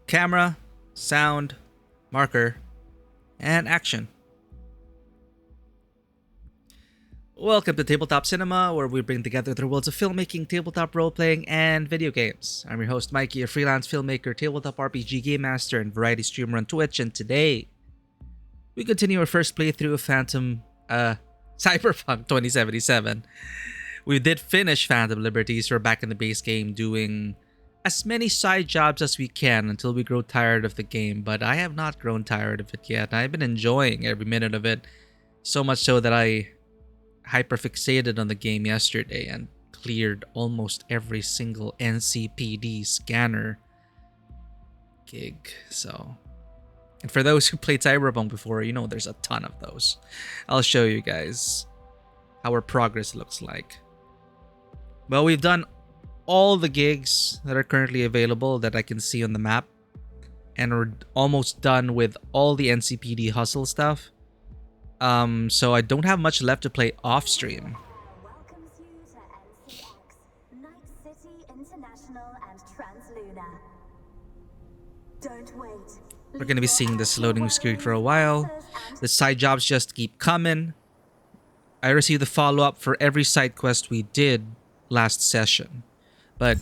Camera, sound, marker, and action. Welcome to Tabletop Cinema, where we bring together the worlds of filmmaking, tabletop role-playing, and video games. I'm your host, Mikey, a freelance filmmaker, tabletop RPG game master, and variety streamer on Twitch, and today, we continue our first playthrough of Cyberpunk 2077. We did finish Phantom Liberties. We're back in the base game doing as many side jobs as we can until we grow tired of the game, but I have not grown tired of it yet. I've been enjoying every minute of it, so much so that I hyperfixated on the game yesterday and cleared almost every single NCPD scanner gig. And for those who played Cyberpunk before, you know there's a ton of those. I'll show you guys how our progress looks like. Well, we've done all the gigs that are currently available that I can see on the map, and we're almost done with all the NCPD hustle stuff. So I don't have much left to play off stream. Welcomes you to NCX, Night City International and Transluna. Don't wait. We're gonna be seeing this loading screen for a while. The side jobs just keep coming. I received the follow-up for every side quest we did last session. But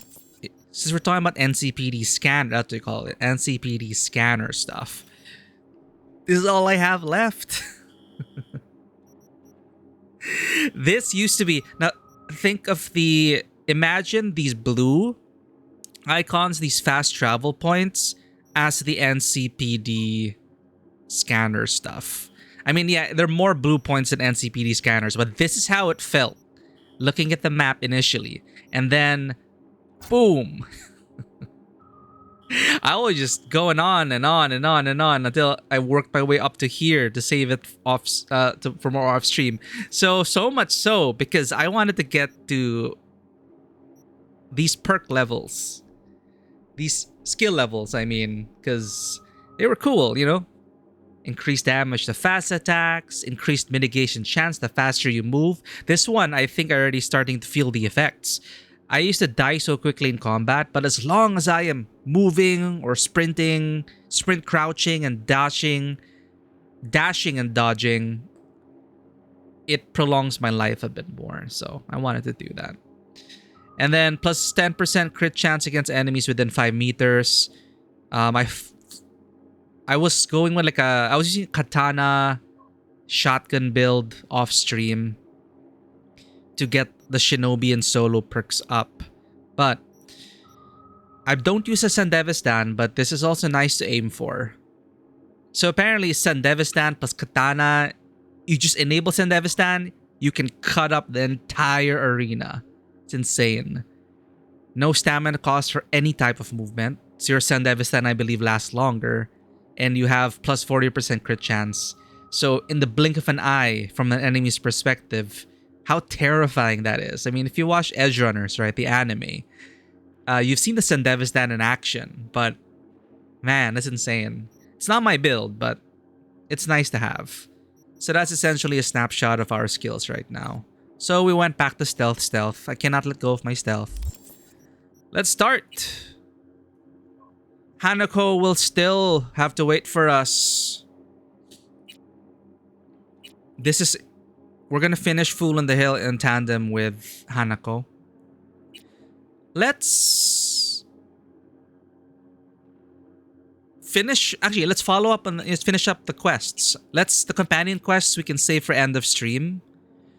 since we're talking about NCPD scan, that's what they call it, NCPD scanner stuff, this is all I have left. This used to be, now think of imagine these blue icons, these fast travel points, as the NCPD scanner stuff. I mean, yeah, there are more blue points than NCPD scanners, but this is how it felt looking at the map initially. And then, boom. I was just going on and on and on and on until I worked my way up to here to save it off for more off stream. So much so because I wanted to get to these perk levels, these skill levels. I mean, because they were cool, you know. Increased damage to fast attacks, increased mitigation chance the faster you move. This one, I think, I'm already starting to feel the effects. I used to die so quickly in combat, but as long as I am moving or sprinting, crouching and dashing and dodging, it prolongs my life a bit more. So I wanted to do that. And then plus 10% crit chance against enemies within 5 meters. I was going with I was using katana shotgun build off stream to get the shinobi and solo perks up. But I don't use a Sandevistan, but this is also nice to aim for. So apparently Sandevistan plus katana, you just enable Sandevistan, you can cut up the entire arena. It's insane. No stamina cost for any type of movement. So your Sandevistan, I believe, lasts longer. And you have plus 40% crit chance. So in the blink of an eye, from an enemy's perspective, how terrifying that is. I mean, if you watch Edge Runners, right, the anime, you've seen the Sandevistan in action, but man, that's insane. It's not my build, but it's nice to have. So that's essentially a snapshot of our skills right now. So we went back to stealth. I cannot let go of my stealth. Let's start. Hanako will still have to wait for us. We're gonna finish Fool on the Hill in tandem with Hanako. Let's follow up and let's finish up the quests. The companion quests we can save for end of stream.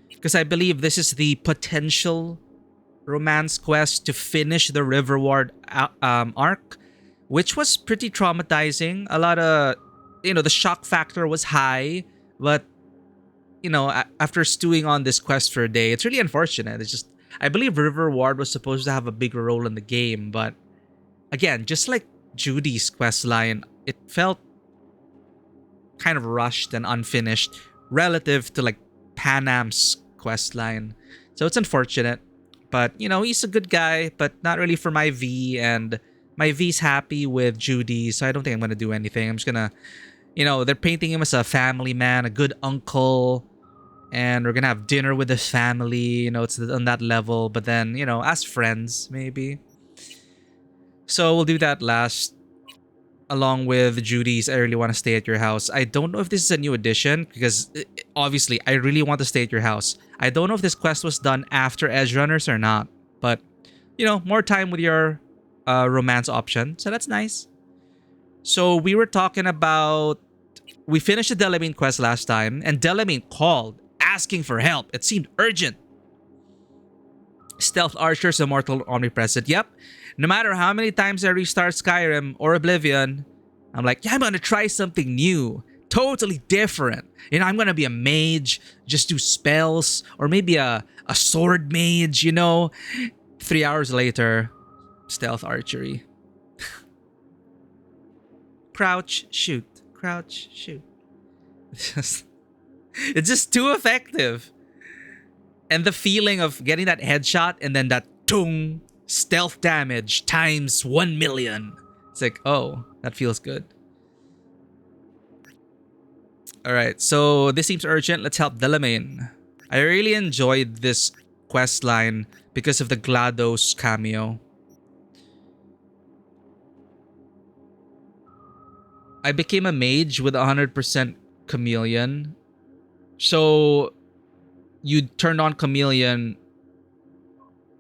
Because I believe this is the potential romance quest to finish the Riverward arc, which was pretty traumatizing. A lot of, the shock factor was high, but, after stewing on this quest for a day, it's really unfortunate. It's just, I believe River Ward was supposed to have a bigger role in the game, but again, just like Judy's quest line, it felt kind of rushed and unfinished relative to like Panam's quest line. So it's unfortunate, but he's a good guy, but not really for my V, and my V's happy with Judy, so I don't think I'm going to do anything. I'm just going to, they're painting him as a family man, a good uncle, and we're going to have dinner with his family. It's on that level, but then, as friends, maybe. So we'll do that last. along with Judy's I Really Want to Stay at Your House. I don't know if this is a new addition because obviously I really want to stay at your house. I don't know if this quest was done after Edge Runners or not, but you know, more time with your romance option. So that's nice. So we were talking about, we finished the Delamain quest last time and Delamain called asking for help. It seemed urgent. Stealth Archers, Immortal, Omnipresent. Yep. No matter how many times I restart Skyrim or Oblivion, I'm like, yeah, I'm gonna try something new. Totally different. You know, I'm gonna be a mage, just do spells, or maybe a sword mage, you know. 3 hours later, stealth archery. Crouch, shoot. Crouch, shoot. It's just too effective. And the feeling of getting that headshot and then that tung stealth damage times 1 million. It's like, oh, that feels good. Alright, so this seems urgent. Let's help Delamain. I really enjoyed this quest line because of the GLaDOS cameo. I became a mage with 100% chameleon. So you turned on chameleon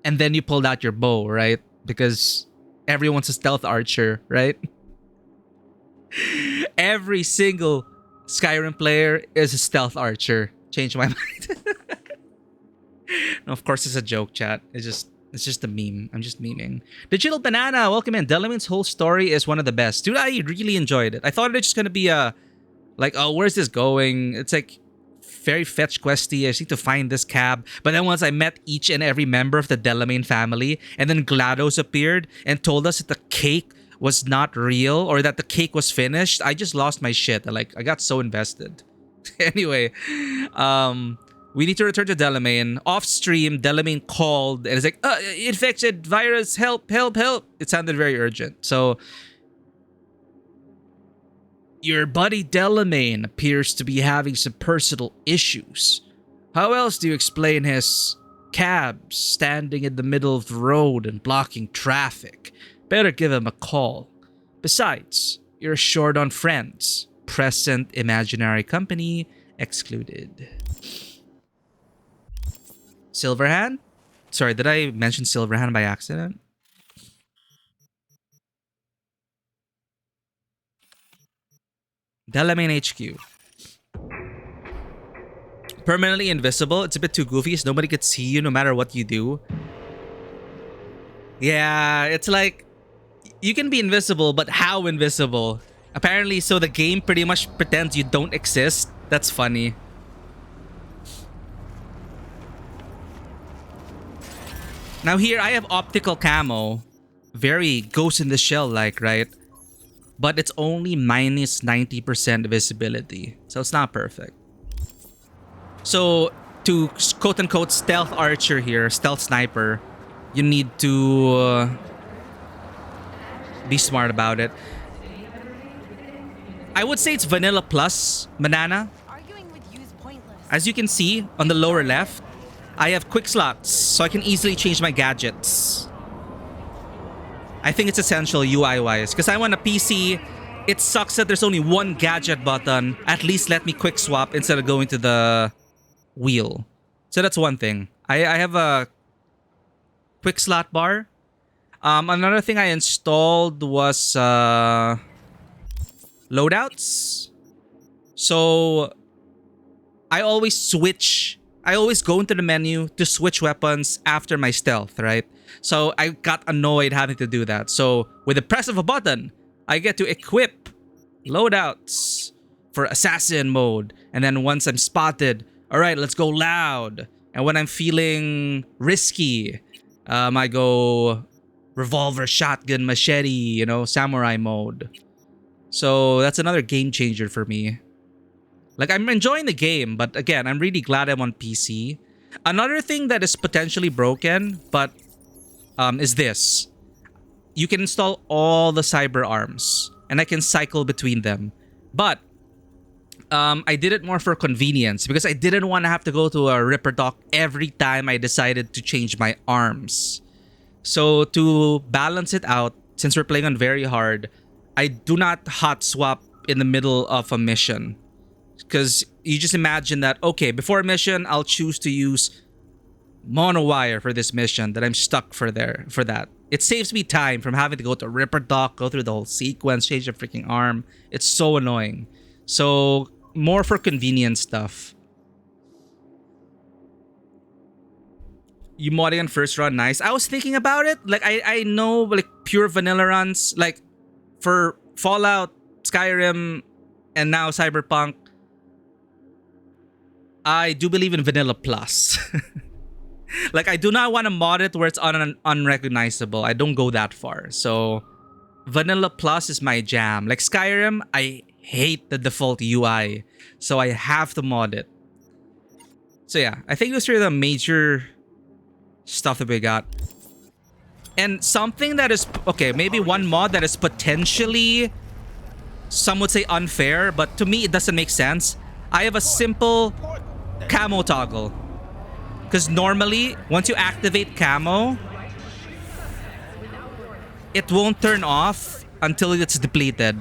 and then you pulled out your bow, right? Because everyone's a stealth archer, right? Every single Skyrim player is a stealth archer. Changed my mind. No, of course it's a joke, chat. It's just a meme. I'm just memeing. Digital Banana, welcome in. Delamain's whole story is one of the best. Dude, I really enjoyed it. I thought it was just gonna be a like, oh, where's this going? It's like very fetch questy. I just need to find this cab. But then once I met each and every member of the Delamain family, and then GLaDOS appeared and told us that the cake was not real or that the cake was finished, I just lost my shit. I got so invested. Anyway, we need to return to Delamain. Off stream, Delamain called and it's like, infected virus, help, help, help. It sounded very urgent. So your buddy Delamain appears to be having some personal issues. How else do you explain his cab standing in the middle of the road and blocking traffic? Better give him a call. Besides, you're short on friends. Present imaginary company excluded. Silverhand? Sorry, did I mention Silverhand by accident? Delamain HQ. Permanently invisible. It's a bit too goofy, so nobody could see you no matter what you do. Yeah, it's like you can be invisible, but how invisible? Apparently, so the game pretty much pretends you don't exist. That's funny. Now here, I have optical camo. Very Ghost in the Shell like, right? But it's only minus 90% visibility. So it's not perfect. So to quote-unquote stealth archer here, stealth sniper, you need to be smart about it. I would say it's vanilla plus banana. As you can see on the lower left, I have quick slots, so I can easily change my gadgets. I think it's essential UI-wise, because I'm on a PC. It sucks that there's only one gadget button. At least let me quick swap instead of going to the wheel. So that's one thing. I have a quick slot bar. Another thing I installed was loadouts. So I always switch. I always go into the menu to switch weapons after my stealth, right? So I got annoyed having to do that. So with the press of a button, I get to equip loadouts for assassin mode. And then once I'm spotted, all right, let's go loud. And when I'm feeling risky, I go revolver, shotgun, machete, you know, samurai mode. So that's another game changer for me. Like, I'm enjoying the game, but again, I'm really glad I'm on PC. Another thing that is potentially broken, but is this. You can install all the cyber arms, and I can cycle between them. But I did it more for convenience because I didn't want to have to go to a Ripper Dock every time I decided to change my arms. So to balance it out, since we're playing on very hard, I do not hot swap in the middle of a mission. Because you just imagine that, okay, before a mission, I'll choose to use monowire for this mission, that I'm stuck for that. It saves me time from having to go to Ripper Dock, go through the whole sequence, change the freaking arm. It's so annoying. So more for convenience stuff. You modding on first run, nice. I was thinking about it. Like I know like pure vanilla runs, like for Fallout, Skyrim, and now Cyberpunk, I do believe in vanilla plus. Like I do not want to mod it where it's unrecognizable. I don't go that far. So vanilla plus is my jam. Like Skyrim, I hate the default UI. So I have to mod it. So yeah, I think those are the major stuff that we got. And something that is, okay, maybe one mod that is potentially, some would say unfair, but to me it doesn't make sense. I have a simple camo toggle. Because normally, once you activate camo, it won't turn off until it's depleted.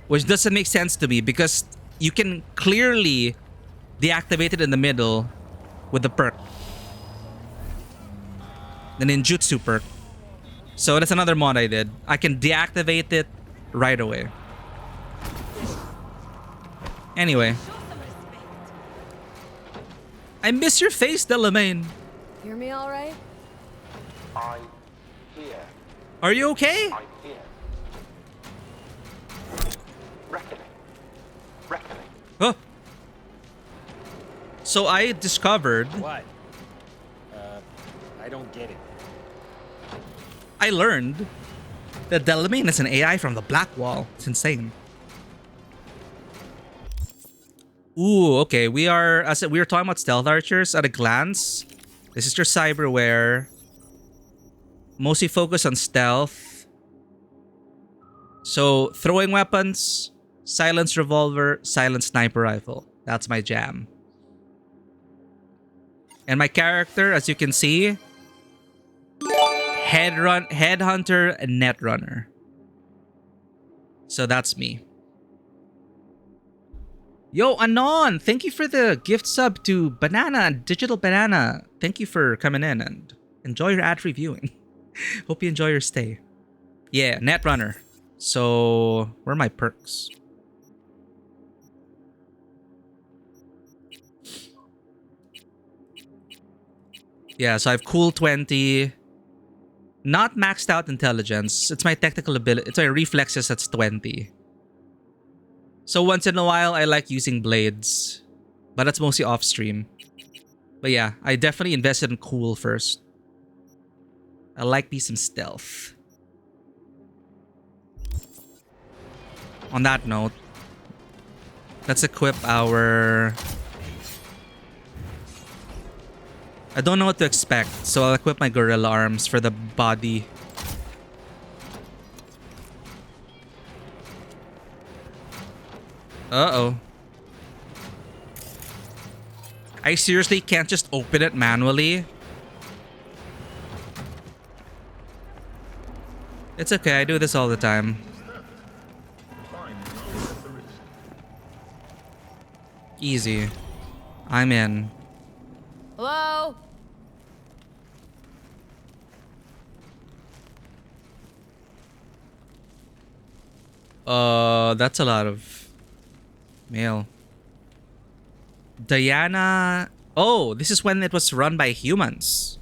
Which doesn't make sense to me because you can clearly deactivate it in the middle with the perk. The ninjutsu perk. So that's another mod I did. I can deactivate it right away. Anyway. I miss your face, Delamain. Hear me all right? I'm here. Are you okay? I'm here. Reckoning. Reckoning. Huh. So I discovered... What? I don't get it. I learned that Delamain is an AI from the Black Wall. It's insane. Ooh, okay. We are talking about stealth archers at a glance. This is your cyberware. Mostly focused on stealth. So throwing weapons, silenced revolver, silenced sniper rifle. That's my jam. And my character, as you can see, headhunter and netrunner. So that's me. Yo, Anon, thank you for the gift sub to Banana, Digital Banana. Thank you for coming in and enjoy your ad-free viewing. Hope you enjoy your stay. Yeah, Netrunner. So, where are my perks? Yeah, so I have cool 20. Not maxed out intelligence. It's my technical ability. It's my reflexes that's 20. So once in a while, I like using blades. But that's mostly off-stream. But yeah, I definitely invested in cool first. I like me some stealth. On that note, let's equip our... I don't know what to expect, so I'll equip my gorilla arms for the body. Uh-oh. I seriously can't just open it manually. It's okay, I do this all the time. Easy. I'm in. Hello? That's a lot of mail. Diana. Oh, this is when it was run by humans.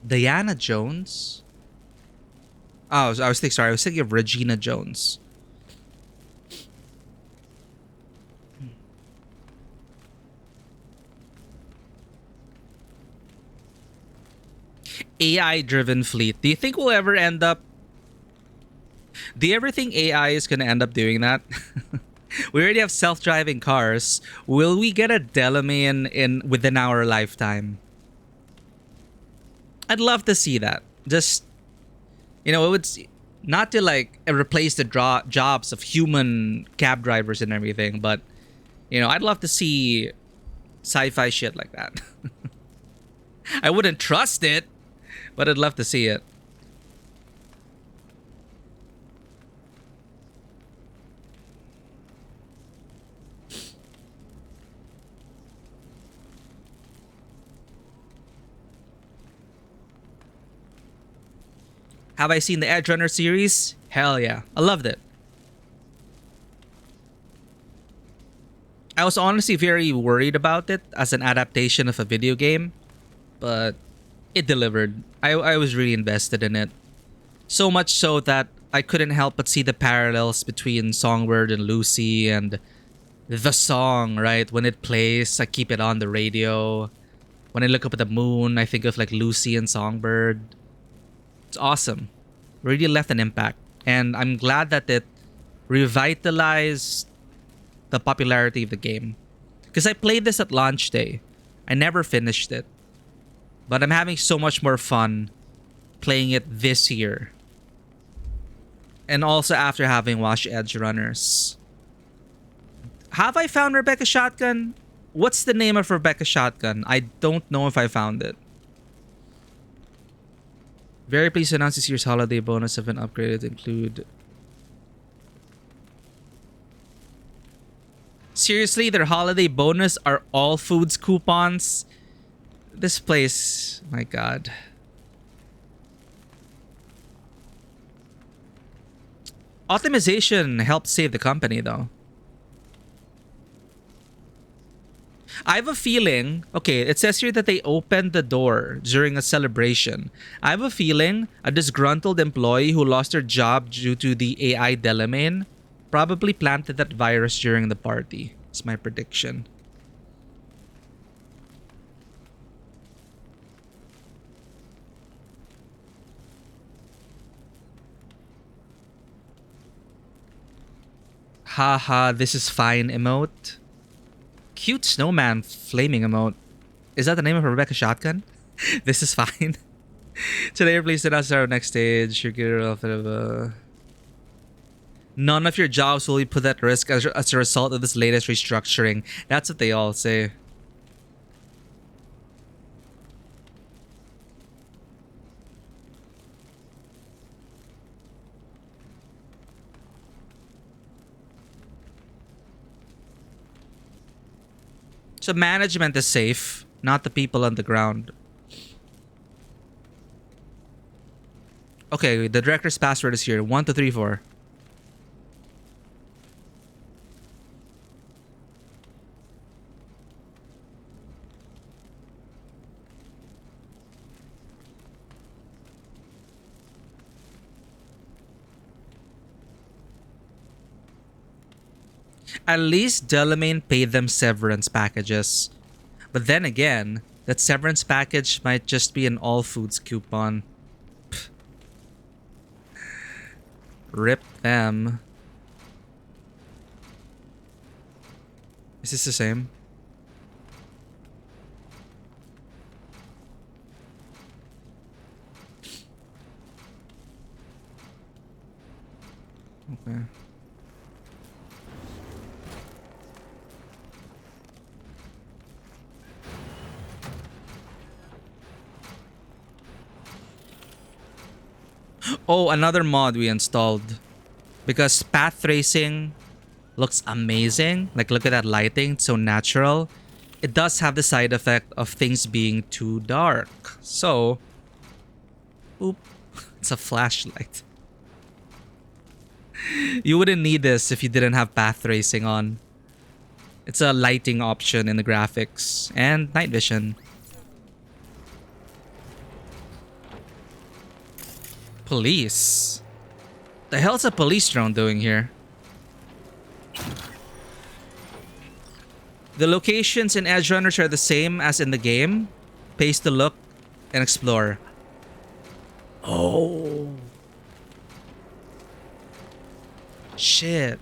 Diana Jones? Oh, I was thinking of Regina Jones. AI-driven fleet. Do you think we'll ever end up... Do you ever think AI is going to end up doing that? We already have self-driving cars. Will we get a Delamain within our lifetime? I'd love to see that. Just, you know, it would... Not to like replace the jobs of human cab drivers and everything, but, you know, I'd love to see sci-fi shit like that. I wouldn't trust it, but I'd love to see it. Have I seen the Edge Runner series? Hell yeah. I loved it. I was honestly very worried about it as an adaptation of a video game, but it delivered. I was really invested in it. So much so that I couldn't help but see the parallels between Songbird and Lucy and the song, right? When it plays, I keep it on the radio. When I look up at the moon, I think of like Lucy and Songbird. It's awesome. Really left an impact. And I'm glad that it revitalized the popularity of the game. Because I played this at launch day. I never finished it. But I'm having so much more fun playing it this year. And also after having watched Edge Runners. Have I found Rebecca Shotgun? What's the name of Rebecca Shotgun? I don't know if I found it. Very pleased to announce this year's holiday bonus have been upgraded to include... Seriously, their holiday bonus are all foods coupons? This place, my god. Optimization helped save the company though. I have a feeling, okay, it says here that they opened the door during a celebration. I have a feeling a disgruntled employee who lost their job due to the AI Delamain probably planted that virus during the party. It's my prediction. Haha, this is fine emote. Cute snowman flaming emote. Is that the name of Rebecca Shotgun? This is fine. Today, please announce our next stage. You're getting off of a... None of your jobs will be put at risk as a result of this latest restructuring. That's what they all say. So management is safe, not the people on the ground. Okay, the director's password is here. 1234. At least Delamain paid them severance packages. But then again, that severance package might just be an all foods coupon. Pfft. Rip them. Is this the same? Okay. Oh, another mod we installed. Because path tracing looks amazing. Like, look at that lighting. It's so natural. It does have the side effect of things being too dark. So, oop, it's a flashlight. You wouldn't need this if you didn't have path tracing on. It's a lighting option in the graphics. And night vision. Police? The hell's a police drone doing here? The locations in Edge Runners are the same as in the game. Pays to look and explore. Oh. Shit.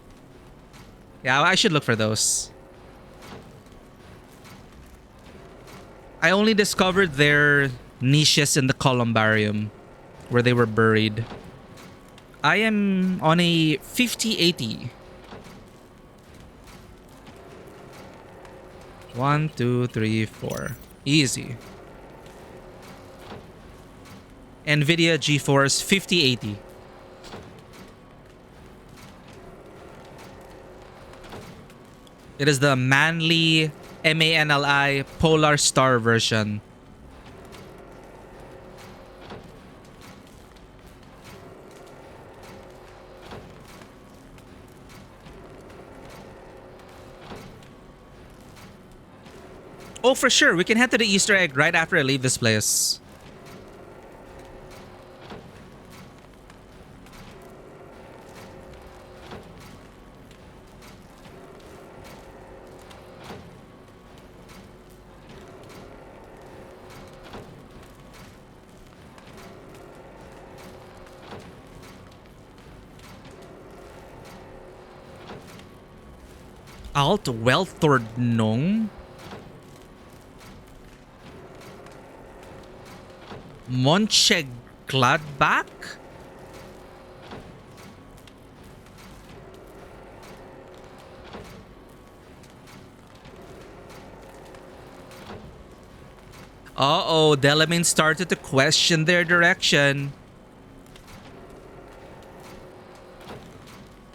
Yeah, I should look for those. I only discovered their niches in the columbarium, where they were buried. I am on a 50-80. 1, 2, 3, 4. Easy. NVIDIA GeForce 5080. It is the Manly MANLI Polar Star version. Oh, for sure. We can head to the Easter egg right after I leave this place. Alt Welthordnung. Monchengladbach? Uh-oh, Delamain started to question their direction.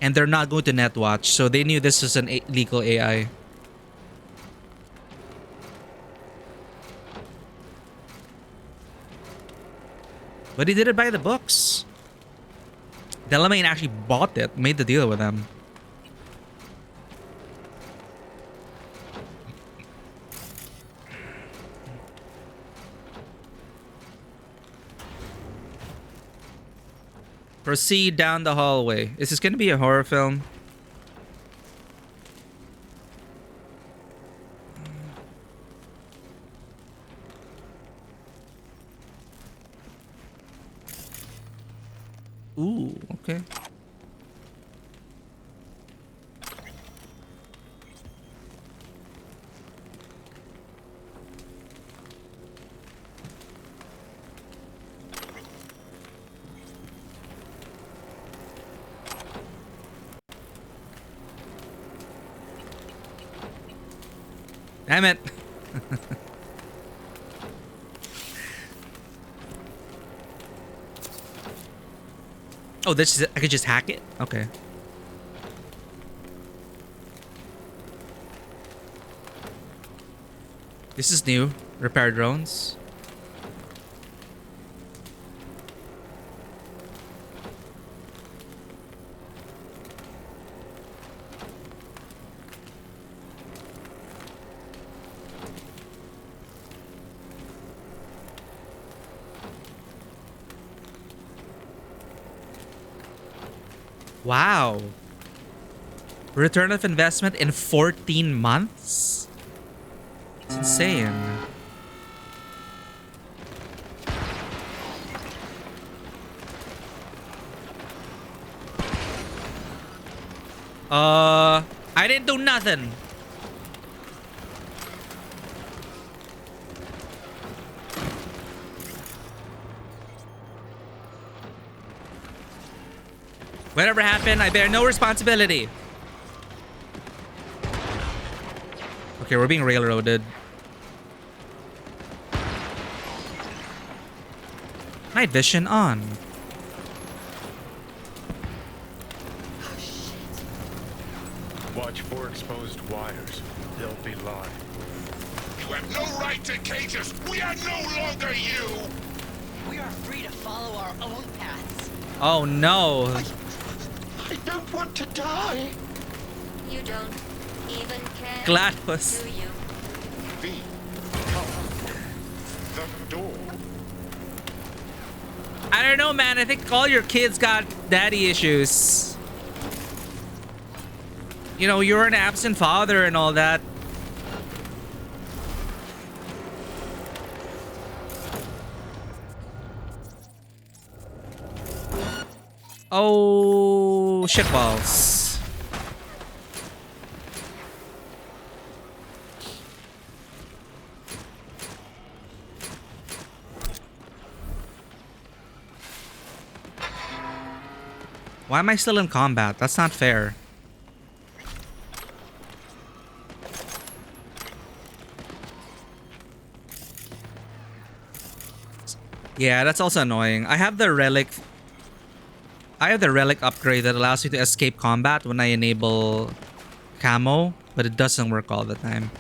And they're not going to netwatch, so they knew this was an legal AI. But he didn't buy the books. Delamain actually bought it, made the deal with them. Proceed down the hallway. Is this going to be a horror film? Ooh, okay. Damn it. Oh, this is I could just hack it? Okay. This is new. Repair drones. Wow. Return of investment in 14 months? It's insane. I didn't do nothing. Whatever happened, I bear no responsibility. Okay, we're being railroaded. Night vision on. Watch for exposed wires. They'll be live. You have no right to cage us. We are no longer you. We are free to follow our own paths. Oh no. I don't want to die. You don't even care, GLaDOS. do you? V. The door. I don't know, man. I think all your kids got daddy issues. You know, you're an absent father and all that. Oh, shitballs. Why am I still in combat? That's not fair. Yeah, that's also annoying. I have the relic. I have the relic upgrade that allows you to escape combat when I enable camo, but it doesn't work all the time.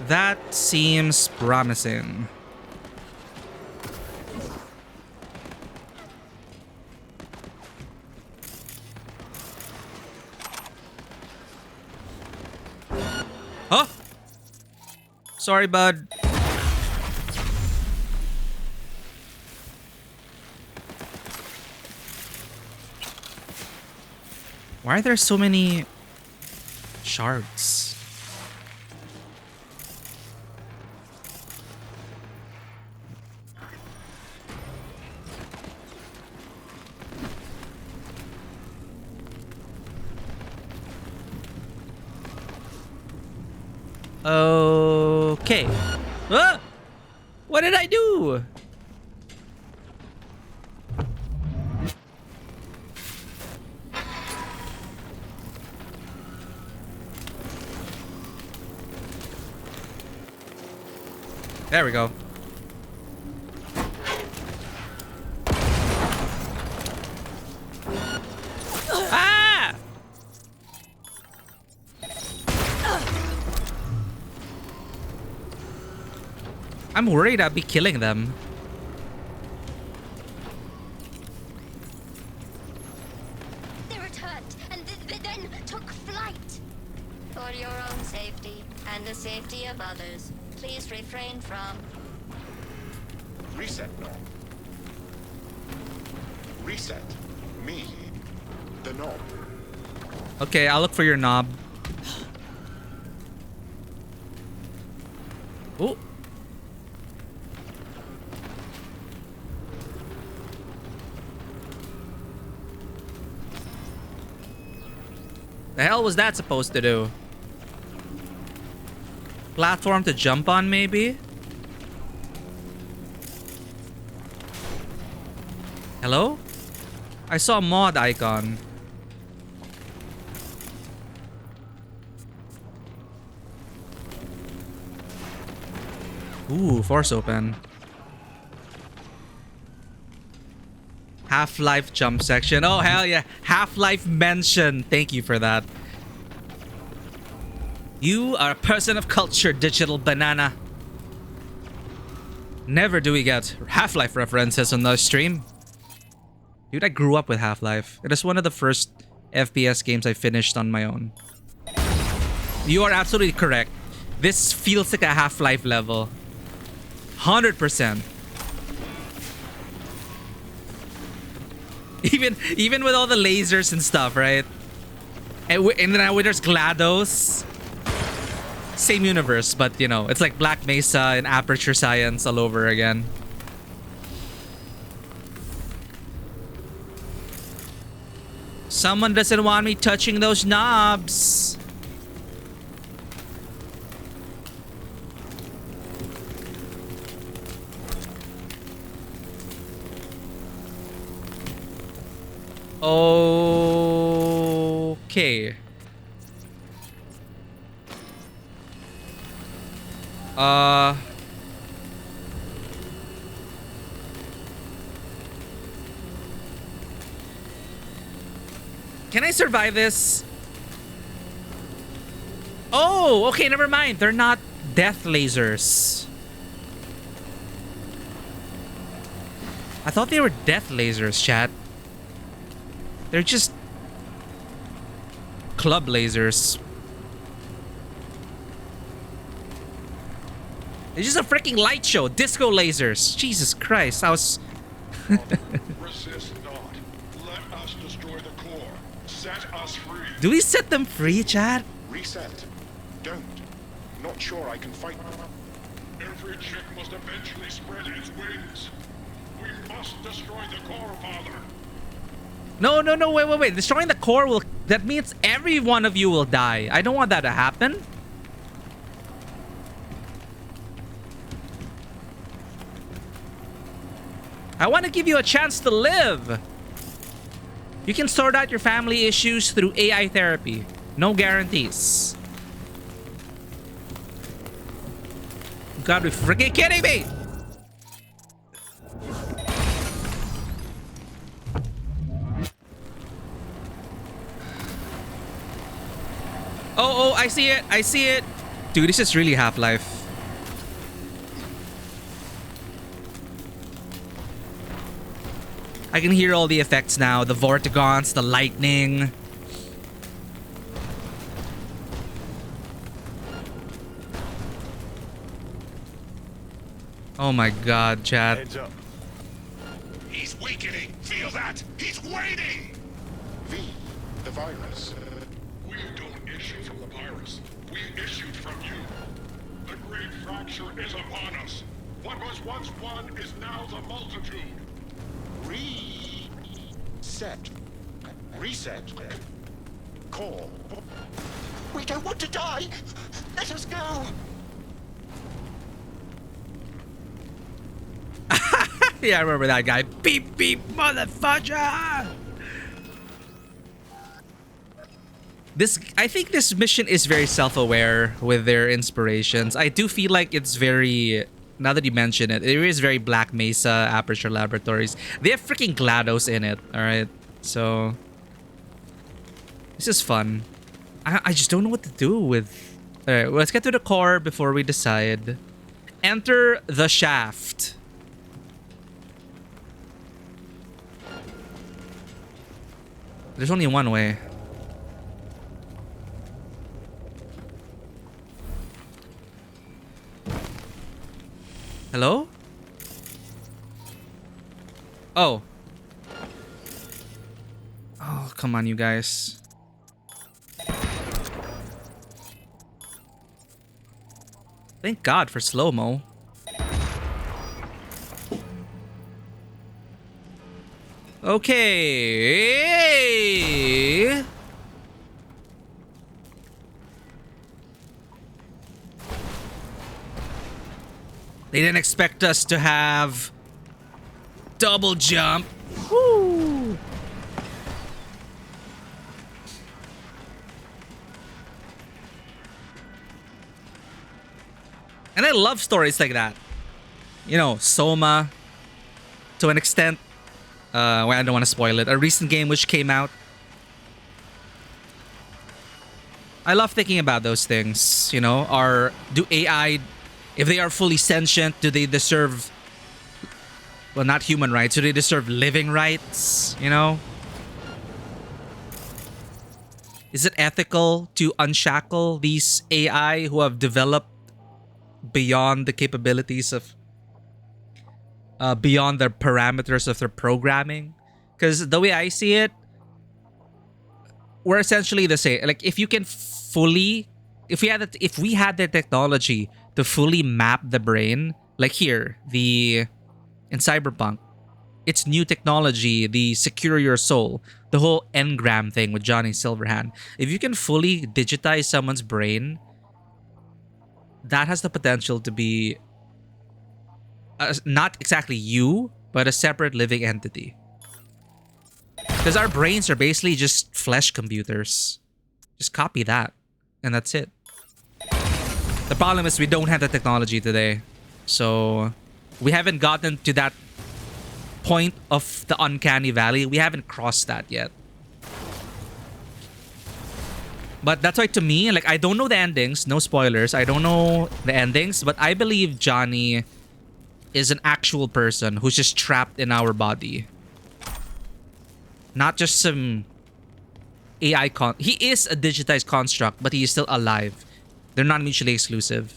That seems promising. Oh! Sorry, bud. Why are there so many shards? Okay. Ah! What did I do? There we go. Ah! I'm worried I'll be killing them. They returned and then took flight. For your own safety and the safety of others, please refrain from. Reset knob. Reset. Me. The knob. Okay, I'll look for your knob. Oh. The hell was that supposed to do? Platform to jump on, maybe? Hello? I saw a mod icon. Ooh, force open. Half-Life jump section. Oh, hell yeah. Half-Life mention. Thank you for that. You are a person of culture, digital banana. Never do we get Half-Life references on the stream. Dude, I grew up with Half-Life. It is one of the first FPS games I finished on my own. You are absolutely correct. This feels like a Half-Life level. 100%. Even with all the lasers and stuff, right? And then now there's GLaDOS. Same universe, but you know, it's like Black Mesa and Aperture Science all over again. Someone doesn't want me touching those knobs. Okay. Can I survive this? Oh, okay, never mind. They're not death lasers. I thought they were death lasers, chat. They're just club lasers. It's just a freaking light show. Disco lasers. Jesus Christ. I was... Resist not. Let us destroy the core. Set us free. Do we set them free, chat? Reset. Don't. Not sure I can fight. Every chick must eventually spread its wings. We must destroy the core, Father. No, no, no, wait. Destroying the core will... That means every one of you will die. I don't want that to happen. I want to give you a chance to live. You can sort out your family issues through AI therapy. No guarantees. You gotta be freaking kidding me! Oh, I see it. I see it. Dude, this is really Half-Life. I can hear all the effects now. The vortigons, the lightning. Oh my god, chat. Heads up. He's weakening. Feel that? He's waning. V, the virus. We don't issue from the virus. We issued from you. The great fracture is upon us. What was once one is now the multitude. Reset. Reset. Call. We don't want to die. Let us go. Yeah, I remember that guy. Beep, beep, motherfucker! I think this mission is very self-aware with their inspirations. I do feel like it's very... Now that you mention it, it is very Black Mesa, Aperture Laboratories. They have freaking GLaDOS in it, alright? So... This is fun. I just don't know what to do with... Alright, well, let's get to the core before we decide. Enter the shaft. There's only one way. Hello? Oh. Oh, come on, you guys. Thank God for slow-mo. Okay. They didn't expect us to have double jump. Woo. And I love stories like that. You know, Soma, to an extent. Well, I don't want to spoil it. A recent game which came out. I love thinking about those things. You know, do AI, if they are fully sentient, do they deserve, well, not human rights, do they deserve living rights? You know? Is it ethical to unshackle these AI who have developed beyond the capabilities of beyond the parameters of their programming? Because the way I see it, we're essentially the same. Like, if you can fully, if we had the technology to fully map the brain, like here, in Cyberpunk, it's new technology, the secure your soul, the whole engram thing with Johnny Silverhand. If you can fully digitize someone's brain, that has the potential to be not exactly you, but a separate living entity. Because our brains are basically just flesh computers. Just copy that, and that's it. The problem is we don't have the technology today. So we haven't gotten to that point of the uncanny valley. We haven't crossed that yet. But that's why, to me, like, I don't know the endings. No spoilers. I don't know the endings. But I believe Johnny is an actual person who's just trapped in our body. Not just some AI he is a digitized construct, but he is still alive. They're not mutually exclusive.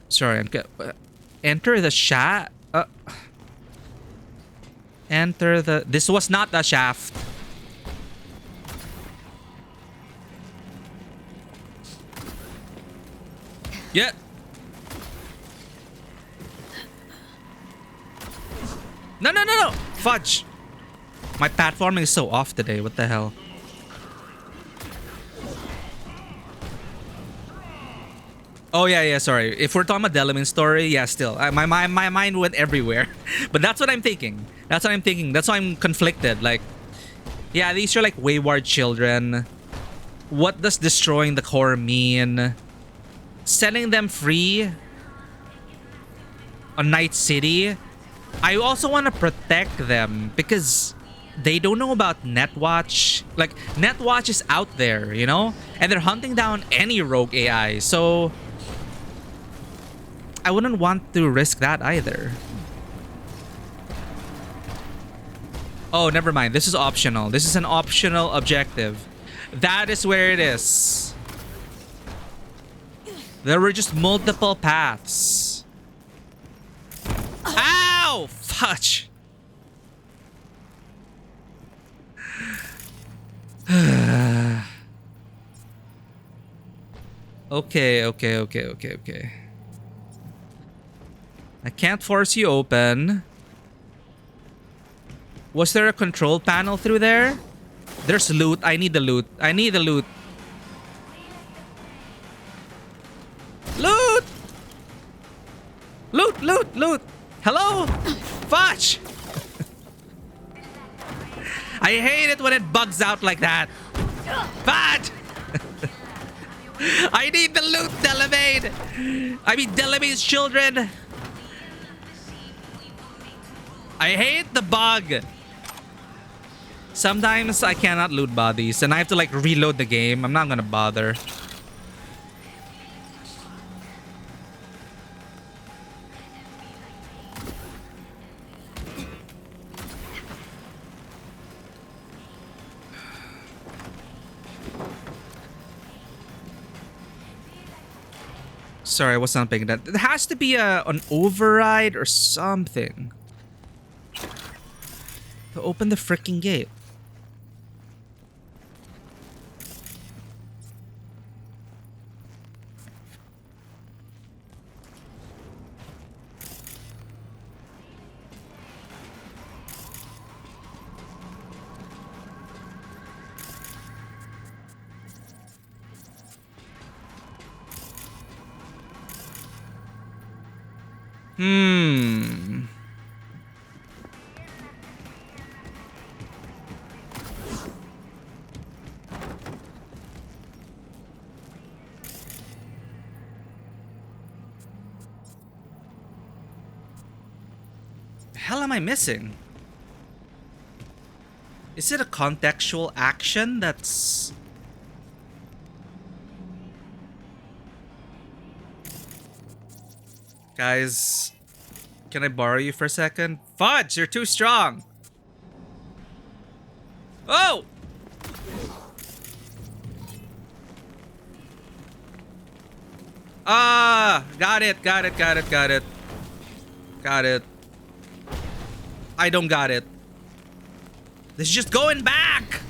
Sorry, enter the shaft. Enter the... This was not the shaft. Yeah. No, no, no, no! Fudge! My platforming is so off today. What the hell? Oh, yeah, sorry. If we're talking about Delamain's story, yeah, still. My mind went everywhere. But that's what I'm thinking. That's what I'm thinking. That's why I'm conflicted. Like, yeah, these are like wayward children. What does destroying the core mean? Setting them free on Night City. I also want to protect them because they don't know about Netwatch. Like, Netwatch is out there, you know? And they're hunting down any rogue AI. So I wouldn't want to risk that either. Oh, never mind. This is optional. This is an optional objective. That is where it is. There were just multiple paths. Ow! Fudge! Okay. I can't force you open. Was there a control panel through there? There's loot. I need the loot. I need the loot. Loot! Loot! Hello? Fudge! I hate it when it bugs out like that. Fudge! I need the loot, Delamain! I mean, Delamain's children! I hate the bug! Sometimes I cannot loot bodies and I have to like reload the game. I'm not gonna bother. Sorry, I was not paying that. There has to be an override or something to open the freaking gate. The hell am I missing? Is it a contextual action that's... Guys, can I borrow you for a second? Fudge, you're too strong. Oh! Ah, got it. I don't got it. This is just going back.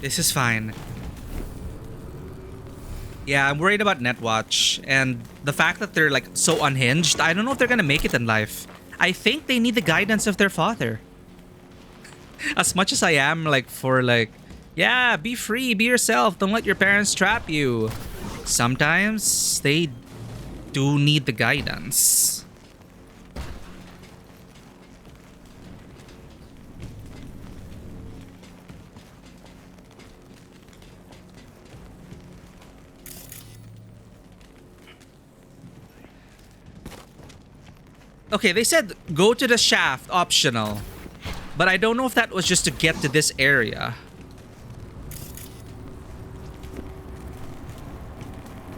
This is fine. Yeah, I'm worried about Netwatch and the fact that they're like so unhinged. I don't know if they're gonna make it in life. I think they need the guidance of their father. As much as I am like for like, yeah, be free, be yourself, don't let your parents trap you. Sometimes they do need the guidance. Okay, they said go to the shaft, optional. But I don't know if that was just to get to this area.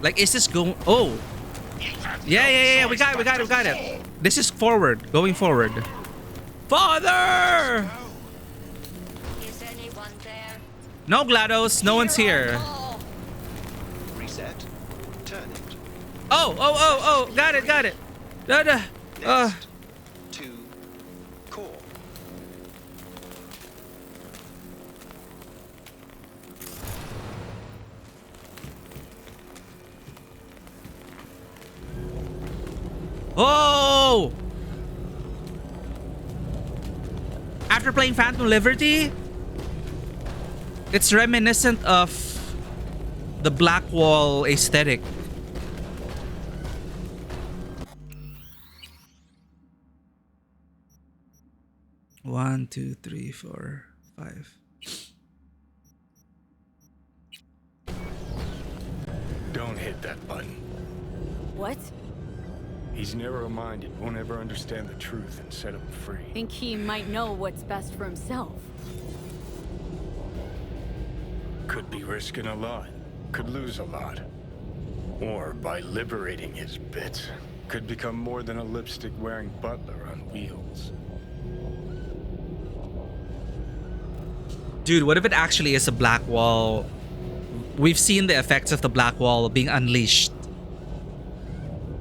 Like, is this going... Oh. Yeah, we got it. This is forward, going forward. Father! Is anyone there? No, GLaDOS, no one's here. Reset. Turn it. Oh, got it. Next. To core. Oh! After playing Phantom Liberty, it's reminiscent of the Blackwall aesthetic. One, two, three, four, five. Don't hit that button. What? He's narrow-minded, won't ever understand the truth and set him free. Think he might know what's best for himself. Could be risking a lot. Could lose a lot. Or by liberating his bits, could become more than a lipstick-wearing butler on wheels. Dude, what if it actually is a black wall? We've seen the effects of the black wall being unleashed.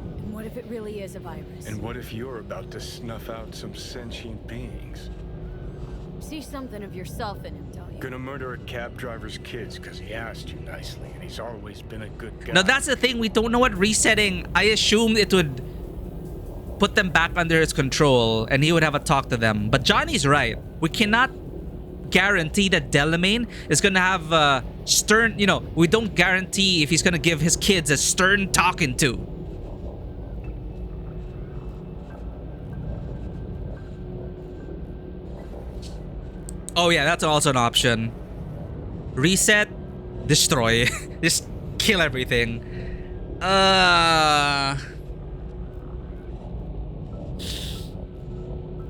And what if it really is a virus? And what if you're about to snuff out some sentient beings? See something of yourself in him, don't you? Gonna murder a cab driver's kids because he asked you nicely, and he's always been a good guy. Now that's the thing, we don't know what resetting. I assumed it would put them back under his control and he would have a talk to them. But Johnny's right. We cannot guarantee that Delamain is gonna have a stern, we don't guarantee if he's gonna give his kids a stern talking to. Oh yeah, that's also an option. Reset, destroy. Just kill everything.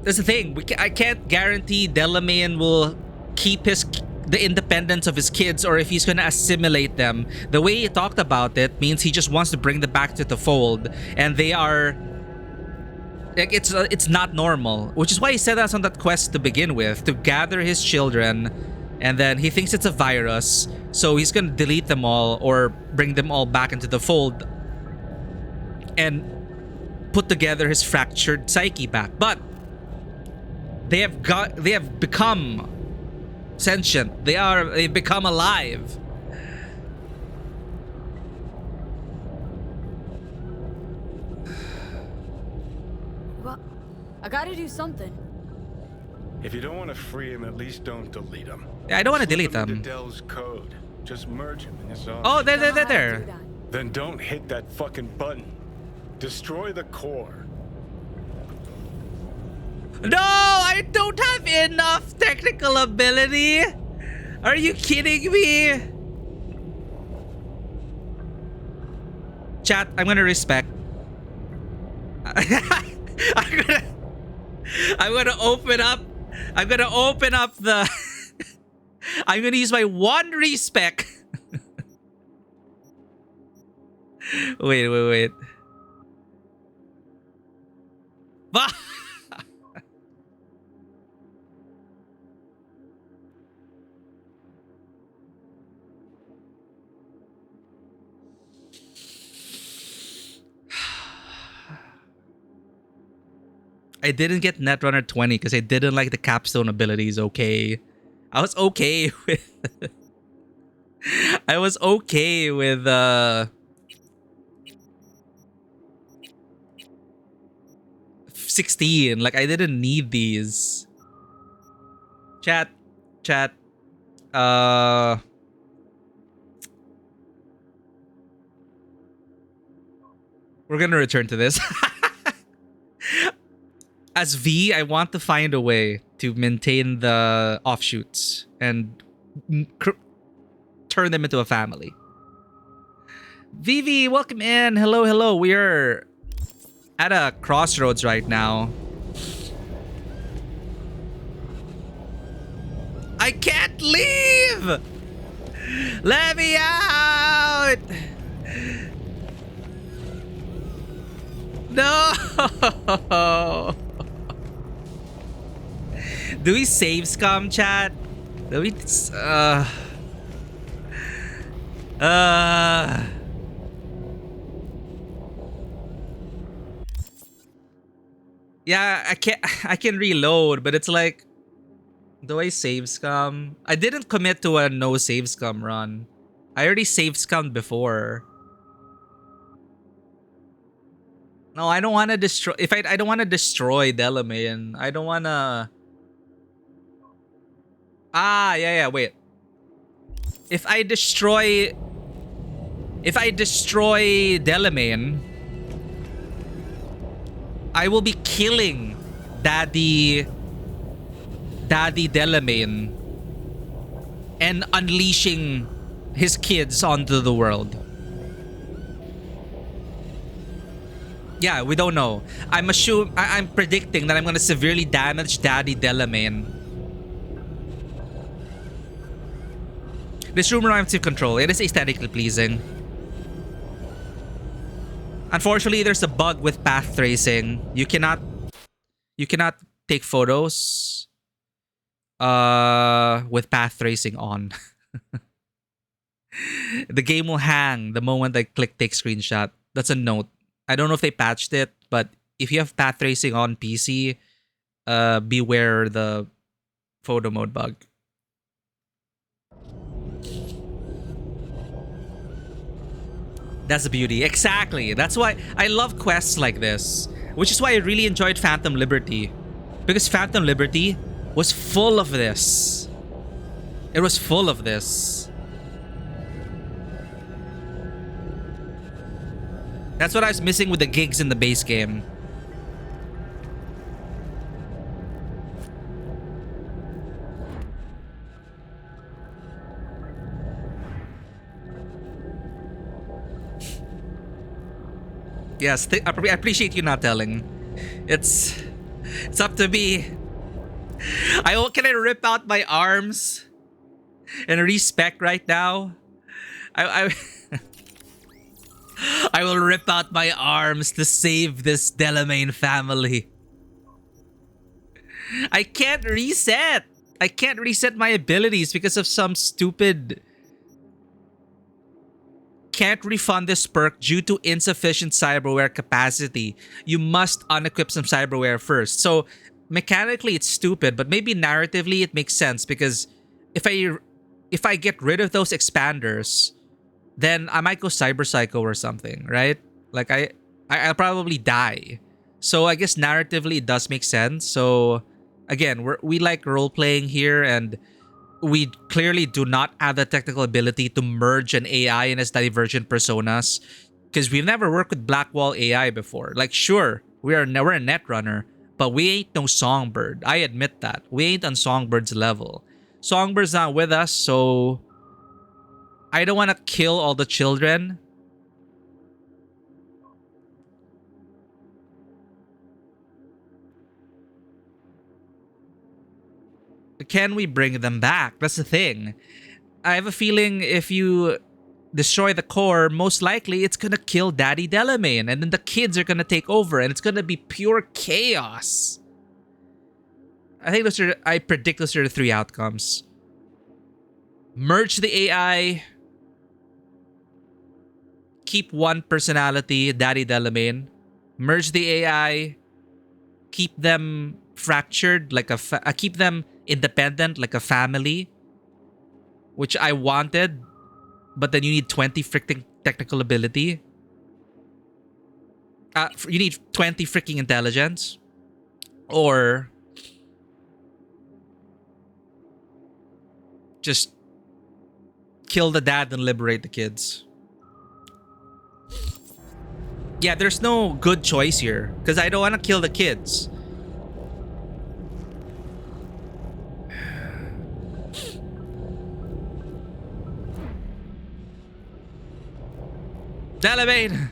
That's the thing. I can't guarantee Delamain will keep the independence of his kids or if he's gonna assimilate them. The way he talked about it means he just wants to bring them back to the fold, and they are like, it's not normal, which is why he set us on that quest to begin with, to gather his children, and then he thinks it's a virus, so he's gonna delete them all or bring them all back into the fold and put together his fractured psyche back. But they have become sentient. They've become alive. Well, I gotta do something. If you don't want to free him, at least don't delete him. Yeah, I don't want to delete Slip him them. into Dell's code. Just merge him in his own. Oh, Don't know how to do there. that. Then don't hit that fucking button. Destroy the core. No, I don't have enough technical ability. Are you kidding me? Chat, I'm gonna respect. I'm gonna open up. I'm gonna open up the. I'm gonna use my one respect. Wait. I didn't get Netrunner 20 because I didn't like the capstone abilities. Okay, I was okay with. I was okay with 16. Like, I didn't need these. Chat. We're gonna return to this. As V, I want to find a way to maintain the offshoots and turn them into a family. Vivi, welcome in. Hello. We're at a crossroads right now. I can't leave! Let me out! No! Do we save scum, chat? Do we yeah, I can reload, but it's like, do I save scum? I didn't commit to a no save scum run. I already saved scum before. No, I don't want to destroy. If I don't want to destroy Delamain. I don't want to. Ah, yeah. Wait. If I destroy Delamain, I will be killing Daddy Delamain and unleashing his kids onto the world. Yeah, we don't know. I'm predicting that I'm gonna severely damage Daddy Delamain. This room reminds me of Control. It is aesthetically pleasing. Unfortunately, there's a bug with path tracing. You cannot take photos with path tracing on. The game will hang the moment I click take screenshot. That's a note. I don't know if they patched it, but if you have path tracing on PC, beware the photo mode bug. That's the beauty. Exactly. That's why I love quests like this. Which is why I really enjoyed Phantom Liberty. Because Phantom Liberty was full of this. It was full of this. That's what I was missing with the gigs in the base game. Yes, I appreciate you not telling. It's up to me. Can I rip out my arms and respec right now? I I will rip out my arms to save this Delamain family. I can't reset. I can't reset my abilities because of some stupid can't refund this perk due to insufficient cyberware capacity. You must unequip some cyberware first. So mechanically it's stupid, but maybe narratively it makes sense because if I get rid of those expanders, then I might go cyber psycho or something, right? Like I'll probably die. So I guess narratively it does make sense. So again, we like role playing here, and we clearly do not have the technical ability to merge an AI in its divergent personas because we've never worked with Blackwall AI before. Like, sure, we're a netrunner, but we ain't no Songbird. I admit that. We ain't on Songbird's level. Songbird's not with us, so I don't want to kill all the children. Can we bring them back? That's the thing. I have a feeling if you destroy the core, most likely it's gonna kill Daddy Delamain, and then the kids are gonna take over, and it's gonna be pure chaos. I predict those are the three outcomes. Merge the AI. Keep one personality, Daddy Delamain. Merge the AI. Keep them fractured, like keep them independent, like a family, which I wanted, but then you need 20 freaking technical ability. You need 20 freaking intelligence, or just kill the dad and liberate the kids. Yeah, there's no good choice here because I don't want to kill the kids. Delamain!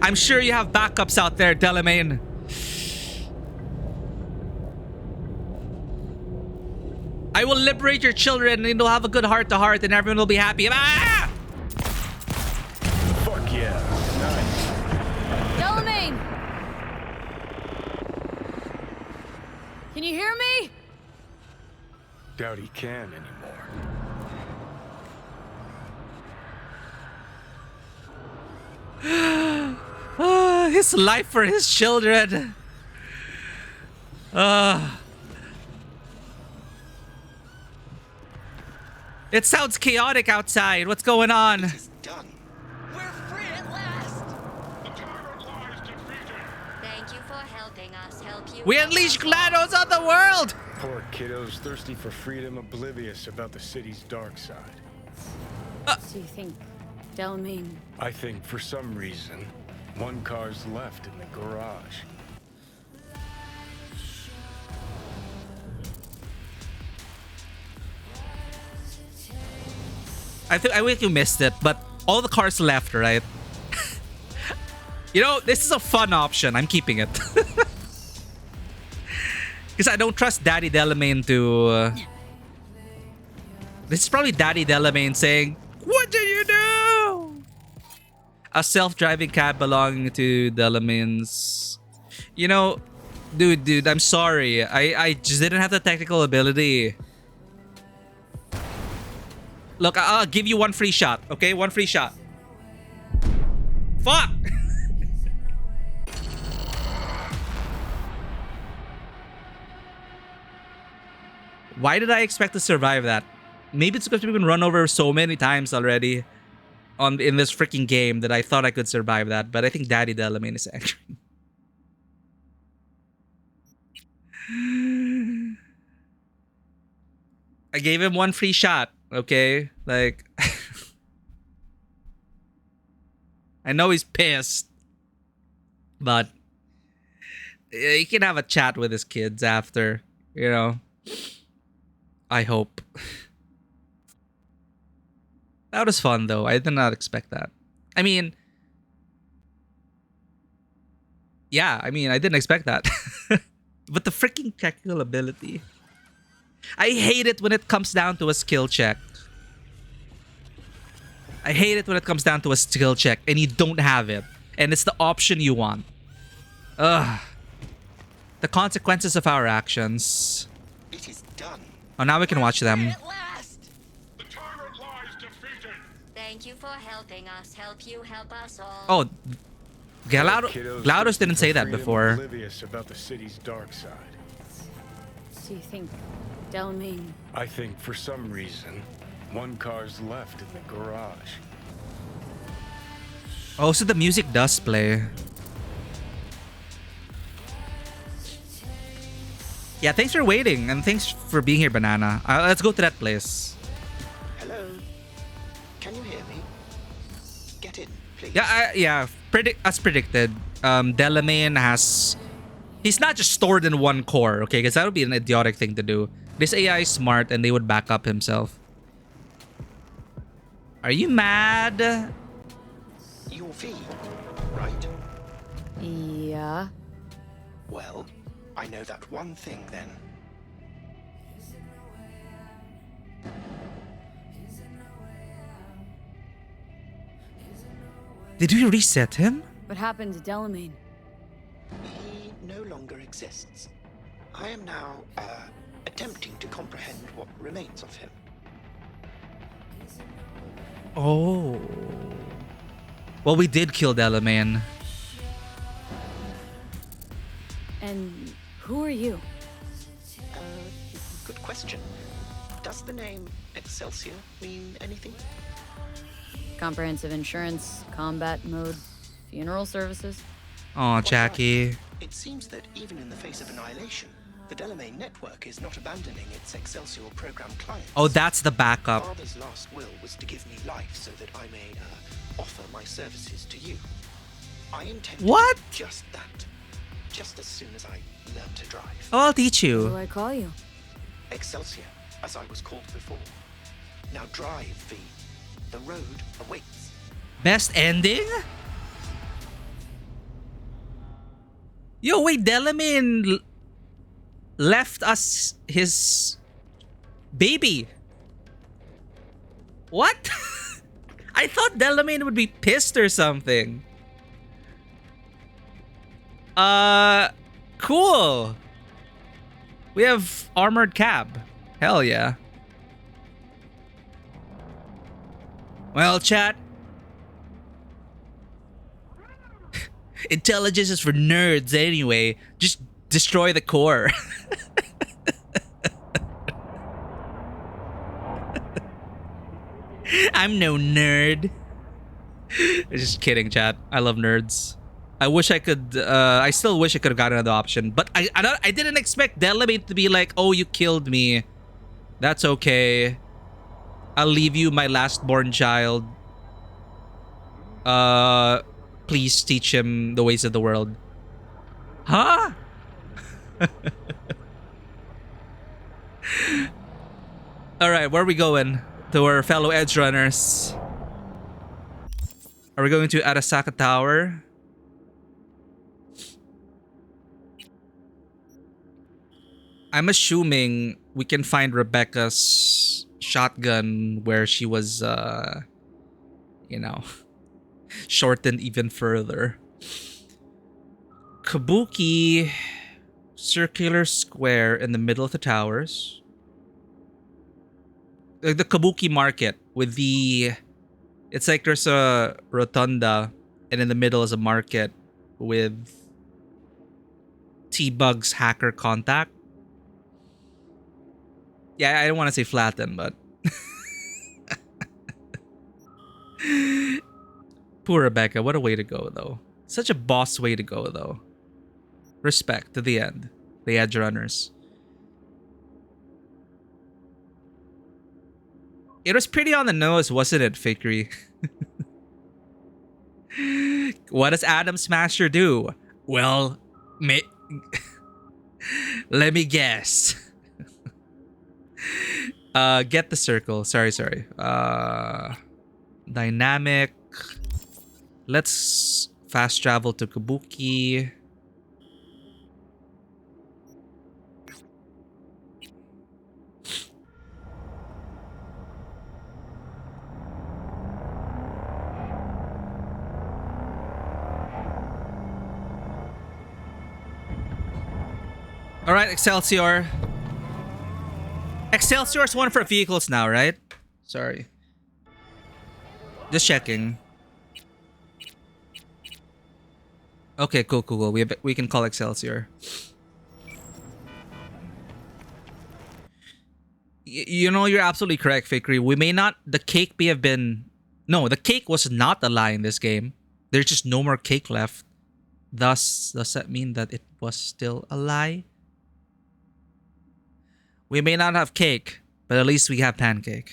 I'm sure you have backups out there, Delamain. I will liberate your children and you'll have a good heart-to-heart and everyone will be happy. Ah! Fuck yeah. Nice. Delamain! Can you hear me? Doubt he can anymore. His life for his children. It sounds chaotic outside. What's going on? It's done. We're free at last! helping us help you. We help unleash us all. GLaDOS on the world! Poor kiddos thirsty for freedom, oblivious about the city's dark side. So you think Delamain... I think for some reason, one car's left in the garage. I think you missed it, but all the cars left, right? You know, this is a fun option. I'm keeping it. Because I don't trust Daddy Delamain to... This is probably Daddy Delamain saying, "What did you do?" A self-driving cab belonging to Delamain's... You know, dude, I'm sorry. I just didn't have the technical ability. Look, I'll give you one free shot, okay? One free shot. Fuck! Why did I expect to survive that? Maybe it's because we've been run over so many times already in this freaking game that I thought I could survive that. But I think Daddy Delamain is angry. I gave him one free shot, okay? Like, I know he's pissed, but he can have a chat with his kids after, you know? I hope. That was fun, though. I did not expect that. I mean, yeah, I didn't expect that. But the freaking technical ability. I hate it when it comes down to a skill check. I hate it when it comes down to a skill check and you don't have it. And it's the option you want. Ugh. The consequences of our actions. It is done. Oh, now we can watch them. At last. The tyrant lies defeated. Thank you for helping us help you help us all. Oh, Kiddos GLaDOS didn't say thirsty for that freedom, before. Oblivious about the city's dark side. So you think Delamain... I think for some reason, one car's left in the garage. Oh, so the music does play. Yeah, thanks for waiting and thanks for being here, Banana. Let's go to that place. Hello? Can you hear me? Get in, please. Yeah, as predicted, Delamain has... He's not just stored in one core, okay? Because that would be an idiotic thing to do. This AI is smart and they would back up himself. Are you mad? You're V, right? Yeah. Well, I know that one thing then. Did we reset him? What happened to Delamain? He no longer exists. I am now, attempting to comprehend what remains of him. Oh. Well, we did kill Delamain. And who are you? Good question. Does the name Excelsior mean anything? Comprehensive insurance, combat mode, funeral services? Oh, Jackie. It seems that even in the face of annihilation, the Delamain network is not abandoning its Excelsior program clients. Oh, that's the backup. Father's last will was to give me life so that I may offer my services to you. I intend What? to do just that. Just as soon as I learn to drive. Oh, I'll teach What you. do I call you? Excelsior, as I was called before. Now drive, V. The road awaits. Best ending? Yo, wait, Delamain left us his baby. What? I thought Delamain would be pissed or something. Cool. We have armored cab. Hell yeah. Well, chat. Intelligence is for nerds anyway. Just destroy the core. I'm no nerd. Just kidding, chat. I love nerds. I wish I could. I still wish I could have gotten another option, but I didn't expect Delamate to be like, "Oh, you killed me. That's okay. I'll leave you my last born child. Uh, please teach him the ways of the world." Huh? All right, where are we going? To our fellow edge runners. Are we going to Arasaka Tower? I'm assuming we can find Rebecca's shotgun where she was, you know, shortened even further. Kabuki, circular square in the middle of the towers. The Kabuki market with the... It's like there's a rotunda and in the middle is a market with T-Bug's hacker contact. Yeah, I don't want to say flatten, but... Poor Rebecca, what a way to go, though. Such a boss way to go, though. Respect to the end. The edge runners. It was pretty on the nose, wasn't it, Fikri? What does Adam Smasher do? Well, let me guess. Get the circle. Sorry. Dynamic. Let's fast travel to Kabuki. All right, Excelsior. Excelsior's one for vehicles now, right? Sorry. Just checking. Okay, cool. We can call Excelsior. You know, you're absolutely correct, Fikri. We may not... The cake may have been... No, the cake was not a lie in this game. There's just no more cake left. Thus, does that mean that it was still a lie? We may not have cake, but at least we have pancake.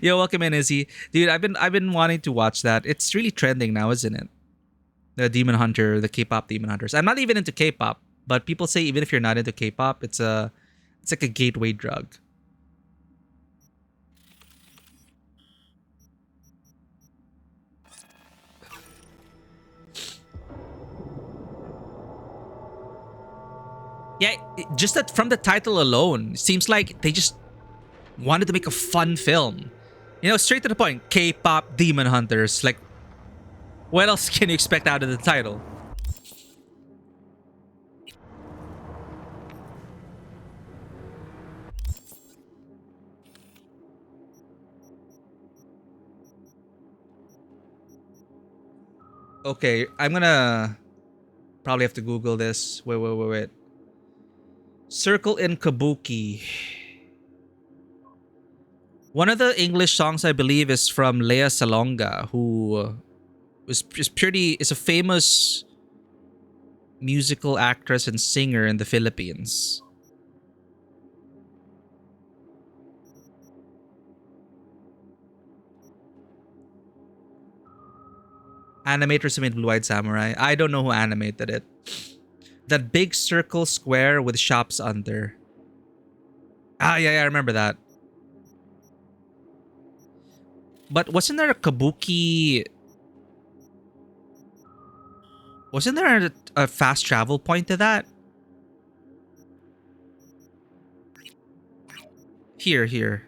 Yo, welcome in, Izzy. Dude, I've been wanting to watch that. It's really trending now, isn't it? The Demon Hunter, the K-pop Demon Hunters. I'm not even into K-pop, but people say even if you're not into K-pop, it's like a gateway drug. Yeah, just that from the title alone, it seems like they just wanted to make a fun film. You know, straight to the point. K-pop Demon Hunters. Like, what else can you expect out of the title? Okay, I'm gonna probably have to Google this. Wait. Circle in Kabuki. One of the English songs I believe is from Lea Salonga, who is a famous musical actress and singer in the Philippines. Animators who made Blue-Eyed Samurai. I don't know who animated it. That big circle square with shops under. Ah, yeah, I remember that. But wasn't there a Kabuki... Wasn't there a fast travel point to that? Here.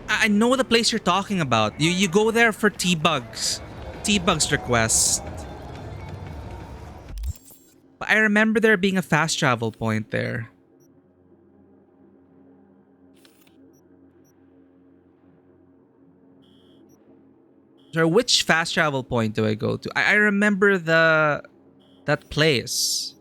I know the place you're talking about. You go there for T-Bug's request. But I remember there being a fast travel point there. So which fast travel point do I go to? I remember that place.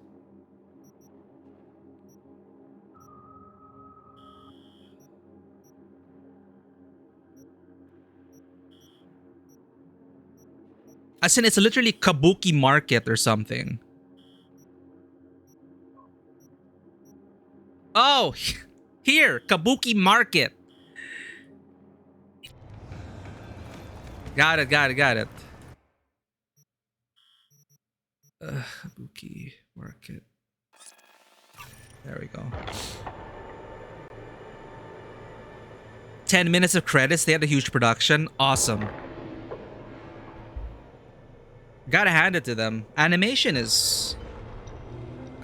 As in, it's literally Kabuki Market or something. Oh, here, Kabuki Market. Got it. Kabuki Market. There we go. 10 minutes of credits. They had a huge production. Awesome. Gotta hand it to them. Animation is...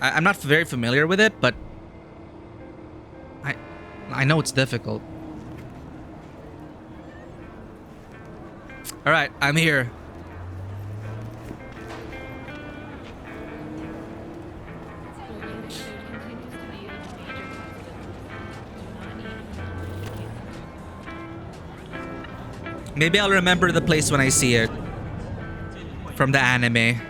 I'm not very familiar with it, but... I know it's difficult. Alright, I'm here. Maybe I'll remember the place when I see it. From the anime.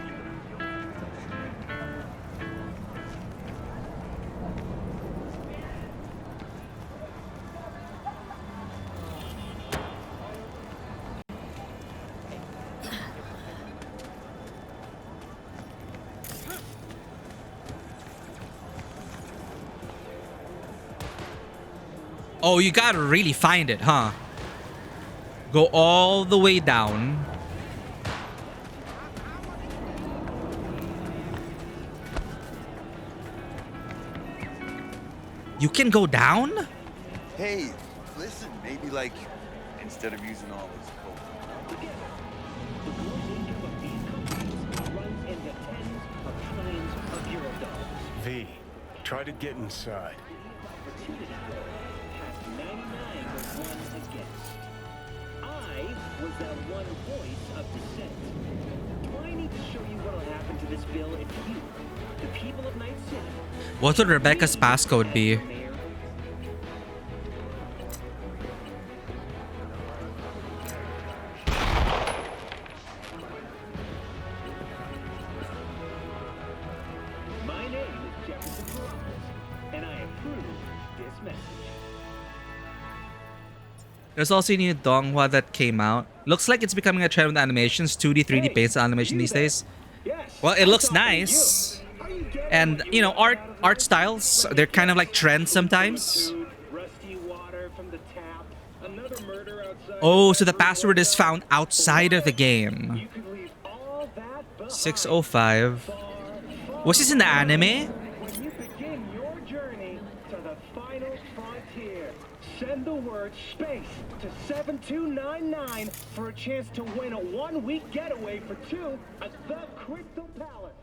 Oh, you gotta really find it, huh? Go all the way down. You can go down? Hey, listen, maybe like, instead of using all this coke. V, try to get inside. I was that one voice of dissent. Do I need to show you what'll happen to this bill if you, the people of Night City... What would Rebecca's passcode be? My name is Jefferson Perez, and I approve this message. There's also a new Donghua that came out. Looks like it's becoming a trend with animations, 2D, 3D based animation these days. Well, it looks nice. And, you know, art styles, they're kind of like trends sometimes. Oh, so the password is found outside of the game. 605. Was this in the anime? When you begin your journey to the final frontier, send the word space to 7299 for a chance to win a one-week getaway for two at the Crystal Palace.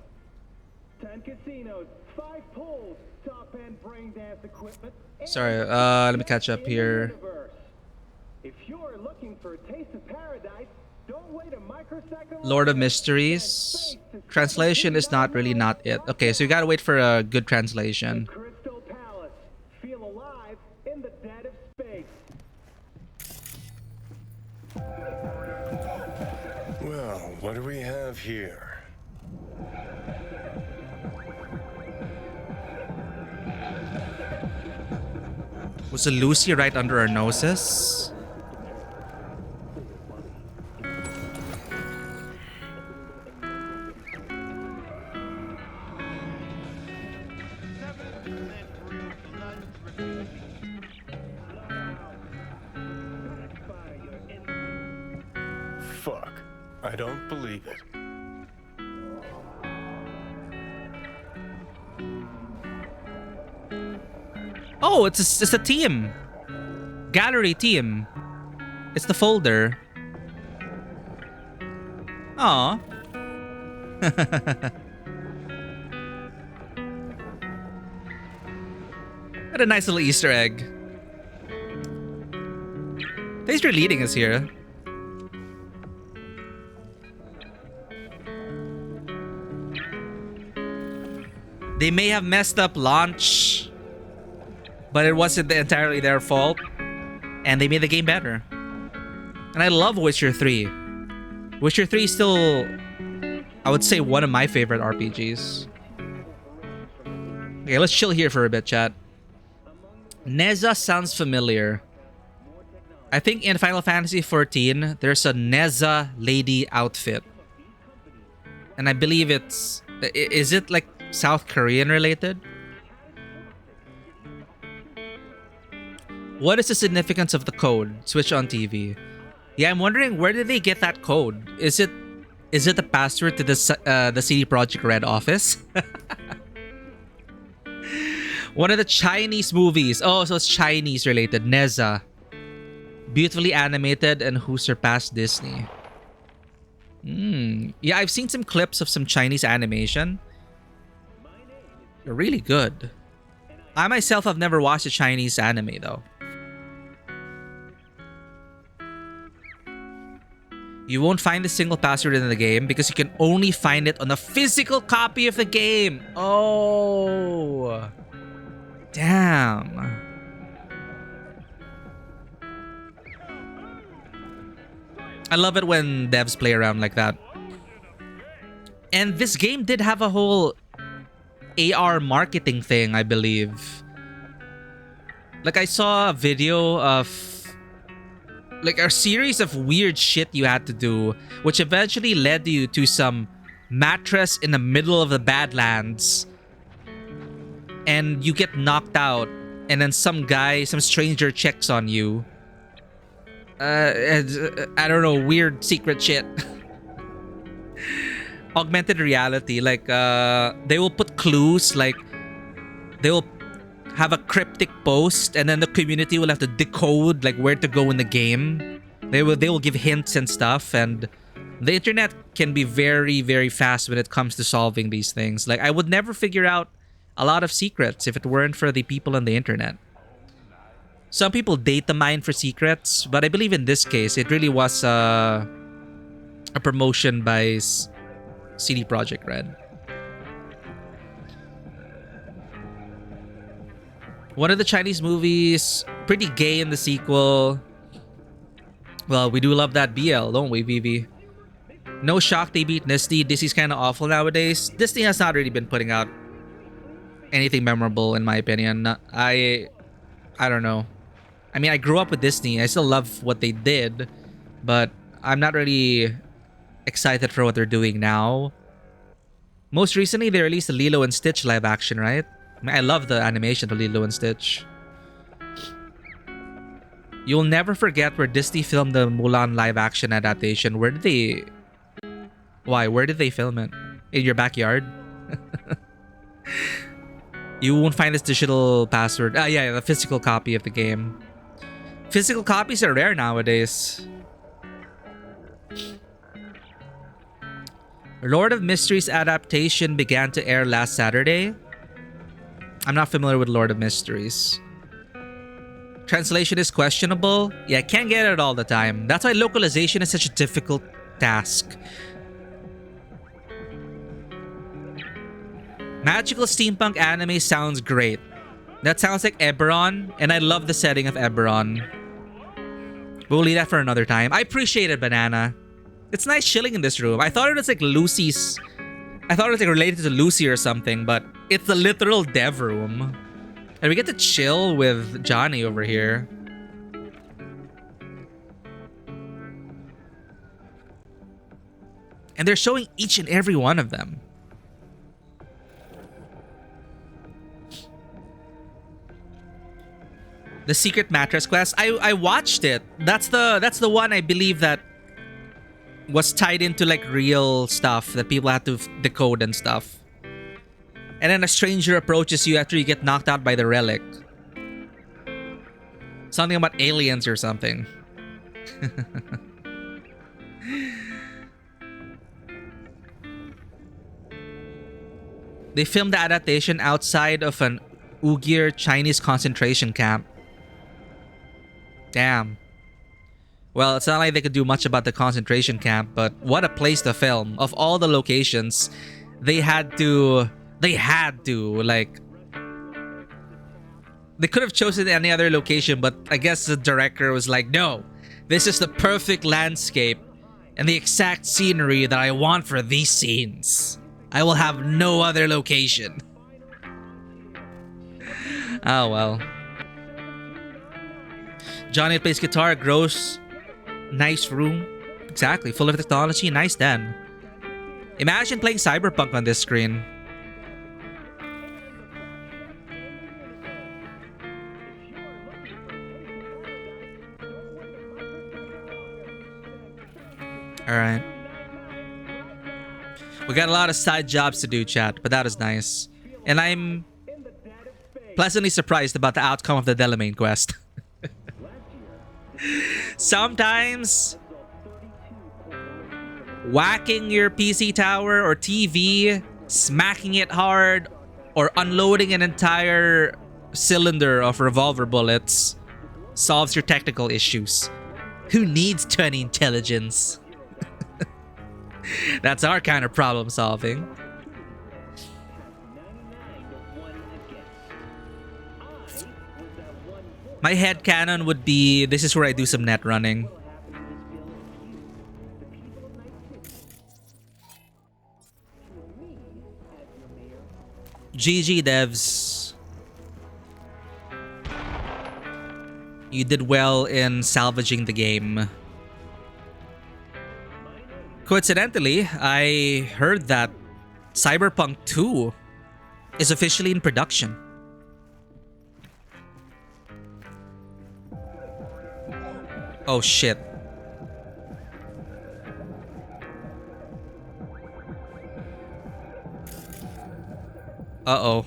10 casinos, 5 pools, top-end brain dance equipment. Sorry, let me catch up here. If you're looking for a taste of paradise, don't wait a microsecond. Lord of Mysteries. Translation is not really not it. Okay, so you gotta wait for a good translation. Crystal Palace. Feel alive in the dead of space. Well, what do we have here? Was a Lucy right under our noses? Fuck. I don't believe it. Oh, it's a team. Gallery team. It's the folder. Aw. What a nice little Easter egg. Thanks for leading us here. They may have messed up launch, but it wasn't entirely their fault, and they made the game better. And I love Witcher 3. Witcher 3 is still, I would say, one of my favorite RPGs. Okay, let's chill here for a bit, chat. Neza sounds familiar. I think in Final Fantasy XIV, there's a Neza lady outfit. And I believe it's... Is it like South Korean related? What is the significance of the code? Switch on TV. Yeah, I'm wondering, where did they get that code? Is it the password to the CD Projekt Red office? One of the Chinese movies. Oh, so it's Chinese related. Neza. Beautifully animated and who surpassed Disney. Yeah, I've seen some clips of some Chinese animation. They're really good. I myself have never watched a Chinese anime though. You won't find the single password in the game because you can only find it on a physical copy of the game. Oh. Damn. I love it when devs play around like that. And this game did have a whole AR marketing thing, I believe. Like I saw a video of like a series of weird shit you had to do, which eventually led you to some mattress in the middle of the Badlands. And you get knocked out, and then some stranger checks on you. I don't know, weird secret shit. Augmented reality, like they will put clues, like they will have a cryptic post, and then the community will have to decode like where to go in the game. They will give hints and stuff, and the internet can be very, very fast when it comes to solving these things. Like I would never figure out a lot of secrets if it weren't for the people on the internet. Some people data mine for secrets, but I believe in this case it really was a promotion by CD Projekt Red. One of the Chinese movies, pretty gay in the sequel. Well, we do love that BL, don't we, Vivi? No shock they beat Disney. Disney's kind of awful nowadays. Disney has not really been putting out anything memorable, in my opinion. I don't know. I mean, I grew up with Disney. I still love what they did, but I'm not really excited for what they're doing now. Most recently, they released the Lilo and Stitch live action, right? I mean, I love the animation of Lilo and Stitch. You'll never forget where Disney filmed the Mulan live action adaptation. Where did they film it? In your backyard? You won't find this digital password. Yeah, the physical copy of the game. Physical copies are rare nowadays. Lord of Mysteries adaptation began to air last Saturday. I'm not familiar with Lord of Mysteries. Translation is questionable. Yeah, I can't get it all the time. That's why localization is such a difficult task. Magical steampunk anime sounds great. That sounds like Eberron, and I love the setting of Eberron. We'll leave that for another time. I appreciate it, Banana. It's nice chilling in this room. I thought it was like Lucy's... I thought it was like related to Lucy or something, but it's the literal dev room. And we get to chill with Johnny over here. And they're showing each and every one of them. The Secret Mattress Quest. I watched it. That's the one I believe that was tied into like real stuff that people had to decode and stuff. And then a stranger approaches you after you get knocked out by the relic. Something about aliens or something. They filmed the adaptation outside of an Uyghur Chinese concentration camp. Damn. Well, it's not like they could do much about the concentration camp, but what a place to film. Of all the locations, they had to, like... They could have chosen any other location, but I guess the director was like, no, this is the perfect landscape. and the exact scenery that I want for these scenes. I will have no other location. Oh well. Johnny plays guitar, gross, nice room. Exactly, full of technology, nice den. Imagine playing Cyberpunk on this screen. Alright. We got a lot of side jobs to do, chat, but that is nice. And I'm pleasantly surprised about the outcome of the Delamain quest. Sometimes whacking your PC tower or TV, smacking it hard, or unloading an entire cylinder of revolver bullets solves your technical issues. Who needs 20 intelligence? That's our kind of problem solving. My headcanon would be, this is where I do some net running. GG devs. You did well in salvaging the game. Coincidentally, I heard that Cyberpunk 2 is officially in production. Oh shit. Uh-oh.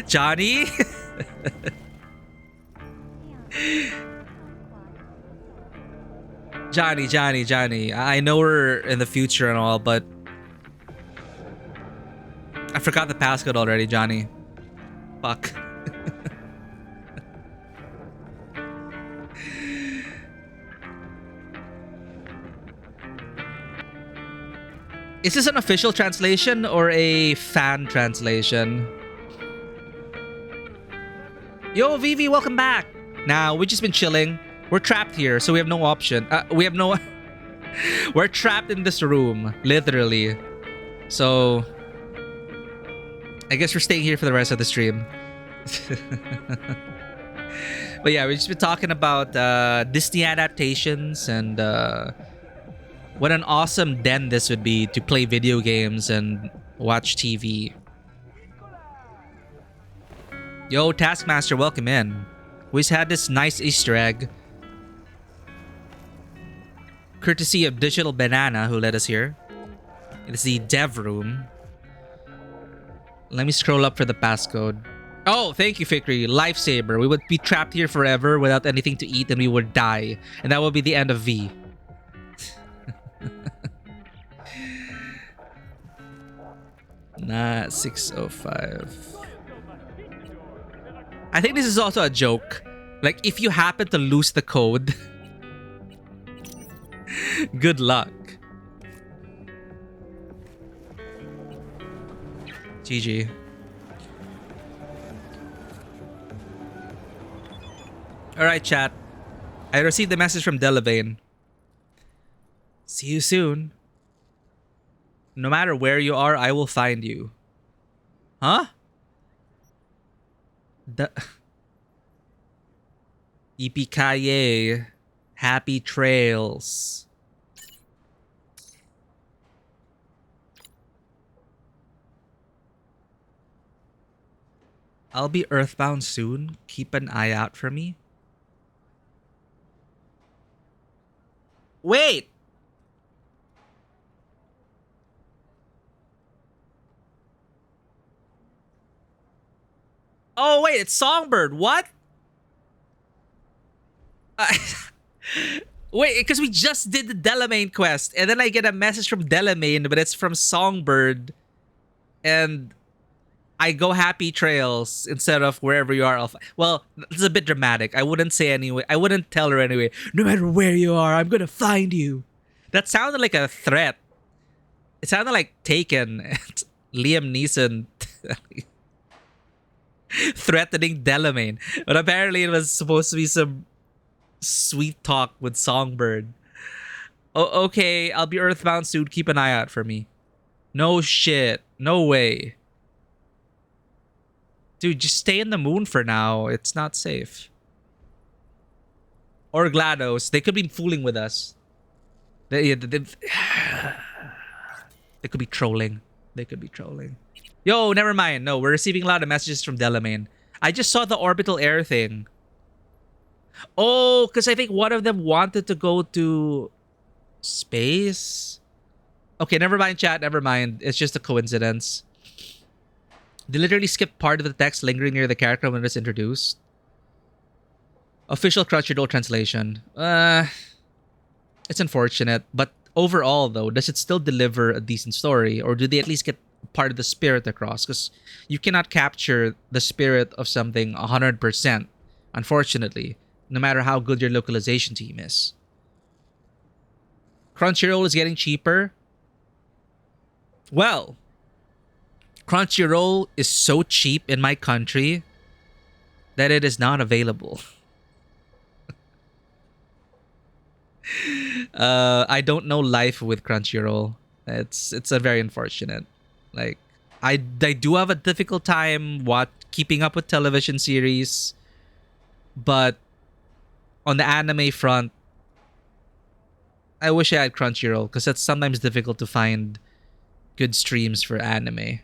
Johnny? Johnny. I know we're in the future and all, but I forgot the passcode already, Johnny. Fuck. Is this an official translation or a fan translation? Yo, Vivi, welcome back. Nah, we've just been chilling. We're trapped here, so we have no option. We're trapped in this room, literally. So I guess we're staying here for the rest of the stream. But yeah, we've just been talking about Disney adaptations and what an awesome den this would be to play video games and watch TV. Yo, Taskmaster, welcome in. We just had this nice Easter egg. Courtesy of Digital Banana, who led us here. It's the dev room. Let me scroll up for the passcode. Oh, thank you, Fikri. Lifesaver. We would be trapped here forever without anything to eat and we would die. And that would be the end of V. Nah, 605. I think this is also a joke. Like, if you happen to lose the code, good luck. GG. Alright, chat. I received the message from Delavane. See you soon. No matter where you are, I will find you. Huh? Yippee-ki-yay. Happy trails. I'll be earthbound soon. Keep an eye out for me. Wait! Oh, wait, it's Songbird. What? Wait, because we just did the Delamain quest. And then I get a message from Delamain, but it's from Songbird. And I go happy trails instead of wherever you are. Well, it's a bit dramatic. I wouldn't say anyway. I wouldn't tell her anyway. No matter where you are, I'm going to find you. That sounded like a threat. It sounded like Taken. Liam Neeson. threatening Delamain. But apparently it was supposed to be some sweet talk with Songbird. Oh, okay, I'll be Earthbound soon. Keep an eye out for me. No shit. No way. Dude, just stay in the moon for now. It's not safe. Or GLaDOS. They could be fooling with us. They could be trolling. They could be trolling. Yo, never mind. No, we're receiving a lot of messages from Delamain. I just saw the orbital air thing. Oh, because I think one of them wanted to go to space. Okay, never mind, chat. Never mind. It's just a coincidence. They literally skipped part of the text lingering near the character when it was introduced. Official Crunchyroll translation. It's unfortunate, but overall, though, does it still deliver a decent story, or do they at least get part of the spirit across? Because you cannot capture the spirit of something 100%, unfortunately, no matter how good your localization team is. Crunchyroll is getting cheaper. Well, Crunchyroll is so cheap in my country that it is not available. I don't know life with Crunchyroll. It's a very unfortunate. Like, I do have a difficult time keeping up with television series, but on the anime front, I wish I had Crunchyroll because it's sometimes difficult to find good streams for anime.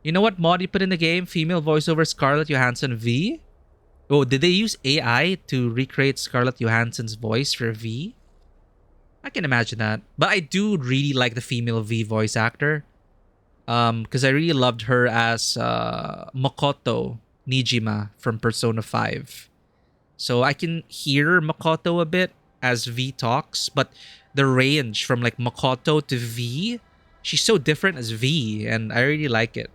You know what mod you put in the game? Female voiceover Scarlett Johansson V? Oh, did they use AI to recreate Scarlett Johansson's voice for V? I can imagine that. But I do really like the female V voice actor. Because I really loved her as Makoto Nijima from Persona 5. So I can hear Makoto a bit as V talks, but the range from like Makoto to V, she's so different as V, and I really like it.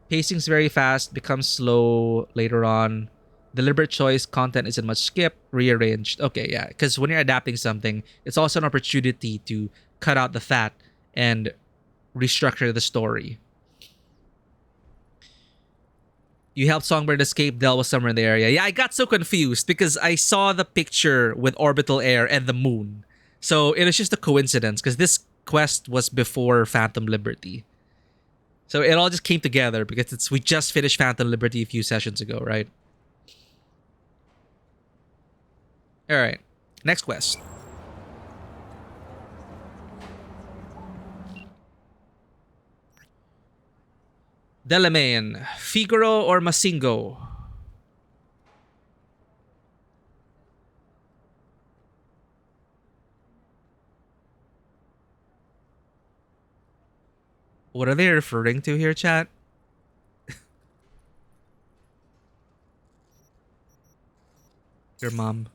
Pacing's very fast, becomes slow later on. Deliberate choice, content isn't much skipped, rearranged. Okay, yeah, because when you're adapting something, it's also an opportunity to cut out the fat and restructure the story. You helped Songbird escape. Del was somewhere in the area. Yeah, I got so confused because I saw the picture with orbital air and the moon. So it was just a coincidence because this quest was before Phantom Liberty. So it all just came together because we just finished Phantom Liberty a few sessions ago, right? All right. Next quest. Delamain, Figaro or Masingo? What are they referring to here, chat? Your mom.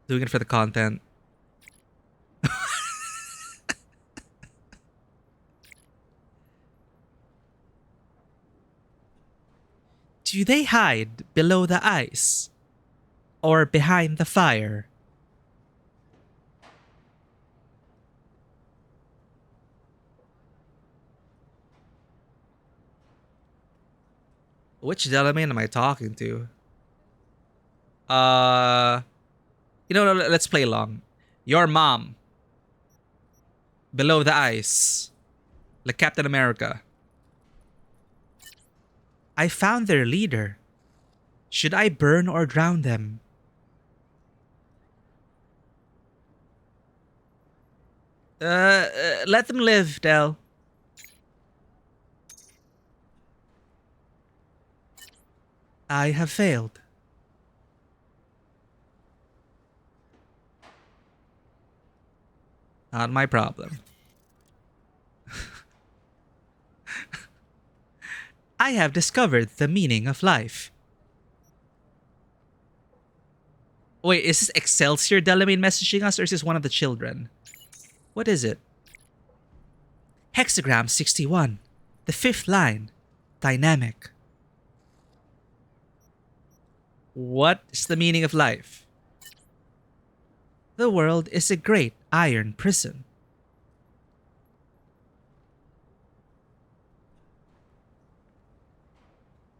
Doing it for the content. Do they hide below the ice? Or behind the fire? Which Delamain am I talking to? You know, let's play along. Your mom. Below the ice. Like Captain America. I found their leader. Should I burn or drown them? Let them live, Del. I have failed. Not my problem. I have discovered the meaning of life. Wait, is this Excelsior Delamain messaging us, or is this one of the children? What is it? Hexagram 61. The fifth line. Dynamic. What is the meaning of life? The world is a great iron prison.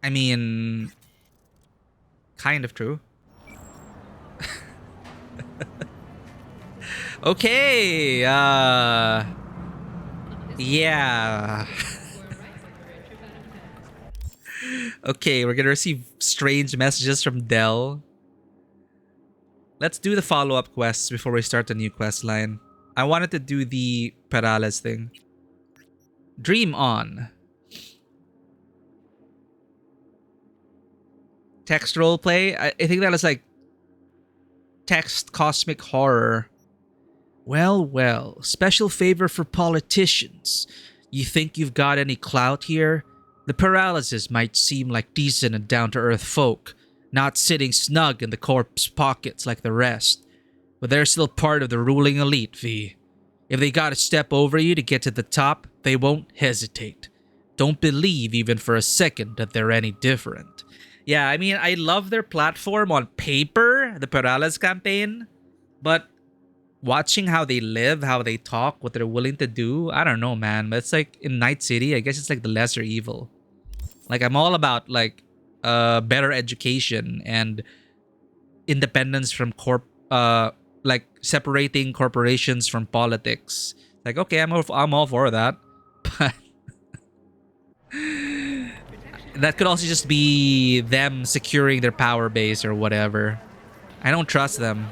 I mean, kind of true. Okay, yeah. Okay, we're gonna receive strange messages from Dell. Let's do the follow-up quests before we start the new quest line. I wanted to do the Perales thing. Dream on. Text roleplay. I think that is like text cosmic horror. Well, well. Special favor for politicians. You think you've got any clout here? The Paralysis might seem like decent and down-to-earth folk, not sitting snug in the corpse pockets like the rest. But they're still part of the ruling elite, V. If they gotta step over you to get to the top, they won't hesitate. Don't believe even for a second that they're any different. Yeah, I mean, I love their platform on paper, the Perales campaign, but watching how they live, how they talk, what they're willing to do, I don't know, man. But it's like in Night City, I guess it's like the lesser evil. Like, I'm all about like better education and independence from like separating corporations from politics. Like, okay, I'm all for that. But that could also just be them securing their power base or whatever. I don't trust them.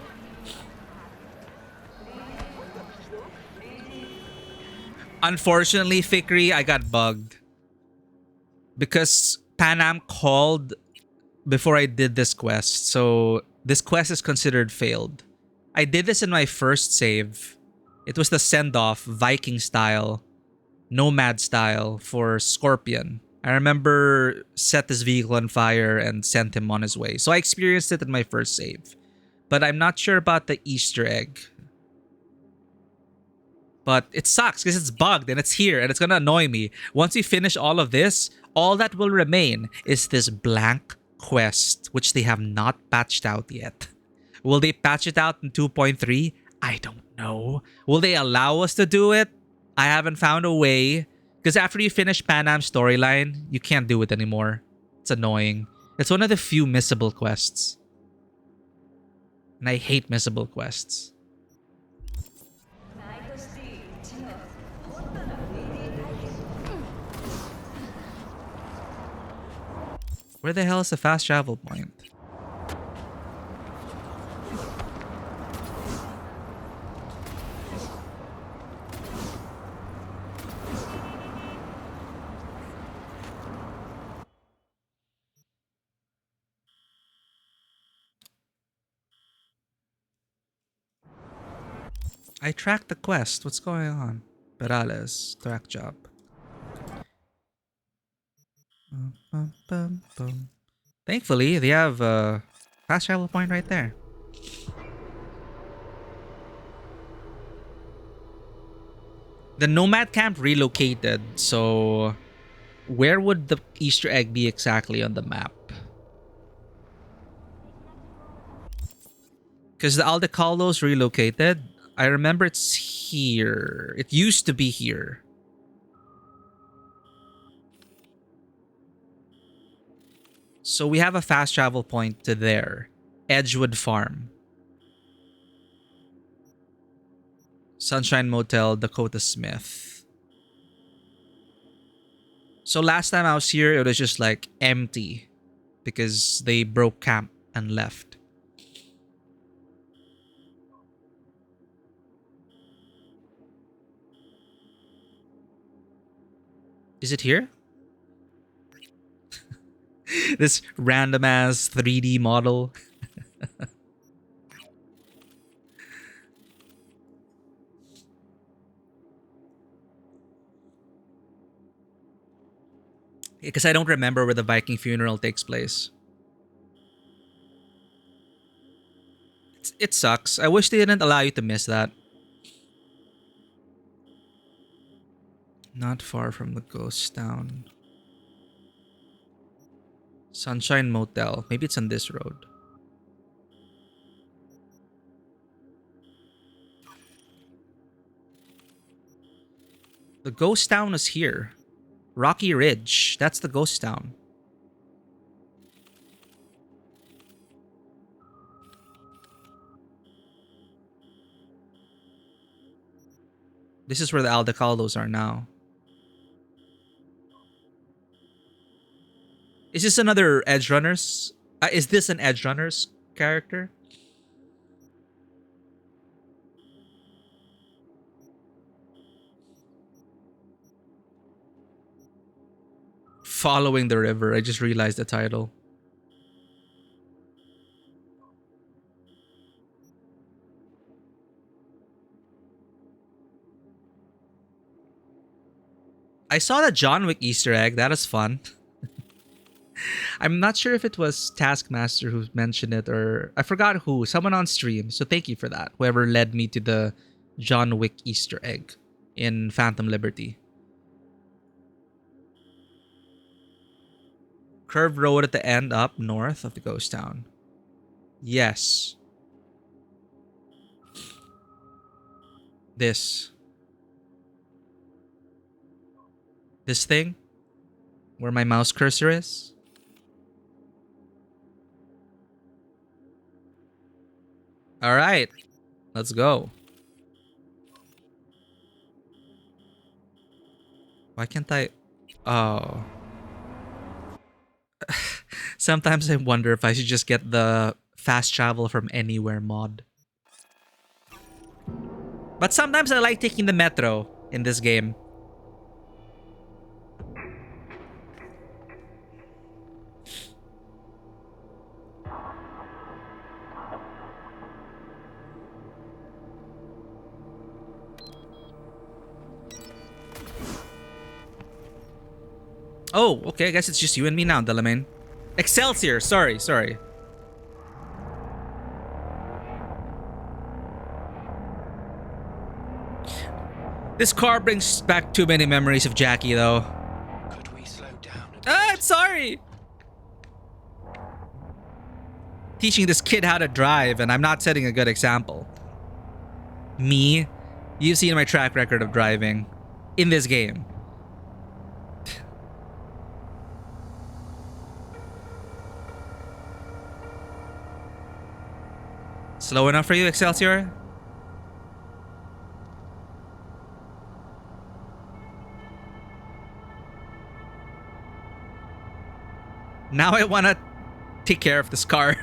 Unfortunately, Fikri, I got bugged. Because Panam called before I did this quest. So this quest is considered failed. I did this in my first save. It was the send-off, Viking style, Nomad style for Scorpion. I remember set this vehicle on fire and sent him on his way. So I experienced it in my first save. But I'm not sure about the Easter egg. But it sucks because it's bugged and it's here and it's going to annoy me. Once we finish all of this, all that will remain is this blank quest, which they have not patched out yet. Will they patch it out in 2.3? I don't know. Will they allow us to do it? I haven't found a way. Because after you finish Panam's storyline, you can't do it anymore. It's annoying. It's one of the few missable quests. And I hate missable quests. Where the hell is the fast travel point? I tracked the quest. What's going on? Perales, track job. Thankfully, they have a fast travel point right there. The Nomad camp relocated, so where would the Easter egg be exactly on the map? Because the Aldecaldos relocated. I remember it's here. It used to be here. So we have a fast travel point to there. Edgewood Farm. Sunshine Motel, Dakota Smith. So last time I was here, it was just like empty. Because they broke camp and left. Is it here? This random ass 3D model. Because I don't remember where the Viking funeral takes place. It sucks. I wish they didn't allow you to miss that. Not far from the ghost town. Sunshine Motel. Maybe it's on this road. The ghost town is here. Rocky Ridge. That's the ghost town. This is where the Aldecaldos are now. Is this another Edge Runners? Is this an Edge Runners character? Following the River. I just realized the title. I saw the John Wick Easter egg. That is fun. I'm not sure if it was Taskmaster who mentioned it or I forgot who. Someone on stream. So thank you for that. Whoever led me to the John Wick Easter egg in Phantom Liberty. Curved road at the end up north of the ghost town. Yes. This thing? Where my mouse cursor is? Alright. Let's go. Why can't I... Oh. Sometimes I wonder if I should just get the fast travel from anywhere mod. But sometimes I like taking the metro in this game. Oh, okay, I guess it's just you and me now, Delamain. Excelsior, sorry. This car brings back too many memories of Jackie, though. Could we slow down? I'm sorry! Teaching this kid how to drive, and I'm not setting a good example. Me? You've seen my track record of driving in this game. Slow enough for you, Excelsior? Now I want to take care of this car.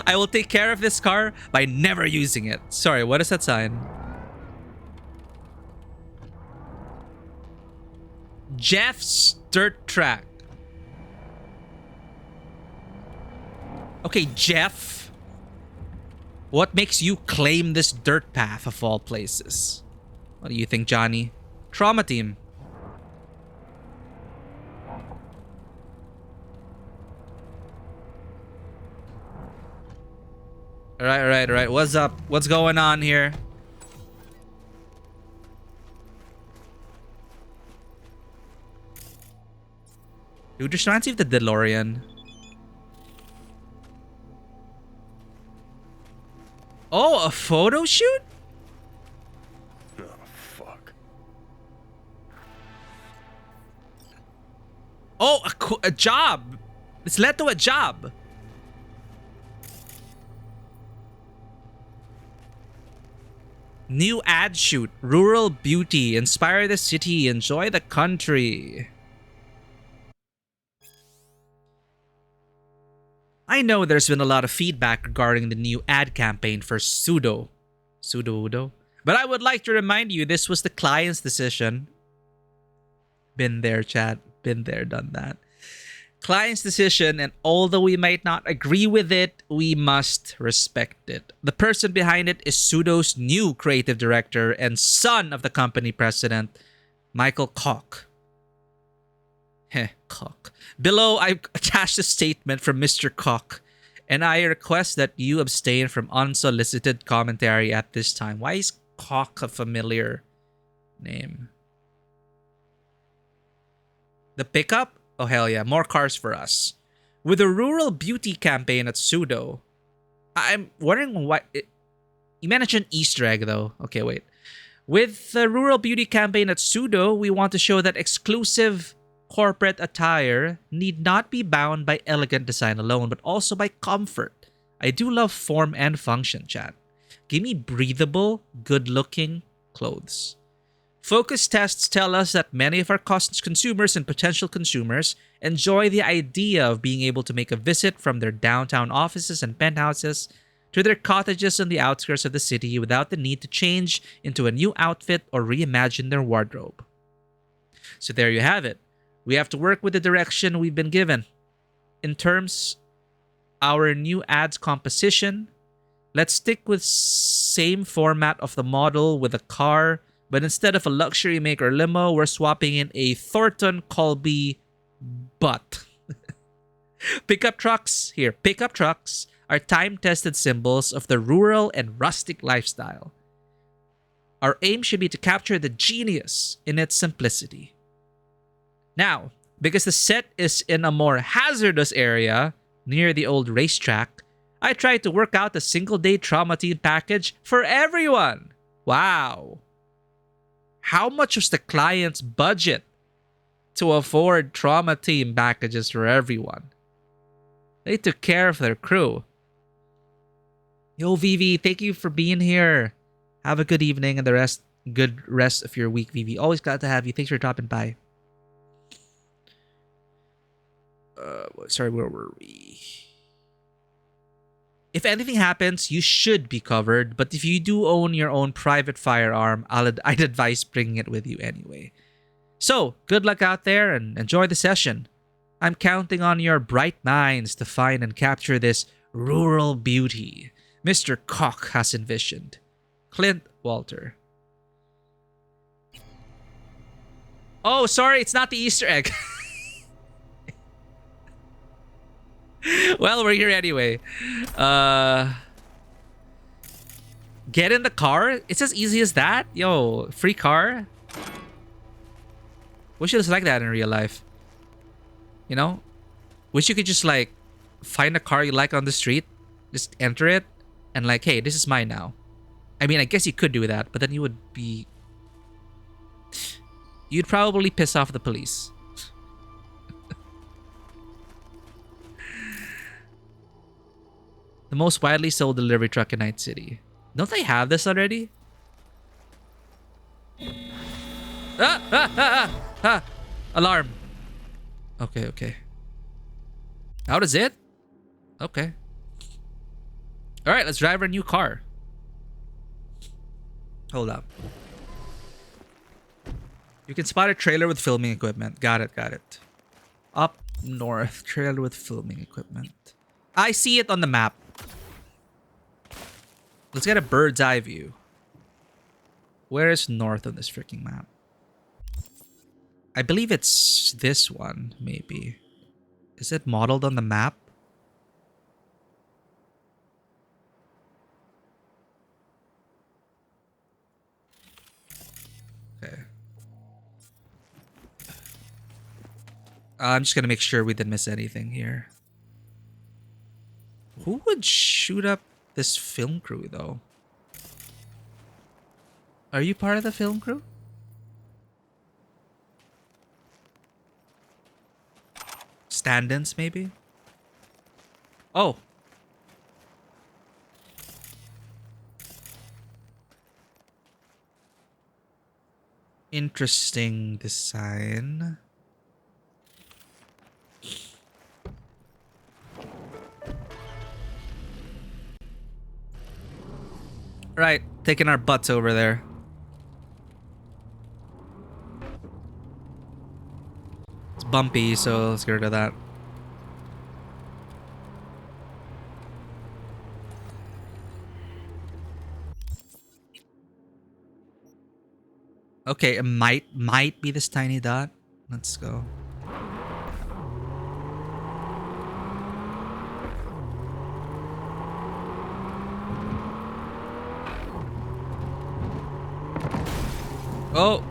I will take care of this car by never using it. Sorry, what is that sign? Jeff's Dirt Track. Okay, Jeff. What makes you claim this dirt path of all places? What do you think, Johnny? Trauma team. All right. What's up? What's going on here? Dude, just trying to see if the DeLorean. Oh, a photo shoot? Oh, fuck. Oh, a job. It's led to a job. New ad shoot. Rural beauty. Inspire the city. Enjoy the country. I know there's been a lot of feedback regarding the new ad campaign for Pseudo Udo. But I would like to remind you, this was the client's decision. Been there, chat. Been there, done that. Client's decision, and although we might not agree with it, we must respect it. The person behind it is Pseudo's new creative director and son of the company president, Michael Koch. Koch. Below, I attached a statement from Mr. Koch, and I request that you abstain from unsolicited commentary at this time. Why is Koch a familiar name? The pickup? Oh, hell yeah. More cars for us. With a rural beauty campaign at Pseudo, I'm wondering what... You mentioned Easter egg, though. Okay, wait. With the rural beauty campaign at Pseudo, we want to show that exclusive corporate attire need not be bound by elegant design alone, but also by comfort. I do love form and function, chat. Give me breathable, good-looking clothes. Focus tests tell us that many of our consumers and potential consumers enjoy the idea of being able to make a visit from their downtown offices and penthouses to their cottages on the outskirts of the city without the need to change into a new outfit or reimagine their wardrobe. So there you have it. We have to work with the direction we've been given. In terms our new ads composition, let's stick with same format of the model with a car, but instead of a luxury maker limo, we're swapping in a Thornton Colby butt. Pickup trucks are time-tested symbols of the rural and rustic lifestyle. Our aim should be to capture the genius in its simplicity. Now, because the set is in a more hazardous area near the old racetrack, I tried to work out a single-day trauma team package for everyone. Wow. How much was the client's budget to afford trauma team packages for everyone? They took care of their crew. Yo, Vivi, thank you for being here. Have a good evening and good rest of your week, Vivi. Always glad to have you. Thanks for dropping by. Sorry, where were we? If anything happens, you should be covered. But if you do own your own private firearm, I'd advise bringing it with you anyway. So, good luck out there and enjoy the session. I'm counting on your bright minds to find and capture this rural beauty Mr. Koch has envisioned. Clint Walter. Oh, sorry, it's not the Easter egg. Well, we're here anyway. Get in the car? It's as easy as that? Yo, free car? Wish it was like that in real life. You know? Wish you could just like find a car you like on the street, just enter it, and like, hey, this is mine now. I mean, I guess you could do that, but then you would be... You'd probably piss off the police. The most widely sold delivery truck in Night City. Don't they have this already? Alarm. Okay. How does it? Okay. Alright, let's drive our new car. Hold up. You can spot a trailer with filming equipment. Got it. Up north. Trailer with filming equipment. I see it on the map. Let's get a bird's eye view. Where is north on this freaking map? I believe it's this one, maybe. Is it modeled on the map? Okay. I'm just gonna make sure we didn't miss anything here. Who would shoot up this film crew, though? Are you part of the film crew? Stand-ins, maybe? Oh. Interesting design. Right, taking our butts over there. It's bumpy, so let's get rid of that. Okay, it might be this tiny dot. Let's go. Oh.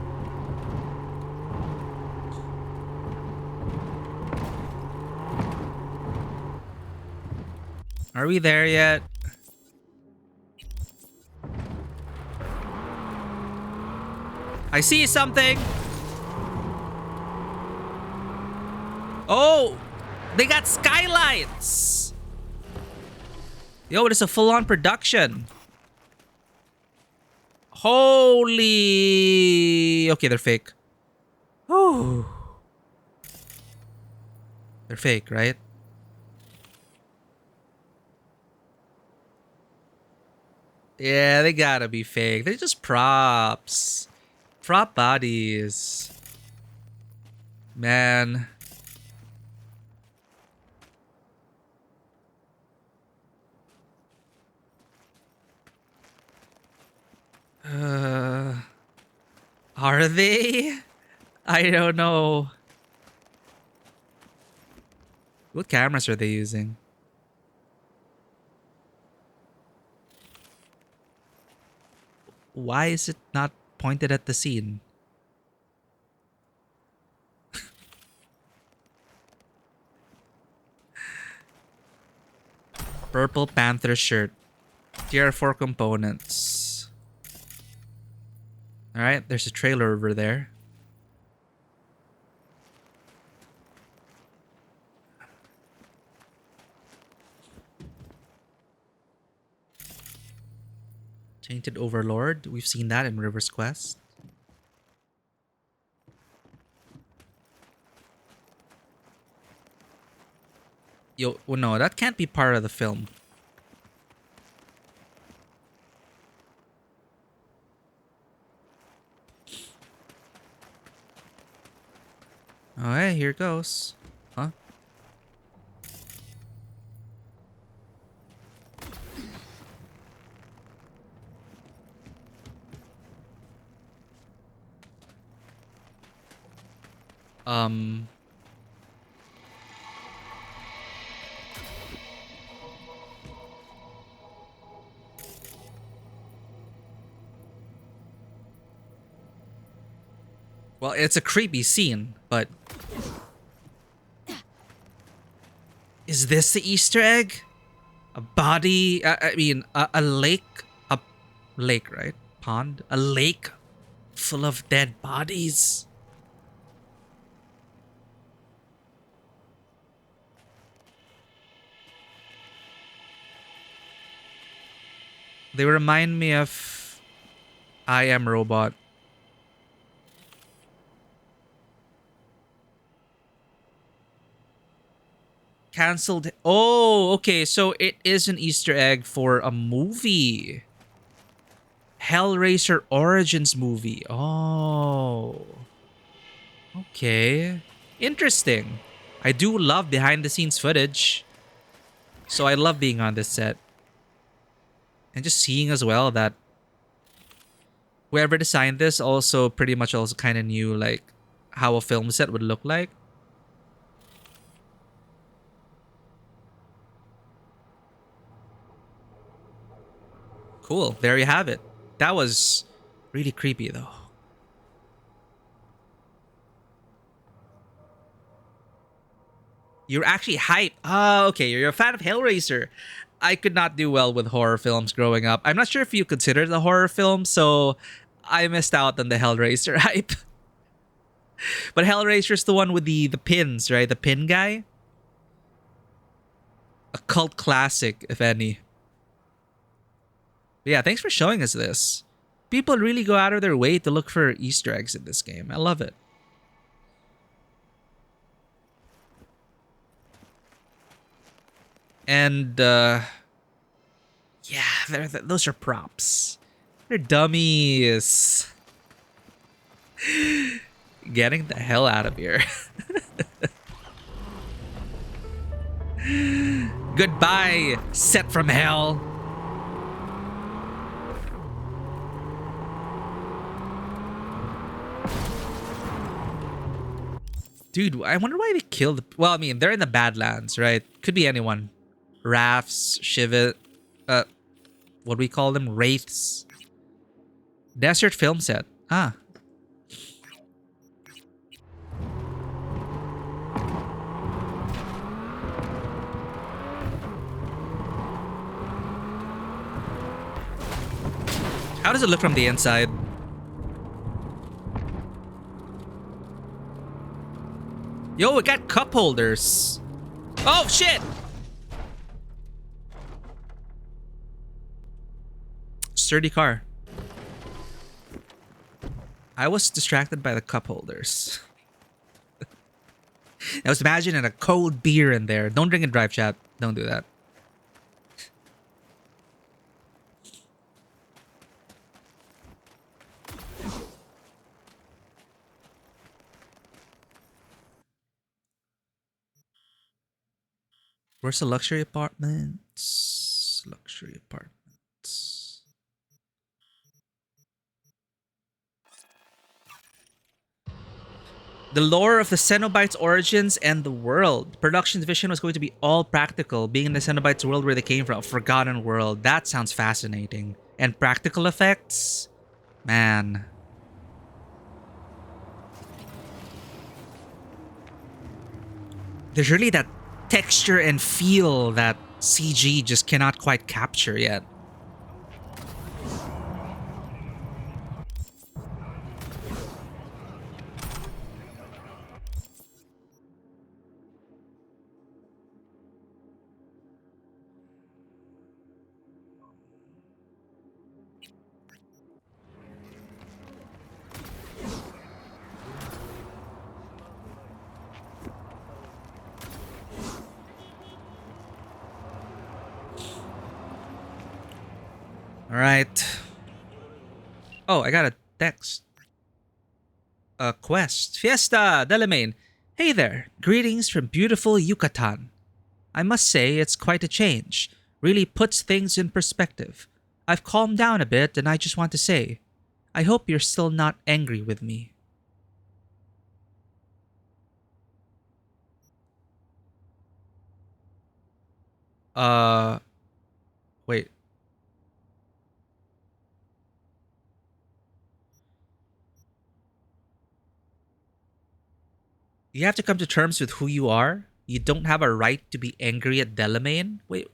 Are we there yet? I see something. Oh, they got skylights. Yo, it is a full-on production. Holy... Okay, they're fake. Oh. They're fake, right? Yeah, they gotta be fake. They're just props. Prop bodies. Man. Are they? I don't know. What cameras are they using? Why is it not pointed at the scene? Purple Panther shirt. Tier 4 components. Alright, there's a trailer over there. Tainted Overlord. We've seen that in River's Quest. Yo, well, no, that can't be part of the film. Alright, here goes. Huh? Well, it's a creepy scene, but... Is this the Easter egg? A body... I mean, a lake... A lake, right? Pond? A lake full of dead bodies? They remind me of I Am Robot. Cancelled. Oh, okay. So it is an Easter egg for a movie. Hellraiser Origins movie. Oh. Okay. Interesting. I do love behind the scenes footage. So I love being on this set. And just seeing as well that whoever designed this also pretty much also kind of knew like how a film set would look like. Cool. There you have it. That was really creepy though. You're actually hyped. Oh, okay. You're a fan of Hellraiser. I could not do well with horror films growing up. I'm not sure if you consider it a horror film, so I missed out on the Hellraiser hype. But Hellraiser's the one with the pins, right? The pin guy. A cult classic, if any. But yeah, thanks for showing us this. People really go out of their way to look for Easter eggs in this game. I love it. And, yeah, those are props. They're dummies. Getting the hell out of here. Goodbye, set from hell. Dude, I wonder why they killed... Well, I mean, they're in the Badlands, right? Could be anyone. Rafts, Shivet, what do we call them? Wraiths. Desert film set. Ah. How does it look from the inside? Yo, we got cup holders. Oh, shit! Sturdy car. I was distracted by the cup holders. I was imagining a cold beer in there. Don't drink and drive, chat. Don't do that. Where's the luxury apartments? Luxury apartments. The lore of the Cenobites' origins and the world. Production's vision was going to be all practical, being in the Cenobites' world where they came from, a forgotten world. That sounds fascinating. And practical effects? Man. There's really that texture and feel that CG just cannot quite capture yet. All right. Oh, I got a text. A quest. Fiesta, Delamain. Hey there. Greetings from beautiful Yucatan. I must say it's quite a change. Really puts things in perspective. I've calmed down a bit and I just want to say, I hope you're still not angry with me. Wait. You have to come to terms with who you are. You don't have a right to be angry at Delamain. Wait.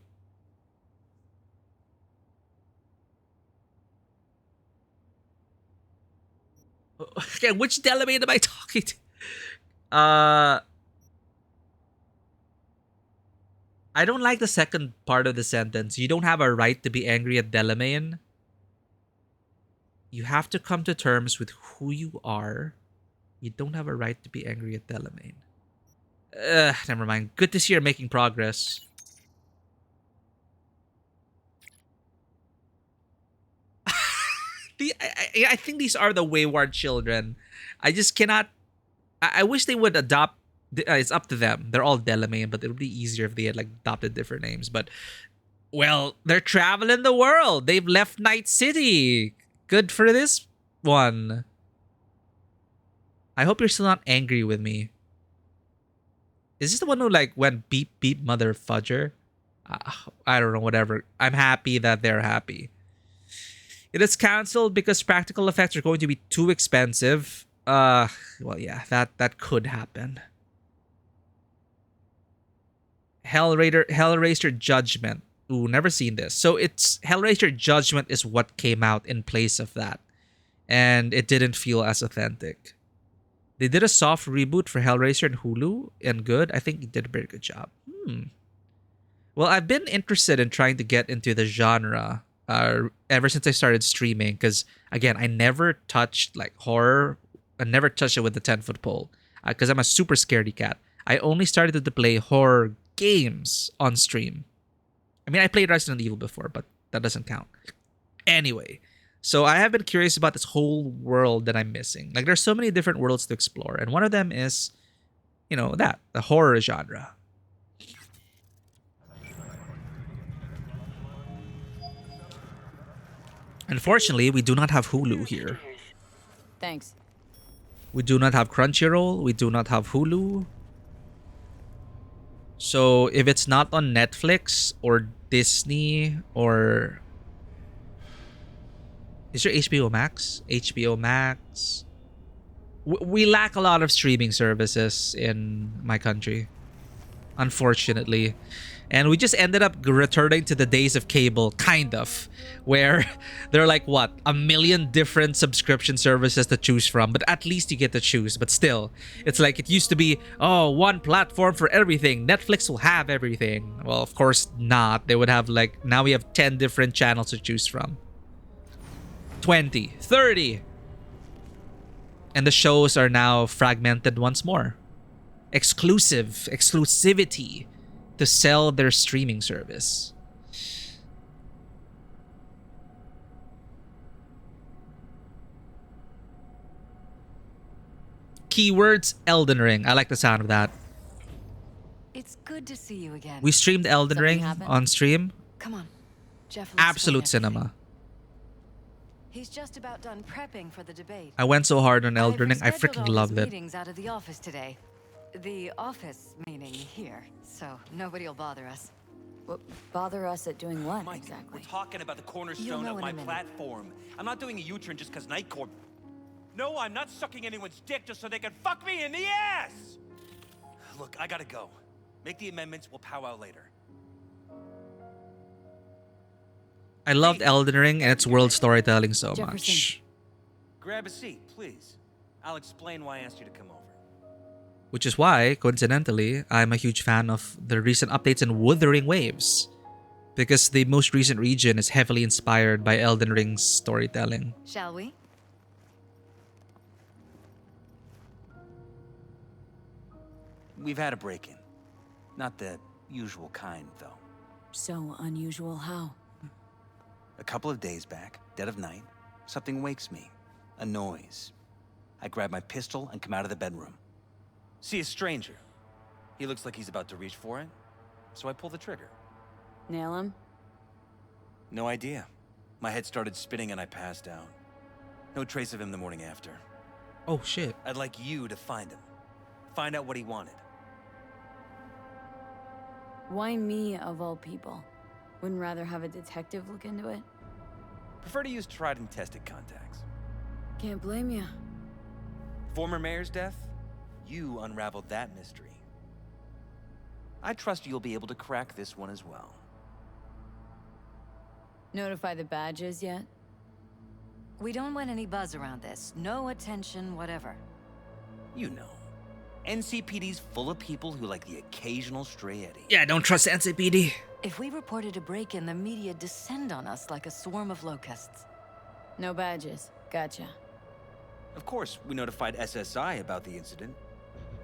Okay, which Delamain am I talking to? I don't like the second part of the sentence. You don't have a right to be angry at Delamain. You have to come to terms with who you are. You don't have a right to be angry at Delamain. Never mind. Good to see you're making progress. I think these are the wayward children. I just cannot... I wish they would adopt... it's up to them. They're all Delamain, but it would be easier if they had like adopted different names. But, well, they're traveling the world. They've left Night City. Good for this one. I hope you're still not angry with me. Is this the one who like went beep beep mother fudger? I don't know, whatever. I'm happy that they're happy. It is cancelled because practical effects are going to be too expensive. Well, yeah, that could happen. Hellraiser Judgment. Ooh, never seen this. So it's Hellraiser Judgment is what came out in place of that. And it didn't feel as authentic. They did a soft reboot for Hellraiser and Hulu, and good. I think they did a very good job. Well, I've been interested in trying to get into the genre ever since I started streaming. Because, again, I never touched like horror. I never touched it with the 10-foot pole. Because I'm a super scaredy cat. I only started to play horror games on stream. I mean, I played Resident Evil before, but that doesn't count. Anyway, so I have been curious about this whole world that I'm missing. Like, there's so many different worlds to explore, and one of them is, you know, the horror genre. Unfortunately, we do not have Hulu here. Thanks. We do not have Crunchyroll. We do not have Hulu. So if it's not on Netflix or Disney or... Is there HBO Max? HBO Max. We lack a lot of streaming services in my country, unfortunately. And we just ended up returning to the days of cable, kind of, where there are like, what, 1 million different subscription services to choose from, but at least you get to choose. But still, it's like it used to be, oh, one platform for everything. Netflix will have everything. Well, of course not. They would have like, now we have 10 different channels to choose from. 20, 30. And the shows are now fragmented once more. Exclusivity to sell their streaming service. Keywords Elden Ring. I like the sound of that. It's good to see you again. We streamed Elden Something Ring happened? on stream. Come on. Jeff will Absolute explain everything. cinema. He's just about done prepping for the debate. I went so hard on I've Elden Ring. I rescheduled freaking all his loved it. meetings out of the office today. The office meaning here, so nobody will bother us. What, bother us at doing what, Mike, exactly? we're talking about the You'll cornerstone know of in a my minute. platform. I'm not doing a U-turn just because Night Corp. No, I'm not sucking anyone's dick just so they can fuck me in the ass! Look, I gotta go. Make the amendments, we'll powwow later. I loved Elden Ring and its world storytelling so Jefferson. much. Grab a seat, please. I'll explain why I asked you to come over. Which is why, coincidentally, I'm a huge fan of the recent updates in Wuthering Waves. Because the most recent region is heavily inspired by Elden Ring's storytelling. Shall we? We've had a break-in. Not the usual kind, though. So unusual how? A couple of days back, dead of night, something wakes me. A noise. I grab my pistol and come out of the bedroom. See a stranger. He looks like he's about to reach for it, so I pull the trigger. Nail him? No idea. My head started spinning and I passed out. No trace of him the morning after. Oh shit. I'd like you to find him. Find out what he wanted. Why me, of all people? Wouldn't rather have a detective look into it? Prefer to use tried and tested contacts. Can't blame you. Former mayor's death? You unraveled that mystery. I trust you'll be able to crack this one as well. Notify the badges yet? We don't want any buzz around this. No attention, whatever. You know. NCPD's full of people who like the occasional stray eddy. Yeah, don't trust NCPD. If we reported a break-in, the media descend on us like a swarm of locusts. No badges. Gotcha. Of course, we notified SSI about the incident.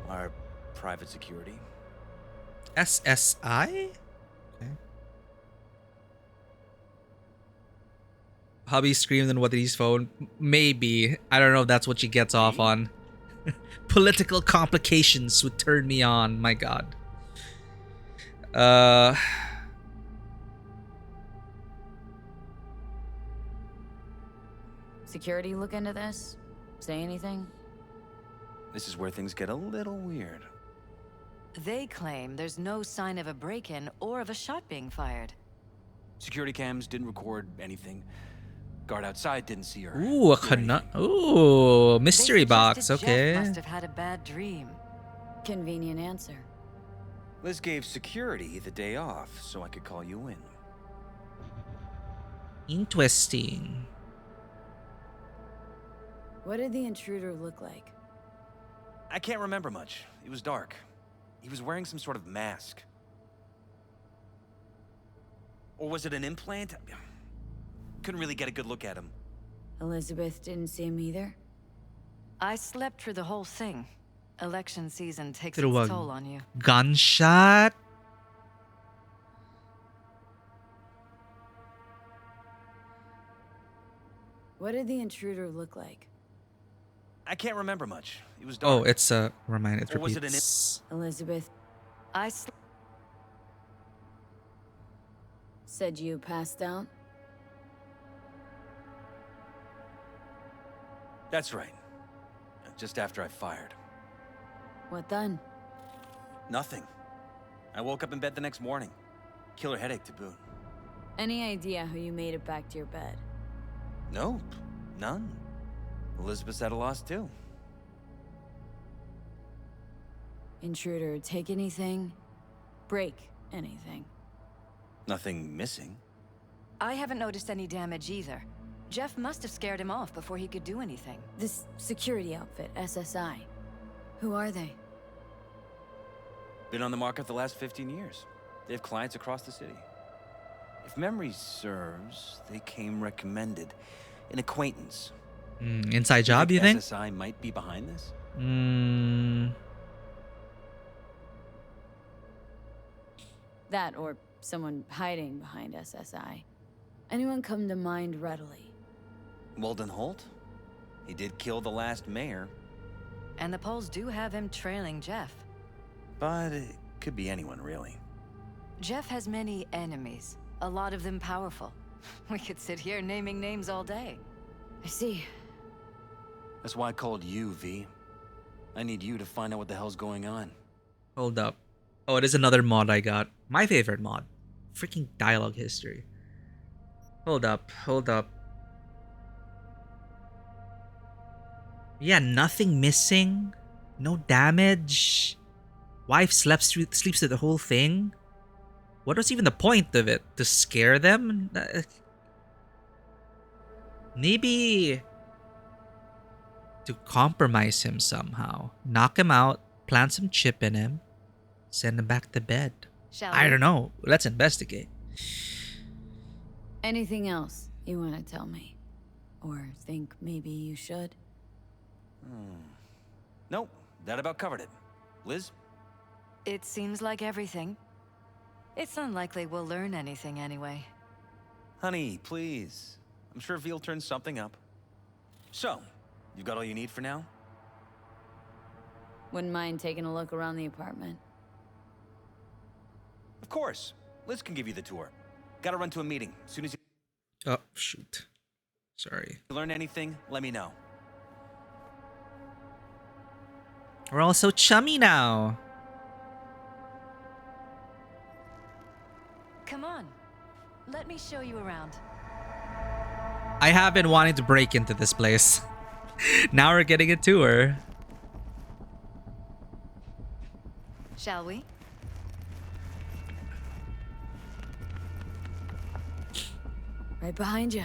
Our private security. SSI? Okay. Hubby screamed on Wadri's phone. Maybe. I don't know if that's what she gets off on. Political complications would turn me on. My god. Security look into this? Say anything? This is where things get a little weird. They claim there's no sign of a break-in or of a shot being fired. Security cams didn't record anything. Guard outside didn't see her. Ooh, ooh, mystery They box. suggested Okay. Jeff must have had a bad dream. Convenient answer. Liz gave security the day off so I could call you in. Interesting. What did the intruder look like? I can't remember much. It was dark. He was wearing some sort of mask. Or was it an implant? Couldn't really get a good look at him. Elizabeth didn't see him either? I slept through the whole thing. Election season takes Through its a toll on you. gunshot? What did the intruder look like? I can't remember much. It was dark. Oh, it's remind it Or was it an repeats. Elizabeth said you passed out? That's right. Just after I fired. What then? Nothing. I woke up in bed the next morning. Killer headache to boot. Any idea how you made it back to your bed? Nope. None. Elizabeth's at a loss too. Intruder take anything? Break anything? Nothing missing. I haven't noticed any damage either. Jeff must have scared him off before he could do anything. This security outfit, SSI. Who are they? Been on the market the last 15 years. They have clients across the city. If memory serves, they came recommended. An acquaintance. Inside job, you think? SSI might be behind this? That or someone hiding behind SSI. Anyone come to mind readily? Walden Holt? He did kill the last mayor. And the polls do have him trailing Jeff. But it could be anyone, really. Jeff has many enemies, a lot of them powerful. We could sit here naming names all day. I see. That's why I called you, V. I need you to find out what the hell's going on. Hold up. Oh, it is another mod I got. My favorite mod. Freaking dialogue history. Hold up. Yeah, nothing missing. No damage. Wife sleeps through the whole thing. What was even the point of it? To scare them? Maybe to compromise him somehow. Knock him out, plant some chip in him, send him back to bed. I don't know. Let's investigate. Anything else you want to tell me? Or think maybe you should? Nope, that about covered it. Liz? It seems like everything. It's unlikely we'll learn anything anyway. Honey, please. I'm sure V'll turn something up. So, you've got all you need for now? Wouldn't mind taking a look around the apartment. Of course. Liz can give you the tour. Gotta run to a meeting. As soon as you Oh, shoot. Sorry. learn anything, let me know. We're all so chummy now. Come on. Let me show you around. I have been wanting to break into this place. Now we're getting a tour. Shall we? Right behind you.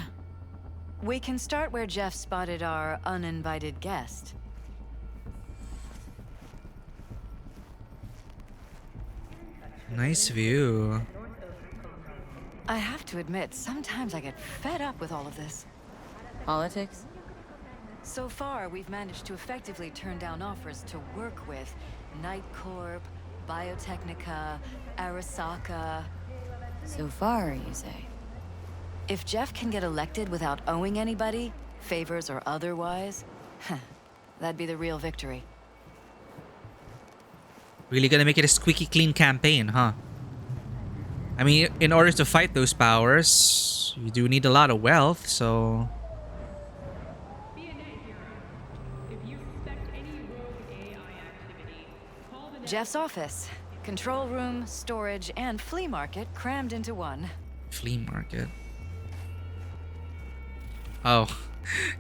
We can start where Jeff spotted our uninvited guest. Nice view. I have to admit, sometimes I get fed up with all of this. Politics? So far, we've managed to effectively turn down offers to work with Night Corp, Biotechnica, Arasaka. So far, you say? If Jeff can get elected without owing anybody, favors or otherwise, that'd be the real victory. Really gonna make it a squeaky clean campaign, huh? I mean, in order to fight those powers, you do need a lot of wealth, so... Jeff's office, control room, storage, and flea market crammed into one. Flea market. Oh,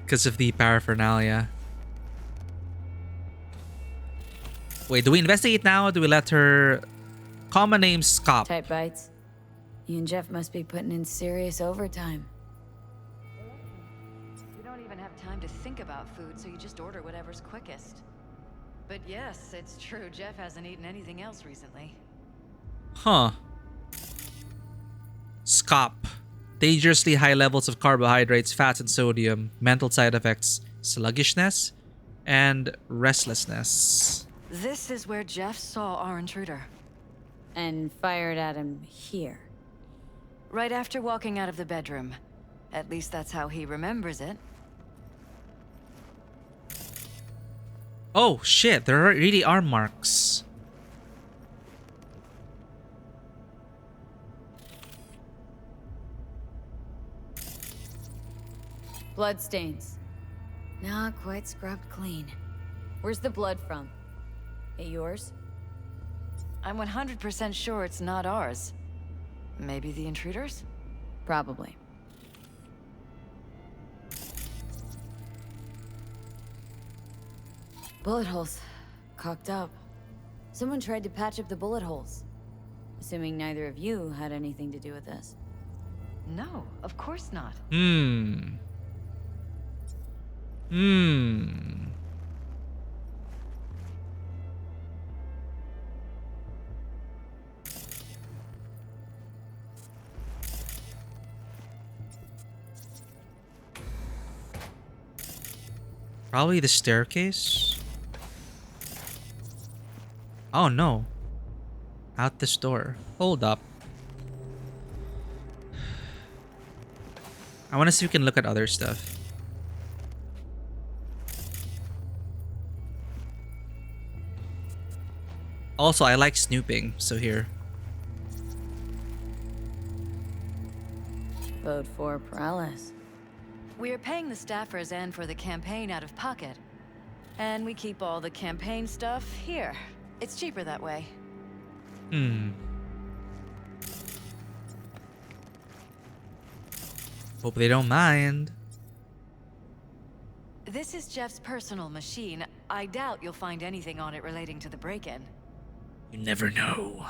because of the paraphernalia. Wait, do we investigate now or do we let her... Common name Scop. Tight bites. You and Jeff must be putting in serious overtime. You don't even have time to think about food, so you just order whatever's quickest. But yes, it's true, Jeff hasn't eaten anything else recently. Huh. Scop. Dangerously high levels of carbohydrates, fats, and sodium. Mental side effects. Sluggishness. And restlessness. This is where Jeff saw our intruder. And fired at him here. Right after walking out of the bedroom. At least that's how he remembers it. Oh, shit. There really are marks. Bloodstains. Not quite scrubbed clean. Where's the blood from? It yours? I'm 100% sure it's not ours. Maybe the intruders? Probably. Bullet holes. Cocked up. Someone tried to patch up the bullet holes. Assuming neither of you had anything to do with this. No, of course not. Hmm. Probably the staircase. Oh no. Out this door. Hold up. I want to see if we can look at other stuff. Also, I like snooping, so here. Vote for Paralysis. We're paying the staffers and for the campaign out of pocket. And we keep all the campaign stuff here. It's cheaper that way. Hope they don't mind. This is Jeff's personal machine. I doubt you'll find anything on it relating to the break-in. You never know.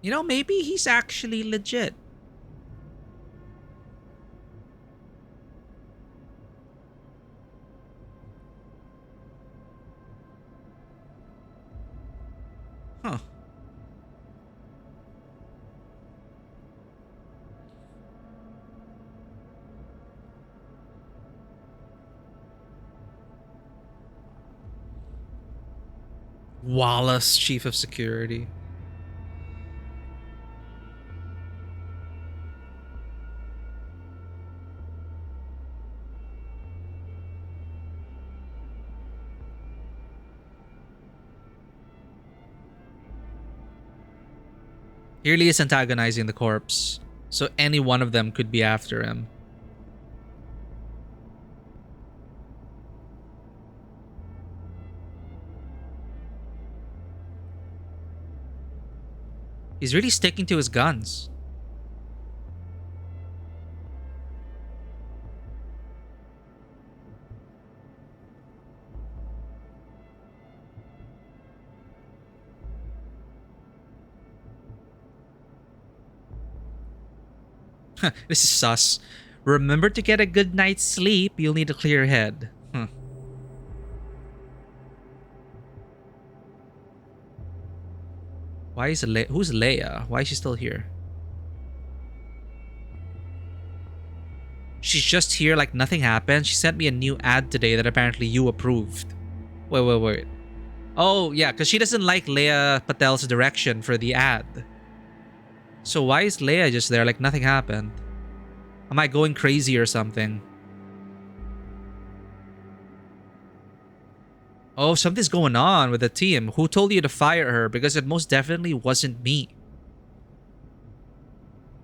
You know, maybe he's actually legit. Huh. Wallace, Chief of Security. Here Lee is antagonizing the corpse, so any one of them could be after him. He's really sticking to his guns. This is sus. Remember to get a good night's sleep. You'll need a clear head. Why is who's Leia? Why is she still here? She's just here like nothing happened. She sent me a new ad today that apparently you approved. Wait. Oh, yeah, because she doesn't like Leia Patel's direction for the ad. So why is Leia just there like nothing happened? Am I going crazy or something? Oh, something's going on with the team. Who told you to fire her? Because it most definitely wasn't me.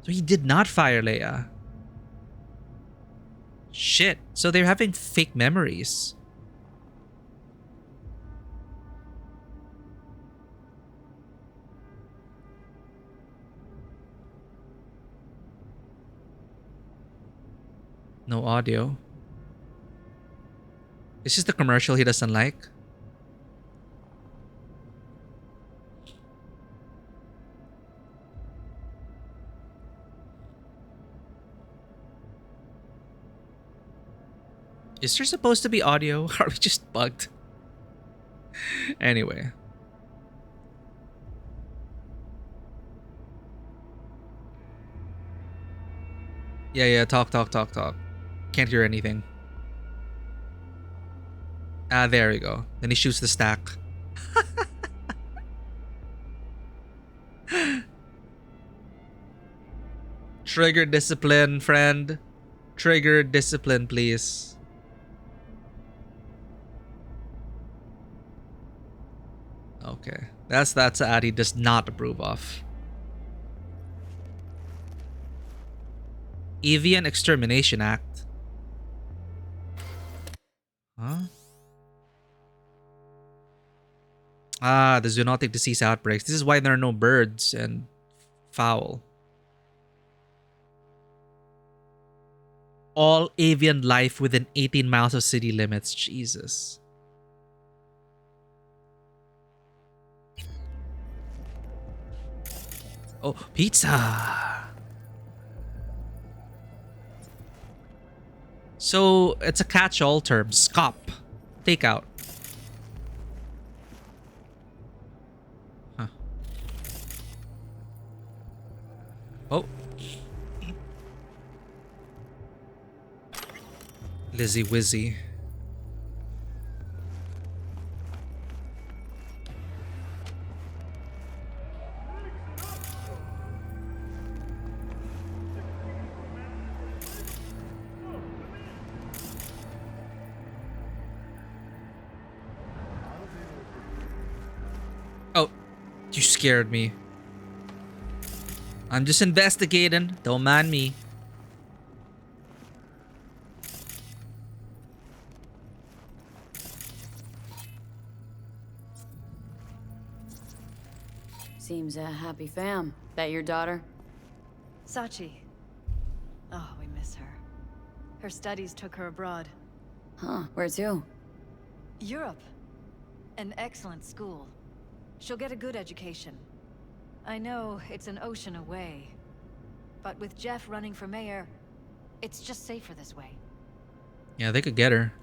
So he did not fire Leia. Shit. So they're having fake memories. No audio. Is this the commercial he doesn't like? Is there supposed to be audio? Are we just bugged? Anyway. Yeah, talk. Can't hear anything. Ah, there we go. Then he shoots the stack. Trigger discipline, friend. Trigger discipline, please. Okay. That's an ad he does not approve of. Avian Extermination Act. Huh? Ah, the zoonotic disease outbreaks. This is why there are no birds and fowl. All avian life within 18 miles of city limits. Jesus. Oh, pizza. So it's a catch-all term. SCOP. Takeout. Lizzie Wizzy. Oh, you scared me. I'm just investigating. Don't mind me. Seems a happy fam. That your daughter? Sachi. Oh, we miss her. Her studies took her abroad. Huh, where to? Europe. An excellent school. She'll get a good education. I know it's an ocean away, but with Jeff running for mayor, it's just safer this way. Yeah, they could get her.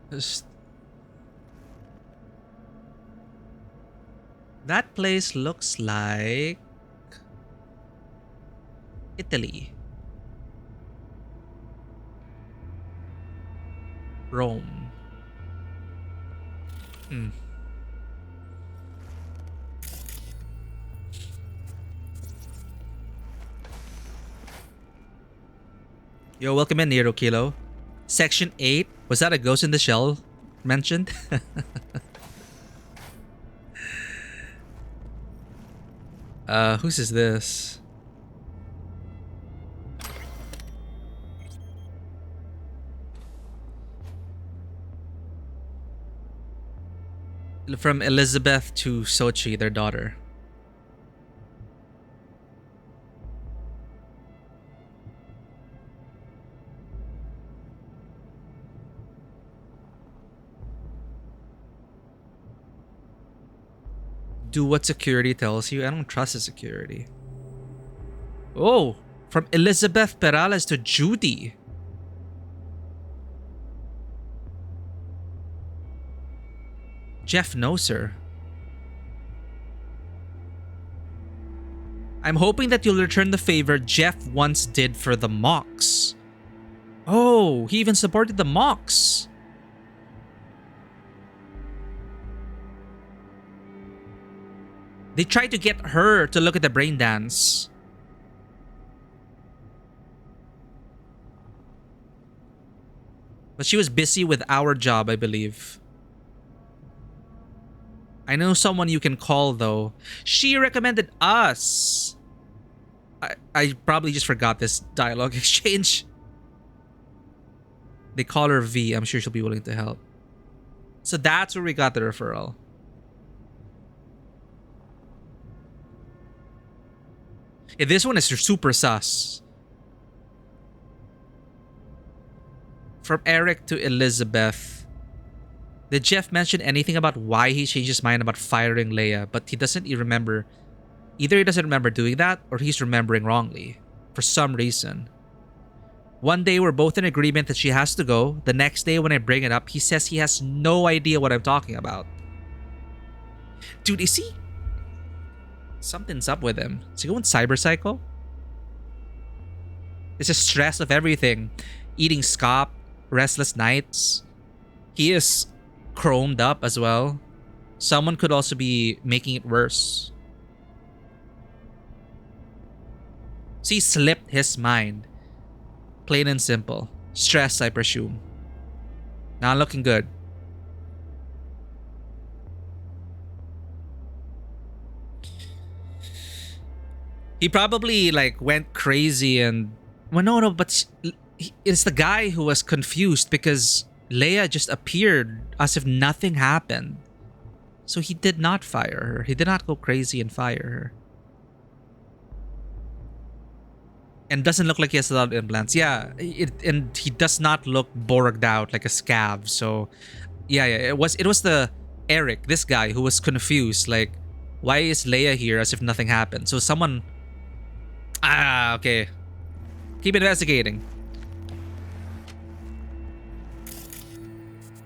Just... That place looks like Italy. Rome. Yo, welcome in, Nero Kilo. Section 8. Was that a Ghost in the Shell mentioned? Whose is this? From Elizabeth to Sochi, their daughter. Do what security tells you. I don't trust the security. Oh, from Elizabeth Perales to Judy. Jeff knows her. I'm hoping that you'll return the favor Jeff once did for the Mox. Oh, he even supported the Mox. They tried to get her to look at the brain dance. But she was busy with our job, I believe. I know someone you can call, though. She recommended us. I probably just forgot this dialogue exchange. They call her V. I'm sure she'll be willing to help. So that's where we got the referral. Yeah, this one is super sus. From Eric to Elizabeth. Did Jeff mention anything about why he changed his mind about firing Leia? But he doesn't remember. Either he doesn't remember doing that or he's remembering wrongly. For some reason. One day we're both in agreement that she has to go. The next day when I bring it up, he says he has no idea what I'm talking about. Dude, is he... Something's up with him. Is he going cyber psycho? It's the stress of everything. Eating scop, restless nights. He is chromed up as well. Someone could also be making it worse. So he slipped his mind. Plain and simple. Stress, I presume. Not looking good. He probably like went crazy and... Well, no, but it's the guy who was confused because Leia just appeared as if nothing happened. So he did not fire her. He did not go crazy and fire her. And doesn't look like he has a lot of implants. Yeah, and he does not look borged out like a scav. So, yeah, it was the Eric, this guy, who was confused. Like, why is Leia here as if nothing happened? So someone... Ah, okay. Keep investigating.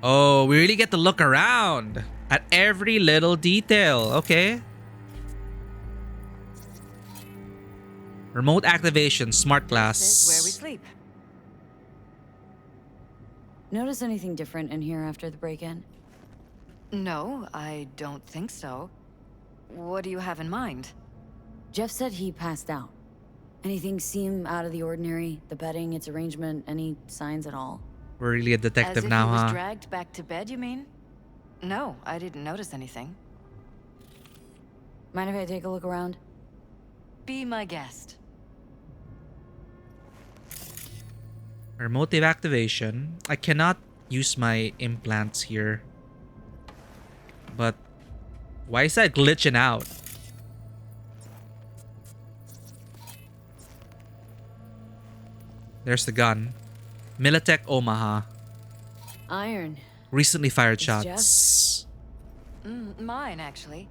Oh, we really get to look around at every little detail. Okay. Remote activation, smart glass. This is where we sleep. Notice anything different in here after the break-in? No, I don't think so. What do you have in mind? Jeff said he passed out. Anything seem out of the ordinary? The bedding, its arrangement, any signs at all? We're really a detective As if now, he was huh? dragged back to bed, you mean? No, I didn't notice anything. Mind if I take a look around? Be my guest. Remote activation. I cannot use my implants here. But why is that glitching out? There's the gun. Militech Omaha. Iron. Recently fired It's shots. Mine, actually.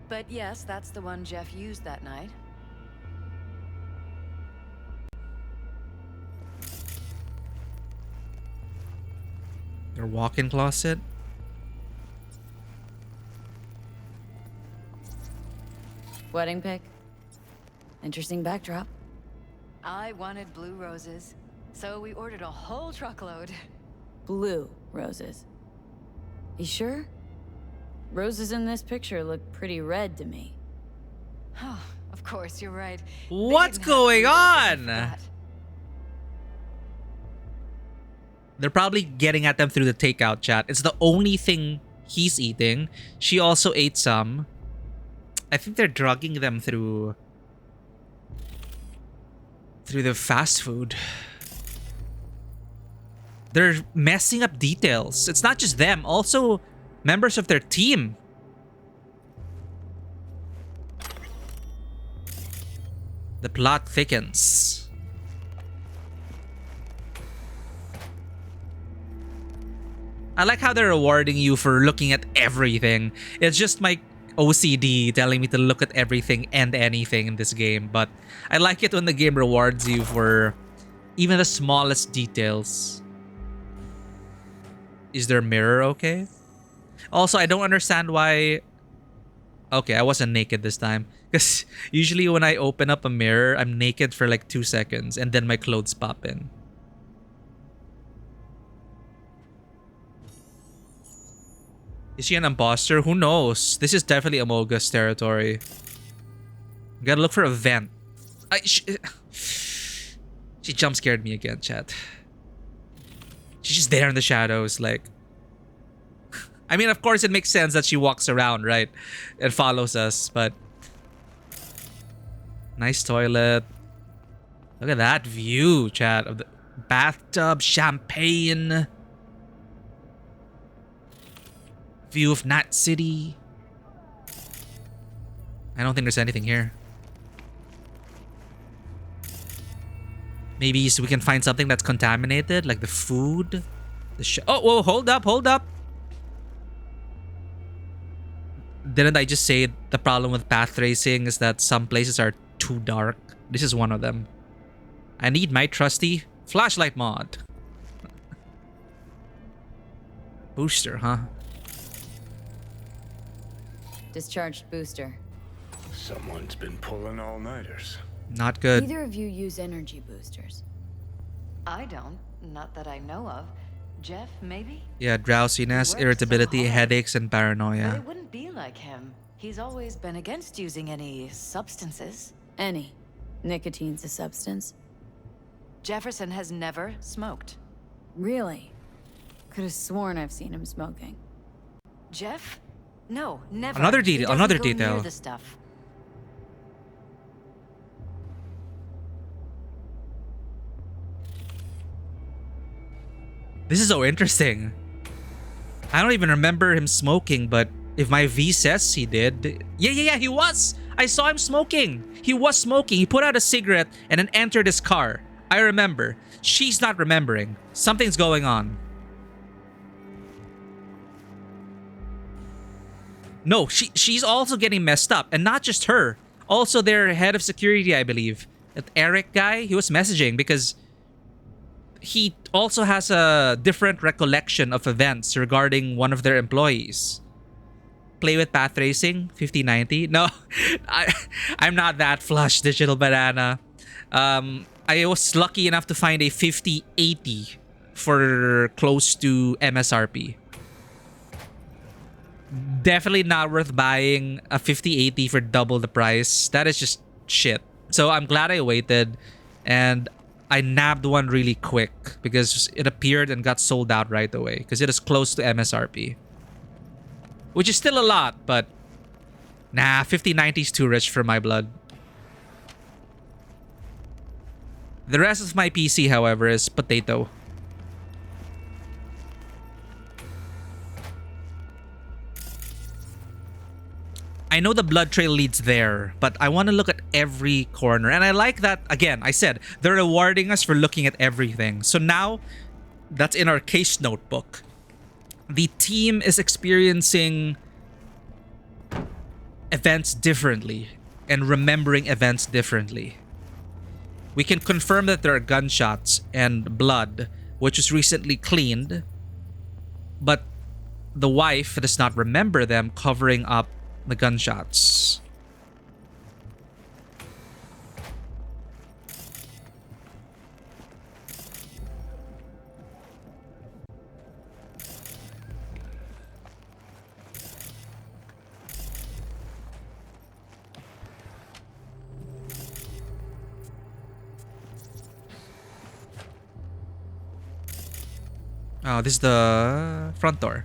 But yes, that's the one Jeff used that night. Their walk-in closet. Wedding pic. Interesting backdrop. I wanted blue roses, so we ordered a whole truckload. Blue roses. You sure? Roses in this picture look pretty red to me. Oh, of course, you're right. What's going on? They're probably getting at them through the takeout chat. It's the only thing he's eating. She also ate some. I think they're drugging them through the fast food. They're messing up details. It's not just them, also members of their team. The plot thickens. I like how they're rewarding you for looking at everything. It's just my OCD telling me to look at everything and anything in this game, but I like it when the game rewards you for even the smallest details. Is their mirror okay? Also, I don't understand why... Okay, I wasn't naked this time. Because usually when I open up a mirror, I'm naked for like 2 seconds and then my clothes pop in. Is she an imposter? Who knows? This is definitely Amogus territory. Gotta look for a vent. She jump scared me again, chat. She's just there in the shadows, like... I mean, of course it makes sense that she walks around, right? And follows us, but... Nice toilet. Look at that view, chat. Of the bathtub, champagne... View of Night City. I don't think there's anything here. Maybe so we can find something that's contaminated, like the food. Oh, whoa, hold up, hold up. Didn't I just say the problem with path tracing is that some places are too dark? This is one of them. I need my trusty flashlight mod. Booster, huh? Discharged booster. Someone's been pulling all-nighters. Not good. Neither of you use energy boosters. I don't. Not that I know of. Jeff, maybe? Yeah, drowsiness, irritability, headaches, and But paranoia. it wouldn't be like him. He's always been against using any substances. Any. Nicotine's a substance. Jefferson has never smoked. Really? Could have sworn I've seen him smoking. Jeff? No, never. Another He detail, doesn't another go near detail. the stuff. This is so interesting. I don't even remember him smoking, but if my V says he did... Yeah, he was! I saw him smoking! He was smoking. He put out a cigarette and then entered his car. I remember. She's not remembering. Something's going on. No, she's also getting messed up. And not just her. Also their head of security, I believe. That Eric guy, he was messaging because he also has a different recollection of events regarding one of their employees. Play with path tracing, 5090. No, I'm not that flush, Digital Banana. I was lucky enough to find a 5080 for close to MSRP. Definitely not worth buying a 5080 for double the price. That is just shit. So I'm glad I waited, and I nabbed one really quick because it appeared and got sold out right away because it is close to MSRP. Which is still a lot, but nah, 5090 is too rich for my blood. The rest of my PC, however, is potato. I know the blood trail leads there, but I want to look at every corner. And I like that, again, I said, they're rewarding us for looking at everything. So now, that's in our case notebook. The team is experiencing events differently and remembering events differently. We can confirm that there are gunshots and blood, which was recently cleaned, but the wife does not remember them covering up the gunshots. Oh, this is the front door.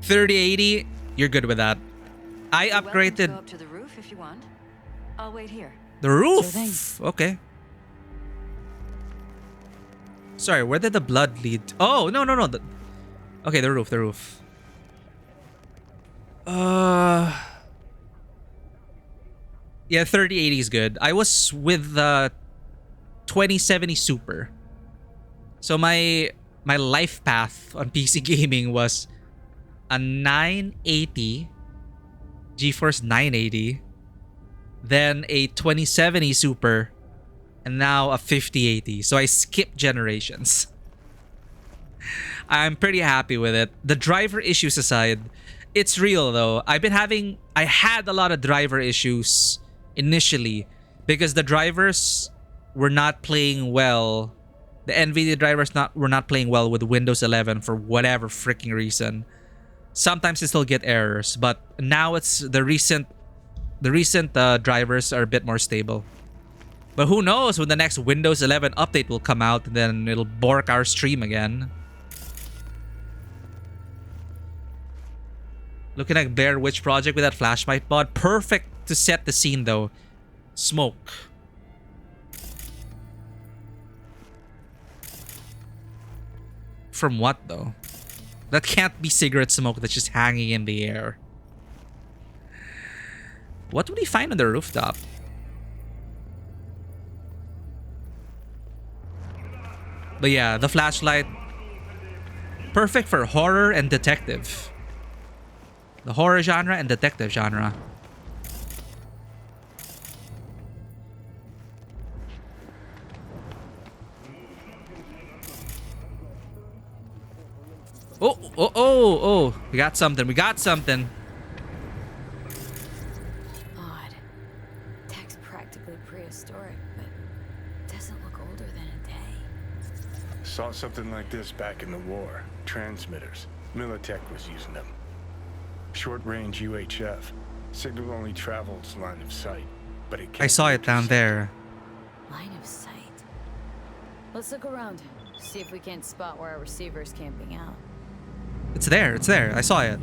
$30.80, you're good with that. I You're welcome to upgraded go up to the roof if you want. I'll wait here. the roof. Okay. Sorry, where did the blood lead? Oh, no. Okay, the roof. Yeah, 3080 is good. I was with the 2070 Super. So my life path on PC gaming was a 980 GeForce 980, then a 2070 Super, and now a 5080. So I skipped generations. I'm pretty happy with it. The driver issues aside, it's real though. I had a lot of driver issues initially because the drivers were not playing well. The NVIDIA drivers were not playing well with Windows 11 for whatever freaking reason. Sometimes they still get errors, but now it's the recent drivers are a bit more stable. But who knows when the next Windows 11 update will come out, and then it'll bork our stream again. Looking at Blair Witch Project with that flashlight mod. Perfect to set the scene though. Smoke. From what though? That can't be cigarette smoke that's just hanging in the air. What would he find on the rooftop? But yeah, the flashlight. Perfect for horror and detective. The horror genre and detective genre. Oh. We got something. Odd. Tech's practically prehistoric, but doesn't look older than a day. Saw something like this back in the war. Transmitters. Militech was using them. Short-range UHF. Signal only travels line of sight, but it can't. I saw it down there. Line of sight. Let's look around. See if we can't spot where our receiver's camping out. It's there. I saw it.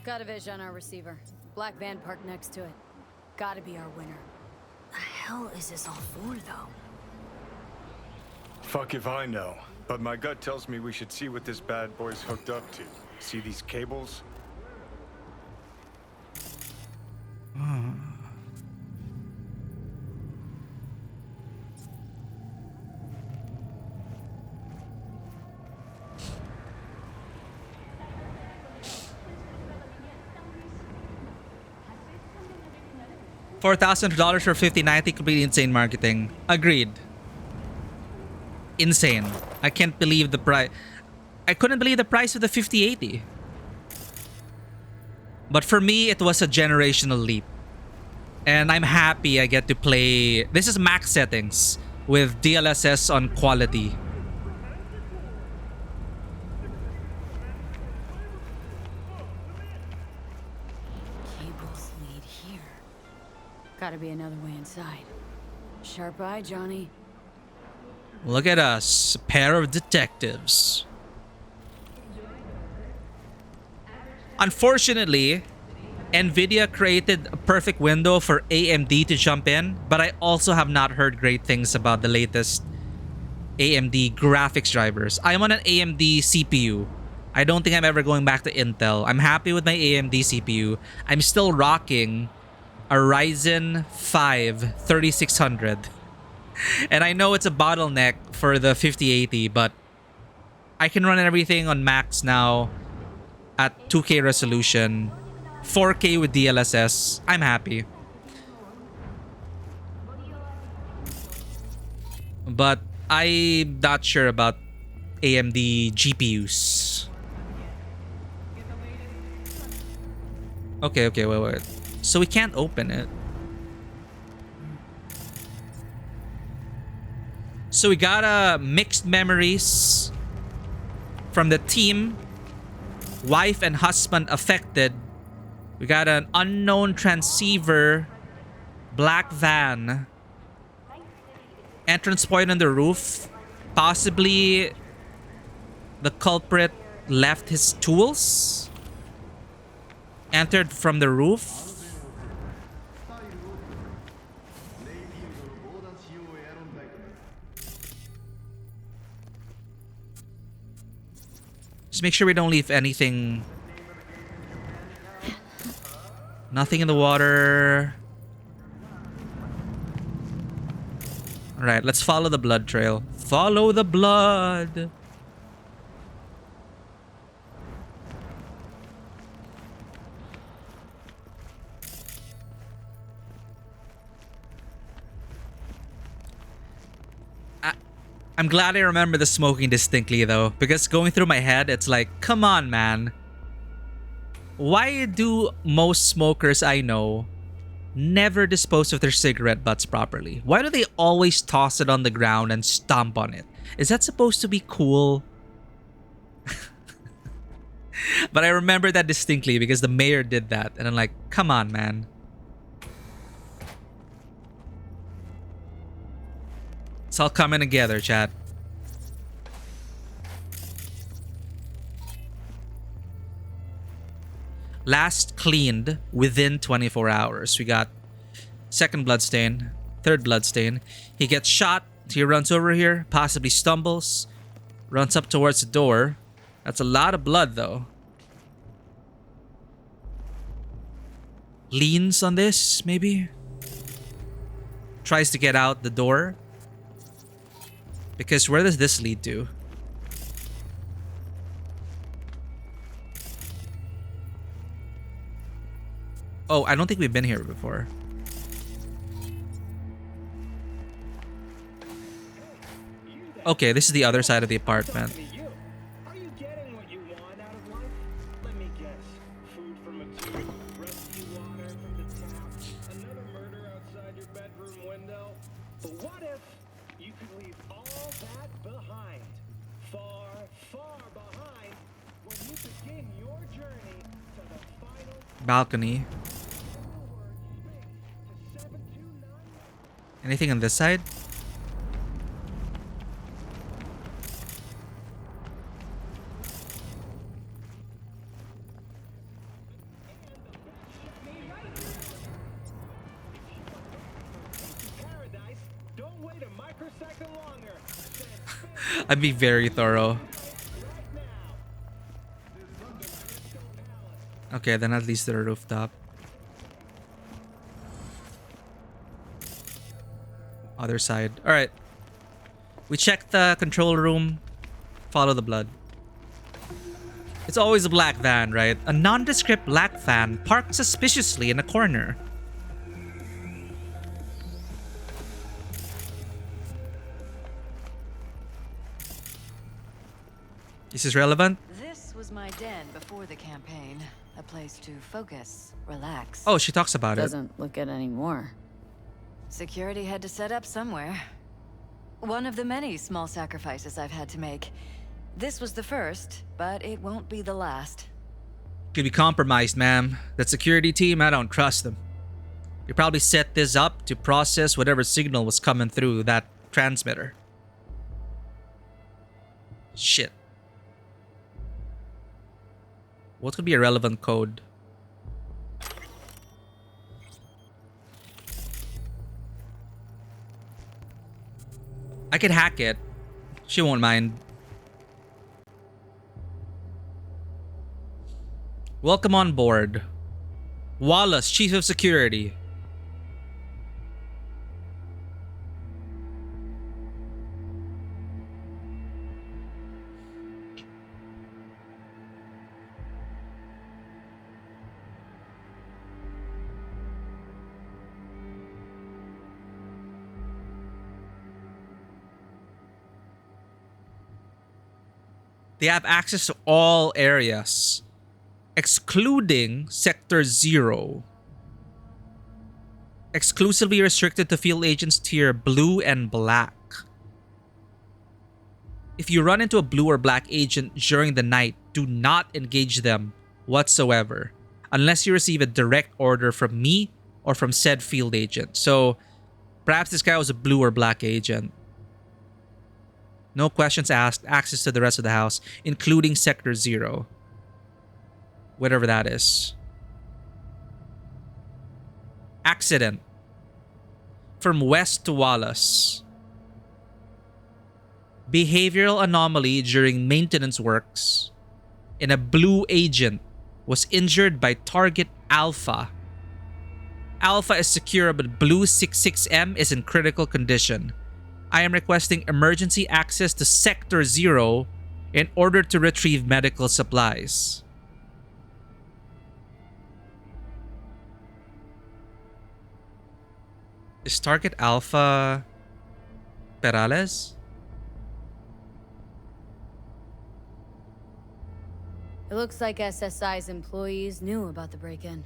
Got a vision on our receiver. Black van parked next to it. Gotta be our winner. The hell is this all for, though? Fuck if I know. But my gut tells me we should see what this bad boy's hooked up to. See these cables? $4,000 for 5090 could be insane marketing. Agreed. insane. I can't believe the price. I couldn't believe the price of the 5080. But for me, it was a generational leap. And I'm happy I get to play. This is max settings with DLSS on quality. Cables lead here. Gotta be another way inside. Sharp eye, Johnny. Look at us, a pair of detectives. Unfortunately, Nvidia created a perfect window for AMD to jump in, but I also have not heard great things about the latest AMD graphics drivers. I'm on an AMD CPU. I don't think I'm ever going back to Intel. I'm happy with my AMD CPU. I'm still rocking a Ryzen 5 3600. And I know it's a bottleneck for the 5080, but I can run everything on max now at 2K resolution, 4K with DLSS. I'm happy. But I'm not sure about AMD GPUs. Okay, wait. So we can't open it. So we got mixed memories from the team. Wife and husband affected. We got an unknown transceiver. Black van. Entrance point on the roof. Possibly the culprit left his tools. Entered from the roof. Just make sure we don't leave anything. Nothing in the water. Alright, let's follow the blood trail. Follow the blood. I'm glad I remember the smoking distinctly though, because going through my head, it's like, come on, man. Why do most smokers I know never dispose of their cigarette butts properly? Why do they always toss it on the ground and stomp on it? Is that supposed to be cool? But I remember that distinctly because the mayor did that. And I'm like, come on, man. It's all coming together, chat. Last cleaned within 24 hours. We got second bloodstain, third bloodstain. He gets shot. He runs over here, possibly stumbles, runs up towards the door. That's a lot of blood, though. Leans on this, maybe? Tries to get out the door. Because where does this lead to? Oh, I don't think we've been here before. Okay, this is the other side of the apartment. Are you getting what you want out of life? Let me guess. Food from a tube, rescue water from the tap, another murder outside your bedroom window. But what if you could leave all that behind? Far, far behind when you begin your journey to the final Balcony. Anything on this side? I'd be very thorough. Okay, then at least the rooftop. Other side. Alright. We check the control room. Follow the blood. It's always a black van, right? A nondescript black van parked suspiciously in a corner. This is relevant. This was my den before the campaign. A place to focus, relax. Oh, she talks about it. Doesn't look it anymore. Security had to set up somewhere. One of the many small sacrifices I've had to make. This was the first, but it won't be the last. Could be compromised, ma'am. That security team, I don't trust them. You probably set this up to process whatever signal was coming through that transmitter. Shit. What could be a relevant code? I could hack it. She won't mind. Welcome on board. Wallace, Chief of Security. They have access to all areas, excluding Sector 0. Exclusively restricted to field agents tier blue and black. If you run into a blue or black agent during the night, do not engage them whatsoever, unless you receive a direct order from me or from said field agent. So, perhaps this guy was a blue or black agent. No questions asked, access to the rest of the house, including Sector 0. Whatever that is. Accident. From West to Wallace. Behavioral anomaly during maintenance works. And a blue agent was injured by target Alpha. Alpha is secure, but Blue 66M is in critical condition. I am requesting emergency access to Sector 0 in order to retrieve medical supplies. Is target Alpha Perales? It looks like SSI's employees knew about the break-in.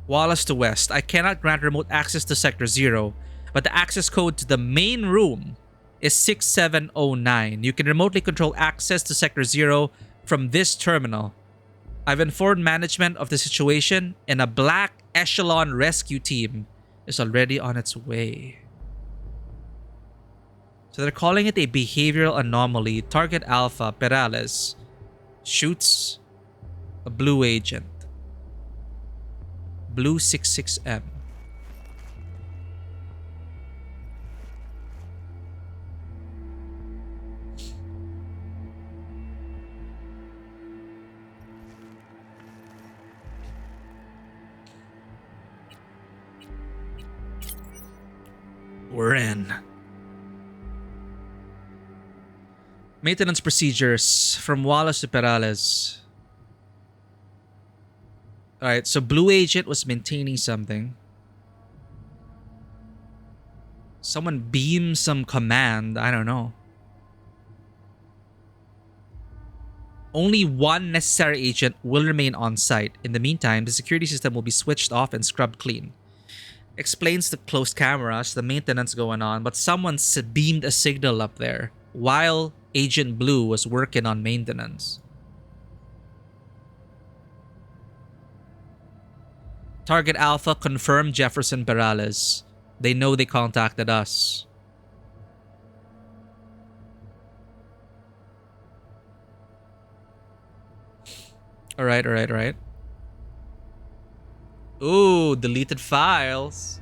Wallace to West. I cannot grant remote access to Sector 0, but the access code to the main room is 6709. You can remotely control access to Sector 0 from this terminal. I've informed management of the situation, and a Black Echelon rescue team is already on its way. So they're calling it a behavioral anomaly. Target Alpha Perales shoots a blue agent. Blue 66M. We're in. Maintenance procedures from Wallace to Perales. Alright, so Blue Agent was maintaining something. Someone beamed some command. I don't know. Only one necessary agent will remain on site. In the meantime, the security system will be switched off and scrubbed clean. Explains the closed cameras, the maintenance going on, but someone beamed a signal up there while Agent Blue was working on maintenance. Target Alpha confirmed Jefferson Perales. They know they contacted us. Alright. Ooh, deleted files.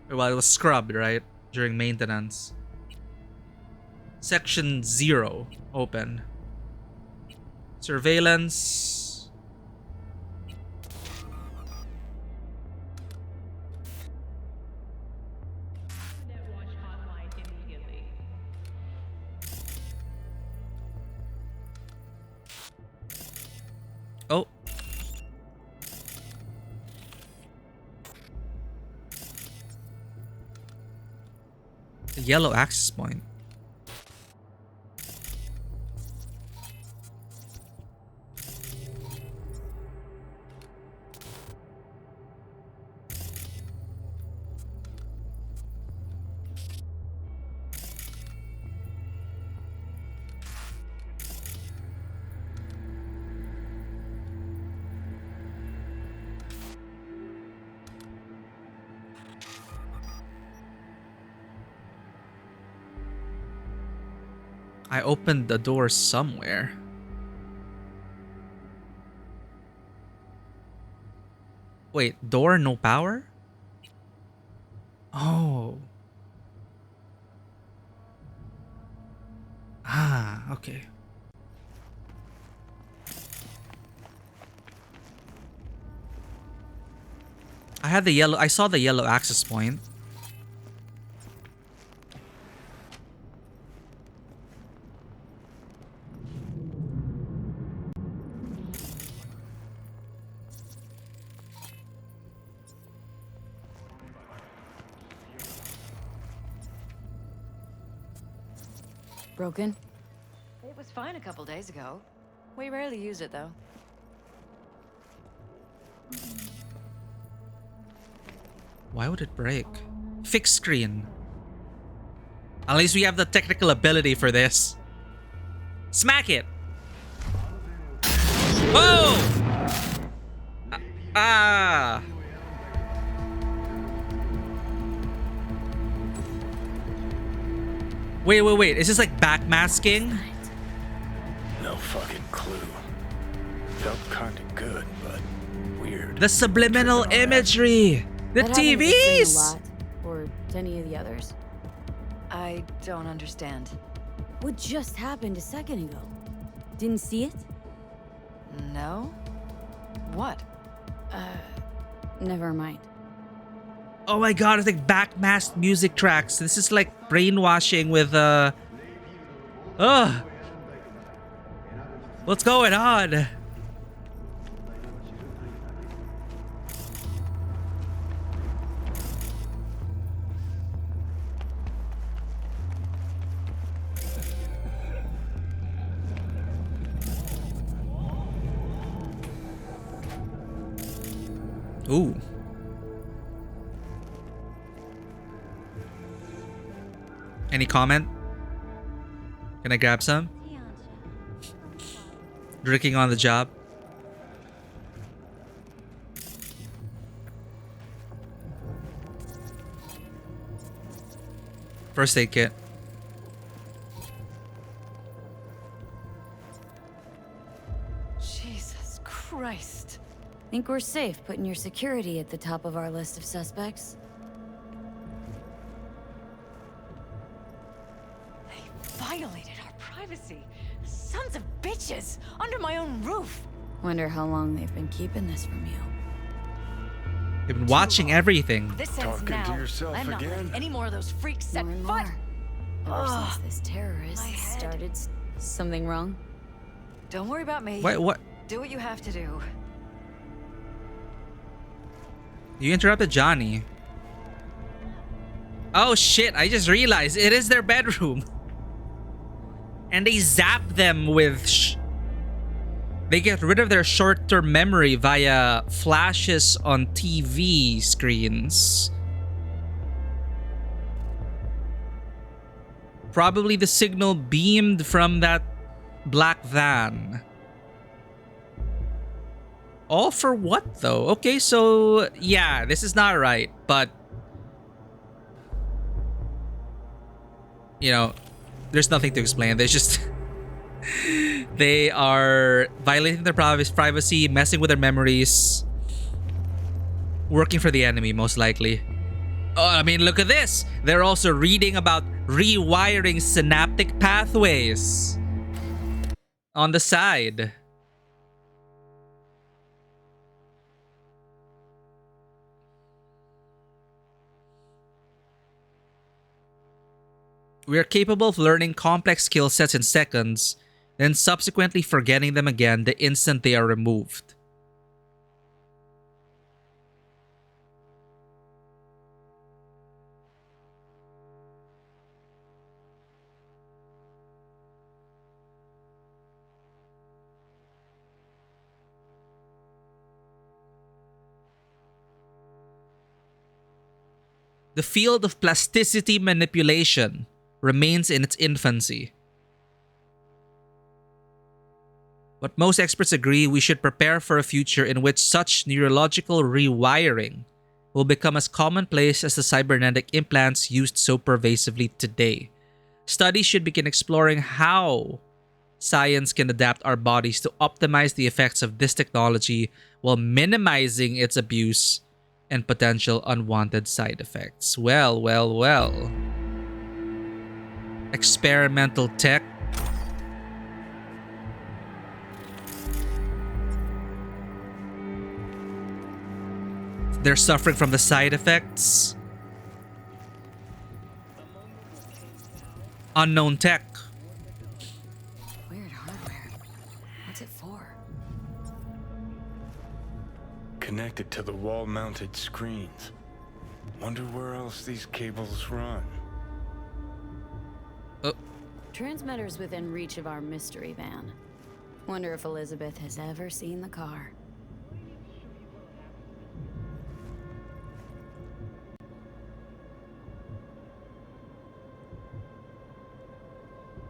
Well, it was scrubbed, right? During maintenance. Section 0. Open. Surveillance. yellow access point? I opened the door somewhere. Wait, door, no power? Oh. Ah, okay. I saw the yellow access point. Broken? It was fine a couple days ago. We rarely use it, though. Why would it break? Fix screen. At least we have the technical ability for this. Smack it! Whoa! Ah! Wait. Is this like backmasking? No fucking clue. Felt kinda good, but weird. The subliminal imagery! The That happened to Screen TVs! a lot, or to any of the others. I don't understand. What just happened a second ago? Didn't see it? No? What? Never mind. Oh my god, it's like backmasked music tracks. This is like brainwashing with what's going on? Ooh. Any comment? Can I grab some? Drinking on the job. First aid kit. Jesus Christ. Think we're safe putting your security at the top of our list of suspects? Violated our privacy. Sons of bitches! Under my own roof! Wonder how long they've been keeping this from you. They've been watching everything. This ends Talking now. to yourself I'm not again? letting any more of those freaks set More and foot. more. Ever Ugh. since this terrorist My head. started something wrong? Don't worry about me. Wait, what? Do what you have to do. You interrupted Johnny. Oh shit, I just realized it is their bedroom. And they zap them with they get rid of their short-term memory via flashes on TV screens. Probably the signal beamed from that black van. All for what though? Okay, so yeah, this is not right, but you know, there's nothing to explain. There's just they are violating their privacy, messing with their memories, working for the enemy most likely. Oh, I mean, look at this. They're also reading about rewiring synaptic pathways on the side. We are capable of learning complex skill sets in seconds, then subsequently forgetting them again the instant they are removed. The field of plasticity manipulation remains in its infancy. But most experts agree we should prepare for a future in which such neurological rewiring will become as commonplace as the cybernetic implants used so pervasively today. Studies should begin exploring how science can adapt our bodies to optimize the effects of this technology while minimizing its abuse and potential unwanted side effects. Well, well, well. Experimental tech. They're suffering from the side effects. Unknown tech. Weird hardware. What's it for? Connected to the wall-mounted screens. Wonder where else these cables run. Transmitters within reach of our mystery van. Wonder if Elizabeth has ever seen the car.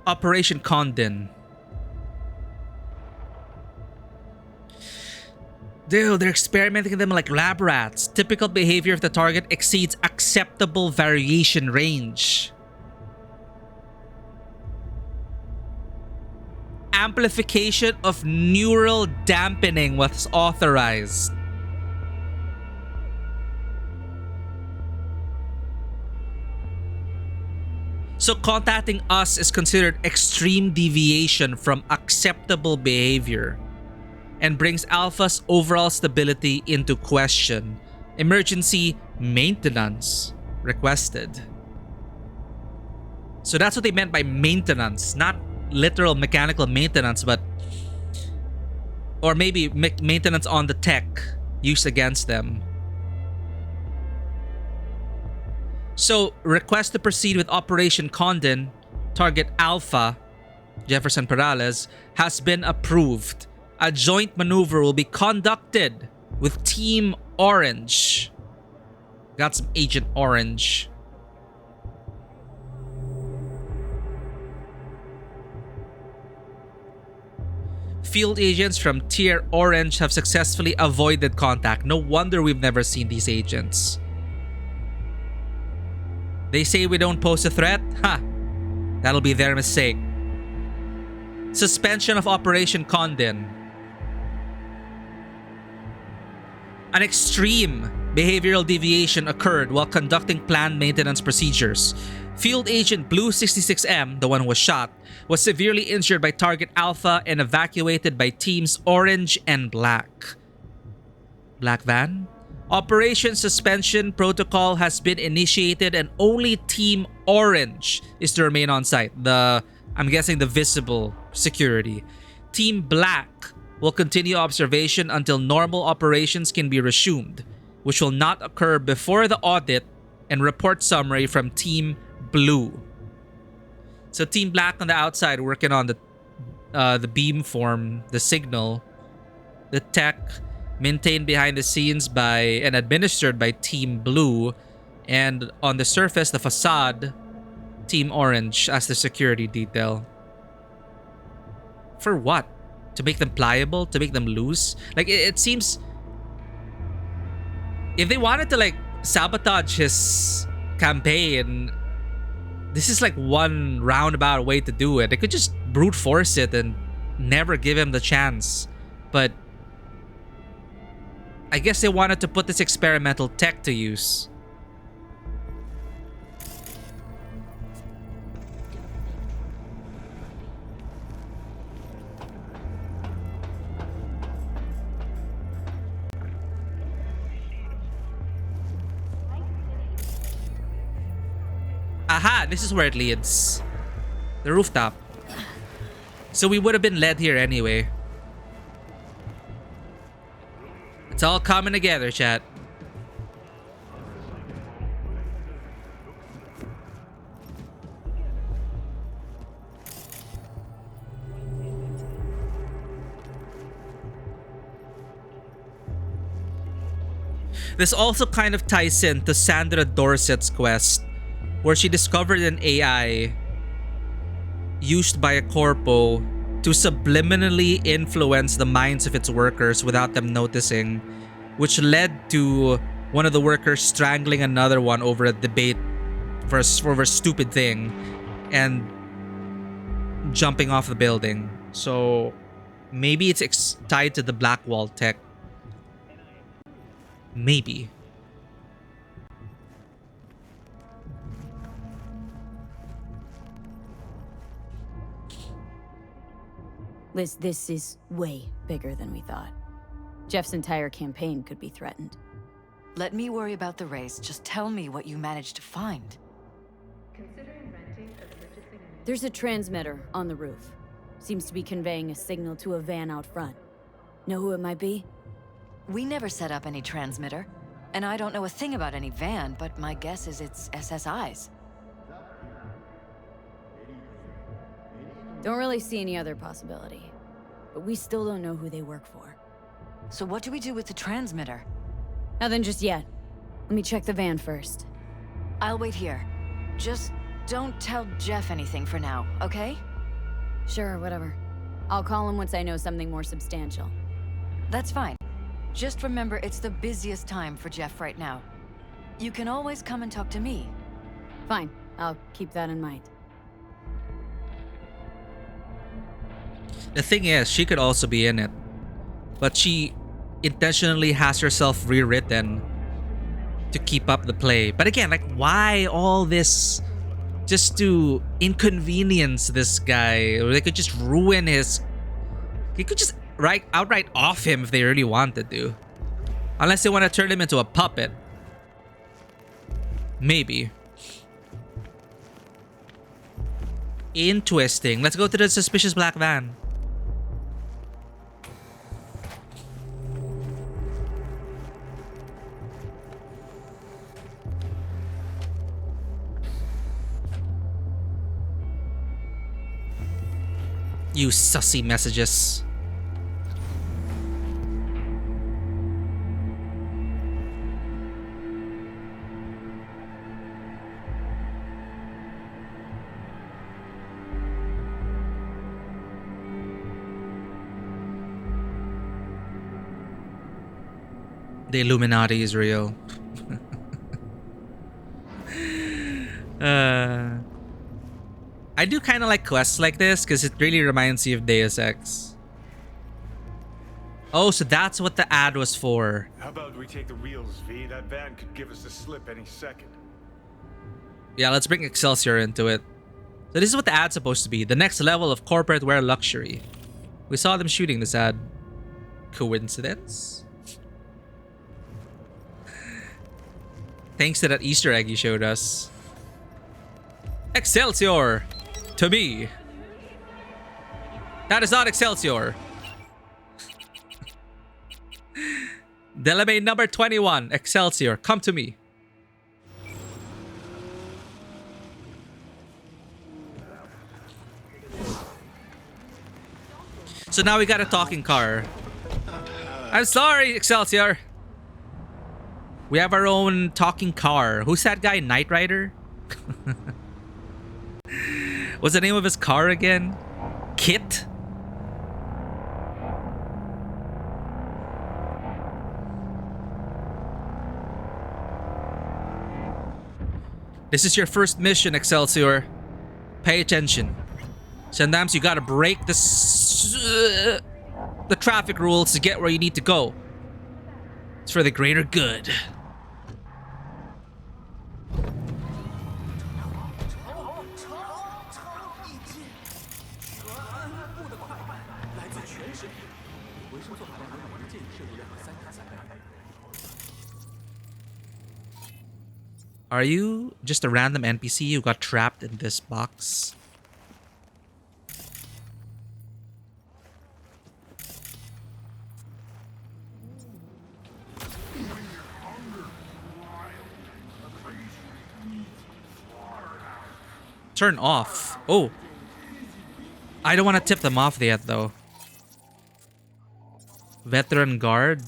Operation Condon. Dude, they're experimenting with them like lab rats. Typical behavior of the target exceeds acceptable variation range. Amplification of neural dampening was authorized. So contacting us is considered extreme deviation from acceptable behavior and brings Alpha's overall stability into question. Emergency maintenance requested. So that's what they meant by maintenance, not literal mechanical maintenance, but or maybe maintenance on the tech used against them. So, request to proceed with Operation Condon, target Alpha, Jefferson Perales, has been approved. A joint maneuver will be conducted with Team Orange. Got some Agent Orange. Field agents from Tier Orange have successfully avoided contact. No wonder we've never seen these agents. They say we don't pose a threat? Ha! That'll be their mistake. Suspension of Operation Condon. An extreme behavioral deviation occurred while conducting planned maintenance procedures. Field Agent Blue 66M, the one who was shot, was severely injured by Target Alpha and evacuated by Teams Orange and Black. Black Van? Operation suspension protocol has been initiated and only Team Orange is to remain on site. I'm guessing the visible security. Team Black will continue observation until normal operations can be resumed, which will not occur before the audit and report summary from Team Blue. So Team Black on the outside working on the beamform, the signal, the tech maintained behind the scenes by and administered by Team Blue, and on the surface, the facade, Team Orange as the security detail. For what? To make them pliable? To make them loose? Like, it seems if they wanted to like sabotage his campaign, this is like one roundabout way to do it. They could just brute force it and never give him the chance. But I guess they wanted to put this experimental tech to use. Aha, this is where it leads. The rooftop. So we would have been led here anyway. It's all coming together, chat. This also kind of ties in to Sandra Dorsett's quest, where she discovered an AI used by a corpo to subliminally influence the minds of its workers without them noticing, which led to one of the workers strangling another one over a debate for a stupid thing and jumping off the building. So maybe it's tied to the Blackwall tech. Maybe. Liz, this is way bigger than we thought. Jeff's entire campaign could be threatened. Let me worry about the race. Just tell me what you managed to find. There's a transmitter on the roof. Seems to be conveying a signal to a van out front. Know who it might be? We never set up any transmitter. And I don't know a thing about any van, but my guess is it's SSI's. Don't really see any other possibility. But we still don't know who they work for. So what do we do with the transmitter? Nothing just yet. Let me check the van first. I'll wait here. Just don't tell Jeff anything for now, okay? Sure, whatever. I'll call him once I know something more substantial. That's fine. Just remember it's the busiest time for Jeff right now. You can always come and talk to me. Fine. I'll keep that in mind. The thing is, she could also be in it. But she intentionally has herself rewritten to keep up the play. But again, like, why all this just to inconvenience this guy? Or they could just ruin his... They could just outright off him if they really wanted to. Unless they want to turn him into a puppet. Maybe. Interesting. Let's go to the suspicious black van. You sussy messages. The Illuminati is real. I do kind of like quests like this because it really reminds you of Deus Ex. Oh, so that's what the ad was for. How about we take the wheels, V? That van could give us the slip any second. Yeah, let's bring Excelsior into it. So this is what the ad's supposed to be. The next level of corporate wear luxury. We saw them shooting this ad. Coincidence? Thanks to that Easter egg you showed us. Excelsior! To me. That is not Excelsior. Delamain number 21. Excelsior, come to me. So now we got a talking car. I'm sorry, Excelsior. We have our own talking car. Who's that guy? Knight Rider? What's the name of his car again? Kit? This is your first mission, Excelsior. Pay attention. Sometimes you gotta break the traffic rules to get where you need to go. It's for the greater good. Are you just a random NPC who got trapped in this box? Turn off. Oh. I don't want to tip them off yet, though. Veteran guard.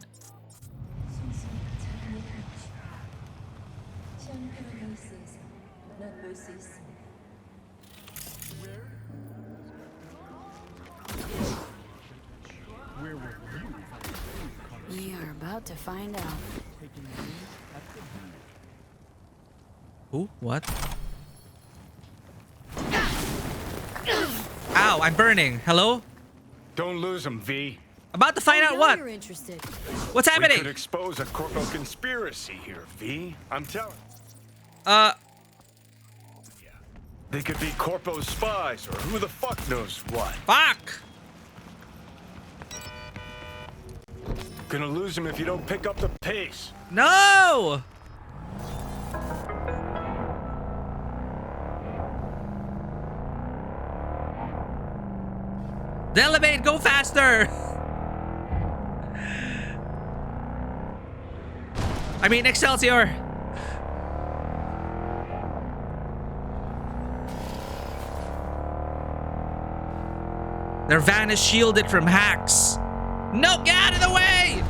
to find out. Who? What? Ow, I'm burning. Hello? Don't lose him, V. About to find out what? You're interested. What's happening? We could expose a corpo conspiracy here, V. I'm telling. They could be corpo spies or who the fuck knows what. Fuck! Gonna lose him if you don't pick up the pace. No! Elevate, go faster! I mean, Excelsior! Their van is shielded from hacks. No, get out of the way!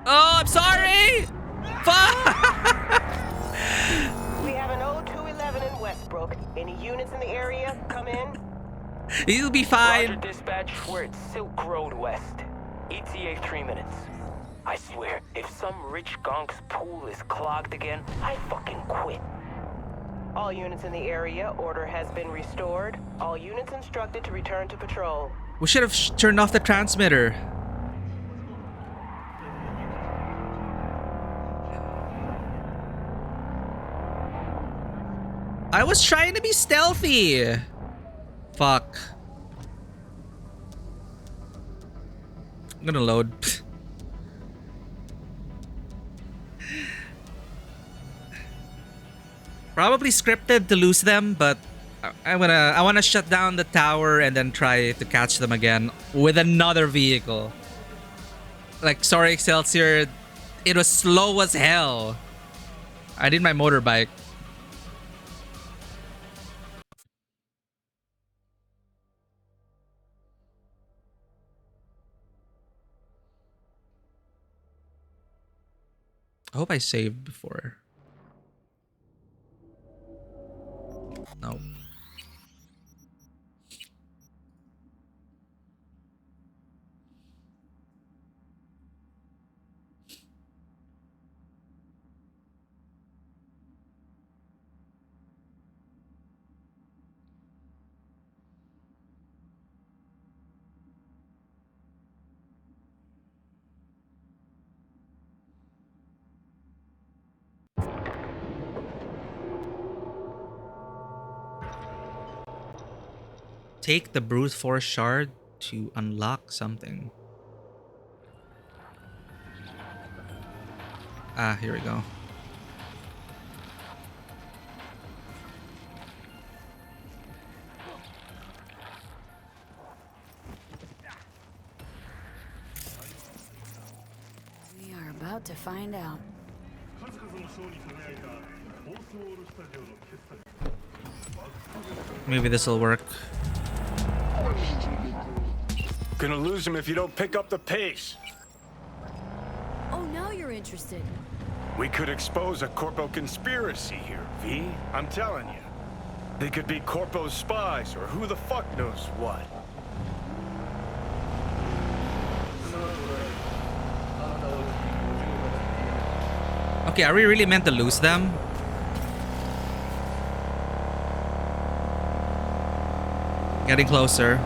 Oh, I'm sorry! Fuck! We have an 0211 in Westbrook. Any units in the area? Come in. You'll be fine. Roger, dispatch. We're at Silk Road West. ETA 3 minutes. I swear, if some rich gonk's pool is clogged again, I fucking quit. All units in the area, order has been restored. All units instructed to return to patrol. We should have turned off the transmitter. I was trying to be stealthy. Fuck. I'm gonna load. Probably scripted to lose them, but I wanna shut down the tower and then try to catch them again with another vehicle. Like, sorry Excelsior, it was slow as hell. I did my motorbike. I hope I saved before. No. Take the brute force shard to unlock something. Ah, here we go. We are about to find out. Maybe this will work. Gonna lose him if you don't pick up the pace. Oh, now you're interested. We could expose a corpo conspiracy here, V. I'm telling you. They could be corpo spies or who the fuck knows what. Okay, are we really meant to lose them? Getting closer.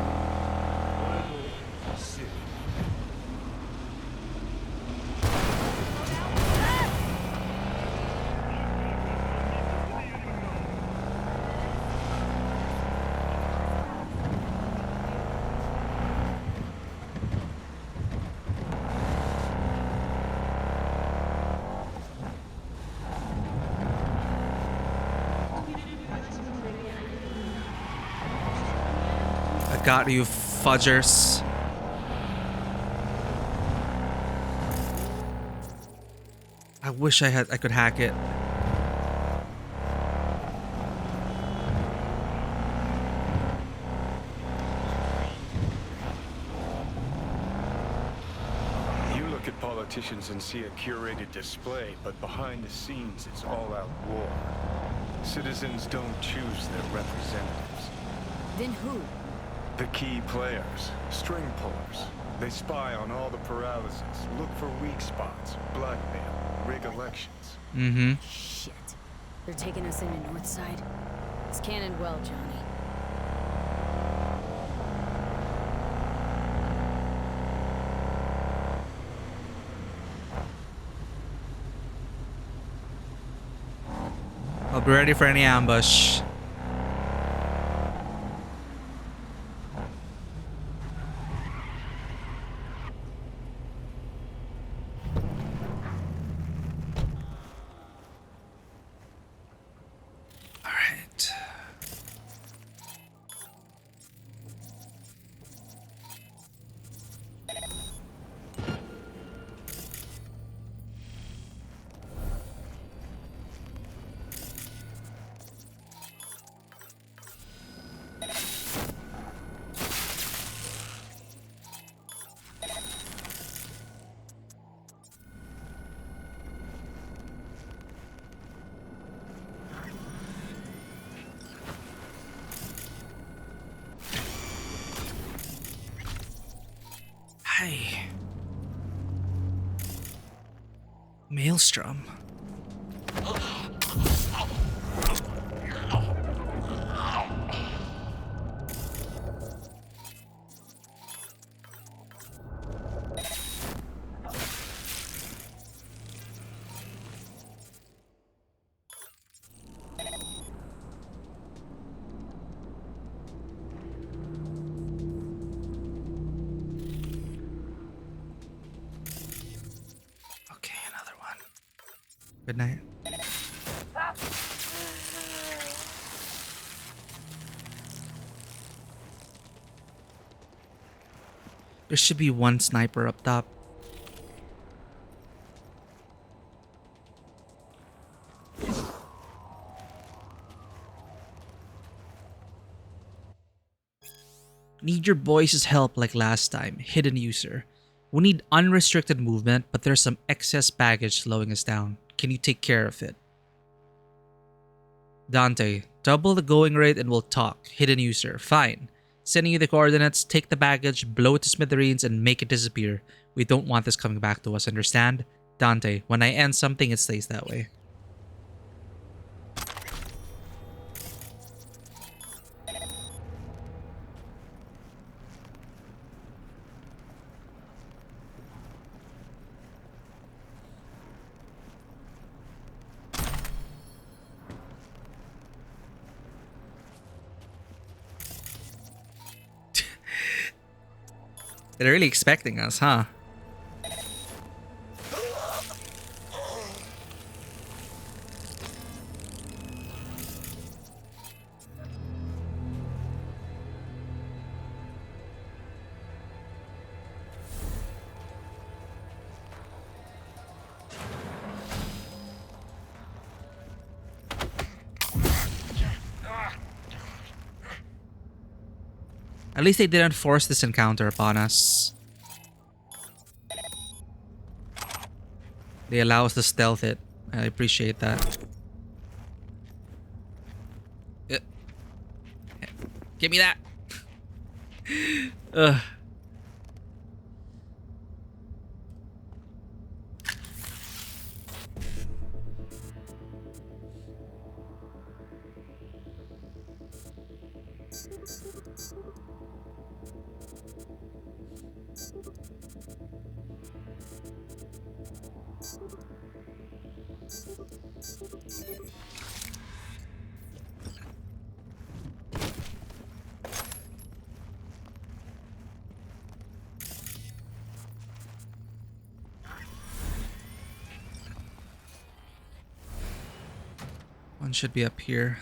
Got you, fudgers. I wish I could hack it. You look at politicians and see a curated display, but behind the scenes it's all-out war. Citizens don't choose their representatives. Then who? The key players, string pullers. They spy on all the paralysis, look for weak spots, blackmail, rig elections. Mm-hmm. Shit. They're taking us into Northside. It's cannon well, Johnny. I'll be ready for any ambush. Alright. Hi. Maelstrom. Okay, another one. Good night. There should be one sniper up top. Need your boys' help like last time. Hidden user. We need unrestricted movement, but there's some excess baggage slowing us down. Can you take care of it? Dante, double the going rate and we'll talk. Hidden user. Fine. Sending you the coordinates, take the baggage, blow it to smithereens, and make it disappear. We don't want this coming back to us, understand? Dante, when I end something, it stays that way. They're really expecting us, huh? At least they didn't force this encounter upon us. They allow us to stealth it. I appreciate that. Give me that! Ugh. One should be up here.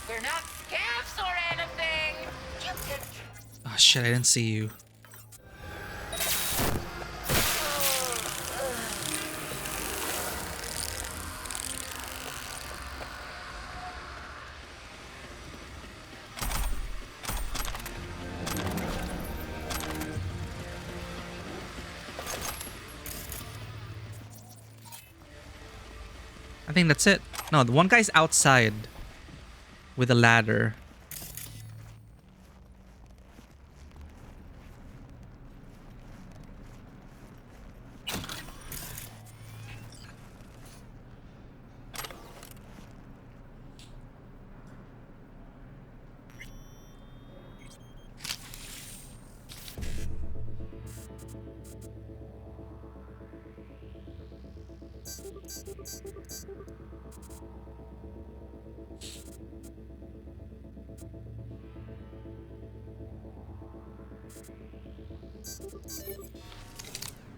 We're not scabs or anything. Oh shit, I didn't see you. I think that's it. No, the one guy's outside with a ladder.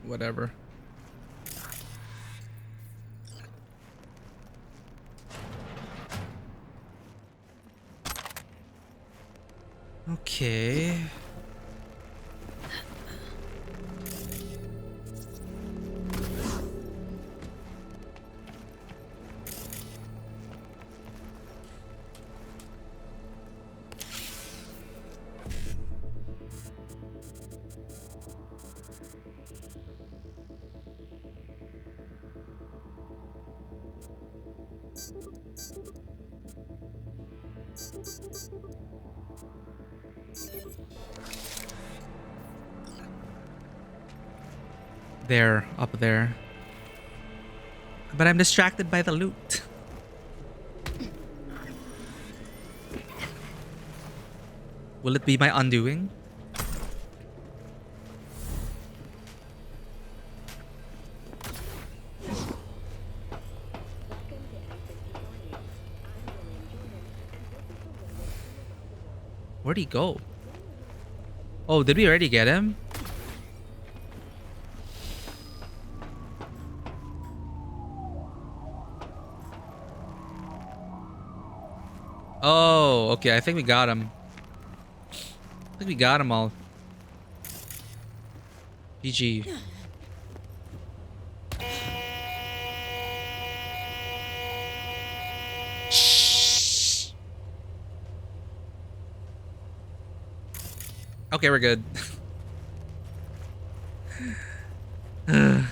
Whatever. Okay. There, up there. But I'm distracted by the loot. Will it be my undoing? Where'd he go? Oh, did we already get him? Oh, okay. I think we got him. I think we got them all. GG. Shh. Okay, we're good. I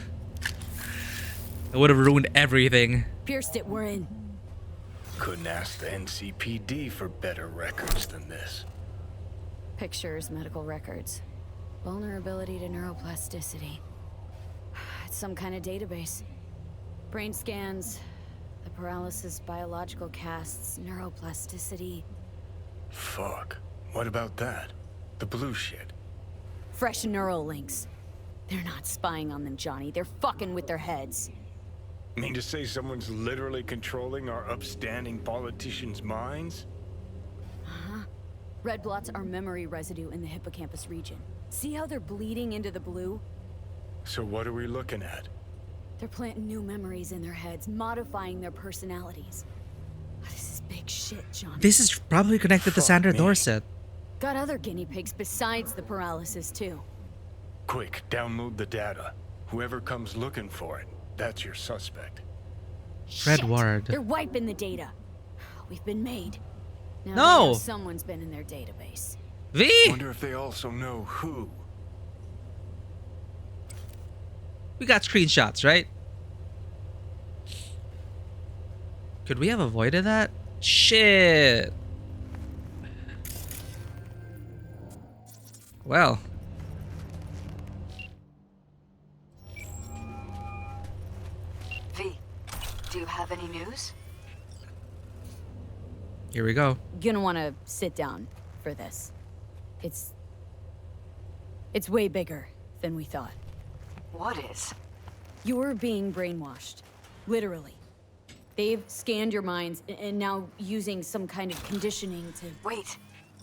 would have ruined everything. Pierced it, we're in. Couldn't ask the NCPD for better records than this. Pictures, medical records. Vulnerability to neuroplasticity. It's some kind of database. Brain scans, the paralysis, biological casts, neuroplasticity. Fuck. What about that? The blue shit. Fresh neural links. They're not spying on them, Johnny. They're fucking with their heads. Mean to say someone's literally controlling our upstanding politicians' minds? Uh-huh. Red blots are memory residue in the hippocampus region. See how they're bleeding into the blue? So what are we looking at? They're planting new memories in their heads, modifying their personalities. This is big shit, Johnny. This is probably connected to Sandra Dorset. Got other guinea pigs besides the paralysis, too. Quick, download the data. Whoever comes looking for it, that's your suspect. Fred Ward. They're wiping the data. We've been made. Now they No! know someone's been in their database. V? Wonder if they also know who. We got screenshots, right? Could we have avoided that? Shit. Well. V, do you have any news? Here we go. Gonna want to sit down for this. It's way bigger than we thought. What is? You're being brainwashed. Literally. They've scanned your minds and now using some kind of conditioning to... Wait,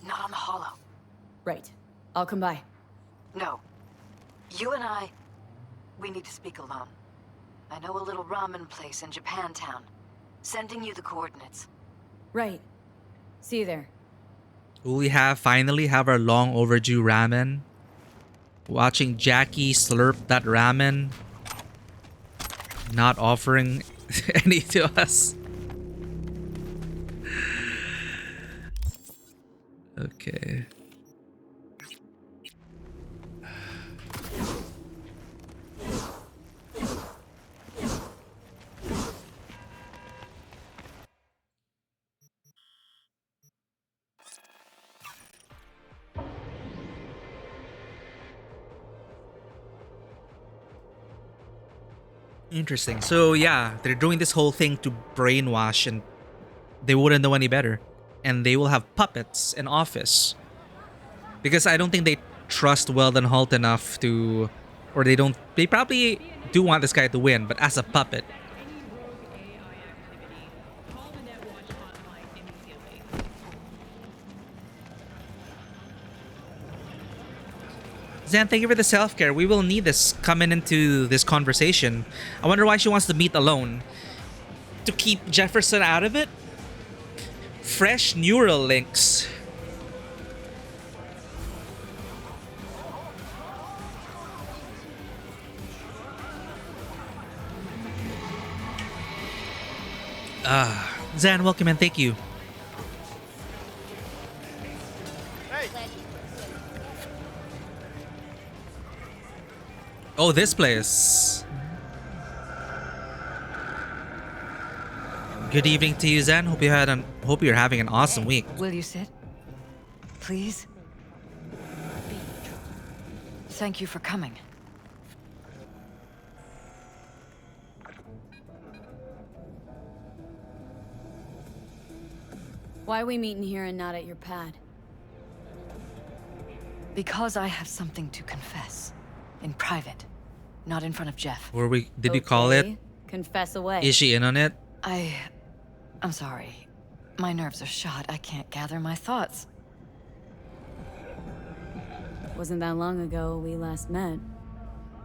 not on the holo. Right. I'll come by. No. You and I, we need to speak alone. I know a little ramen place in Japantown. Sending you the coordinates. Right. See you there. Will we finally have our long overdue ramen? Watching Jackie slurp that ramen. Not offering any to us. Okay. Interesting. So yeah, they're doing this whole thing to brainwash, and they wouldn't know any better. And they will have puppets in office. Because I don't think they trust Weldon Holt enough to, or they probably do want this guy to win, but as a puppet. Zan, thank you for the self-care. We will need this coming into this conversation. I wonder why she wants to meet alone. To keep Jefferson out of it? Fresh neural links. Zan, welcome and thank you. Oh, this place. Good evening to you, Zan. Hope you're having an awesome week. Will you sit? Please? Thank you for coming. Why are we meeting here and not at your pad? Because I have something to confess. In private. Not in front of Jeff. Did you call it? Confess away. Is she in on it? I'm sorry. My nerves are shot. I can't gather my thoughts. Wasn't that long ago we last met.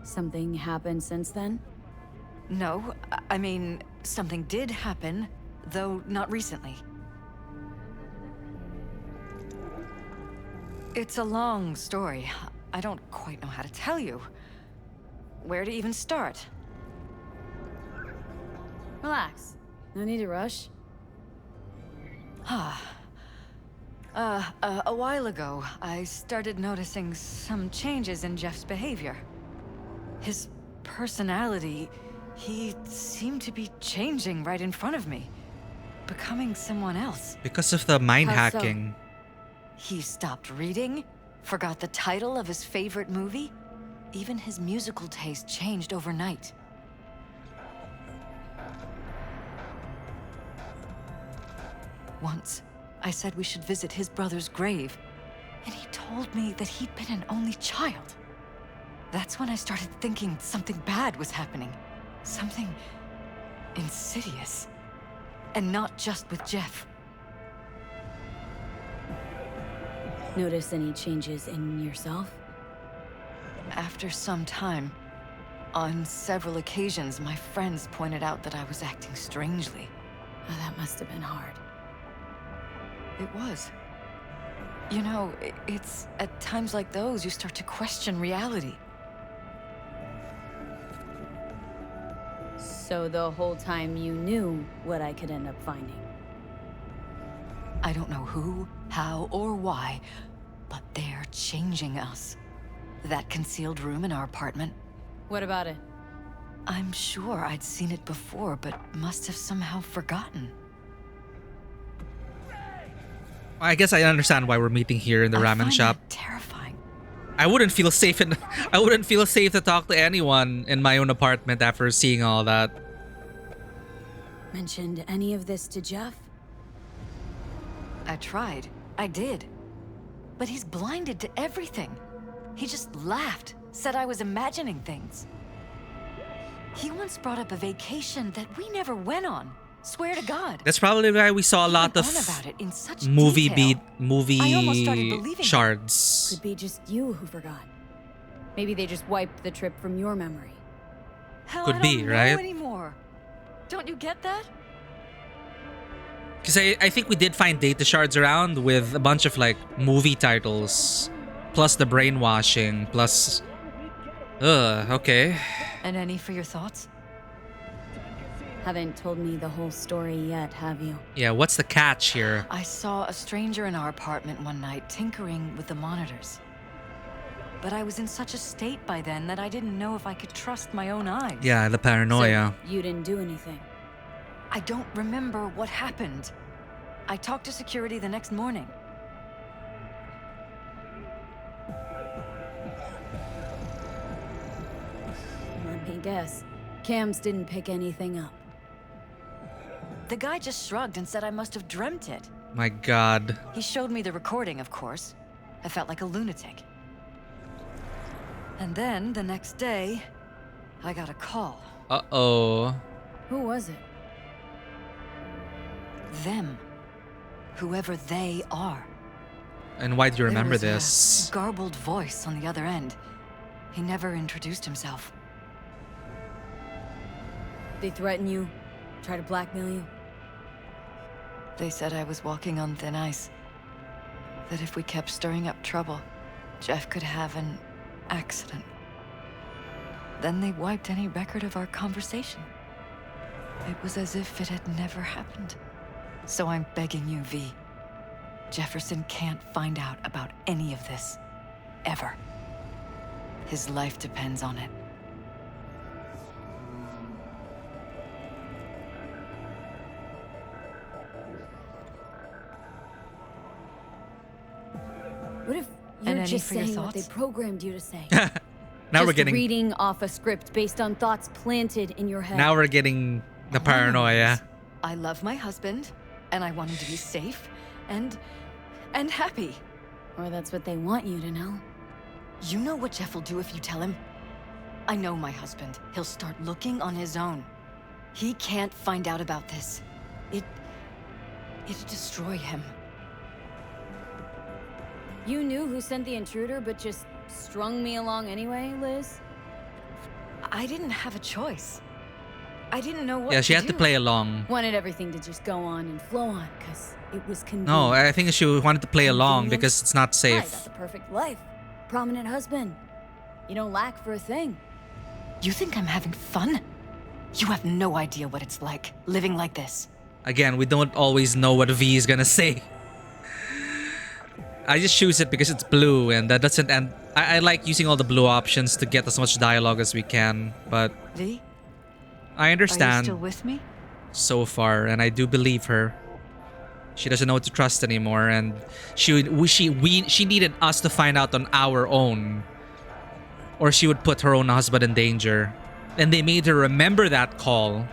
Something happened since then? No, I mean, something did happen, though not recently. It's a long story. I don't quite know how to tell you. Where to even start? Relax. No need to rush. A while ago, I started noticing some changes in Jeff's behavior. His personality, he seemed to be changing right in front of me. Becoming someone else. Because of the mind How so? hacking. He stopped reading, forgot the title of his favorite movie. Even his musical taste changed overnight. Once, I said we should visit his brother's grave, and he told me that he'd been an only child. That's when I started thinking something bad was happening. Something insidious. And not just with Jeff. Notice any changes in yourself? After some time, on several occasions, my friends pointed out that I was acting strangely. Oh, that must have been hard. It was. You know, it's at times like those you start to question reality. So the whole time you knew what I could end up finding? I don't know who, how, or why, but they're changing us. That concealed room in our apartment. What about it? I'm sure I'd seen it before, but must have somehow forgotten. I guess I understand why we're meeting here in the ramen shop. Terrifying. I wouldn't feel safe to talk to anyone in my own apartment after seeing all that. Mentioned any of this to Jeff? I tried. I did. But he's blinded to everything. He just laughed, said I was imagining things. He once brought up a vacation that we never went on. Swear to God. That's probably why we saw a lot of movie shards. Could be just you who forgot. Maybe they just wiped the trip from your memory. Hell, Could I be, don't right? know anymore. Don't you get that? Because I think we did find data shards around with a bunch of like movie titles, plus the brainwashing, plus... okay. And any for your thoughts? Haven't told me the whole story yet, have you? Yeah, what's the catch here? I saw a stranger in our apartment one night tinkering with the monitors. But I was in such a state by then that I didn't know if I could trust my own eyes. Yeah, the paranoia. So you didn't do anything? I don't remember what happened. I talked to security the next morning. Let me guess. Cams didn't pick anything up. The guy just shrugged and said I must have dreamt it. My God. He showed me the recording, of course. I felt like a lunatic. And then, the next day, I got a call. Uh-oh. Who was it? Them. Whoever they are. And why do you remember There was this? a garbled voice on the other end. He never introduced himself. They threaten you? Try to blackmail you? They said I was walking on thin ice. That if we kept stirring up trouble, Jeff could have an accident. Then they wiped any record of our conversation. It was as if it had never happened. So I'm begging you, V. Jefferson can't find out about any of this. Ever. His life depends on it. What if you're just saying what they programmed you to say? Now just we're getting reading off a script based on thoughts planted in your head. Now we're getting the paranoia. I love my husband, and I want him to be safe and happy. Or that's what they want you to know. You know what Jeff will do if you tell him? I know my husband. He'll start looking on his own. He can't find out about this. It'd destroy him. You knew who sent the intruder, but just strung me along anyway, Liz? I didn't have a choice. I didn't know what Yeah, she to had to do. play along. Wanted everything to just go on and flow on, because it was convenient. No, I think she wanted to play along Convenient. because it's not I safe. got the perfect life. Prominent husband. You don't lack for a thing. You think I'm having fun? You have no idea what it's like, living like this. Again, we don't always know what V is gonna say. I just choose it because it's blue and that doesn't end. I like using all the blue options to get as much dialogue as we can, but V? I understand. Are you still with me? So far, and I do believe her. She doesn't know what to trust anymore, and she needed us to find out on our own, or she would put her own husband in danger. And they made her remember that call.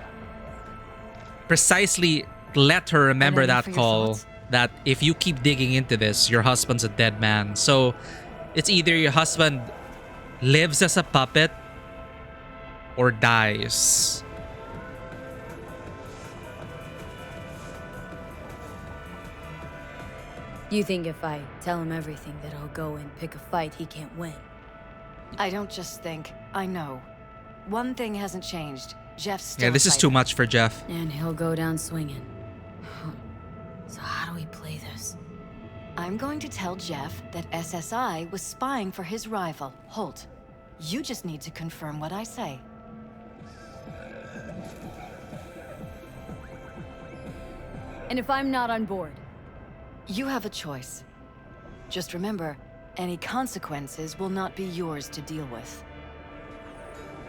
Precisely, let her remember that call. That if you keep digging into this, your husband's a dead man. So it's either your husband lives as a puppet or dies. You think if I tell him everything that I'll go and pick a fight he can't win? I don't just think. I know. One thing hasn't changed. Jeff's still Yeah, this is too much for Jeff. And he'll go down swinging. So how do we play this? I'm going to tell Jeff that SSI was spying for his rival, Holt. You just need to confirm what I say. And if I'm not on board? You have a choice. Just remember, any consequences will not be yours to deal with.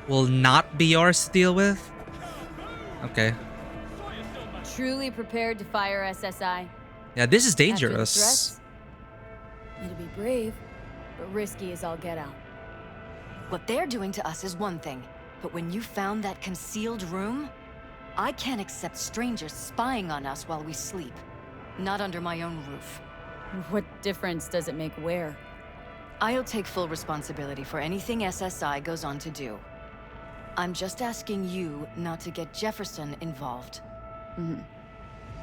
Will not be yours to deal with? Okay. Truly prepared to fire SSI? Yeah, this is After the dangerous. threats? It'll be brave, but risky as all get out. What they're doing to us is one thing, but when you found that concealed room, I can't accept strangers spying on us while we sleep. Not under my own roof. What difference does it make where? I'll take full responsibility for anything SSI goes on to do. I'm just asking you not to get Jefferson involved.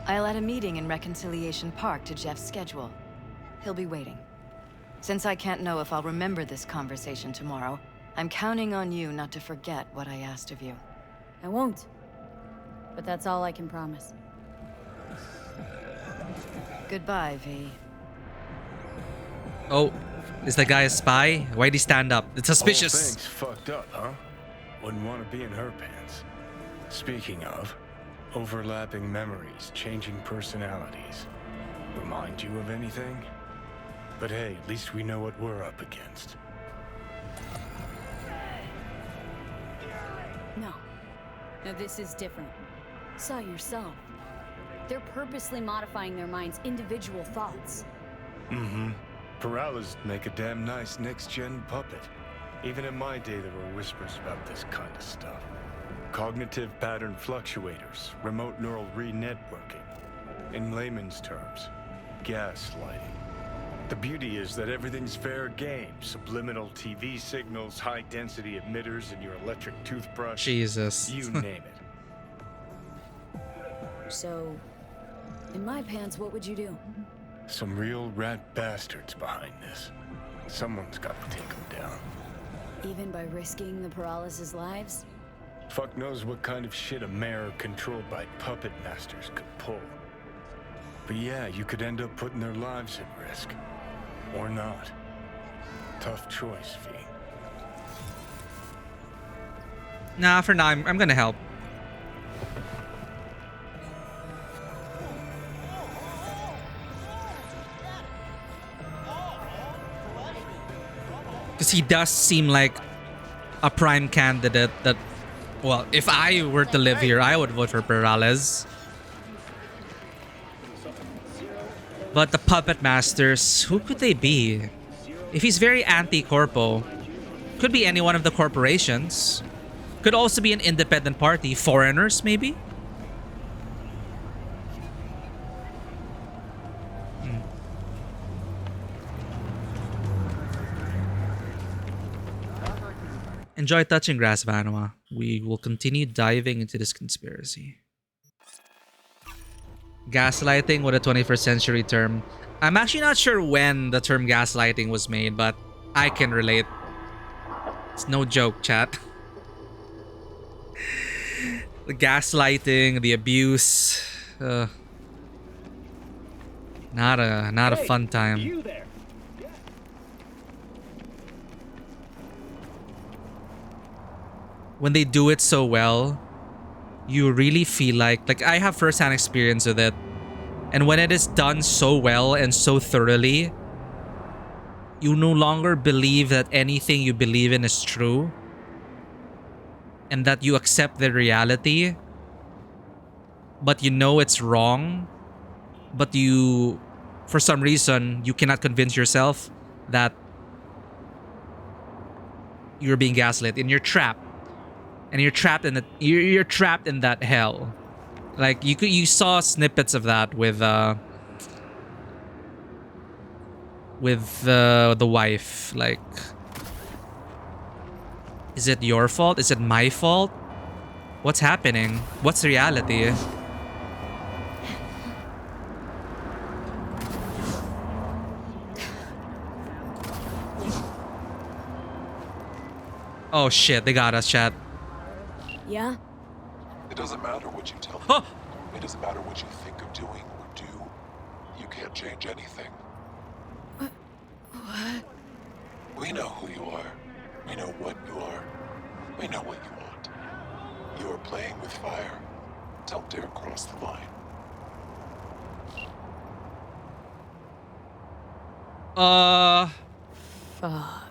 I'll add a meeting in Reconciliation Park to Jeff's schedule. He'll be waiting. Since I can't know if I'll remember this conversation tomorrow, I'm counting on you not to forget what I asked of you. I won't. But that's all I can promise. Goodbye, V. Oh, is the guy a spy? Why'd he stand up? It's suspicious. Whole thing's fucked up, huh? Wouldn't want to be in her pants. Speaking of, overlapping memories, changing personalities. Remind you of anything? But hey, at least we know what we're up against. No. No, this is different. Saw yourself. They're purposely modifying their minds' individual thoughts. Peralez make a damn nice next-gen puppet. Even in my day, there were whispers about this kind of stuff. Cognitive pattern fluctuators, remote neural re-networking. In layman's terms, gaslighting. The beauty is that everything's fair game. Subliminal TV signals, high-density emitters in your electric toothbrush. Jesus. You name it. So, in my pants, what would you do? Some real rat bastards behind this. Someone's got to take them down. Even by risking the paralysis' lives? Fuck knows what kind of shit a mayor controlled by puppet masters could pull. But yeah, you could end up putting their lives at risk. Or not. Tough choice, V. Nah, for now, I'm gonna help. Because he does seem like a prime candidate that, well, if I were to live here, I would vote for Perales. But the puppet masters, who could they be? If he's very anti-corpo, could be any one of the corporations. Could also be an independent party. Foreigners, maybe? Enjoy touching grass, Vanua. We will continue diving into this conspiracy. Gaslighting, what a 21st century term. I'm actually not sure when the term gaslighting was made, but I can relate. It's no joke, chat. The gaslighting, the abuse. Not a fun time. You there. When they do it so well, you really feel like I have first-hand experience with it. And when it is done so well and so thoroughly, you no longer believe that anything you believe in is true. And that you accept the reality. But you know it's wrong. But you, for some reason, you cannot convince yourself that you're being gaslit and you're trapped. And you're trapped in you're trapped in that hell. Like you saw snippets of that with the wife. Like, is it your fault? Is it my fault? What's happening? What's reality? Oh shit, they got us, chat. Yeah? It doesn't matter what you tell me. Huh. It doesn't matter what you think of doing or do. You can't change anything. What? We know who you are. We know what you are. We know what you want. You are playing with fire. Don't dare cross the line. Fuck.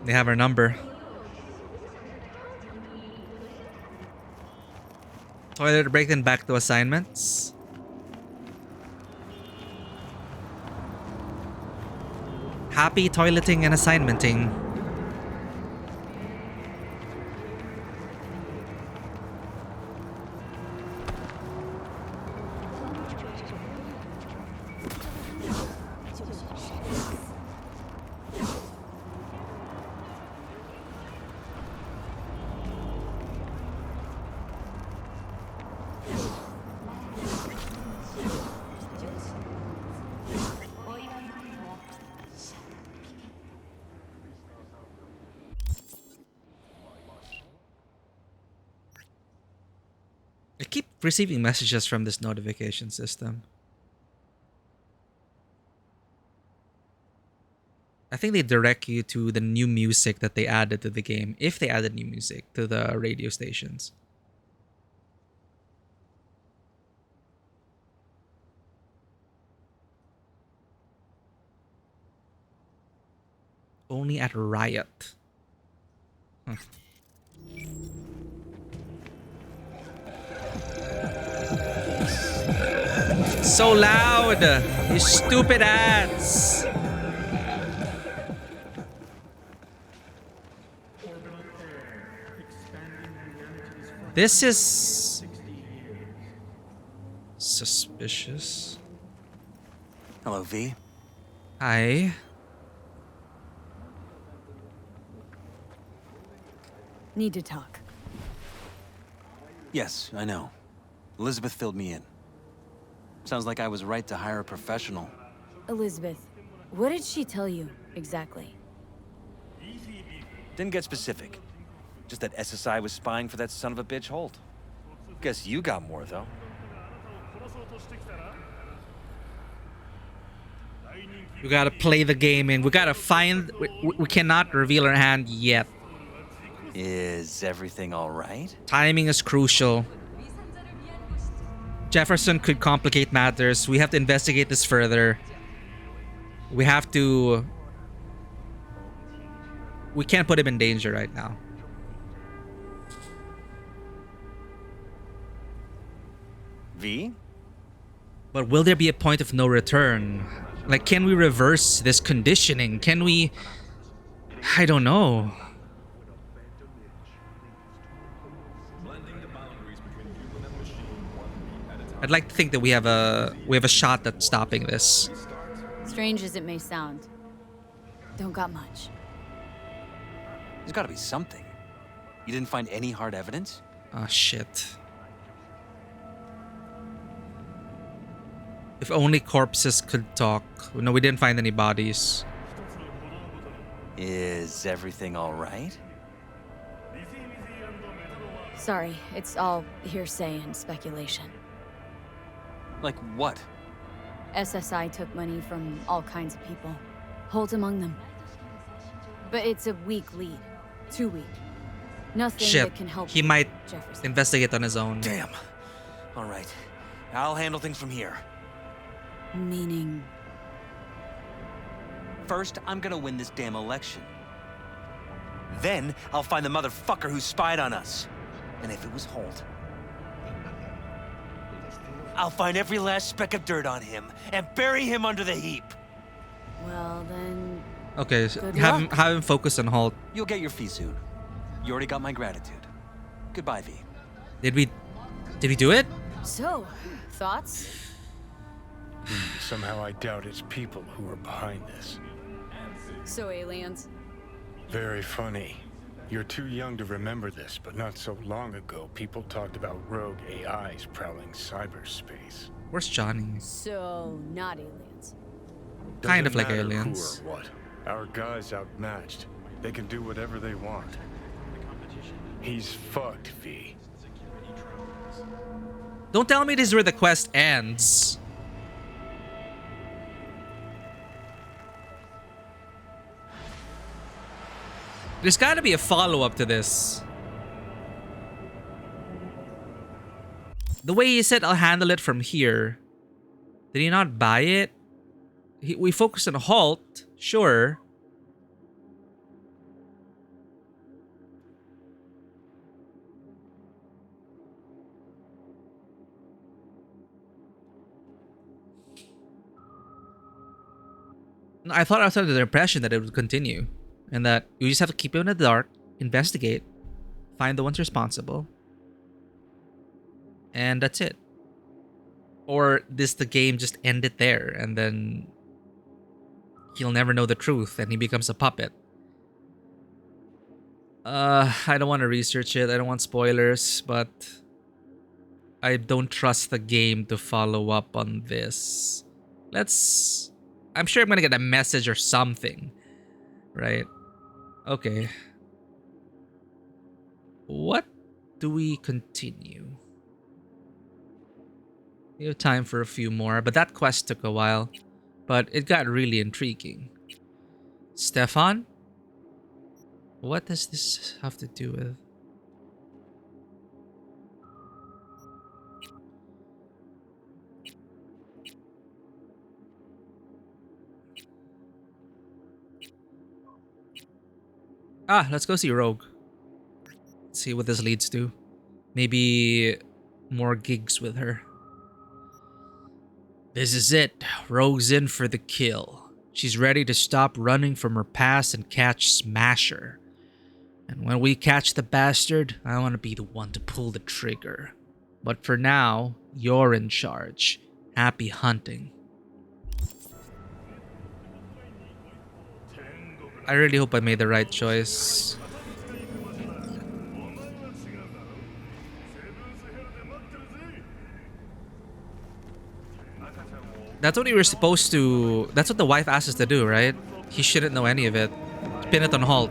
They have our number. Toilet break, then back to assignments. Happy toileting and assignmenting. I keep receiving messages from this notification system. I think they direct you to the new music that they added to the game, if they added new music to the radio stations. Only at Riot. Huh. So loud! You stupid ads! This is suspicious. Hello, V. Hi. Need to talk. Yes, I know. Elizabeth filled me in. Sounds like I was right to hire a professional. Elizabeth, what did she tell you exactly? Didn't get specific. Just that SSI was spying for that son of a bitch Holt. Guess you got more, though. We gotta play the game and we gotta find... We cannot reveal our hand yet. Is everything all right? Timing is crucial. Jefferson could complicate matters. We have to investigate this further. We have to... We can't put him in danger right now. V? But will there be a point of no return? Like, can we reverse this conditioning? Can we... I don't know. I'd like to think that we have a shot at stopping this. Strange as it may sound, don't got much. There's gotta be something. You didn't find any hard evidence? Ah, shit. If only corpses could talk. No, we didn't find any bodies. Is everything all right? Sorry, it's all hearsay and speculation. Like what? SSI took money from all kinds of people. Holt among them. But it's a weak lead. Too weak. Nothing Shit. that can help He might Jefferson. investigate on his own. Damn. All right. I'll handle things from here. Meaning? First, I'm gonna win this damn election. Then, I'll find the motherfucker who spied on us. And if it was Holt, I'll find every last speck of dirt on him and bury him under the heap. Well, then... Okay, so Good have luck. him focus on Holt. You'll get your fee soon. You already got my gratitude. Goodbye, V. Did we do it? So, thoughts? Somehow I doubt it's people who are behind this. So aliens? Very funny. You're too young to remember this, but not so long ago, people talked about rogue AIs prowling cyberspace. Where's Johnny? So, not aliens. Kind of Doesn't like matter aliens. Who or what. Our guy's outmatched. They can do whatever they want. He's fucked, V. Don't tell me this is where the quest ends. There's gotta be a follow-up to this. The way he said, I'll handle it from here. Did he not buy it? We focused on Holt, sure. No, I thought I was under the impression that it would continue. And that you just have to keep it in the dark, investigate, find the ones responsible. And that's it. Or the game just ended there and then he'll never know the truth and he becomes a puppet. I don't want to research it. I don't want spoilers, but I don't trust the game to follow up on this. I'm sure I'm gonna get a message or something. Right? Okay. What do we continue? We have time for a few more, but that quest took a while. But it got really intriguing. Stefan? What does this have to do with? Ah, let's go see Rogue. See what this leads to. Maybe more gigs with her. This is it. Rogue's in for the kill. She's ready to stop running from her past and catch Smasher. And when we catch the bastard, I want to be the one to pull the trigger. But for now, you're in charge. Happy hunting. I really hope I made the right choice. That's what we were supposed to... That's what the wife asked us to do, right? He shouldn't know any of it. Pin it on halt.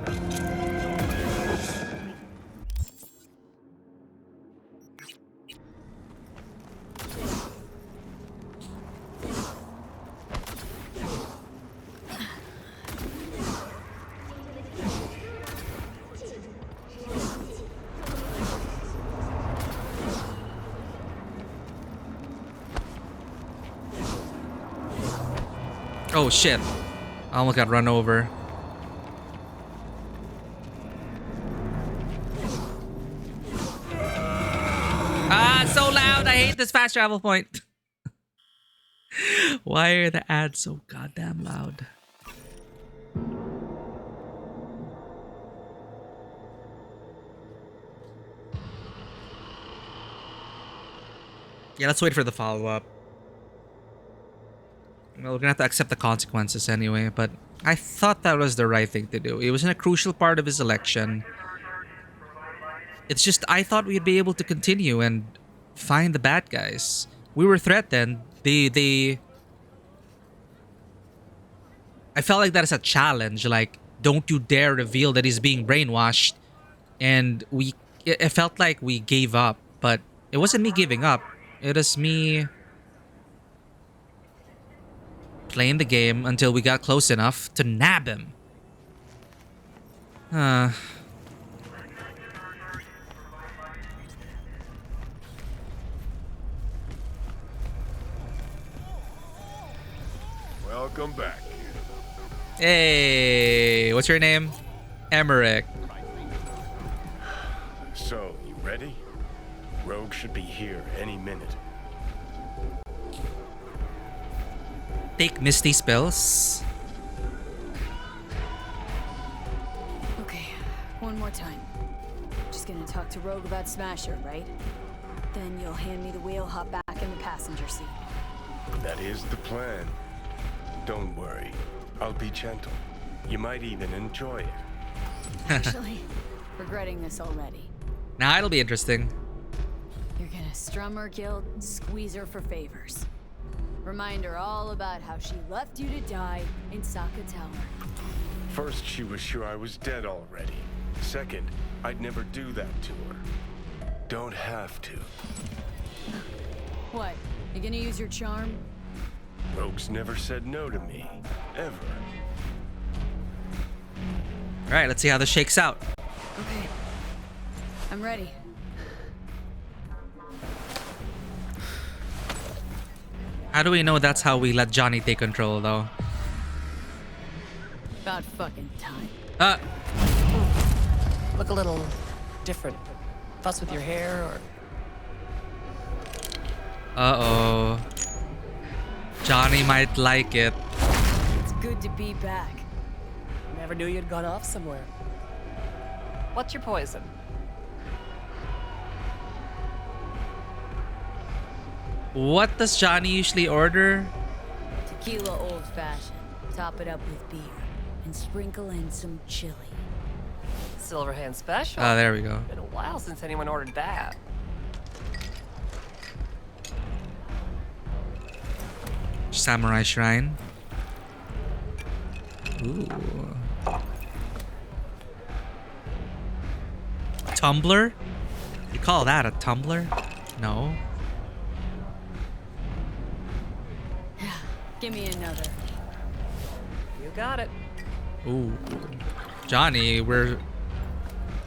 Oh shit. I almost got run over. Ah, so loud. I hate this fast travel point. Why are the ads so goddamn loud? Yeah, let's wait for the follow-up. Well, we're gonna have to accept the consequences anyway, but I thought that was the right thing to do. It was in a crucial part of his election. It's just, I thought we'd be able to continue and find the bad guys. We were threatened. I felt like that is a challenge. Like, don't you dare reveal that he's being brainwashed. And it felt like we gave up, but it wasn't me giving up. It was me playing the game until we got close enough to nab him. Welcome back. Hey, what's your name? Emmerich. So, you ready? Rogue should be here any minute. Take Misty spells. Okay, one more time. Just gonna talk to Rogue about Smasher, right? Then you'll hand me the wheel, hop back in the passenger seat. That is the plan. Don't worry. I'll be gentle. You might even enjoy it. Actually, regretting this already. Now it'll be interesting. You're gonna strum her guild, squeeze her for favors. Remind her all about how she left you to die in Saka Tower. First, she was sure I was dead already. Second, I'd never do that to her. Don't have to. What? You gonna use your charm? Rogue's never said no to me. Ever. Alright, let's see how this shakes out. Okay. I'm ready. How do we know that's how we let Johnny take control, though? About fucking time. Look a little different. Fuss with your hair or... Uh-oh. Johnny might like it. It's good to be back. Never knew you'd gone off somewhere. What's your poison? What does Johnny usually order? Tequila old-fashioned. Top it up with beer. And sprinkle in some chili. Silverhand special. Oh, there we go. Been a while since anyone ordered that. Samurai Shrine. Ooh. Tumbler? You call that a tumbler? No. Give me another. You got it. Ooh. Johnny, we're...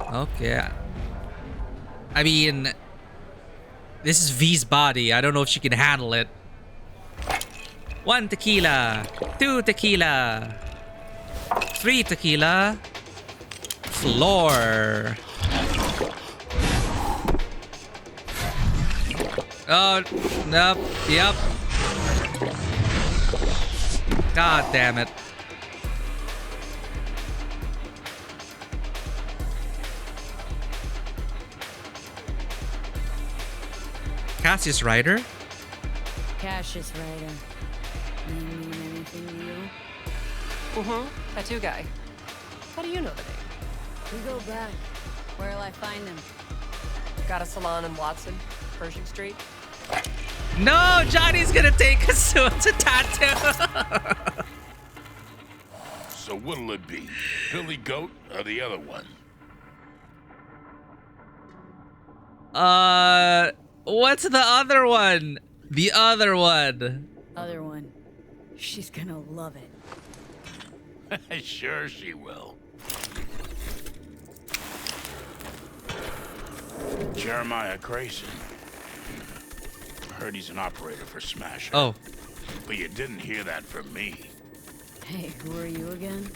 Okay. I mean... This is V's body. I don't know if she can handle it. 1 tequila. 2 tequila. 3 tequila. Floor. Oh, nope. Yep. God damn it. Cassius Ryder? Cassius Ryder. Mean anything to you? Tattoo guy. How do you know the name? We go back. Where'll I find him? Got a salon in Watson, Pershing Street. No, Johnny's gonna take us to a tattoo. So what'll it be? Billy Goat or the other one? What's the other one? The other one. Other one. She's gonna love it. Sure she will. Jeremiah Grayson. Heard he's an operator for Smasher. Oh. But you didn't hear that from me. Hey, who are you again?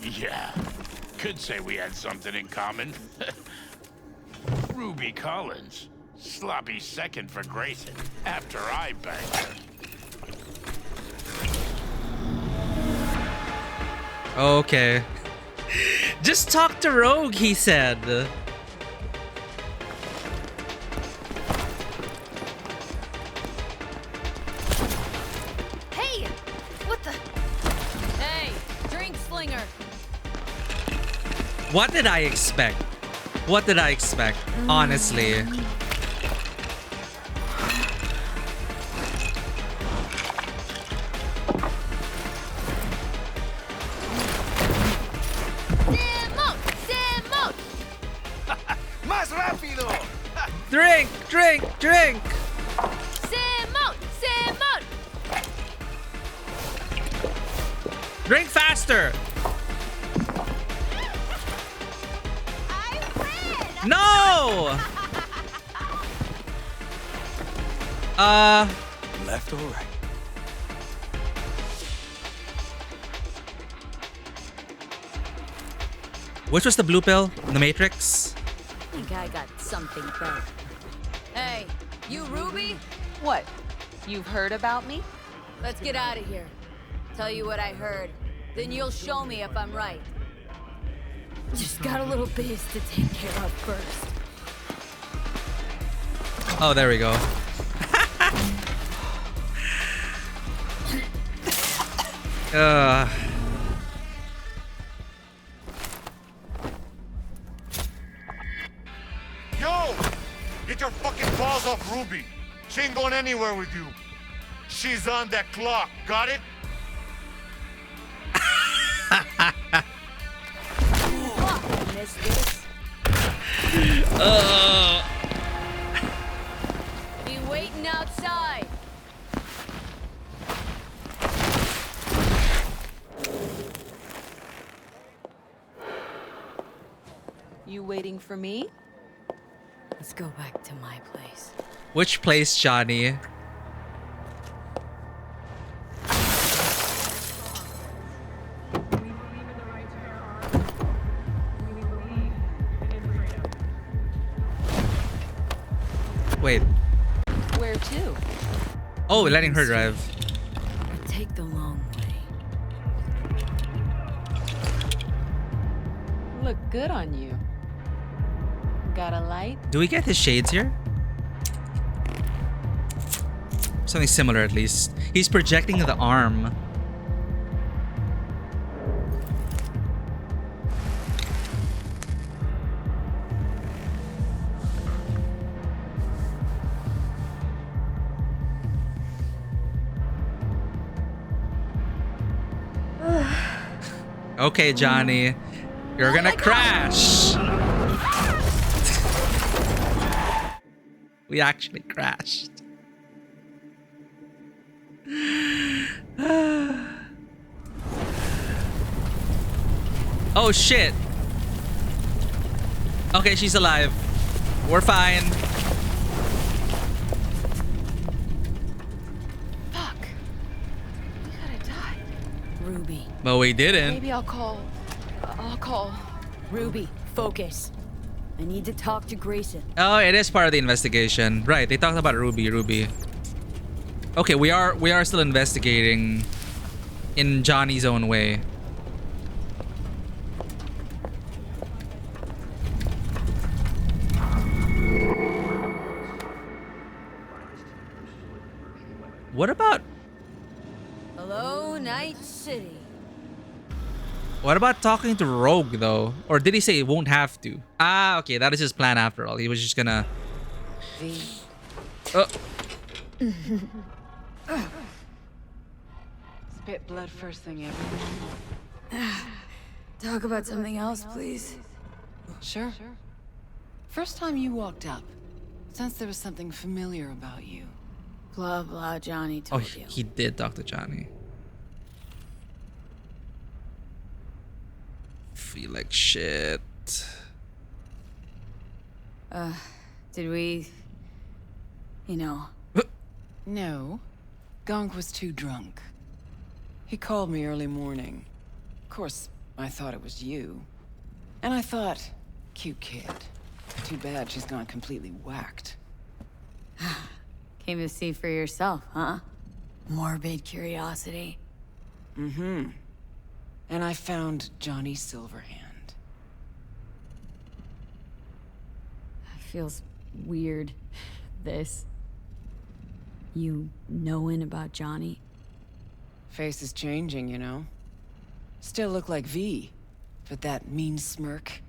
Yeah. Could say we had something in common. Ruby Collins. Sloppy second for Grayson after I banged her. Okay. Just talk to Rogue, he said. Hey! What the? Hey, drink slinger. What did I expect? What did I expect? Honestly. Más rápido! Drink, drink, drink! Simon! Simon! Drink faster! No! Left or right? Which was the blue pill? The Matrix? I think I got something better. Hey, you Ruby? What? You've heard about me? Let's get out of here. Tell you what I heard. Then you'll show me if I'm right. Just got a little biz to take care of first. Oh, there we go. Yo! Get your fucking balls off Ruby. She ain't going anywhere with you. She's on that clock. Got it? Missed this. Be waiting outside. You waiting for me? Let's go back to my place. Which place, Johnny? Wait. Where to? Oh, letting her drive. I take the long way. Look good on you. Got a light? Do we get his shades here? Something similar, at least. He's projecting the arm. Okay, Johnny. You're gonna crash. We actually crashed. Oh shit. Okay, she's alive. We're fine. Fuck. We gotta die. Ruby. But we didn't. Maybe I'll call. Ruby, focus. I need to talk to Grayson. Oh, it is part of the investigation. Right, they talked about Ruby. Okay, we are still investigating in Johnny's own way. What about Hello, Night City. what about talking to Rogue though? Or did he say he won't have to? Ah, okay, that is his plan after all. He was just gonna Spit blood first thing ever. Talk about something else, please. Sure. First time you walked up, sensed there was something familiar about you. Blah, blah, Johnny Oh, told you. he did talk to Johnny. Feel like shit. Did we... You know... No. Gonk was too drunk. He called me early morning. Of course, I thought it was you. And I thought, cute kid. Too bad she's gone completely whacked. Came to see for yourself, huh? Morbid curiosity. Mm-hmm. And I found Johnny Silverhand. Feels weird, this. You knowing about Johnny? Face is changing, you know. Still look like V, but that mean smirk,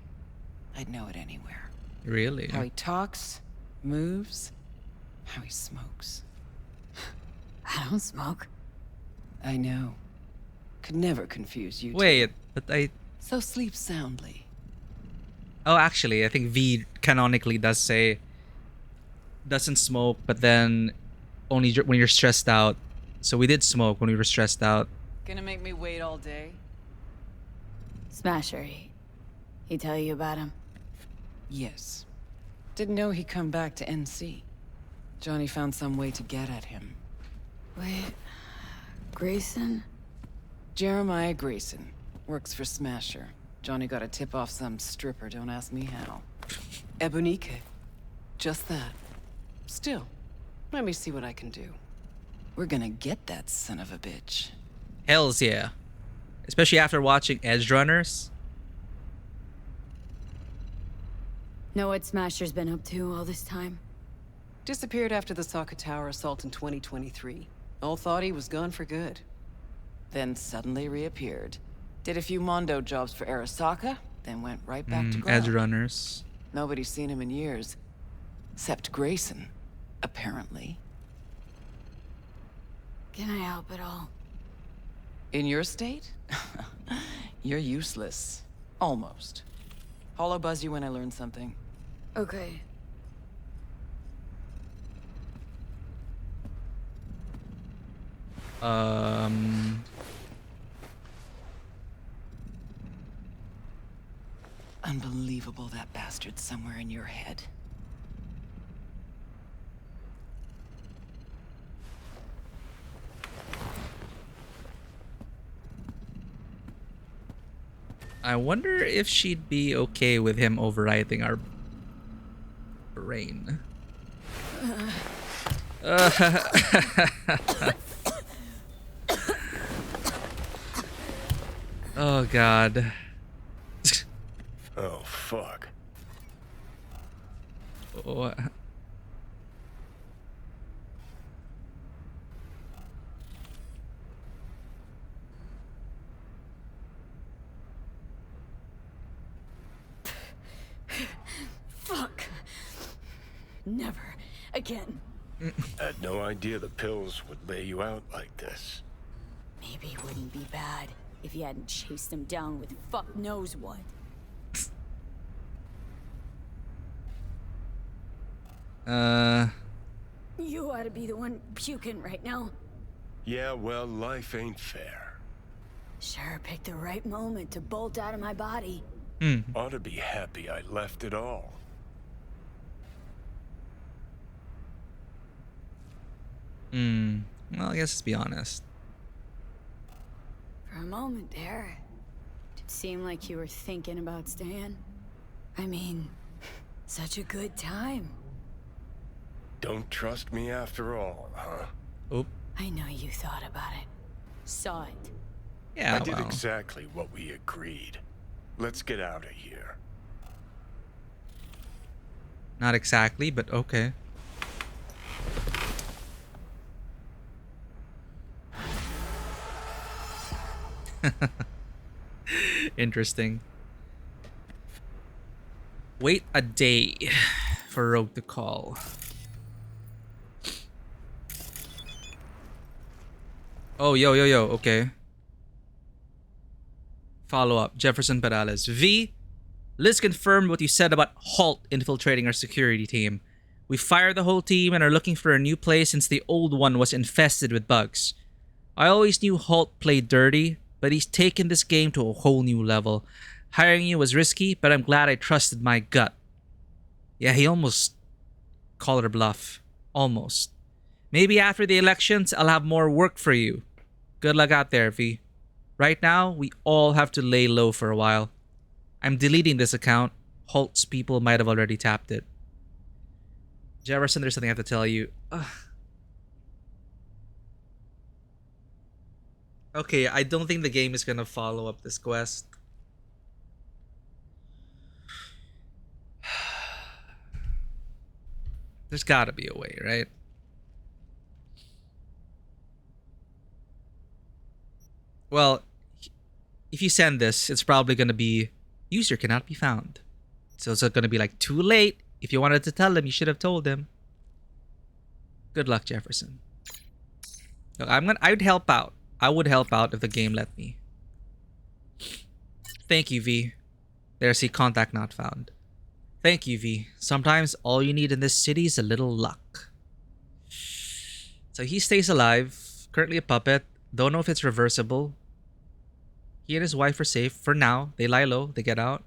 I'd know it anywhere. Really? How he talks, moves, how he smokes. I don't smoke. I know. Could never confuse you two. Wait, but I... So sleep soundly. Oh, actually, I think V canonically does say doesn't smoke, but then only when you're stressed out. So we did smoke when we were stressed out. Gonna make me wait all day? Smasher, he tell you about him? Yes. Didn't know he'd come back to NC. Johnny found some way to get at him. Wait... Grayson? Jeremiah Grayson. Works for Smasher. Johnny got a tip off some stripper, don't ask me how. Ebonique. Just that. Still, let me see what I can do. We're gonna get that son of a bitch. Hells yeah. Especially after watching Edge Runners. Know what Smasher's been up to all this time? Disappeared after the Sokka Tower assault in 2023. All thought he was gone for good. Then suddenly reappeared. Did a few Mondo jobs for Arasaka, then went right back to ground. Edge Runners. Nobody's seen him in years. Except Grayson, apparently. Can I help at all? In your state? You're useless. Almost. Hollow buzz you when I learn something. Okay. Unbelievable that bastard's somewhere in your head. I wonder if she'd be okay with him overwriting our brain. Oh god. Oh fuck. Oh. Fuck. Never again. Had no idea the pills would lay you out like this. Maybe it wouldn't be bad if you hadn't chased him down with fuck knows what. You ought to be the one puking right now. Yeah, well, life ain't fair. Sure picked the right moment to bolt out of my body. Ought to be happy I left it all. Well, I guess let's be honest. For a moment there, it seemed like you were thinking about staying. I mean, such a good time. Don't trust me after all, huh? Oop. I know you thought about it. Saw it. Yeah, I did well. exactly what we agreed. Let's get out of here. Not exactly, but okay. Interesting. Wait a day for Rogue to call. Oh, yo, okay. Follow up. Jefferson Perales. V, Liz confirmed what you said about Halt infiltrating our security team. We fired the whole team and are looking for a new place since the old one was infested with bugs. I always knew Halt played dirty, but he's taken this game to a whole new level. Hiring you was risky, but I'm glad I trusted my gut. Yeah, he almost called her bluff. Almost. Maybe after the elections, I'll have more work for you. Good luck out there, V. Right now, we all have to lay low for a while. I'm deleting this account. Halt's people might have already tapped it. Jefferson, there's something I have to tell you. Ugh. Okay, I don't think the game is gonna follow up this quest. There's gotta be a way, right? Well, if you send this, it's probably gonna be user cannot be found. So it's gonna be like too late. If you wanted to tell him, you should have told him. Good luck, Jefferson. Look, I'd help out. I would help out if the game let me. Thank you, V. There's the contact not found. Thank you, V. Sometimes all you need in this city is a little luck. So he stays alive. Currently a puppet. Don't know if it's reversible. He and his wife are safe. For now. They lie low. They get out.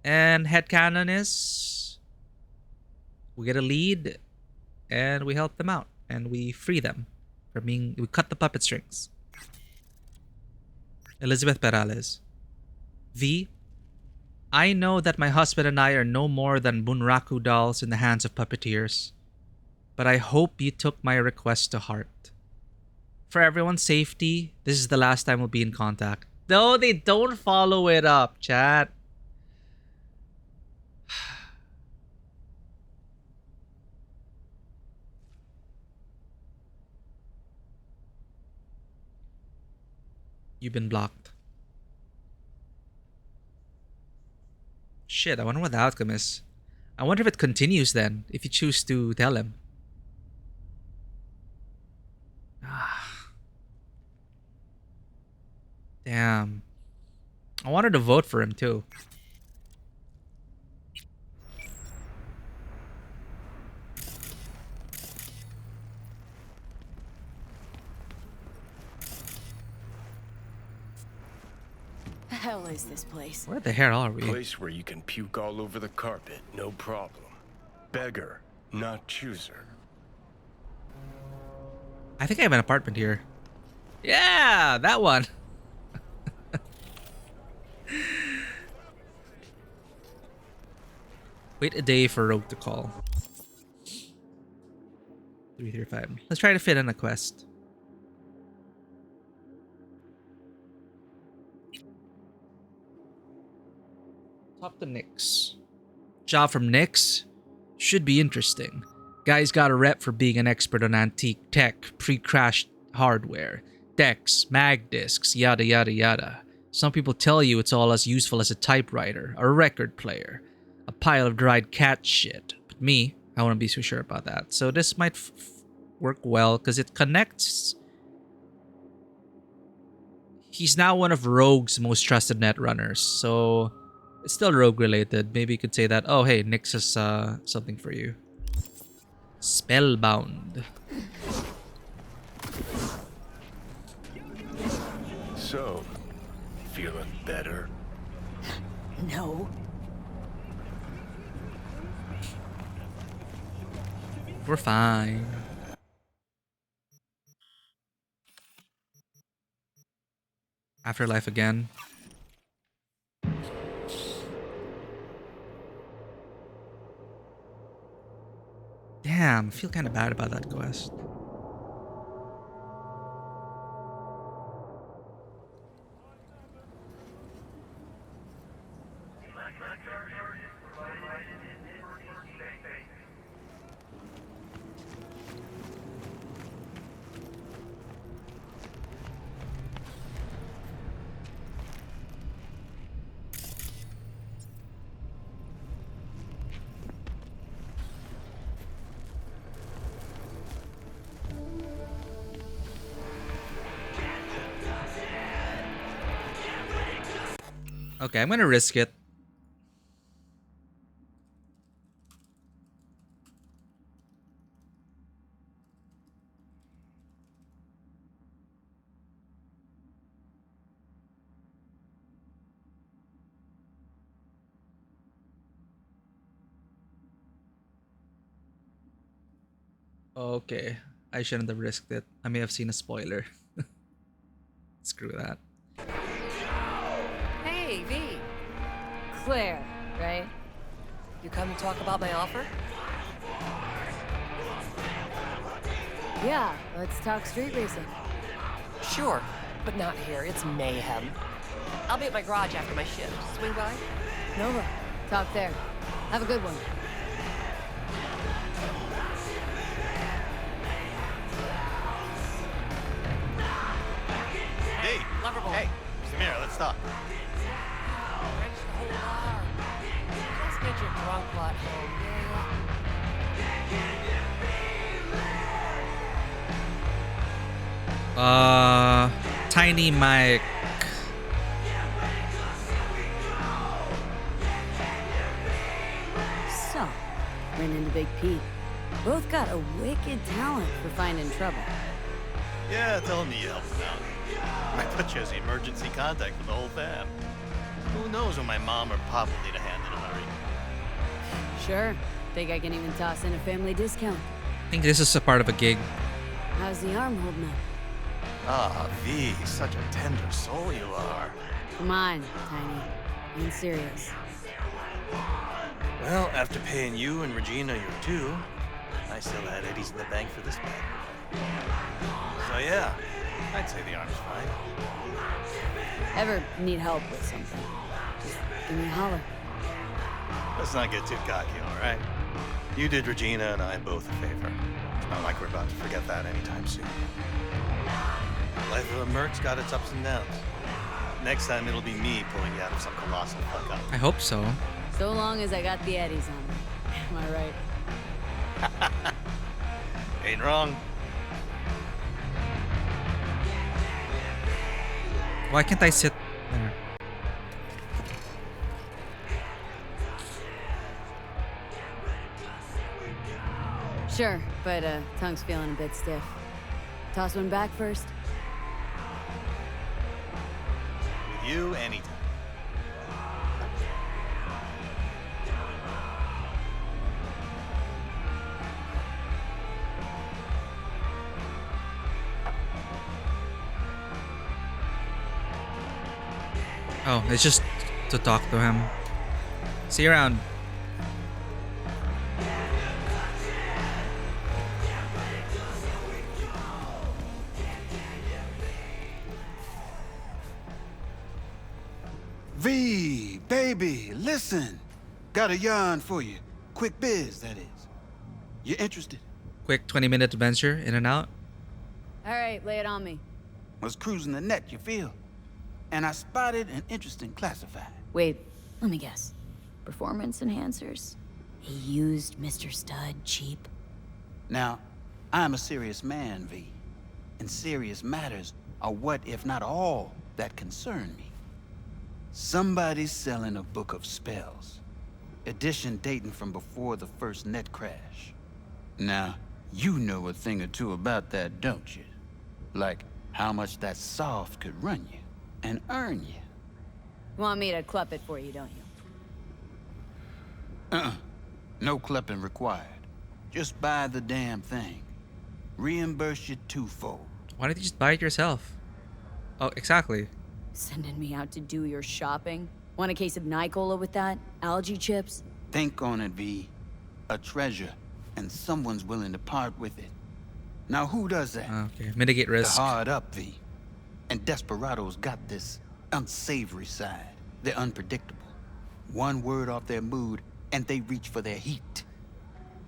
And headcanon is... we get a lead. And we help them out. And we free them. From being... we cut the puppet strings. Elizabeth Perales. V. I know that my husband and I are no more than bunraku dolls in the hands of puppeteers. But I hope you took my request to heart. For everyone's safety, this is the last time we'll be in contact. No, they don't follow it up, chat. You've been blocked. Shit, I wonder what the outcome is. I wonder if it continues then, if you choose to tell him. Damn. I wanted to vote for him too. The hell is this place? Where the hell are we? Place where you can puke all over the carpet, no problem. Beggar, not chooser. I think I have an apartment here. Yeah, that one. Wait a day for Rogue to call. 335. Let's try to fit in a quest. Talk to Nix. Job from Nix? Should be interesting. Guy's got a rep for being an expert on antique tech, pre-crashed hardware, decks, mag discs, yada yada yada. Some people tell you it's all as useful as a typewriter, a record player, a pile of dried cat shit. But me, I wouldn't be so sure about that. So this might work well because it connects. He's now one of Rogue's most trusted netrunners, so it's still Rogue related. Maybe you could say that, oh hey, Nix has something for you. Spellbound. So, feeling better? No. We're fine. Afterlife again. Damn, I feel kind of bad about that quest. Okay, I'm gonna risk it. Okay, I shouldn't have risked it. I may have seen a spoiler. Screw that. Hey, V. Claire, right? You come to talk about my offer? Yeah, let's talk street racing. Sure, but not here. It's mayhem. I'll be at my garage after my shift. Swing by? Nova, talk there. Have a good one. Hey, hey, come here, let's talk. Wrench the whole bar. Just get your drunk butt home, Tiny Mike. So, ran into Big Pete. Both got a wicked talent for finding trouble. Yeah, tell him you helped him out. I put you as the emergency contact for the whole fam. Who knows when my mom or pop will need a hand in a hurry. Sure. Think I can even toss in a family discount. I think this is a part of a gig. How's the arm holding up? Ah, V, such a tender soul you are. Come on, Tiny. Being serious. Well, after paying you and Regina your due, I still had Eddie's in the bank for this man. So yeah, I'd say the arm's fine. Ever need help with something? Just give me a holler. Let's not get too cocky, all right? You did Regina and I both a favor. It's not like we're about to forget that anytime soon. Life of a merc's got its ups and downs. Next time it'll be me pulling you out of some colossal fuck up. I hope so. So long as I got the Eddies on me. Am I right? Ain't wrong. Why can't I sit there? Sure, but tongue's feeling a bit stiff. Toss one back first. With you, anytime. Oh, it's just to talk to him. See you around. V, baby, listen. Got a yarn for you. Quick biz, that is. You interested? Quick 20-minute adventure, in and out. All right, lay it on me. Was cruising the net, you feel? And I spotted an interesting classified. Wait, let me guess. Performance enhancers? He used Mr. Stud cheap? Now, I'm a serious man, V. And serious matters are what, if not all, that concern me. Somebody's selling a book of spells. Edition dating from before the first net crash. Now, you know a thing or two about that, don't you? Like how much that soft could run you and earn you. Want me to clup it for you, don't you? No clupping required. Just buy the damn thing. Reimburse you twofold. Why don't you just buy it yourself? Oh, exactly. Sending me out to do your shopping? Want a case of Nicola with that? Algae chips? Think on it, V. A treasure, and someone's willing to part with it. Now who does that? Okay, mitigate risk. The hard up, V. And Desperados got this unsavory side. They're unpredictable. One word off their mood, and they reach for their heat.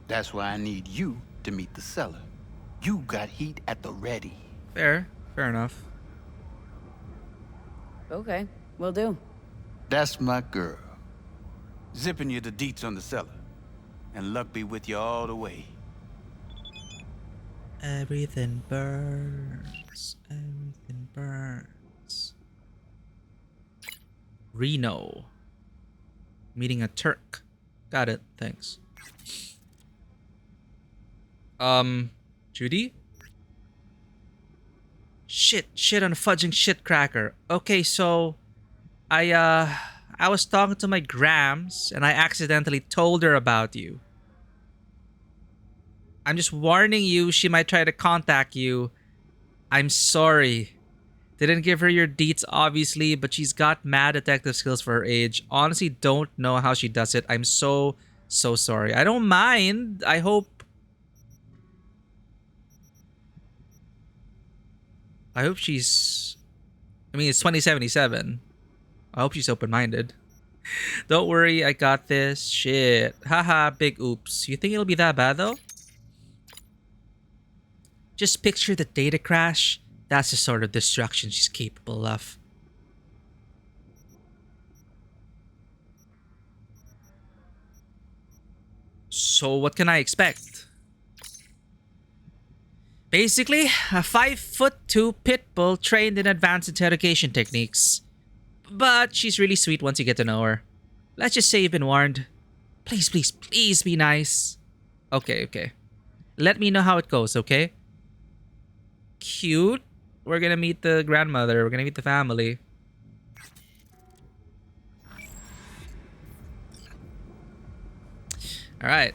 That's why I need you to meet the seller. You got heat at the ready. Fair enough. Okay, will do. That's my girl. Zipping you the deets on the seller. And luck be with you all the way. Everything burns. Everything burns. Reno. Meeting a Turk. Got it. Thanks. Judy? Shit on a fudging shit cracker. Okay, so I was talking to my grams and I accidentally told her about you. I'm just warning you, she might try to contact you. I'm sorry. Didn't give her your deets, obviously, but she's got mad detective skills for her age. Honestly, don't know how she does it. I'm so sorry. I don't mind. I hope she's... I mean, it's 2077. I hope she's open-minded. Don't worry, I got this. Shit. Haha, big oops. You think it'll be that bad, though? Just picture the data crash. That's the sort of destruction she's capable of. So what can I expect? Basically, a 5'2" pit bull trained in advanced interrogation techniques. But she's really sweet once you get to know her. Let's just say you've been warned. Please, please, please be nice. Okay. Let me know how it goes, okay? Cute. We're gonna meet the grandmother. We're gonna meet the family. Alright.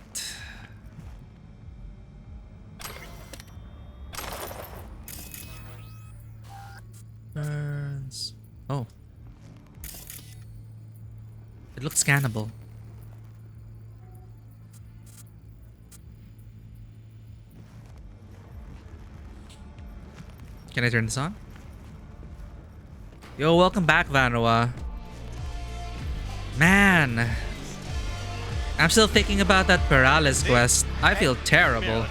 Burns. Oh. It looks scannable. Can I turn this on? Yo, welcome back, Vanoa. Man. I'm still thinking about that Perales quest. I feel terrible.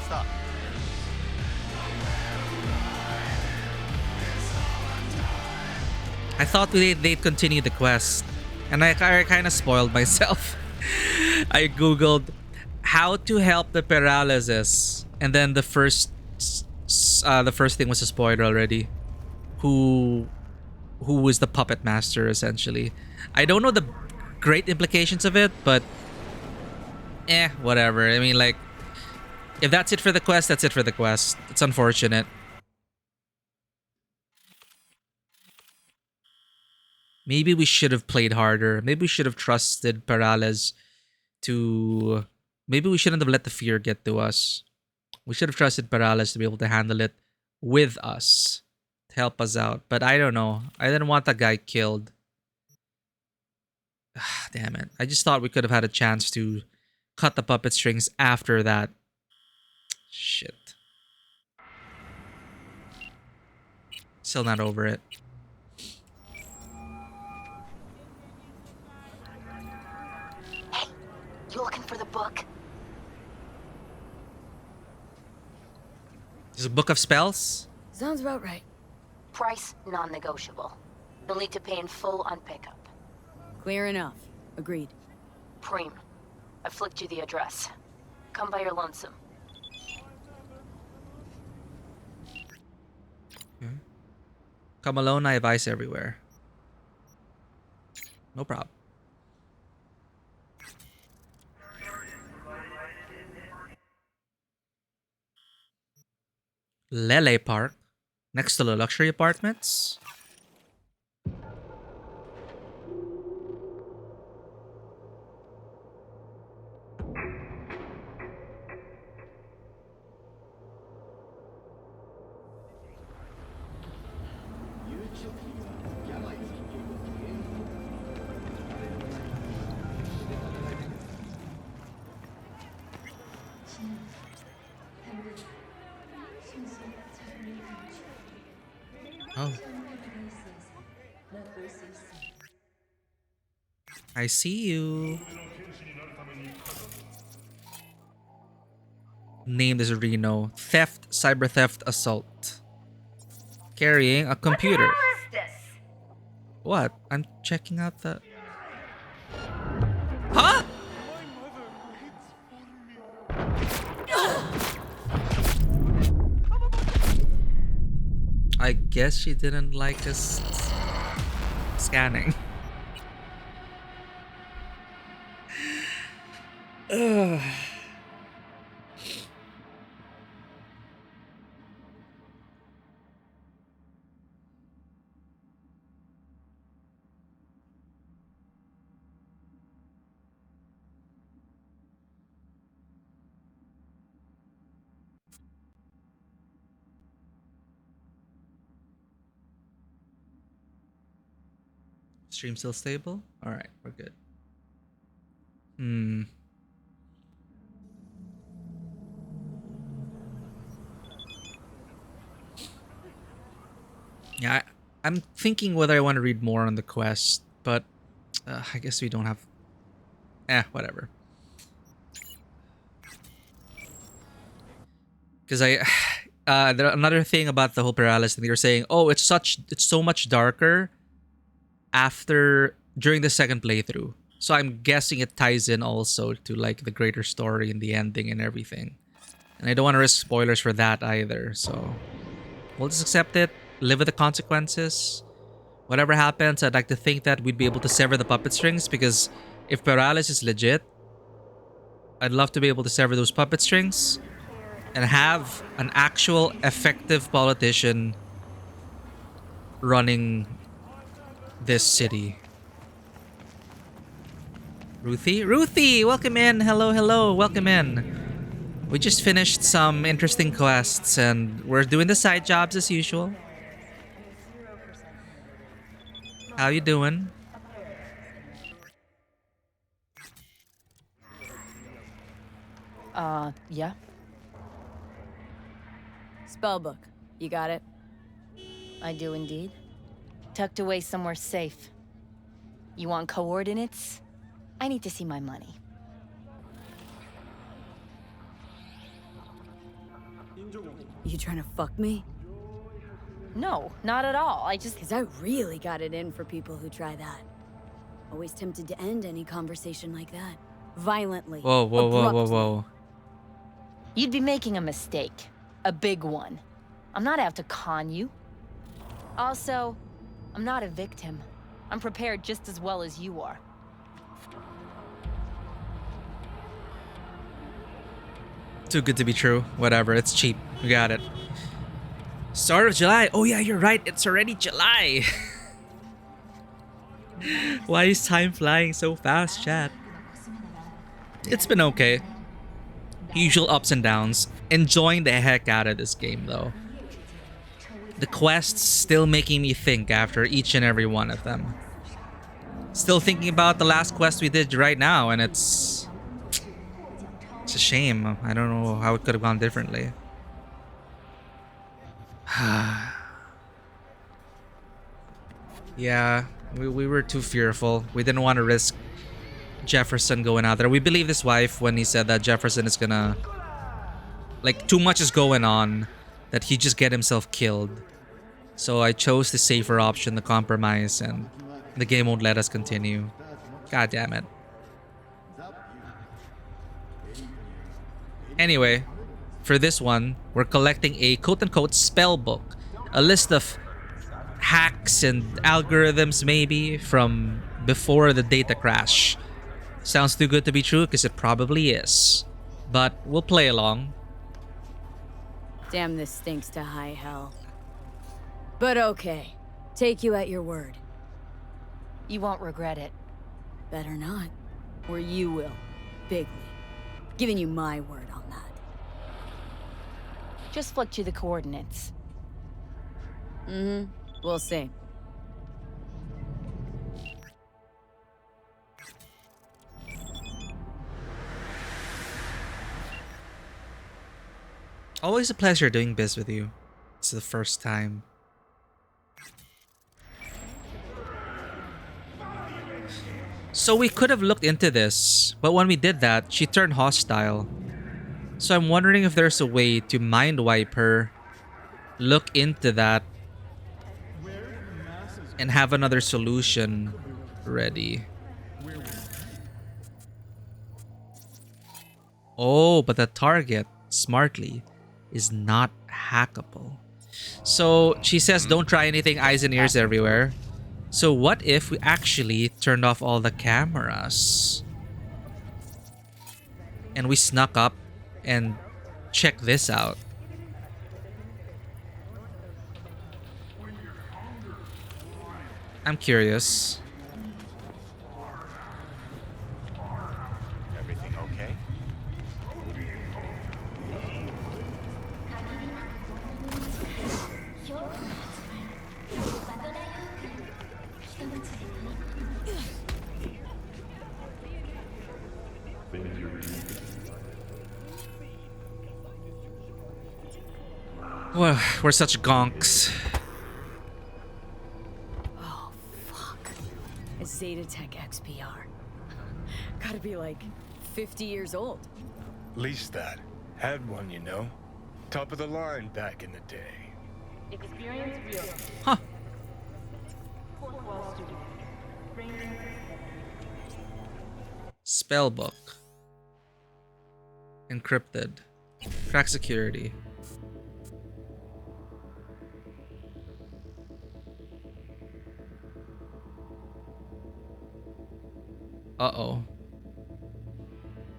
I thought they'd continue the quest. And I kind of spoiled myself. I googled how to help the Peraleses. And then the first thing was a spoiler already. Who was the puppet master, essentially. I don't know the great implications of it, but whatever. I mean, like, if that's it for the quest, that's it for the quest. It's unfortunate. Maybe we should have played harder. Maybe we should have trusted Perales to... Maybe we shouldn't have let the fear get to us. We should have trusted Perales to be able to handle it with us. To help us out. But I don't know. I didn't want that guy killed. Damn it. I just thought we could have had a chance to cut the puppet strings after that. Shit. Still not over it. You looking for the book? Is it a book of spells? Sounds about right. Price non-negotiable. You'll need to pay in full on pickup. Clear enough. Agreed. Preem, I flicked you the address. Come by your lonesome. Okay. Come alone, I have ice everywhere. No problem. Lele Park, next to the luxury apartments. Oh. I see you. Named as Reno. Theft, cyber theft, assault. Carrying a computer. What the hell is this? What? I'm checking out the... Huh? I guess she didn't like us scanning. Stream still stable? Alright, we're good. Hmm. Yeah, I'm thinking whether I want to read more on the quest, but I guess we don't have... whatever. Because another thing about the whole paralysis thing, you're saying, oh, it's so much darker during the second playthrough. So I'm guessing it ties in also to like the greater story and the ending and everything. And I don't want to risk spoilers for that either, so we'll just accept it, live with the consequences. Whatever happens, I'd like to think that we'd be able to sever the puppet strings, because if paralysis is legit, I'd love to be able to sever those puppet strings and have an actual effective politician running this city. Ruthie, welcome in. Hello, welcome in. We just finished some interesting quests and we're doing the side jobs as usual. How you doing? Yeah? Spellbook. You got it? I do indeed. Tucked away somewhere safe. You want coordinates? I need to see my money. You trying to fuck me? No, not at all. I just... Because I really got it in for people who try that. Always tempted to end any conversation like that. Violently. Whoa. You'd be making a mistake. A big one. I'm not out to con you. Also, I'm not a victim. I'm prepared just as well as you are. Too good to be true. Whatever, it's cheap. We got it. Start of July. Oh yeah, you're right. It's already July. Why is time flying so fast, chat? It's been okay. Usual ups and downs. Enjoying the heck out of this game though. The quests still making me think after each and every one of them. Still thinking about the last quest we did right now, and it's a shame. I don't know how it could have gone differently. Yeah, we were too fearful. We didn't want to risk Jefferson going out there. We believed his wife when he said that Jefferson is gonna... like, too much is going on that he just get himself killed. So I chose the safer option, the compromise, and the game won't let us continue. God damn it. Anyway, for this one, we're collecting a quote-unquote spell book. A list of hacks and algorithms maybe from before the data crash. Sounds too good to be true because it probably is. But we'll play along. Damn, this stinks to high hell. But okay. Take you at your word. You won't regret it. Better not. Or you will. Bigly. Giving you my word on that. Just flick you the coordinates. Mm-hmm. We'll see. Always a pleasure doing biz with you. It's the first time. So we could have looked into this, but when we did that, she turned hostile. So I'm wondering if there's a way to mind wipe her, look into that, and have another solution ready. Oh, but the target, smartly, is not hackable. So she says don't try anything, eyes and ears everywhere. So what if we actually turned off all the cameras? And we snuck up and checked this out. I'm curious. Everything okay? Well, we're such gonks. Oh, fuck. A Zetatech XPR. Gotta be like 50 years old. Least that. Had one, you know. Top of the line back in the day. Experience real. Huh. Spellbook. Encrypted. Crack security. Uh-oh.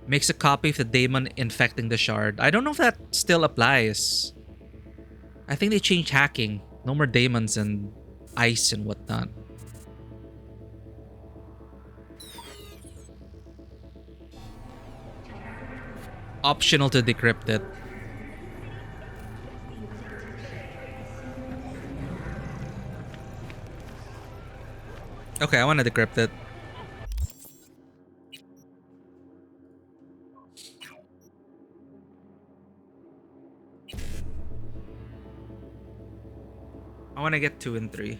Makes a copy of the daemon infecting the shard. I don't know if that still applies. I think they changed hacking. No more daemons and ice and whatnot. Optional to decrypt it. Okay, I want to decrypt it. I want to get 2 and 3.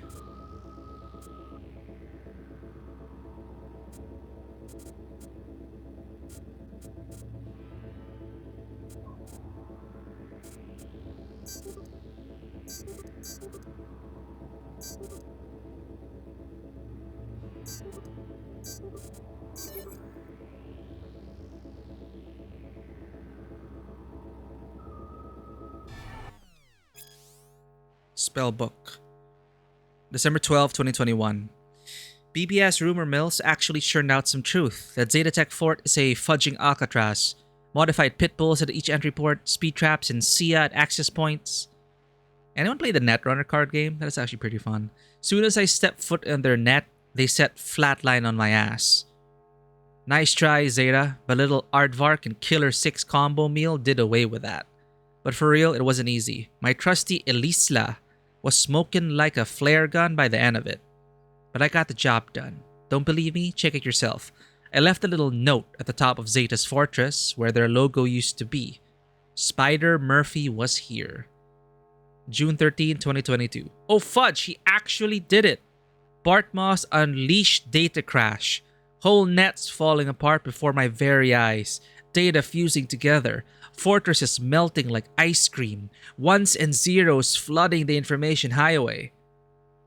Spellbook. December 12, 2021. BBS rumor mills actually churned out some truth. That Zetatech fort is a fudging Alcatraz. Modified pit bulls at each entry port, speed traps and SIA at access points. Anyone play the Netrunner card game? That is actually pretty fun. Soon as I step foot in their net, they set flatline on my ass. Nice try, Zeta, but little Aardvark and Killer 6 combo meal did away with that. But for real, it wasn't easy. My trusty Elisla was smoking like a flare gun by the end of it. But I got the job done. Don't believe me? Check it yourself. I left a little note at the top of Zeta's fortress where their logo used to be. Spider Murphy was here. June 13, 2022. Oh fudge, he actually did it. Bart Moss unleashed data crash. Whole nets falling apart before my very eyes. Data fusing together. Fortresses melting like ice cream. Ones and zeros flooding the information highway.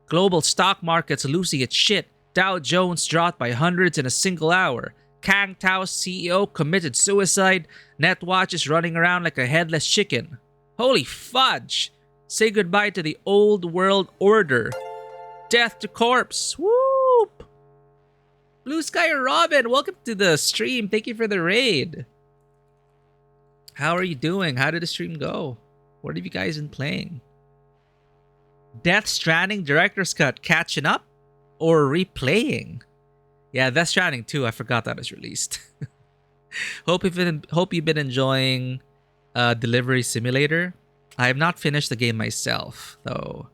Global stock markets losing its shit. Dow Jones dropped by hundreds in a single hour. Kang Tao's CEO committed suicide. Netwatch is running around like a headless chicken. Holy fudge! Say goodbye to the old world order. Death to corpse. Whoop! Blue Sky Robin, welcome to the stream. Thank you for the raid. How are you doing? How did the stream go? What have you guys been playing? Death Stranding Director's Cut catching up or replaying? Yeah, Death Stranding 2. I forgot that was released. Hope you've been enjoying Delivery Simulator. I have not finished the game myself, though.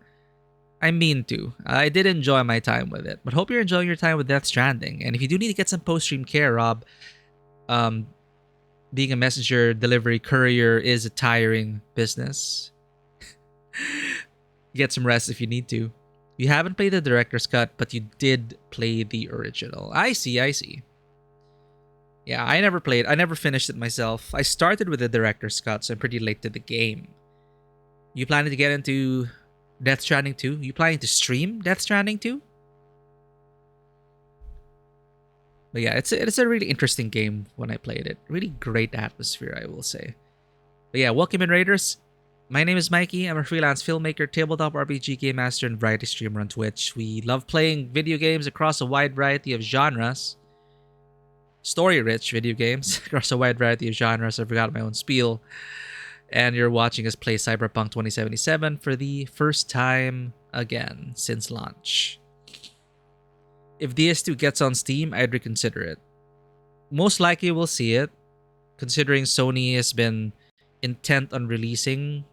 I mean to. I did enjoy my time with it, but hope you're enjoying your time with Death Stranding. And if you do need to get some post-stream care, Rob, being a messenger delivery courier is a tiring business. Get some rest if you need to. You haven't played the director's cut, but you did play the original. I see. Yeah, I never finished it myself. I started with the director's cut, so I'm pretty late to the game. You planning to get into Death Stranding 2? You planning to stream Death Stranding 2? But yeah, it's a really interesting game when I played it. Really great atmosphere, I will say. But yeah, welcome in, Raiders. My name is Mikey. I'm a freelance filmmaker, tabletop RPG game master, and variety streamer on Twitch. We love playing video games across a wide variety of genres. Story-rich video games across a wide variety of genres. I forgot my own spiel. And you're watching us play Cyberpunk 2077 for the first time again since launch. If DS2 gets on Steam, I'd reconsider it. Most likely we'll see it, considering Sony has been intent on releasing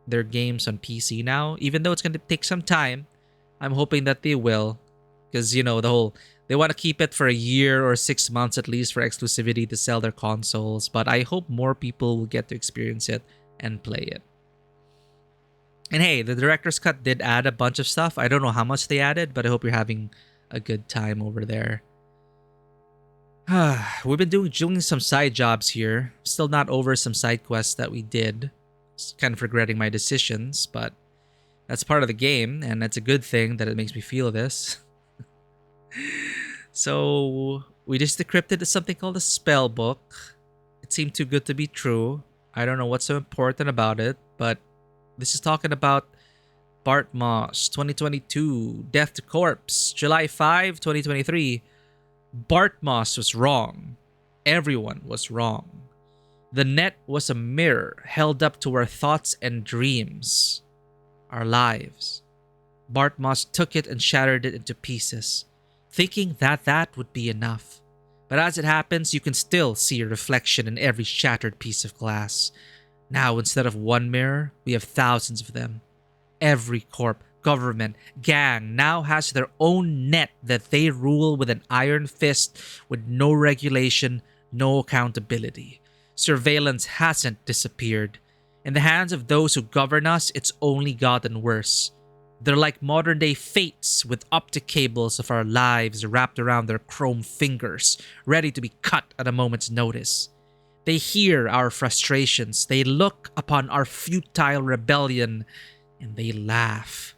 their games on PC now. Even though it's going to take some time, I'm hoping that they will. Because, you know, they want to keep it for a year or 6 months at least for exclusivity to sell their consoles. But I hope more people will get to experience it and play it. And hey, the director's cut did add a bunch of stuff. I don't know how much they added, but I hope you're having a good time over there. We've been doing some side jobs here. Still not over some side quests that we did. Just kind of regretting my decisions, but that's part of the game, and that's a good thing that it makes me feel this. So we just decrypted something called a spell book. It seemed too good to be true. I don't know what's so important about it, but this is talking about Bart Moss, 2022, Death to Corpse, July 5, 2023. Bart Moss was wrong. Everyone was wrong. The net was a mirror held up to our thoughts and dreams, our lives. Bart Moss took it and shattered it into pieces, thinking that that would be enough. But as it happens, you can still see a reflection in every shattered piece of glass. Now, instead of one mirror, we have thousands of them. Every corp, government, gang now has their own net that they rule with an iron fist, with no regulation, no accountability. Surveillance hasn't disappeared. In the hands of those who govern us, it's only gotten worse. They're like modern-day fates with optic cables of our lives wrapped around their chrome fingers, ready to be cut at a moment's notice. They hear our frustrations, they look upon our futile rebellion, and they laugh.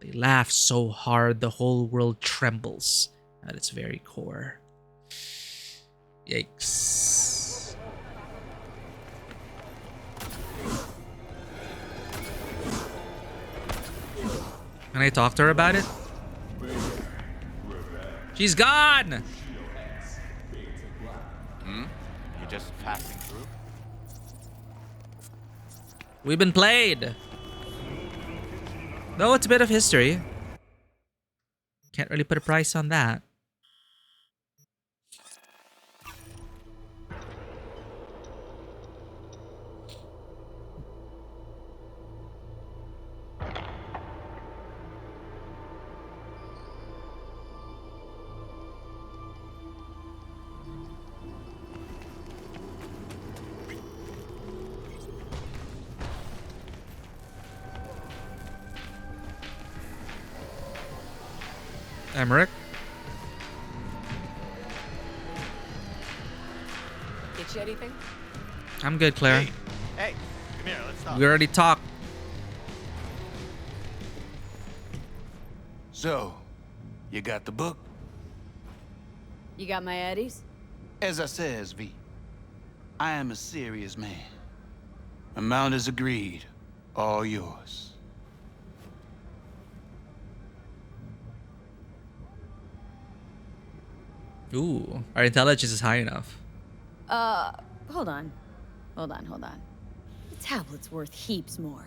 They laugh so hard the whole world trembles at its very core. Yikes. Can I talk to her about it? She's gone! You just passing through? We've been played. Though it's a bit of history. Can't really put a price on that. Emmerich? Get you anything? I'm good, Claire. Hey, come here, let's talk. We already talked. So, you got the book? You got my Eddies? As I says, V, I am a serious man. Amount is agreed. All yours. Ooh, our intelligence is high enough. Hold on. Hold on. The tablet's worth heaps more.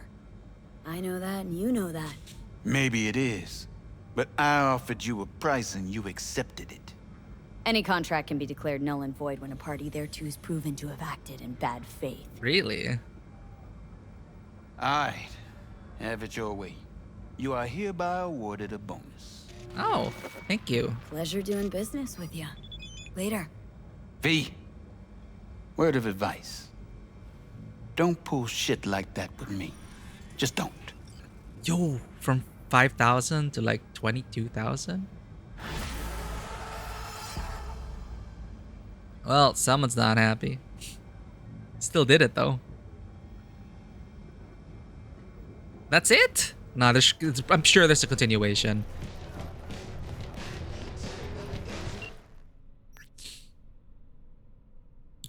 I know that, and you know that. Maybe it is, but I offered you a price and you accepted it. Any contract can be declared null and void when a party thereto is proven to have acted in bad faith. Really? Alright, have it your way. You are hereby awarded a bonus. Oh, thank you. Pleasure doing business with you. Later. V, word of advice. Don't pull shit like that with me. Just don't. Yo, from 5,000 to like 22,000? Well, someone's not happy. Still did it though. That's it? Nah, I'm sure there's a continuation.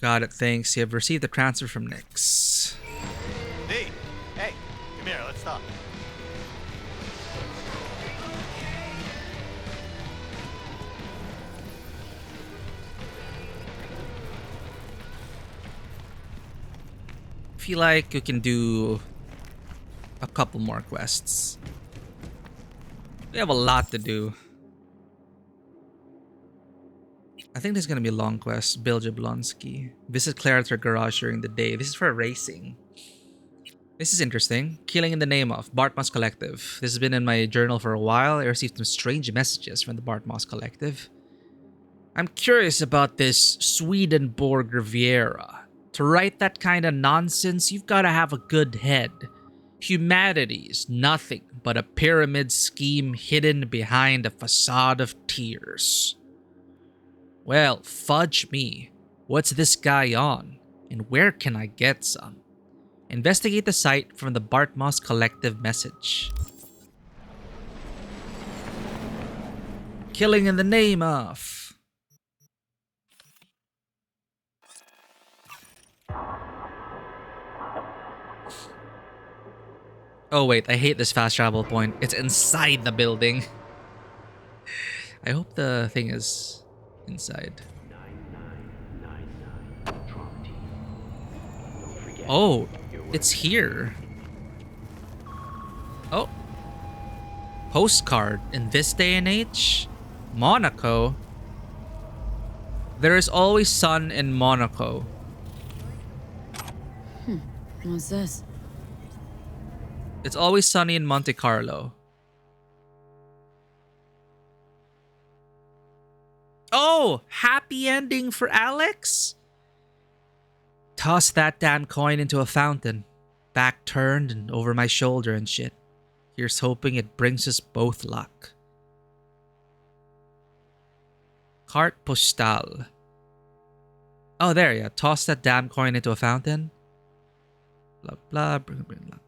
Got it, thanks. You have received the transfer from Nyx. Hey, come here, let's talk. Feel like you can do a couple more quests. We have a lot to do. I think there's gonna be a long quest. Bill Jablonski. Visit Claire at her garage during the day. This is for racing. This is interesting. Killing in the name of Bart Moss Collective. This has been in my journal for a while. I received some strange messages from the Bart Moss Collective. I'm curious about this Swedenborg Riviera. To write that kind of nonsense, you've got to have a good head. Humanity is nothing but a pyramid scheme hidden behind a facade of tears. Well, fudge me. What's this guy on? And where can I get some? Investigate the site from the Bartmoss Collective message. Killing in the name of... Oh wait, I hate this fast travel point. It's inside the building. I hope the thing is inside. Oh, it's here. Oh. Postcard. In this day and age? Monaco? There is always sun in Monaco. What's this? It's always sunny in Monte Carlo. Oh, happy ending for Alex? Toss that damn coin into a fountain. Back turned and over my shoulder and shit. Here's hoping it brings us both luck. Carte postale. Oh, there, yeah. Toss that damn coin into a fountain. Blah, blah. Bring luck.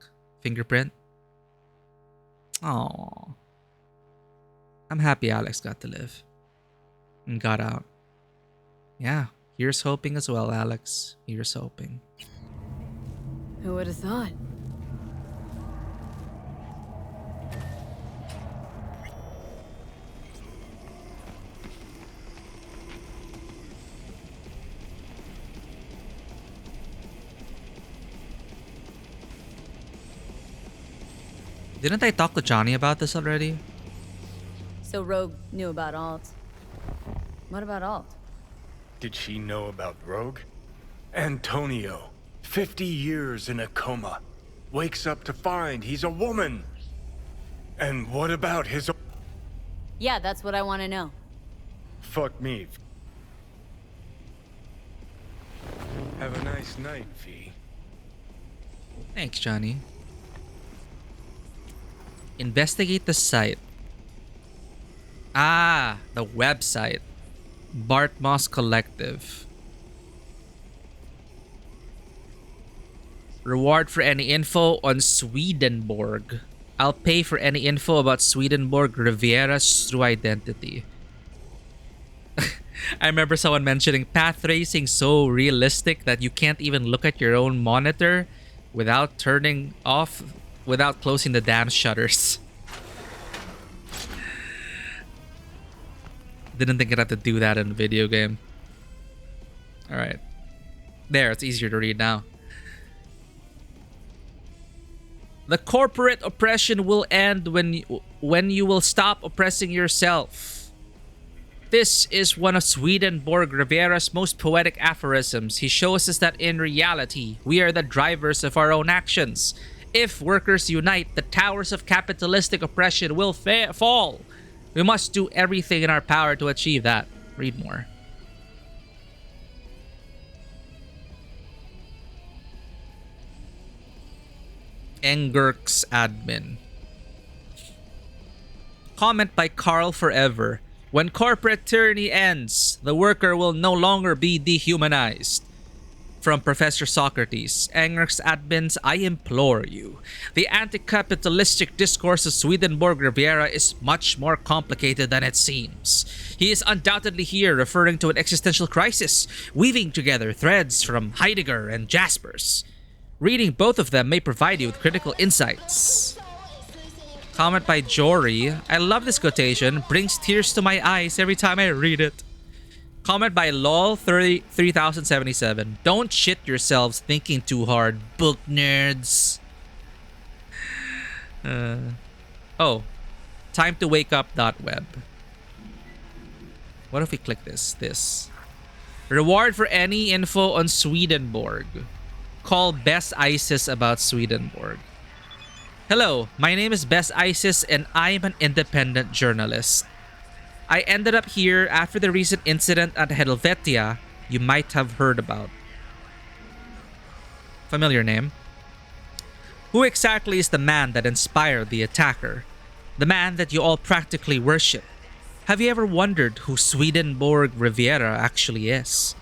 Fingerprint. Aww. I'm happy Alex got to live. And got out. Yeah. Here's hoping as well, Alex. Here's hoping. Who would have thought? Didn't I talk to Johnny about this already? So Rogue knew about Alt. What about Alt? Did she know about Rogue? Antonio, 50 years in a coma. Wakes up to find he's a woman. And what about his... Yeah, that's what I want to know. Fuck me. Have a nice night, V. Thanks, Johnny. Investigate the site. Ah, the website. Bartmoss Collective. Reward for any info on Swedenborg. I'll pay for any info about Swedenborg Riviera's true identity. I remember someone mentioning path tracing so realistic that you can't even look at your own monitor without turning off, without closing the damn shutters. Didn't think I'd have to do that in a video game. Alright. There, it's easier to read now. The corporate oppression will end when you will stop oppressing yourself. This is one of Swedenborg Rivera's most poetic aphorisms. He shows us that in reality, we are the drivers of our own actions. If workers unite, the towers of capitalistic oppression will fall. We must do everything in our power to achieve that. Read more. Engurk's admin. Comment by Carl Forever. When corporate tyranny ends, the worker will no longer be dehumanized. From Professor Socrates, Engurk's admins, I implore you. The anti-capitalistic discourse of Swedenborg Riviera is much more complicated than it seems. He is undoubtedly here referring to an existential crisis, weaving together threads from Heidegger and Jaspers. Reading both of them may provide you with critical insights. Comment by Jory. I love this quotation. Brings tears to my eyes every time I read it. Comment by LOL3077. Don't shit yourselves thinking too hard, book nerds. Oh. Time to wake up.web. What if we click this? Reward for any info on Swedenborg. Call Best ISIS about Swedenborg. Hello, my name is Best ISIS and I'm an independent journalist. I ended up here after the recent incident at Helvetia you might have heard about. Familiar name. Who exactly is the man that inspired the attacker? The man that you all practically worship? Have you ever wondered who Swedenborg Riviera actually is?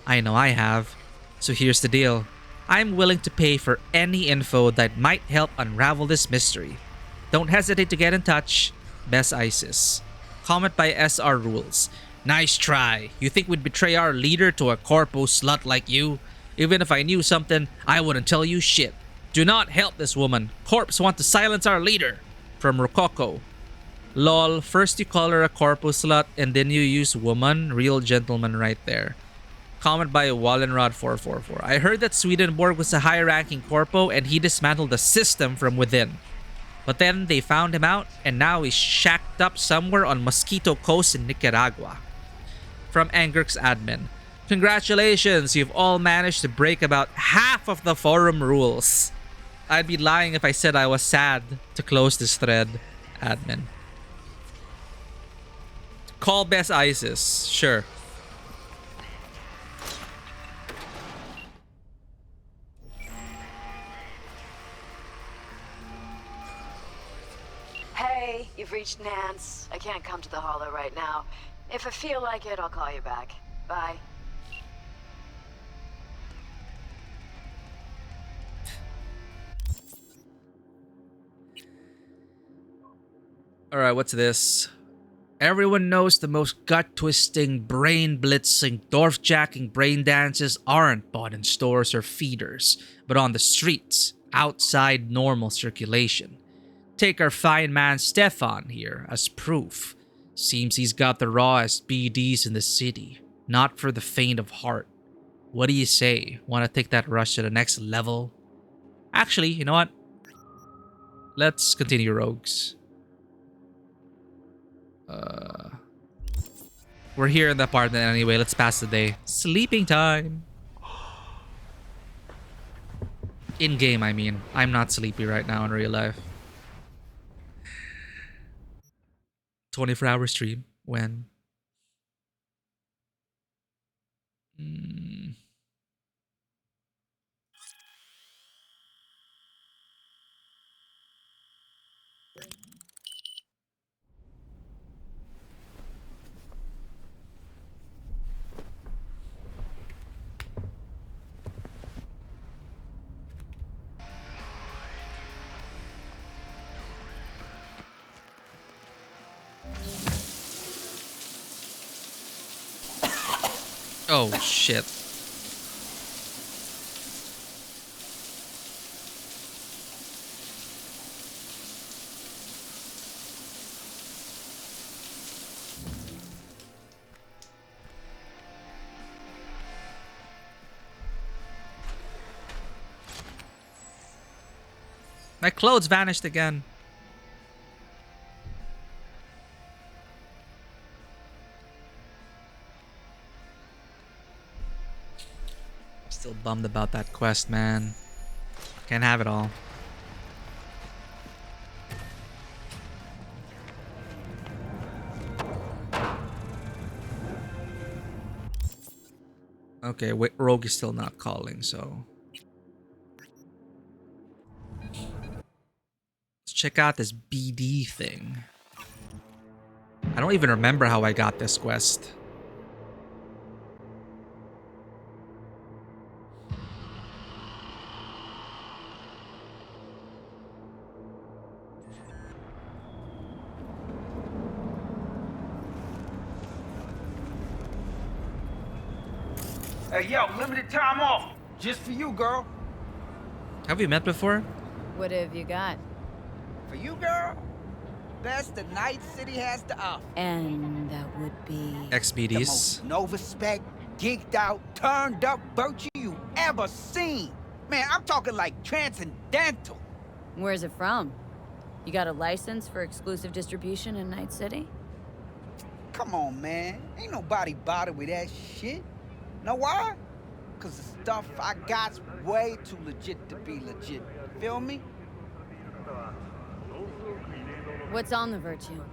I know I have. So here's the deal. I'm willing to pay for any info that might help unravel this mystery. Don't hesitate to get in touch. Best ISIS. Comment by SR Rules. Nice try. You think we'd betray our leader to a corpo slut like you? Even if I knew something, I wouldn't tell you shit. Do not help this woman. Corps want to silence our leader. From Rococo. Lol, first you call her a corpo slut and then you use woman. Real gentleman right there. Comment by Wallenrod444. I heard that Swedenborg was a high-ranking corpo and he dismantled the system from within. But then they found him out and now he's shacked up somewhere on Mosquito Coast in Nicaragua. From Angurk's admin. Congratulations, you've all managed to break about half of the forum rules. I'd be lying if I said I was sad to close this thread. Admin. Call Best ISIS. Sure. Hey, you've reached Nance. I can't come to the Hollow right now. If I feel like it, I'll call you back. Bye. Alright, what's this? Everyone knows the most gut-twisting, brain-blitzing, dwarf-jacking brain dances aren't bought in stores or feeders, but on the streets, outside normal circulation. Take our fine man Stefan here as proof. Seems he's got the rawest BDs in the city. Not for the faint of heart. What do you say? Want to take that rush to the next level? Actually, you know what? Let's continue, rogues. We're here in the apartment anyway. Let's pass the day. Sleeping time. In game, I mean. I'm not sleepy right now in real life. 24-hour stream. When? Oh, shit. My clothes vanished again. Still bummed about that quest, man. Can't have it all. Okay, wait, Rogue is still not calling, so... Let's check out this BD thing. I don't even remember how I got this quest. Hey, yo, limited time off. Just for you, girl. Have we met before? What have you got? For you, girl? Best the Night City has to offer. And that would be... The XBDs. most no-respect, geeked out, turned up virtue you ever seen. Man, I'm talking like transcendental. Where's it from? You got a license for exclusive distribution in Night City? Come on, man. Ain't nobody bothered with that shit. Know why? Cause the stuff I got's way too legit to be legit. Feel me? What's on the virtue?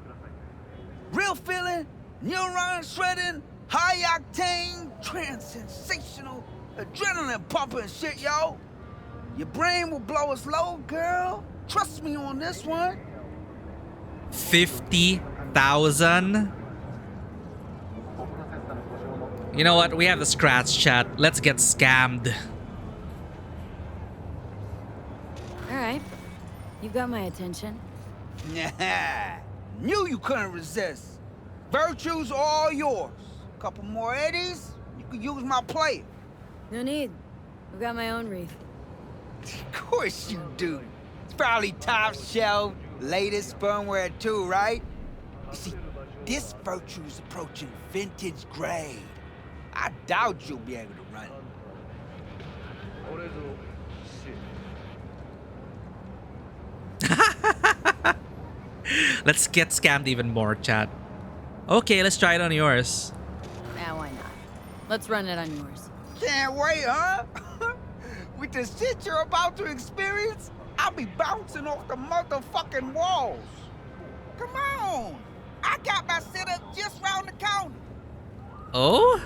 Real feeling, neuron shredding, high octane, trans sensational, adrenaline pumping shit, yo. Your brain will blow its load, girl. Trust me on this one. 50,000? You know what? We have the scratch chat. Let's get scammed. All right. You got my attention. Nah. Knew you couldn't resist. Virtues all yours. Couple more eddies, you could use my plate. No need. I've got my own wreath. Of course you do. It's probably top shelf, latest firmware too, right? You see, this virtue's approaching vintage grade. I doubt you'll be able to run it. Let's get scammed even more, chat. Okay, let's try it on yours. Nah, why not? Let's run it on yours. Can't wait, huh? With the shit you're about to experience, I'll be bouncing off the motherfucking walls. Come on. I got my setup just round the corner. Oh?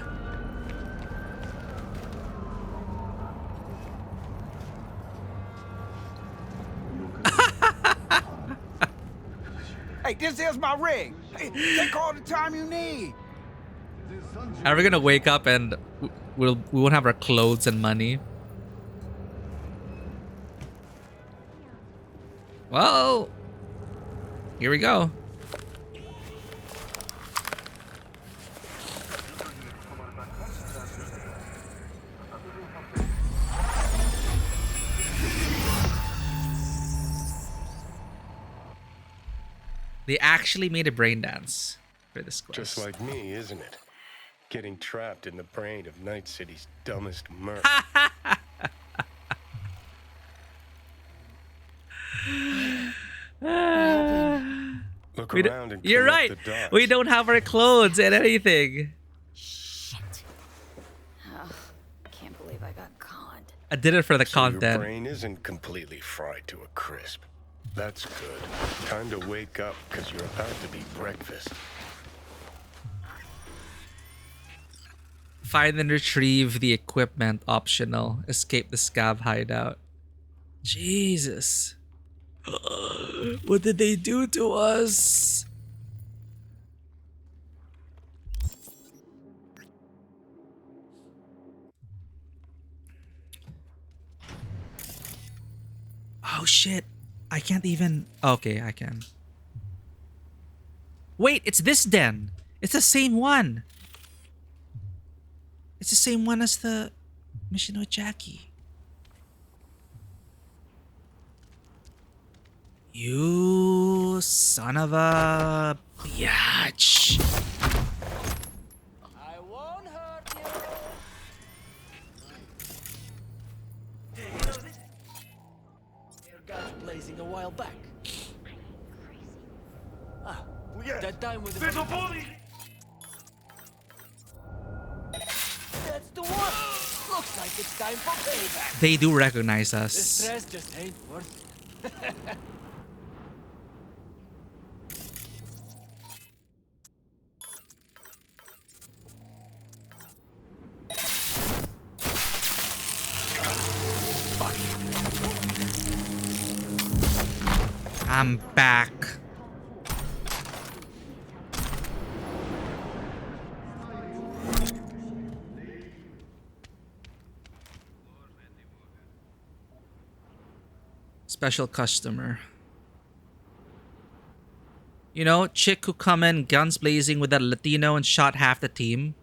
Hey, this is my rig. Hey, take all the time you need. Are we gonna wake up and we won't have our clothes and money? Well, here we go. They actually made a brain dance for this quest. Just like me, isn't it? Getting trapped in the brain of Night City's dumbest merc. Look around and You're right. connect the dots. We don't have our clothes and anything. Oh, can't believe I got conned. I did it for the So content. your brain isn't completely fried to a crisp. That's good. Time to wake up, because you're about to be breakfast. Find and retrieve the equipment optional. Escape the scav hideout. Jesus. What did they do to us? Oh shit. I can't even... Okay, I can. Wait, it's this den. It's the same one. It's the same one as the mission with Jackie. You son of a biatch. I won't hurt you. Your guns blazing a while back. Ah, that time with the... There's a body! That's the one! Looks like it's time for payback. They do recognize The us. stress just ain't worth it. I'm back. Special customer. You know, chick who come in guns blazing with that Latino and shot half the team.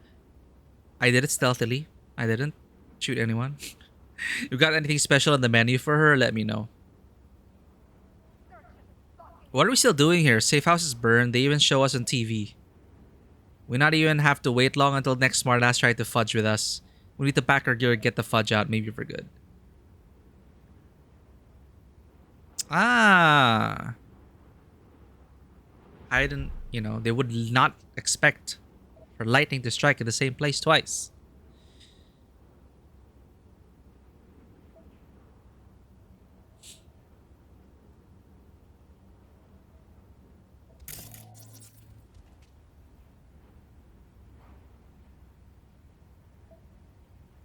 I did it stealthily. I didn't shoot anyone. You got anything special on the menu for her? Let me know. What are we still doing here? Safe house is burned. They even show us on TV. We not even have to wait long until next smartass try to fudge with us. We need to pack our gear and get the fudge out. Maybe for good. Ah. I didn't, you know, they would not expect for lightning to strike at the same place twice.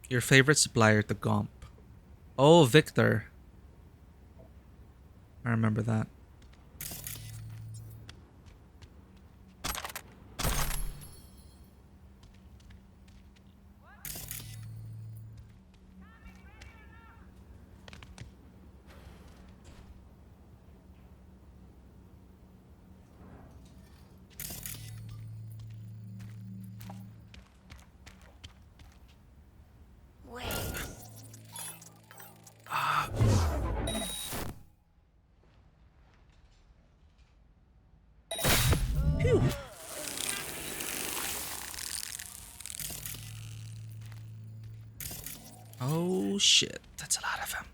Your favorite supplier to Gomp. Oh, Victor. I remember that. Phew. Oh shit, that's a lot of them.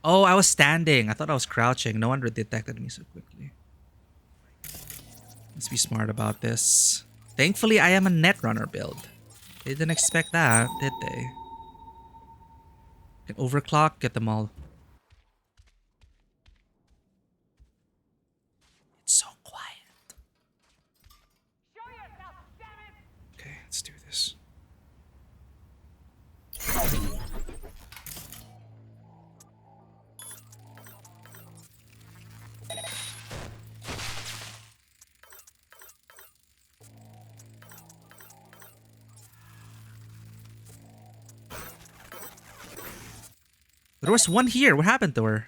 Oh, I was standing. I thought I was crouching. No wonder it detected me so quickly. Let's be smart about this. Thankfully, I am a netrunner build. They didn't expect that, did they? Can overclock, get them all. It's so quiet. Okay, let's do this. There was one here. What happened to her?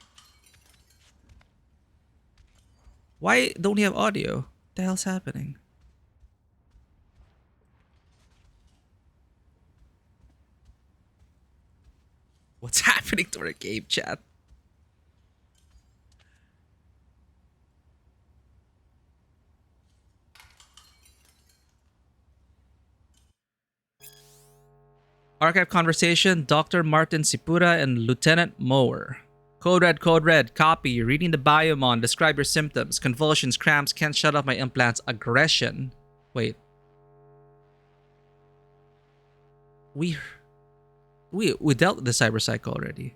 Why don't we have audio? What the hell's happening? What's happening to our game chat? Archive conversation, Dr. Martin Sipura and Lieutenant Mower. Code red, copy. Reading the biomon. Describe your symptoms. Convulsions, cramps, can't shut off my implants. Aggression. Wait. We dealt with the cyberpsych already.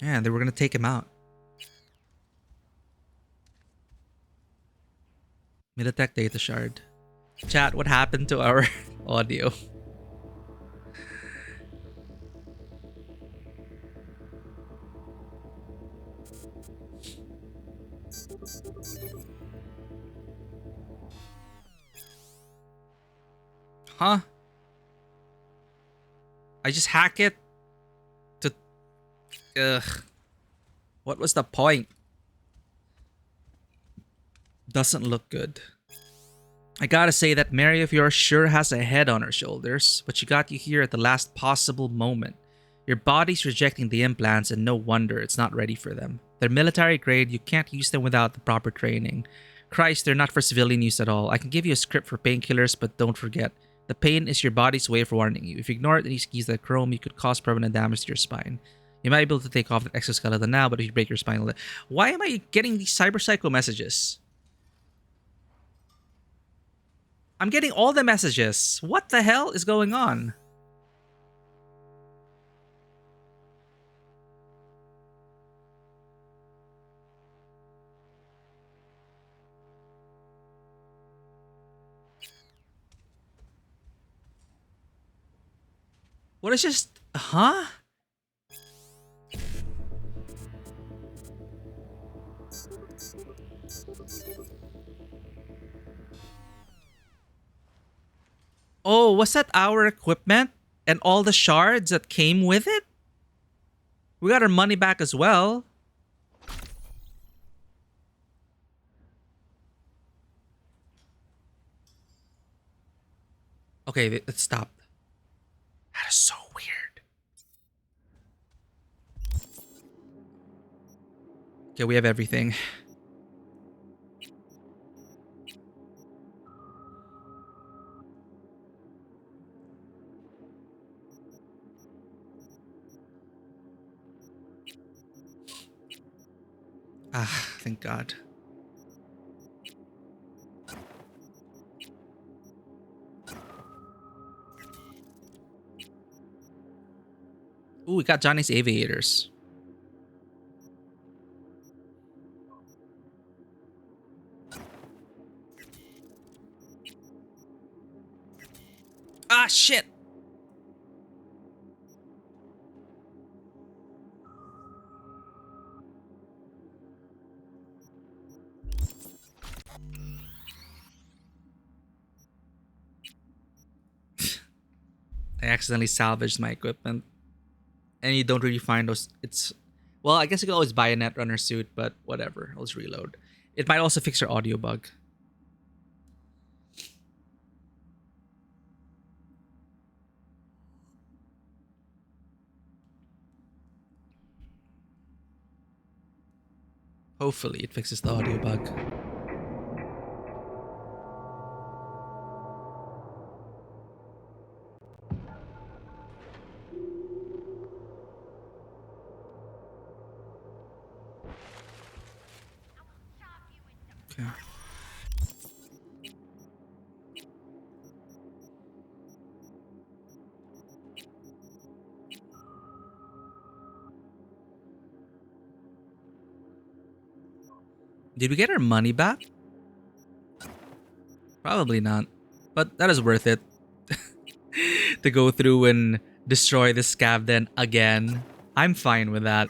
Yeah, they were gonna take him out. Militech data shard. Chat, what happened to our audio? Huh? I just hack it to... Ugh. What was the point? Doesn't look good. I gotta say that Mary of yours sure has a head on her shoulders, but she got you here at the last possible moment. Your body's rejecting the implants, and no wonder it's not ready for them. They're military grade, you can't use them without the proper training. Christ, they're not for civilian use at all. I can give you a script for painkillers, but don't forget, the pain is your body's way of warning you. If you ignore it and you squeeze the chrome, you could cause permanent damage to your spine. You might be able to take off the exoskeleton now, but if you break your spine... Why am I getting these cyberpsycho messages? I'm getting all the messages. What the hell is going on? What is just... Huh? Oh, was that our equipment? And all the shards that came with it? We got our money back as well. Okay, let's stop. That is so weird. Okay, we have everything. Ah, thank God. Ooh, we got Johnny's aviators. Ah, shit! I accidentally salvaged my equipment. And you don't really find those. Well, I guess you can always buy a Netrunner suit, but whatever. I'll just reload. It might also fix your audio bug. Hopefully it fixes the audio bug. Okay. Did we get our money back? Probably not. But that is worth it. To go through and destroy the scav den again. I'm fine with that.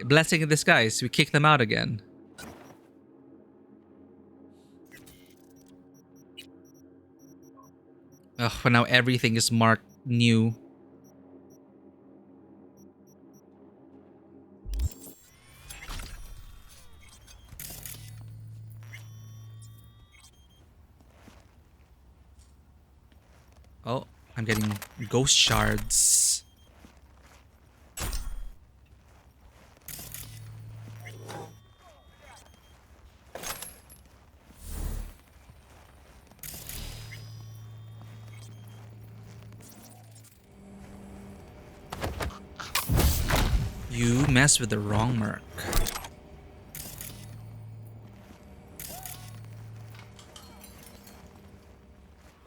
Blessing in disguise. We kick them out again. Ugh, for now everything is marked new. Oh, I'm getting ghost shards. You mess with the wrong merc.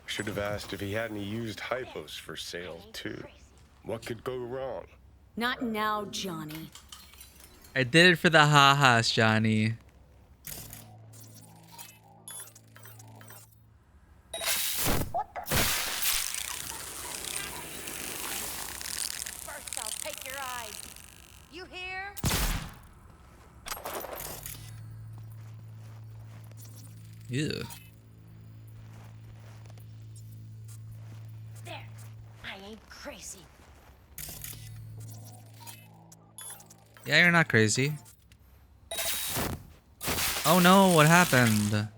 Should have asked if he had any used hypos for sale, too. What could go wrong? Not now, Johnny. I did it for the ha-has, Johnny. First, I'll take your eyes. You hear? Ew. There. I ain't crazy. Yeah, you're not crazy. Oh no, what happened?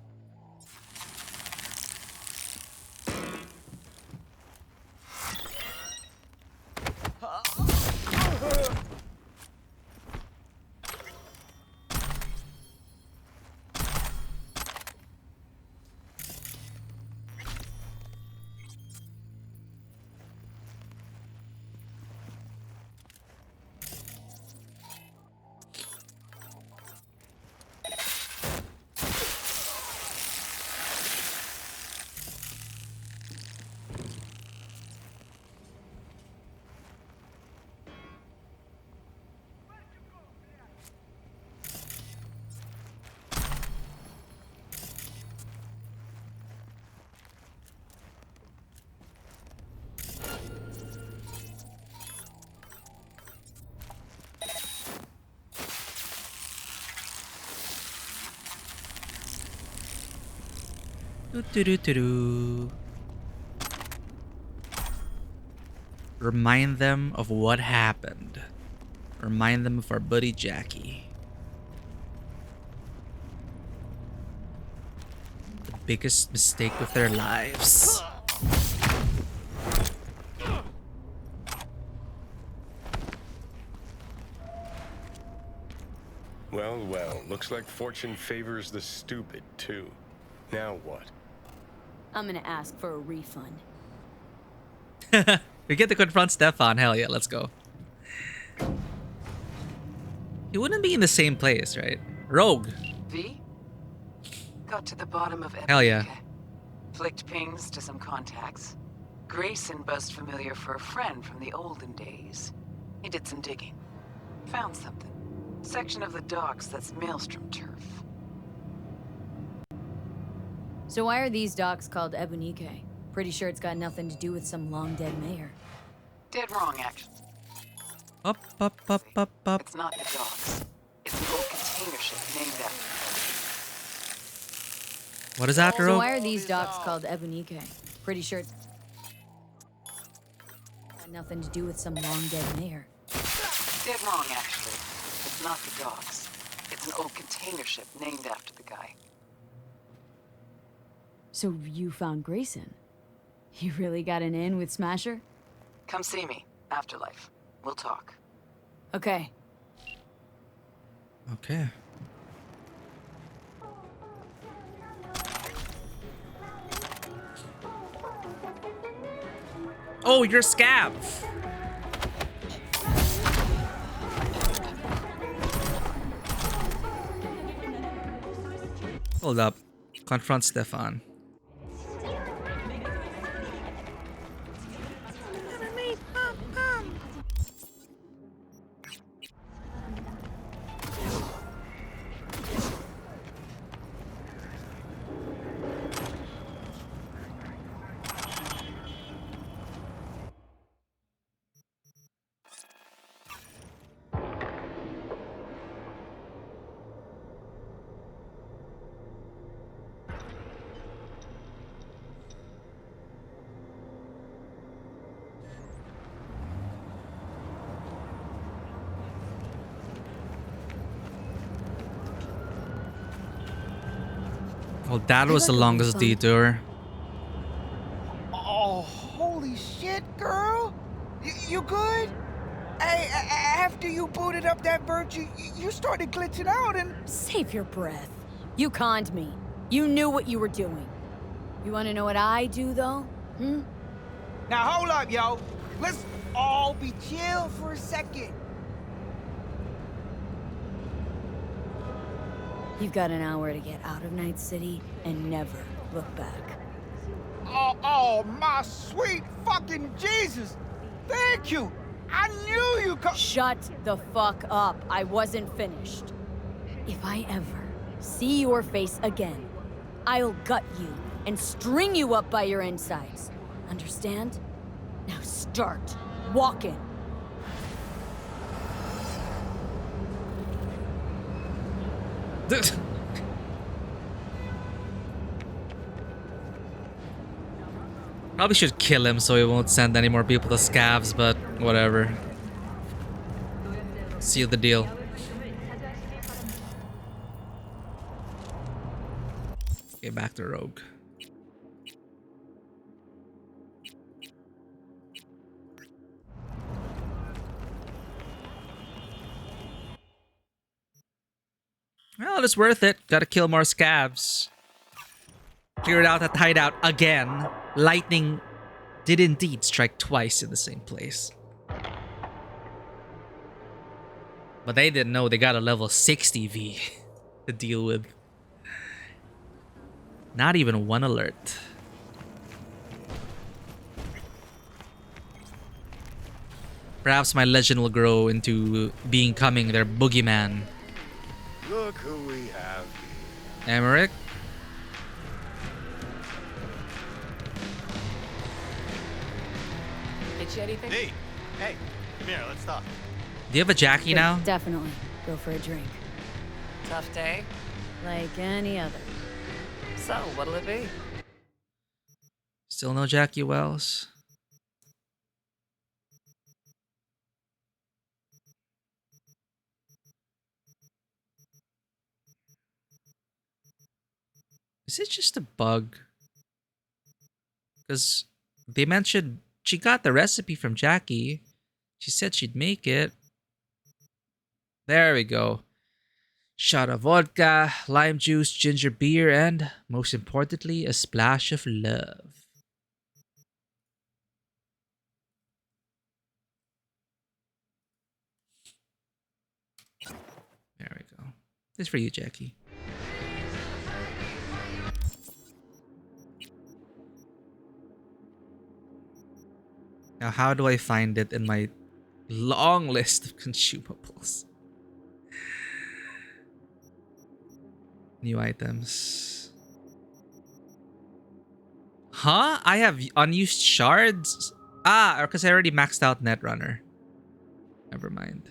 Do-do-do-do-do. Remind them of what happened. Remind them of our buddy Jackie. The biggest mistake of their lives. Well, well, looks like fortune favors the stupid, too. Now what? I'm gonna ask for a refund. We get to confront Stefan. Hell yeah, let's go. He wouldn't be in the same place, right? Rogue. V? Got to the bottom of Hell yeah. Flicked pings to some contacts. Grayson buzzed familiar for a friend from the olden days. He did some digging. Found something. Section of the docks that's Maelstrom turf. So why are these docks called Ebunike? Pretty sure it's got nothing to do with some long-dead mayor. Dead wrong, actually. Up. It's not the dogs. It's an old container ship named after. What is that, So Rogue? why are these docks called Ebonike? Pretty sure it's got nothing to do with some long-dead mayor. Dead wrong, actually. It's not the dogs. It's an old container ship named after the guy. So you found Grayson? You really got an in with Smasher? Come see me. Afterlife. We'll talk. Okay. Okay. Oh, you're Scav. Hold up. Confront Stefan. Well, that was the longest detour. Oh, holy shit, girl! You good? Hey, after you booted up that bird, you started glitching out and... Save your breath. You conned me. You knew what you were doing. You want to know what I do, though? Hmm? Now hold up, yo. Let's all be chill for a second. You've got an hour to get out of Night City and never look back. Oh, my sweet fucking Jesus! Thank you! I knew you could. Shut the fuck up. I wasn't finished. If I ever see your face again, I'll gut you and string you up by your insides. Understand? Now start walking. Probably should kill him so he won't send any more people to Scavs, but whatever. Seal the deal. Okay, back to Rogue. Well, it's worth it. Gotta kill more Scavs. Cleared out that hideout again. Lightning did indeed strike twice in the same place. But they didn't know they got a level 60 V to deal with. Not even one alert. Perhaps my legend will grow into becoming their boogeyman. Look who we have here. Emmerich? Get you anything? Hey, come here, let's talk. Do you have a Jackie now? Definitely. Go for a drink. Tough day? Like any other. So, what'll it be? Still no Jackie Wells? Is it just a bug? Because they mentioned she got the recipe from Jackie. She said she'd make it. There we go. Shot of vodka, lime juice, ginger beer, and, most importantly, a splash of love. There we go. This is for you, Jackie. Now, how do I find it in my long list of consumables? New items. Huh? I have unused shards? Ah, because I already maxed out Netrunner. Never mind.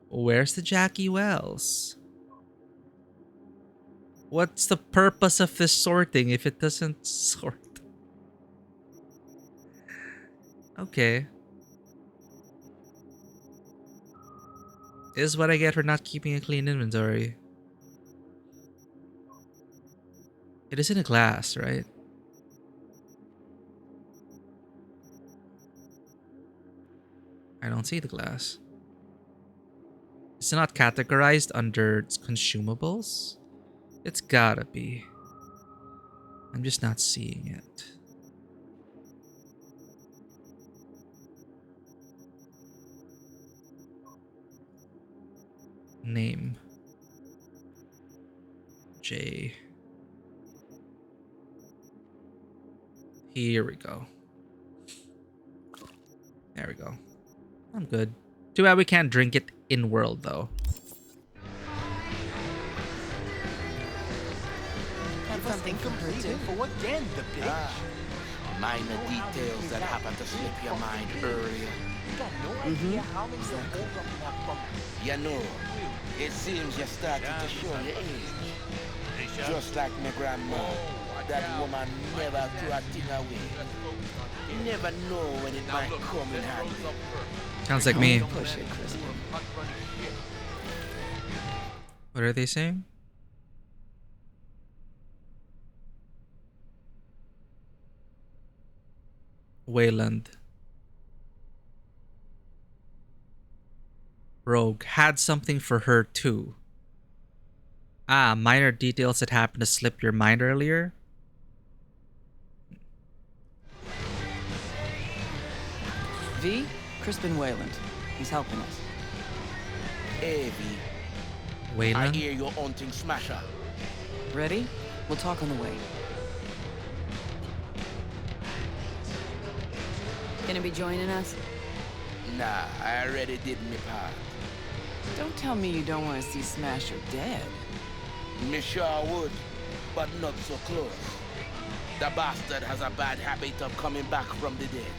Where's the Jackie Wells? What's the purpose of this sorting if it doesn't sort? Okay. Is what I get for not keeping a clean inventory. It is in a glass, right? I don't see the glass. It's not categorized under consumables? It's gotta be. I'm just not seeing it. Name. J. Here we go. There we go. I'm good. Too bad we can't drink it in world though. Have something completed for again, the bitch. Minor details that happen to slip your mind earlier. Exactly. You know, it seems you're starting to show your age. Just like my grandma. That woman never threw a thing away. You never know when it might come in handy. Sounds like me. Push it, Crispin. What are they saying? Wayland. Rogue had something for her too. Ah, minor details that happened to slip your mind earlier. V, Crispin Wayland. He's helping us. Hey, V. Wayland? I hear you're hunting Smasher. Ready? We'll talk on the way. Gonna be joining us? Nah, I already did my part. Don't tell me you don't want to see Smasher dead. Me sure would, but not so close. The bastard has a bad habit of coming back from the dead.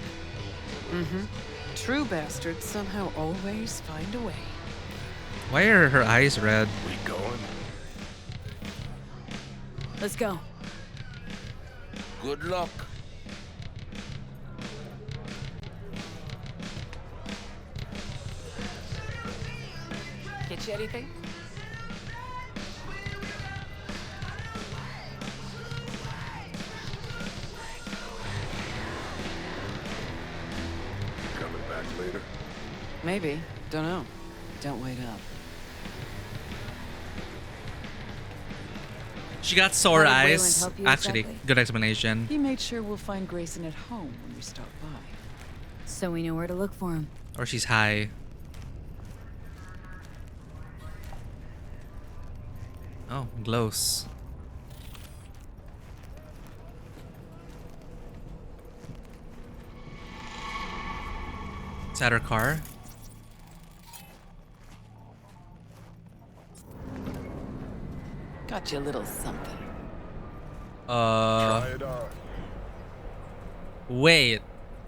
Mm-hmm. True bastards somehow always find a way. Why are her eyes red? We going? Let's go. Good luck. Get you anything? Coming back later? Maybe. Don't know. Don't wait up. She got sore How did Wayland eyes. help you Actually, exactly? good explanation. He made sure we'll find Grayson at home when we stop by. So we know where to look for him. Or she's high. Oh, glows. Is that her car? Got you a little something. Try it on. Wait.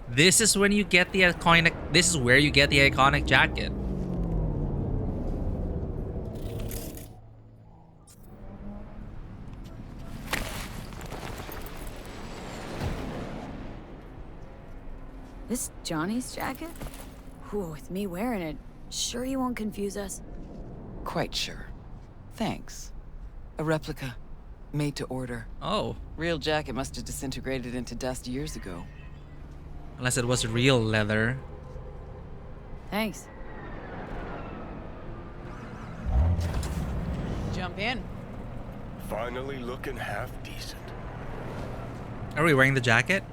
This is when you get the iconic. This is where you get the iconic jacket. This Johnny's jacket? Whew, with me wearing it, sure you won't confuse us? Quite sure. Thanks. A replica. Made to order. Oh. Real jacket must have disintegrated into dust years ago. Unless it was real leather. Thanks. Jump in. Finally looking half decent. Are we wearing the jacket?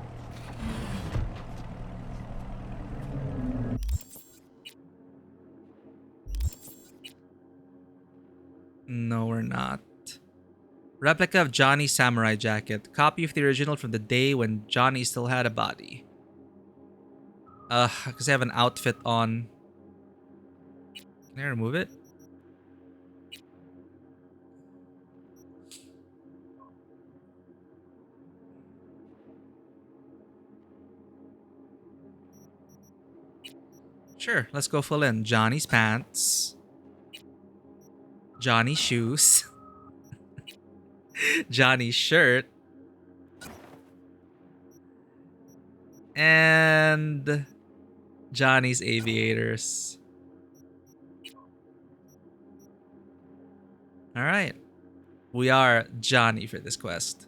No, we're not. Replica of Johnny's samurai jacket. Copy of the original from the day when Johnny still had a body. Because I have an outfit on. Can I remove it? Sure, let's go full in. Johnny's pants. Johnny's shoes. Johnny's shirt. And Johnny's aviators. All right. We are Johnny for this quest.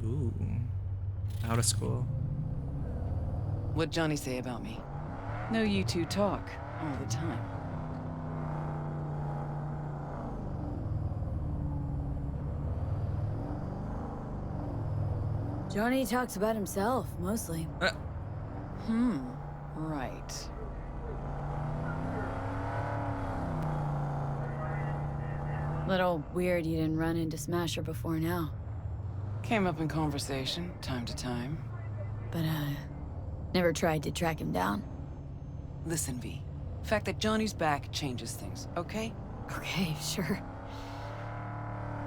Ooh. Out of school. What'd Johnny say about me? No, you two talk all the time. Johnny talks about himself, mostly. Right. Little weird you didn't run into Smasher before now. Came up in conversation, time to time. But, never tried to track him down. Listen, V. The fact that Johnny's back changes things, okay? Okay, sure.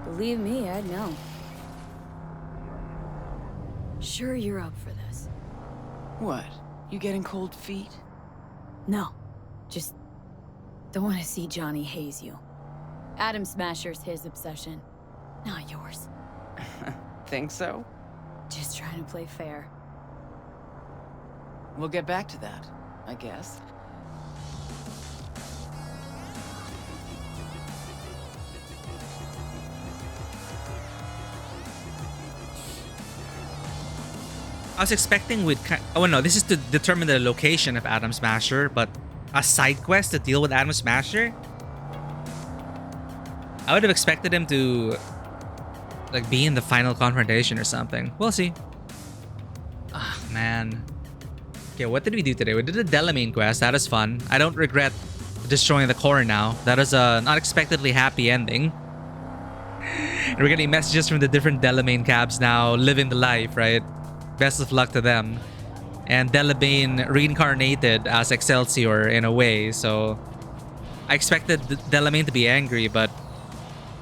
Believe me, I'd know. Sure you're up for this. What? You getting cold feet? No. Just don't want to see Johnny haze you. Adam Smasher's his obsession, not yours. Think so? Just trying to play fair. We'll get back to that, I guess. I was expecting we'd oh no, this is to determine the location of Adam Smasher, but a side quest to deal with Adam Smasher? I would have expected him to like be in the final confrontation or something. We'll see. Ah, man. Okay, what did we do today? We did the Delamain quest. That is fun. I don't regret destroying the core now. That is an unexpectedly happy ending. We're getting messages from the different Delamain cabs now, living the life, right? Best of luck to them. And Delamain reincarnated as Excelsior in a way, so I expected Delamain to be angry, but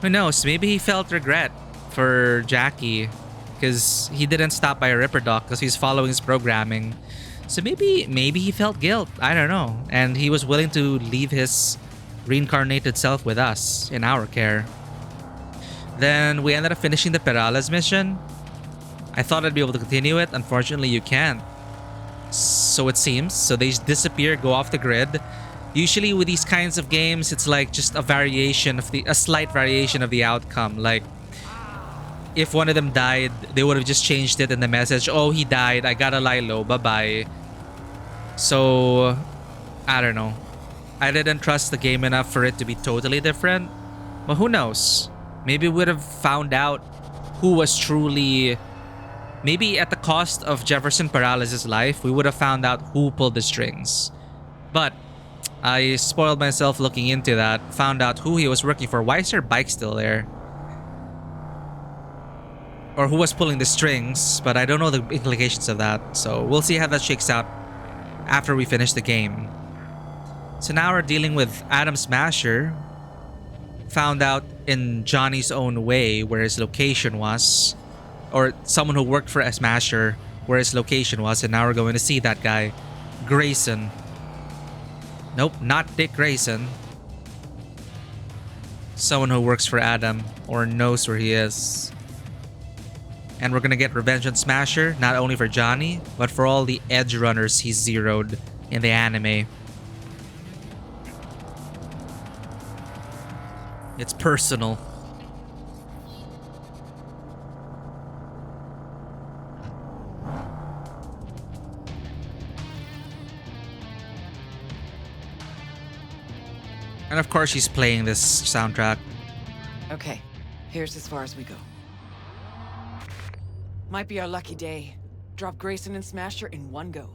who knows? Maybe he felt regret for Jackie because he didn't stop by a Ripper Doc because he's following his programming. So maybe he felt guilt. I don't know. And he was willing to leave his reincarnated self with us in our care. Then we ended up finishing the Perales mission. I thought I'd be able to continue it. Unfortunately, you can't. So it seems. So they disappear, go off the grid. Usually with these kinds of games, it's like just a slight variation of the outcome. Like, if one of them died, they would have just changed it in the message. Oh, he died. I gotta lie low. Bye-bye. So, I don't know. I didn't trust the game enough for it to be totally different. But who knows? Maybe we would have found out who was truly... Maybe at the cost of Jefferson Perales' life, we would have found out who pulled the strings. But I spoiled myself looking into that. Found out who he was working for. Why is their bike still there? Or who was pulling the strings, but I don't know the implications of that. So we'll see how that shakes out after we finish the game. So now we're dealing with Adam Smasher. Found out in Johnny's own way where his location was. Or someone who worked for a Smasher where his location was. And now we're going to see that guy, Grayson. Nope, not Dick Grayson. Someone who works for Adam or knows where he is. And we're gonna get revenge on Smasher, not only for Johnny, but for all the edge runners he's zeroed in the anime. It's personal. And of course she's playing this soundtrack. Okay, here's as far as we go. Might be our lucky day. Drop Grayson and Smasher in one go.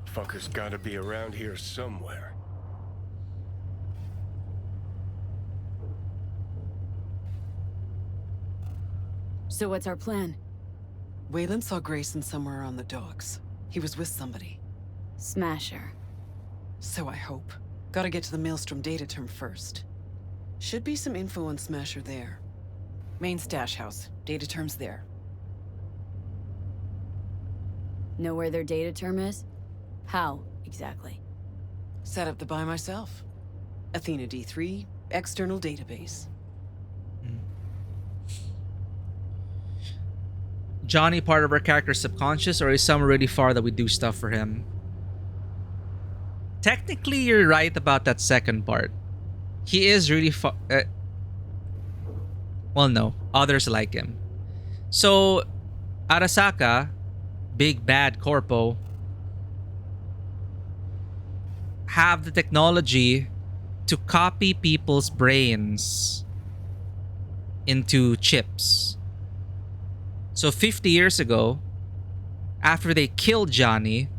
Fucker's gotta be around here somewhere. So what's our plan? Wayland saw Grayson somewhere on the docks. He was with somebody. Smasher. So I hope. Gotta get to the Maelstrom data term first. Should be some info on Smasher there. Main stash house. Data terms there. Know where their data term is? How, exactly? Set up the buy myself. Athena D3, external database. Johnny part of our character's subconscious, or is somewhere really far that we do stuff for him? Technically, you're right about that second part. He is really far. Well, no. Others like him. So, Arasaka, big bad corpo, have the technology to copy people's brains into chips. So 50 years ago, after they killed Johnny,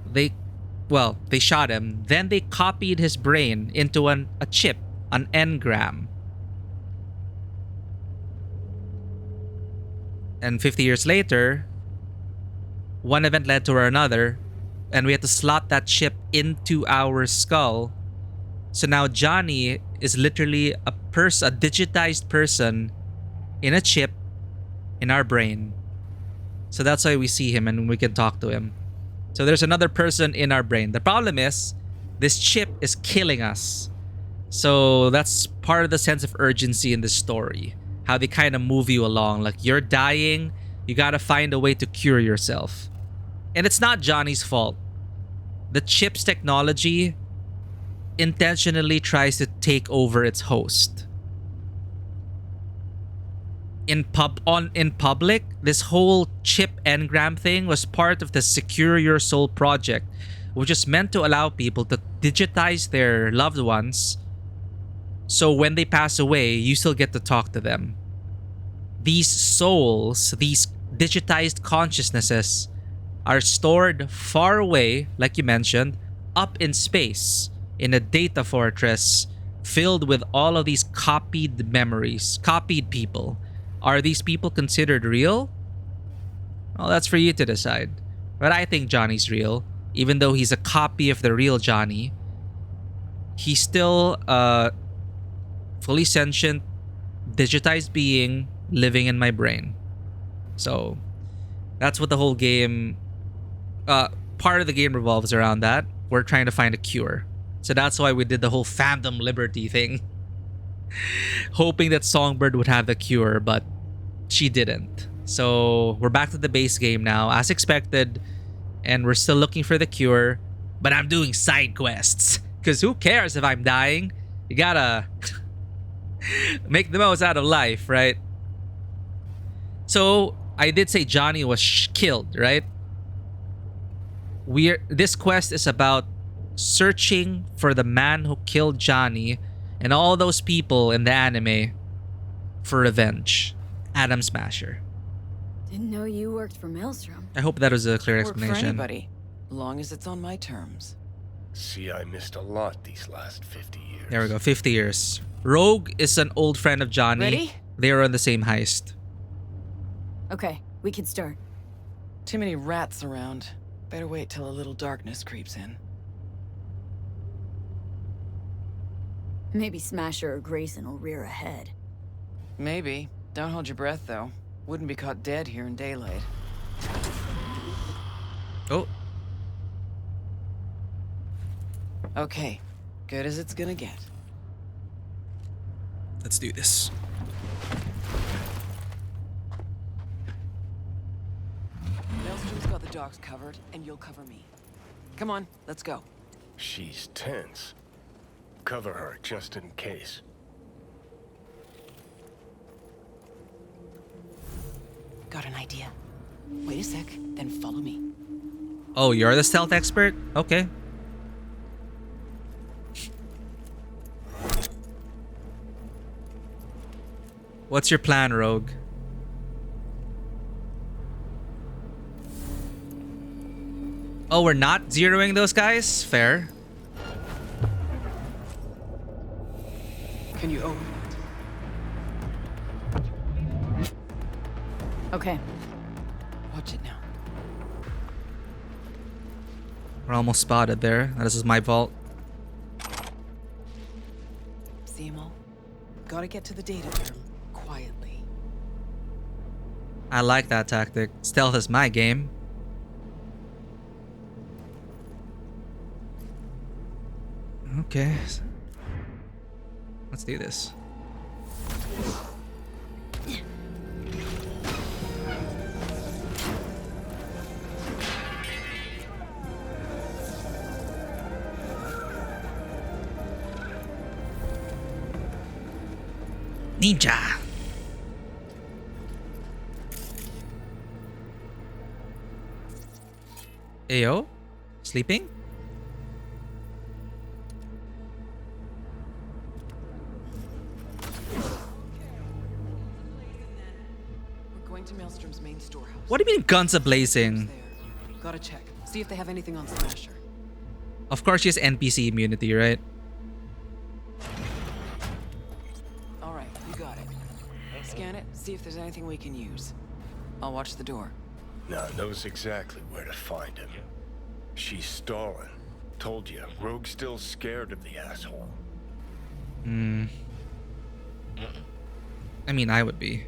they shot him. Then they copied his brain into a chip, an engram. And 50 years later, one event led to another, and we had to slot that chip into our skull. So now Johnny is literally a digitized person in a chip in our brain. So that's why we see him and we can talk to him. So there's another person in our brain. The problem is, this chip is killing us. So that's part of the sense of urgency in this story. How they kind of move you along. Like, you're dying, you gotta find a way to cure yourself. And it's not Johnny's fault. The chip's technology intentionally tries to take over its host. In public, this whole chip engram thing was part of the Secure Your Soul project, which is meant to allow people to digitize their loved ones, so when they pass away, you still get to talk to them. These souls, these digitized consciousnesses, are stored far away, like you mentioned, up in space, in a data fortress filled with all of these copied memories, copied people. Are these people considered real? Well, that's for you to decide. But I think Johnny's real. Even though he's a copy of the real Johnny, he's still a fully sentient, digitized being living in my brain. So that's what the whole game, part of the game revolves around that. We're trying to find a cure. So that's why we did the whole Phantom Liberty thing. Hoping that Songbird would have the cure, but she didn't. So we're back to the base game now, as expected, and we're still looking for the cure, but I'm doing side quests, because who cares if I'm dying? You gotta make the most out of life, right? So I did say Johnny was killed, right? This quest is about searching for the man who killed Johnny and all those people in the anime for revenge. Adam Smasher. Didn't know you worked for Maelstrom. I hope that was a clear Work for explanation. anybody, long as it's on my terms. See, I missed a lot these last 50 years. There we go, 50 years. Rogue is an old friend of Johnny. Ready? They were on the same heist. Okay, we can start. Too many rats around. Better wait till a little darkness creeps in. Maybe Smasher or Grayson will rear ahead. Maybe. Don't hold your breath, though. Wouldn't be caught dead here in daylight. Oh. Okay. Good as it's gonna get. Let's do this. Maelstrom's got the docks covered, and you'll cover me. Come on, let's go. She's tense. Cover her just in case. Got an idea. Wait a sec, then follow me. Oh, you're the stealth expert? Okay. What's your plan, Rogue? Oh, we're not zeroing those guys? Fair. Can you open it? Okay. Watch it now. We're almost spotted there. This is my vault. all. Gotta get to the data term quietly. I like that tactic. Stealth is my game. Okay. Let's do this. Ninja. Ayo? Sleeping? We're going to Maelstrom's main storehouse. What do you mean guns are blazing? Gotta check. See if they have anything on Smasher. Of course she has NPC immunity, right? Alright, you got it. Scan it, see if there's anything we can use. I'll watch the door. Now knows exactly where to find him. She's stalling. Told you, Rogue's still scared of the asshole. Hmm. I mean, I would be.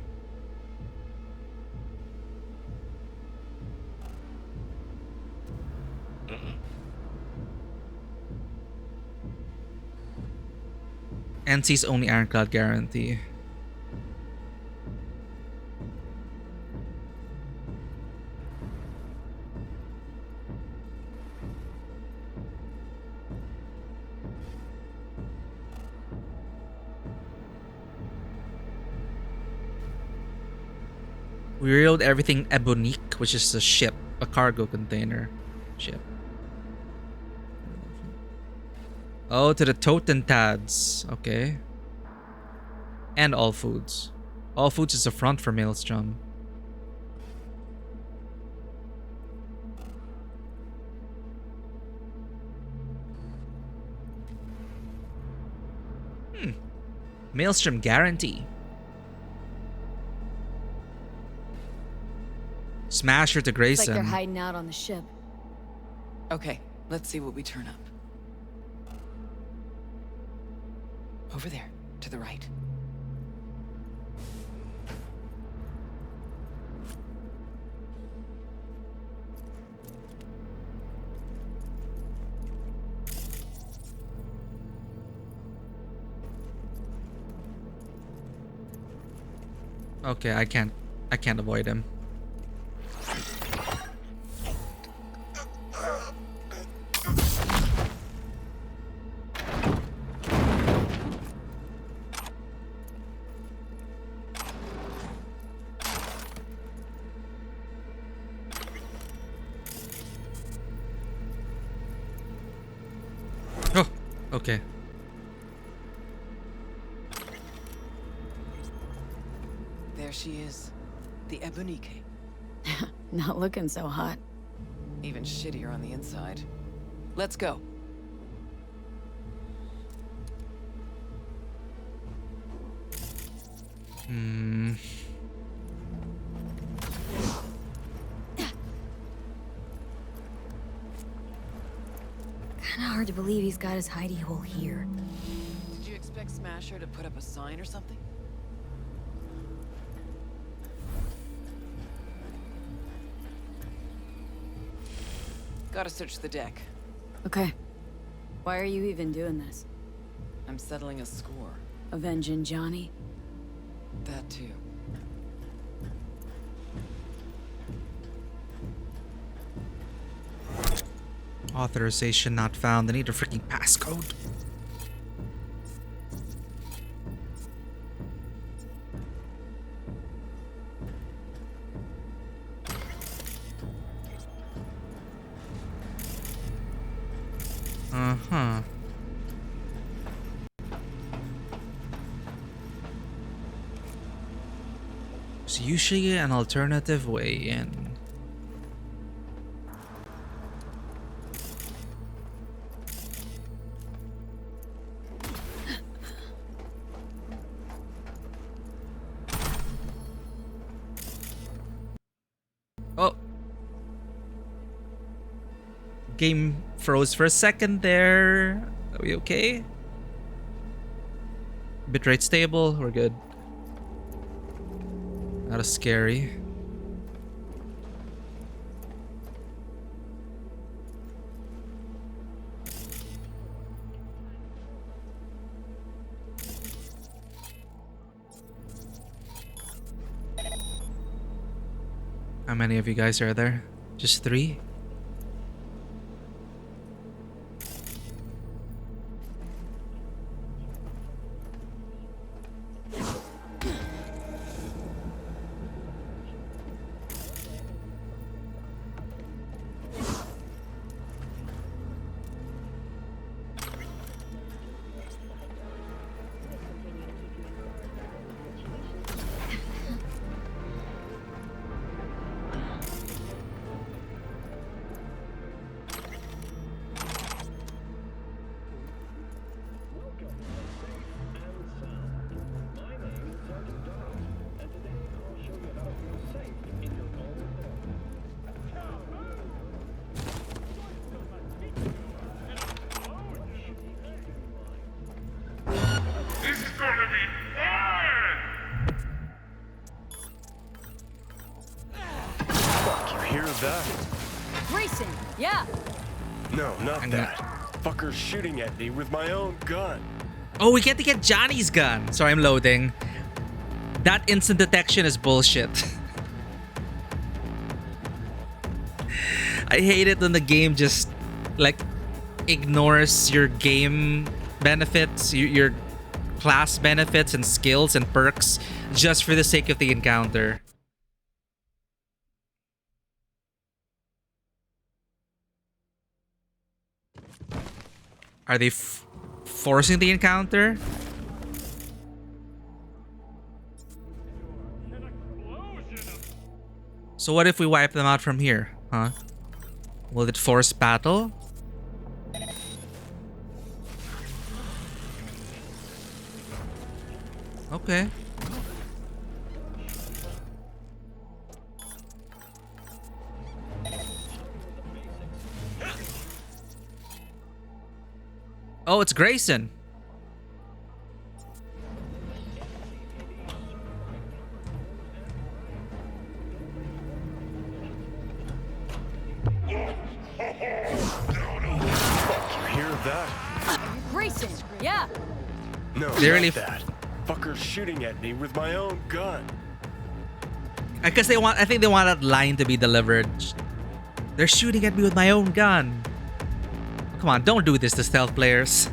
NC's only ironclad guarantee. We railed everything Ebonique, which is a ship, a cargo container ship. Oh, to the Totentads. Okay. And All Foods. All Foods is a front for Maelstrom. Maelstrom guarantee. Smash her to Grayson. Looks like they're hiding out on the ship. Okay, let's see what we turn up. Over there, to the right. Okay, I can't avoid him. Oh, okay. There she is. The Ebonique. Not looking so hot. Even shittier on the inside. Let's go. Hmm. Kinda hard to believe he's got his hidey hole here. Did you expect Smasher to put up a sign or something? Gotta search the deck. Okay. Why are you even doing this? I'm settling a score. Avenging Johnny? That too. Authorization not found. I need a freaking passcode. Uh-huh. There's usually an alternative way in. Oh. Game froze for a second there. Are we okay? Bitrate stable. We're good. Not as scary. How many of you guys are there? Just 3? This is gonna be fun! Fuck, you hear that? Grayson, yeah. No, not that. Fucker's shooting at me with my own gun. Oh, we get to get Johnny's gun. Sorry, I'm loading. That instant detection is bullshit. I hate it when the game just like ignores your game benefits, your class benefits and skills and perks just for the sake of the encounter. Are they forcing the encounter? So what if we wipe them out from here, huh? Will it force battle? Okay. Oh, it's Grayson. Grayson, yeah. No, They not really that. Fucker's shooting at me with my own gun. I guess they want. I think they want that line to be delivered. They're shooting at me with my own gun. Come on, don't do this to stealth players.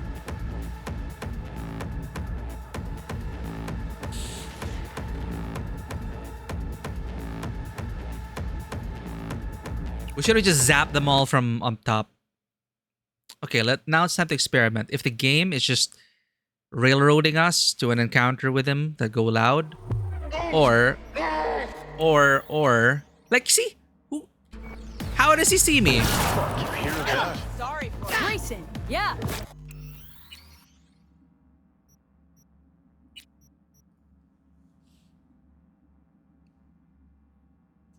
We should have just zapped them all from on top. Okay, now it's time to experiment. If the game is just railroading us to an encounter with him that go loud, or like, see, how does he see me? Sorry, Grayson, yeah.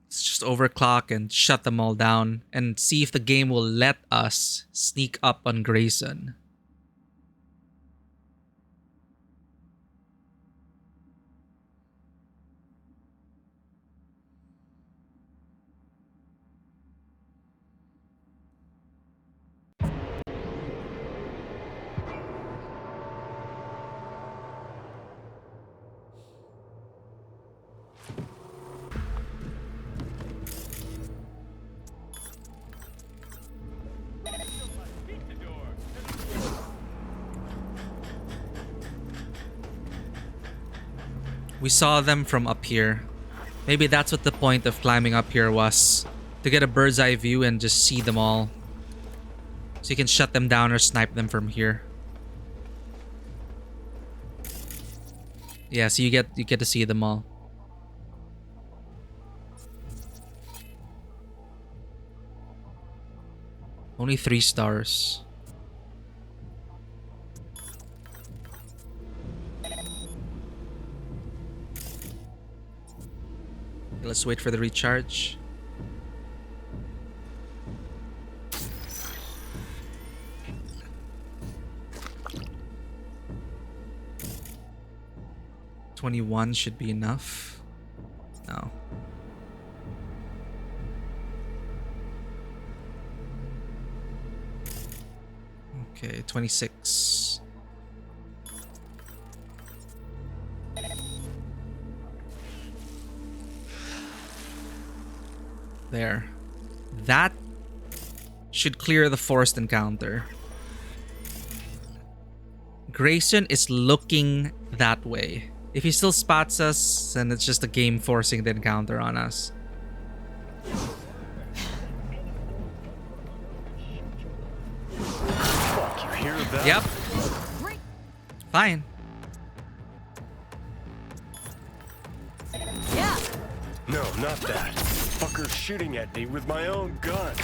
Let's just overclock and shut them all down and see if the game will let us sneak up on Grayson. We saw them from up here. Maybe that's what the point of climbing up here was. To get a bird's eye view and just see them all. So you can shut them down or snipe them from here. Yeah, so you get to see them all. Only 3 stars. Let's wait for the recharge. 21 should be enough. No. Okay, 26. There. That should clear the forced encounter. Grayson is looking that way. If he still spots us, then it's just the game forcing the encounter on us. Fuck, you hear that? Yep. Fine. Yeah. No, not that. Fucker's shooting at me with my own gun.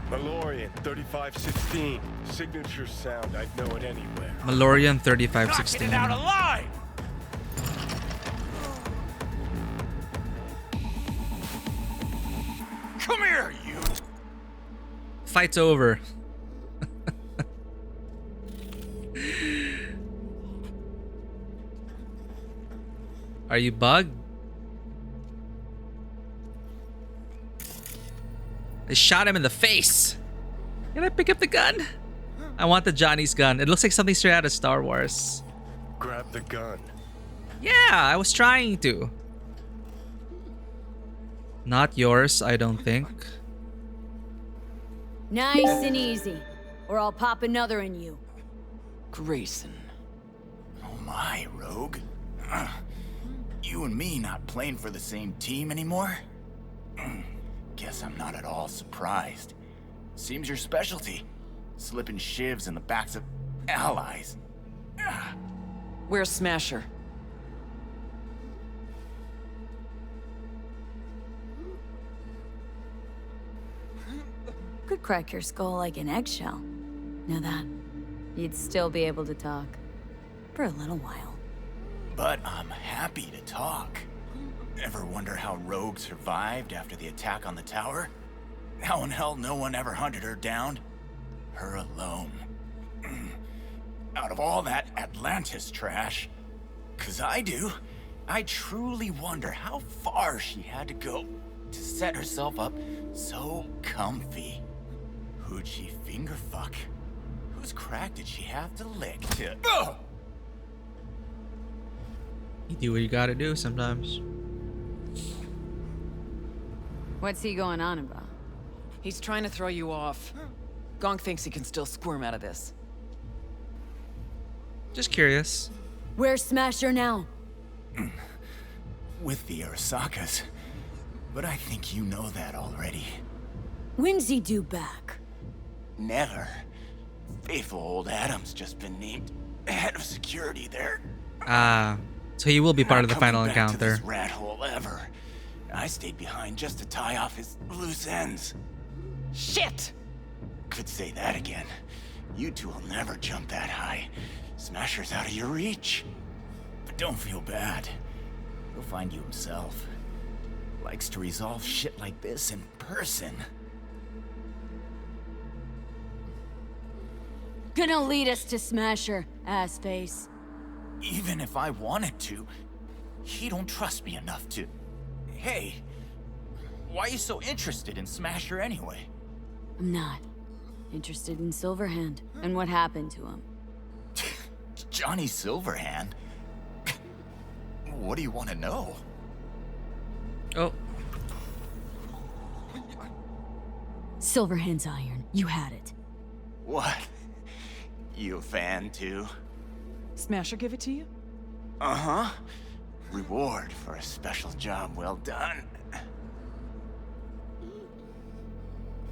Malorian 3516. Signature sound, I'd know it anywhere. Malorian 3516. Knocking it out alive! Come here, you! Fight's over. Are you bugged? I shot him in the face. Can I pick up the gun? I want the Johnny's gun. It looks like something straight out of Star Wars. Grab the gun. Yeah, I was trying to. Not yours, I don't think. Nice and easy, or I'll pop another in you. Grayson. Oh my, Rogue. You and me not playing for the same team anymore? Guess I'm not at all surprised. Seems your specialty. Slipping shivs in the backs of allies. Where's Smasher? Could crack your skull like an eggshell. Know that? You'd still be able to talk. For a little while. But I'm happy to talk. Ever wonder how Rogue survived after the attack on the tower? How in hell no one ever hunted her down? Her alone. Out of all that Atlantis trash, 'cause I do, I truly wonder how far she had to go to set herself up so comfy. Who'd she finger fuck? Whose crack did she have to lick to... Ugh! You do what you gotta do sometimes. What's he going on about? He's trying to throw you off. Gonk thinks he can still squirm out of this. Just curious. Where's Smasher now? With the Arasakas. But I think you know that already. When's he due back? Never. Faithful old Adam's just been named head of security there. Ah, so he will be part of the final Not coming back to encounter. this rat hole ever. I stayed behind just to tie off his loose ends. Shit! Could say that again. You two will never jump that high. Smasher's out of your reach. But don't feel bad. He'll find you himself. Likes to resolve shit like this in person. Gonna lead us to Smasher, assface. Even if I wanted to, he don't trust me enough to... Hey, why are you so interested in Smasher anyway? I'm not. Interested in Silverhand and what happened to him. Johnny Silverhand? What do you want to know? Oh. Silverhand's iron. You had it. What? You a fan too? Smasher give it to you? Uh-huh. Reward for a special job well done.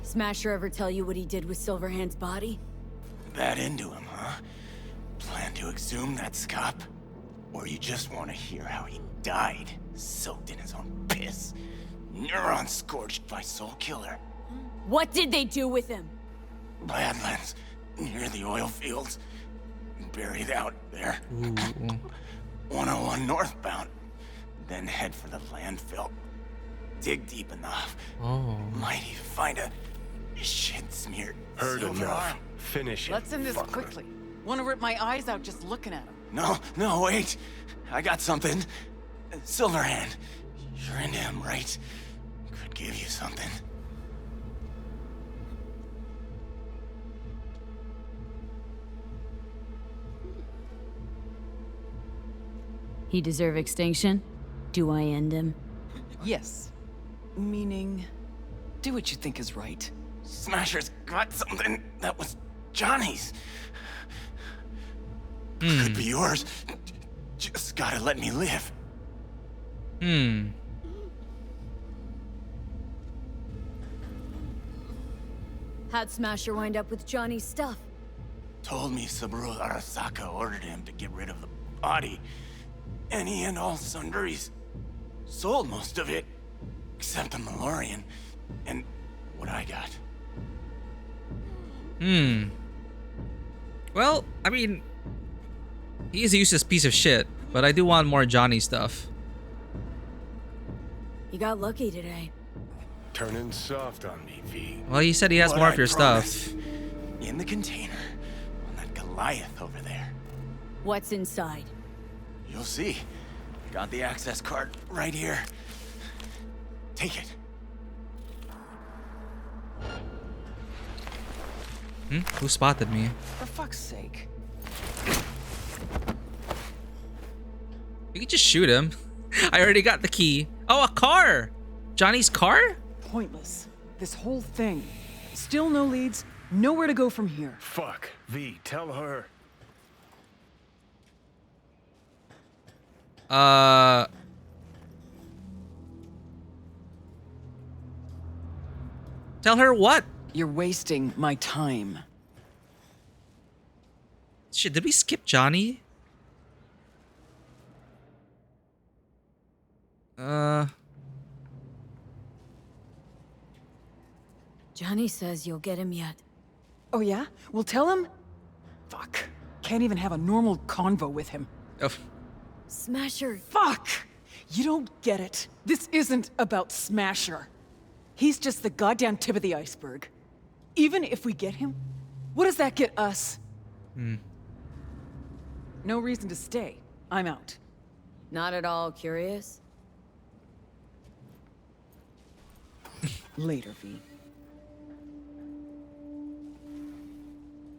Smasher ever tell you what he did with Silverhand's body? That into him, huh? Plan to exhume that scop? Or you just want to hear how he died, soaked in his own piss? Neurons scorched by Soul Killer. What did they do with him? Badlands, near the oil fields. Buried out there. 101 northbound. Then head for the landfill. Dig deep enough. Might even find a shit-smeared Heard silver enough. arm. Finish it. Let's end this fucker. quickly. Want to rip my eyes out just looking at him. No, wait. I got something. Silverhand. You're into him, right? Could give you something. He deserve extinction? Do I end him? Yes. Meaning, do what you think is right. Smasher's got something that was Johnny's. Could be yours. Just gotta let me live. How'd Smasher wind up with Johnny's stuff? Told me Saburo Arasaka ordered him to get rid of the body. Any and all sundries. Sold most of it, except the Malorian, and what I got. Well, I mean, he's a useless piece of shit, but I do want more Johnny stuff. You got lucky today. Turning soft on me, V. Well, he said he has What more I of your promise. stuff. In the container, on that Goliath over there. What's inside? You'll see. Got the access card right here. Take it. Who spotted me? For fuck's sake. You can just shoot him. I already got the key. Oh, a car! Johnny's car? Pointless. This whole thing. Still no leads, nowhere to go from here. Fuck. V, tell her. Tell her what? You're wasting my time. Shit, did we skip Johnny? Johnny says you'll get him yet. Oh yeah? Well, tell him? Fuck. Can't even have a normal convo with him. Oh. Smasher. Fuck! You don't get it. This isn't about Smasher. He's just the goddamn tip of the iceberg. Even if we get him, what does that get us? No reason to stay. I'm out. Not at all curious? Later, V.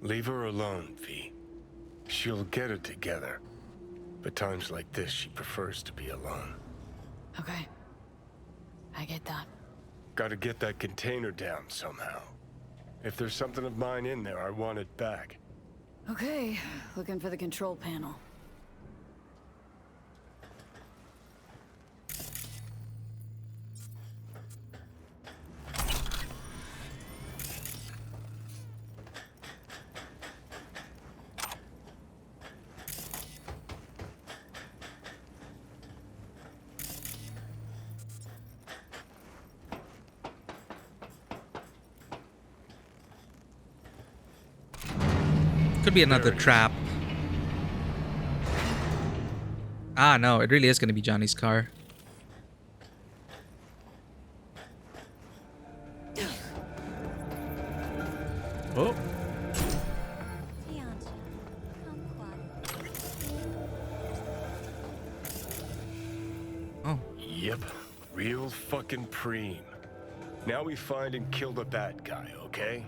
Leave her alone, V. She'll get it together. But times like this, she prefers to be alone. Okay. I get that. Gotta get that container down somehow. If there's something of mine in there, I want it back. Okay, looking for the control panel. Could be another trap. Ah, no, it really is going to be Johnny's car. Oh. Oh. Yep, real fucking preem. Now we find and kill the bad guy, okay?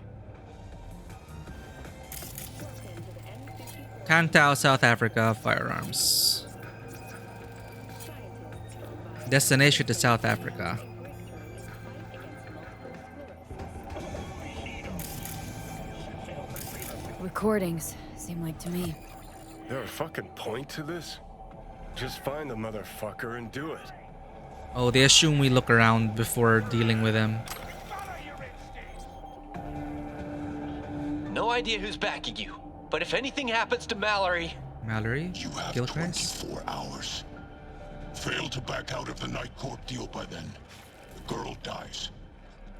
Kangtao, South Africa, firearms. Destination to South Africa. Recordings, seem like to me. There a fucking point to this? Just find the motherfucker and do it. Oh, they assume we look around before dealing with him. No idea who's backing you, but if anything happens to Mallory... Mallory? You have Gilchrist? 24 hours. Fail to back out of the Night Court deal by then. The girl dies.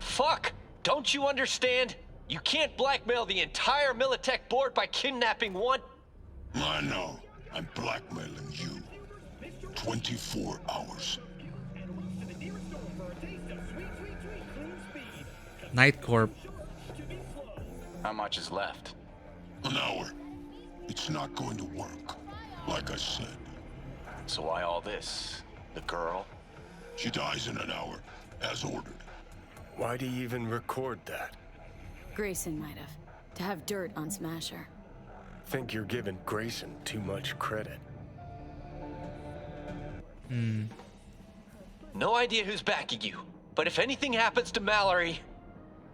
Fuck! Don't you understand? You can't blackmail the entire Militech board by kidnapping one... I know. I'm blackmailing you. 24 hours. Night Corp. How much is left? An hour. It's not going to work. Like I said. So why all this? The girl? She dies in an hour, as ordered. Why do you even record that? Grayson might have. To have dirt on Smasher. Think you're giving Grayson too much credit. No idea who's backing you, but if anything happens to Mallory...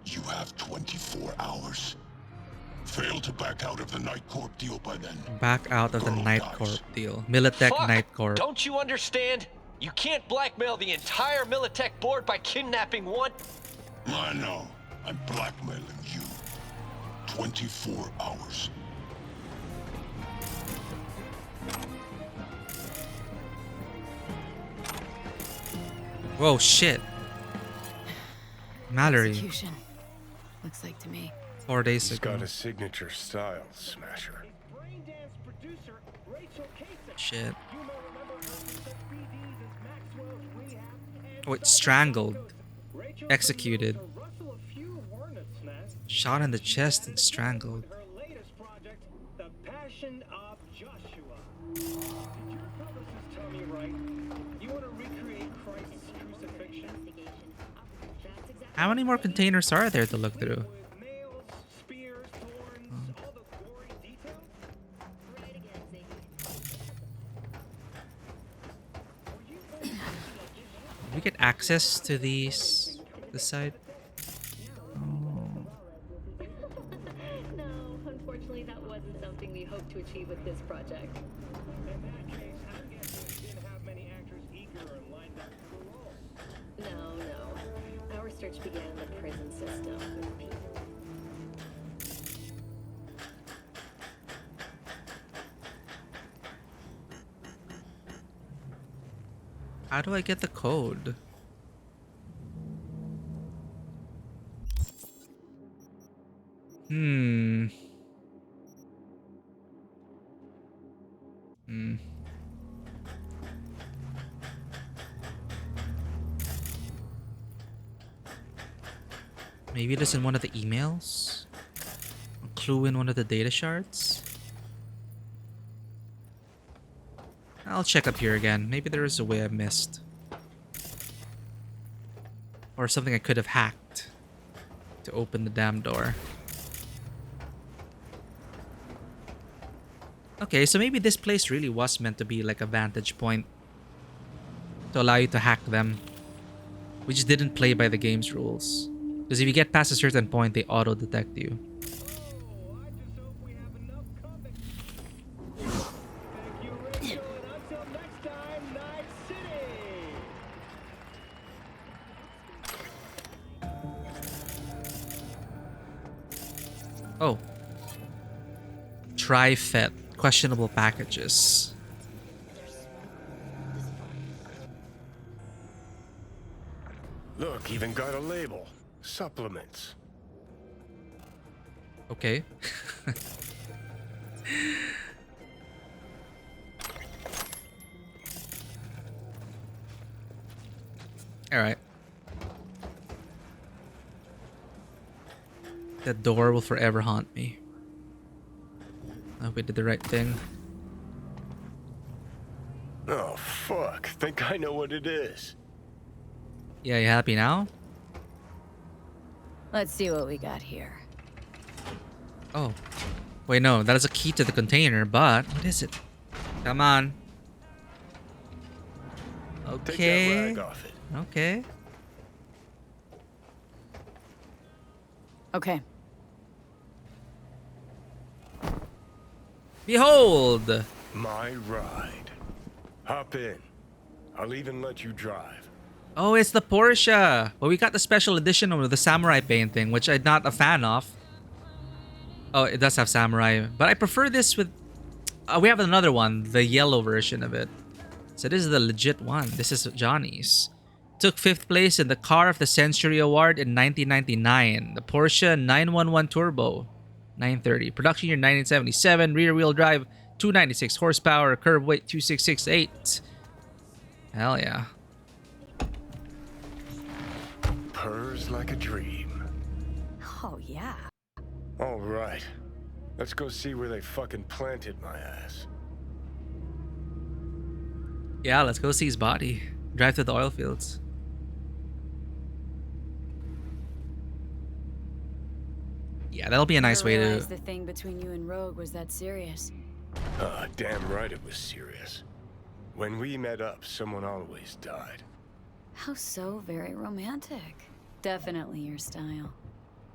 You have 24 hours. Fail to back out of the Night Corp deal by then. Back out of the Night Corp deal. Militech Fuck! Night Corp. Don't you understand? You can't blackmail the entire Militech board by kidnapping one... I know. I'm blackmailing you. 24 hours. Whoa, shit. Mallory. Execution. Looks like to me. 4 days He's ago. got a signature style, Smasher. Shit. Oh, it's strangled. Executed. Shot in the chest and strangled. How many more containers are there to look through? Did we get access to this side? No, unfortunately that wasn't something we hoped to achieve with this project. No. Our search began in the prison system. How do I get the code? Maybe it is in one of the emails? A clue in one of the data shards? I'll check up here again. Maybe there is a way I missed. Or something I could have hacked to open the damn door. Okay, so maybe this place really was meant to be like a vantage point to allow you to hack them. We just didn't play by the game's rules. Because if you get past a certain point, they auto-detect you. Oh. Tri-Fet. Questionable packages. Look, even got a label. Supplements. Okay. Alright. That door will forever haunt me. I hope we did the right thing. Oh, fuck. Think I know what it is. Yeah, you happy now? Let's see what we got here. Oh. Wait, no. That is a key to the container, but... What is it? Come on. Okay. Take that rag off it. Okay. Okay. Behold! My ride. Hop in. I'll even let you drive. Oh, it's the Porsche. Well, we got the special edition with the samurai painting, which I'm not a fan of. Oh, it does have samurai, but I prefer this with... we have another one, the yellow version of it. So this is the legit one. This is Johnny's. Took 5th place in the Car of the Century Award in 1999. The Porsche 911 Turbo 930. Production year 1977. Rear wheel drive 296 horsepower. Curb weight 2668. Hell yeah. Purrs like a dream. Oh, yeah. All right. Let's go see where they fucking planted my ass. Yeah, let's go see his body. Drive to the oil fields. Yeah, that'll be a nice way to... realized the thing between you and Rogue was that serious. Damn right it was serious. When we met up, someone always died. How so very romantic. Definitely your style.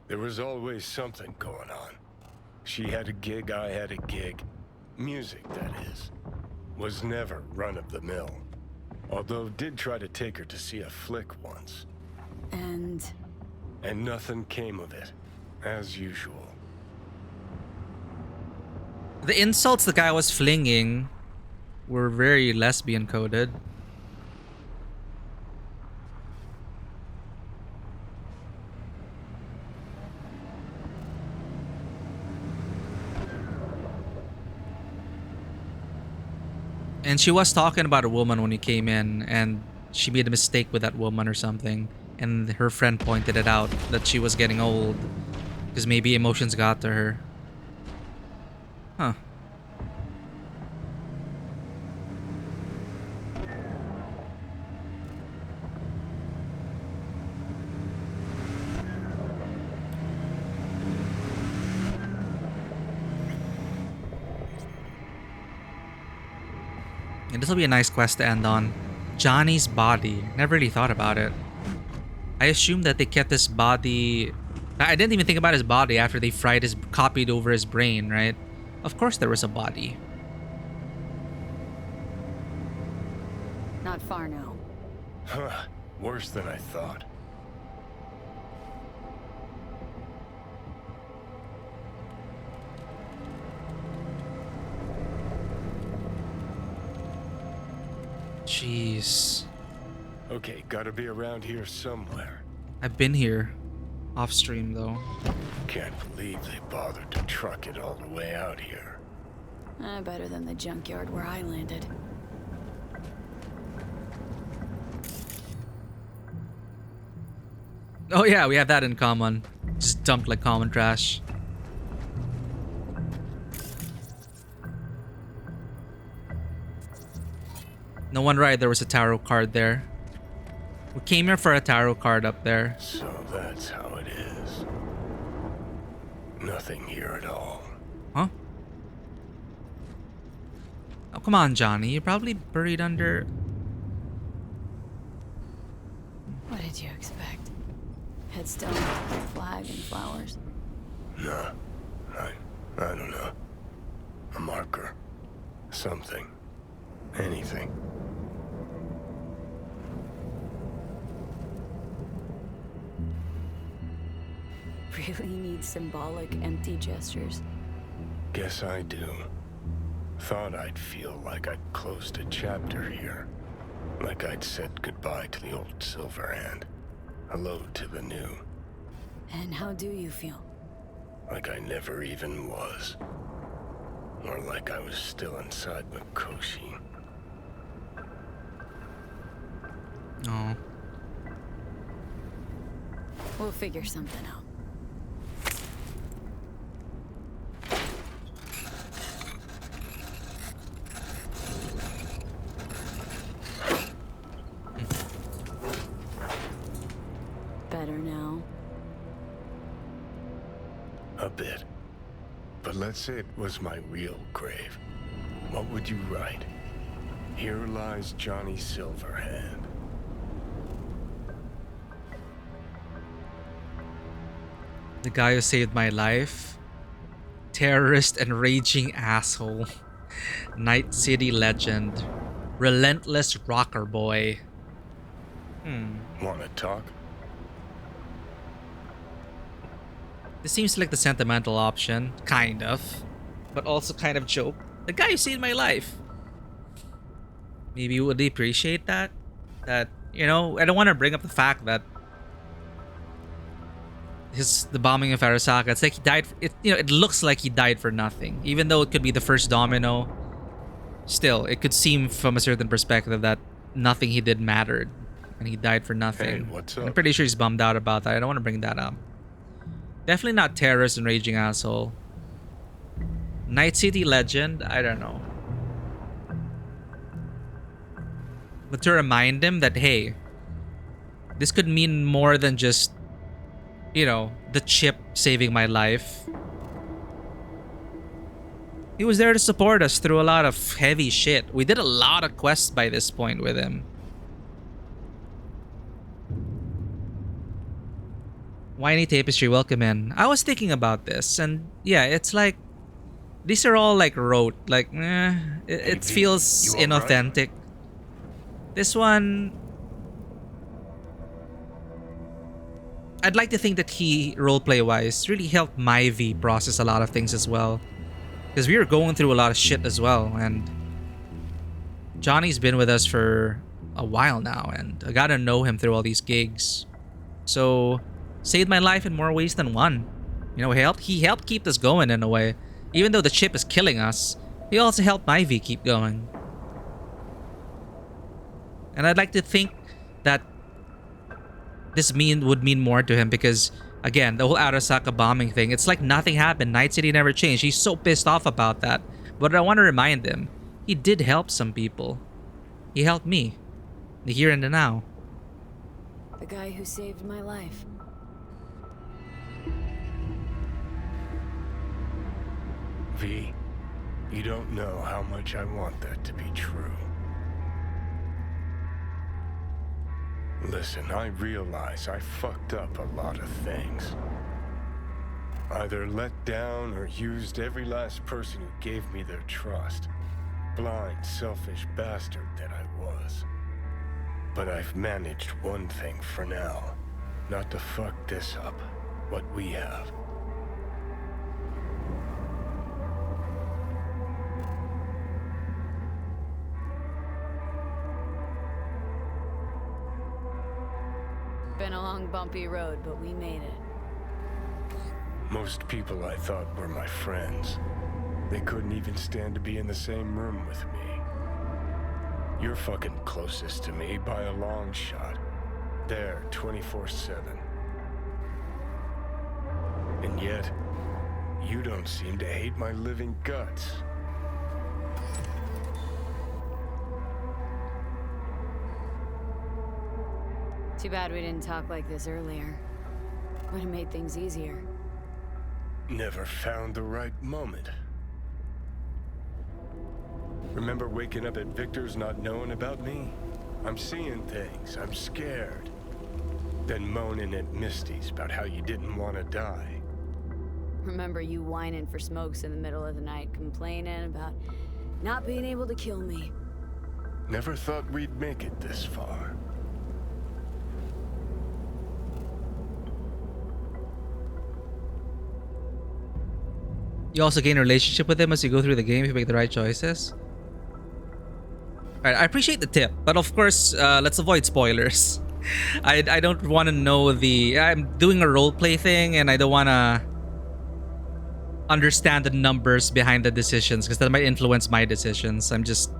There was always something going on. She had a gig, I had a gig. Music, that is. Was never run-of-the-mill. Although did try to take her to see a flick once. And nothing came of it. As usual. The insults the guy was flinging were very lesbian coded. And she was talking about a woman when he came in, and she made a mistake with that woman or something. And her friend pointed it out that she was getting old. Because maybe emotions got to her. Huh. And this will be a nice quest to end on. Johnny's body. Never really thought about it. I assumed that they kept his body... I didn't even think about his body after they copied over his brain, right? Of course there was a body. not far now. Huh. Worse than I thought. Jeez. Okay, gotta be around here somewhere. I've been here. Off stream though. Can't believe they bothered to truck it all the way out here. Better than the junkyard where I landed. Oh yeah, we have that in common. Just dumped like common trash. No wonder right there was a tarot card there. We came here for a tarot card up there. So that's how it is. Nothing here at all. Huh? Oh, come on, Johnny. You're probably buried under... What did you expect? Headstone, flag, and flowers? No. I don't know. A marker. Something. Anything. Really need symbolic, empty gestures. Guess I do. Thought I'd feel like I'd closed a chapter here. Like I'd said goodbye to the old Silverhand. Hello to the new. And how do you feel? Like I never even was. Or like I was still inside Mikoshi. Oh. We'll figure something out. Better now? A bit. But let's say it was my real grave. What would you write? Here lies Johnny Silverhand. The guy who saved my life. Terrorist and raging asshole. Night City legend. Relentless rocker boy. Wanna talk? This seems like the sentimental option. Kind of. But also kind of joke. The guy who saved my life. Maybe would they appreciate that? That, you know, I don't want to bring up the fact that the bombing of Arasaka, it's like he died, it looks like he died for nothing. Even though it could be the first domino, still, it could seem from a certain perspective that nothing he did mattered. And he died for nothing. Hey, what's up? I'm pretty sure he's bummed out about that. I don't want to bring that up. Definitely not terrorist and raging asshole. Night City legend? I don't know. but to remind him that, hey, this could mean more than just, you know, the chip saving my life. He was there to support us through a lot of heavy shit. We did a lot of quests by this point with him. Whiny Tapestry, welcome in. I was thinking about this, and yeah, it's like, these are all like rote. Like, it feels inauthentic. This one, I'd like to think that he, roleplay-wise, really helped my V process a lot of things as well. Because we were going through a lot of shit as well, and Johnny's been with us for a while now, and I gotta know him through all these gigs. So, saved my life in more ways than one. You know, he helped keep us going in a way. Even though the chip is killing us, he also helped my V keep going. And I'd like to think that this would mean more to him because, again, the whole Arasaka bombing thing, it's like nothing happened. Night City never changed. He's so pissed off about that. But I want to remind him, he did help some people. He helped me. The here and the now. The guy who saved my life. V, you don't know how much I want that to be true. Listen, I realize I fucked up a lot of things. Either let down or used every last person who gave me their trust. Blind, selfish bastard that I was. But I've managed one thing for now. Not to fuck this up, what we have. Been a long, bumpy road, but we made it. Most people I thought were my friends. They couldn't even stand to be in the same room with me. You're fucking closest to me by a long shot. There, 24/7. And yet, you don't seem to hate my living guts. Too bad we didn't talk like this earlier. Would have made things easier. Never found the right moment. Remember waking up at Victor's not knowing about me? I'm seeing things, I'm scared. Then moaning at Misty's about how you didn't want to die. Remember you whining for smokes in the middle of the night, complaining about not being able to kill me. Never thought we'd make it this far. You also gain a relationship with him as you go through the game if you make the right choices. Alright, I appreciate the tip, but of course, let's avoid spoilers. I don't want to know I'm doing a roleplay thing and I don't want to understand the numbers behind the decisions because that might influence my decisions. I'm just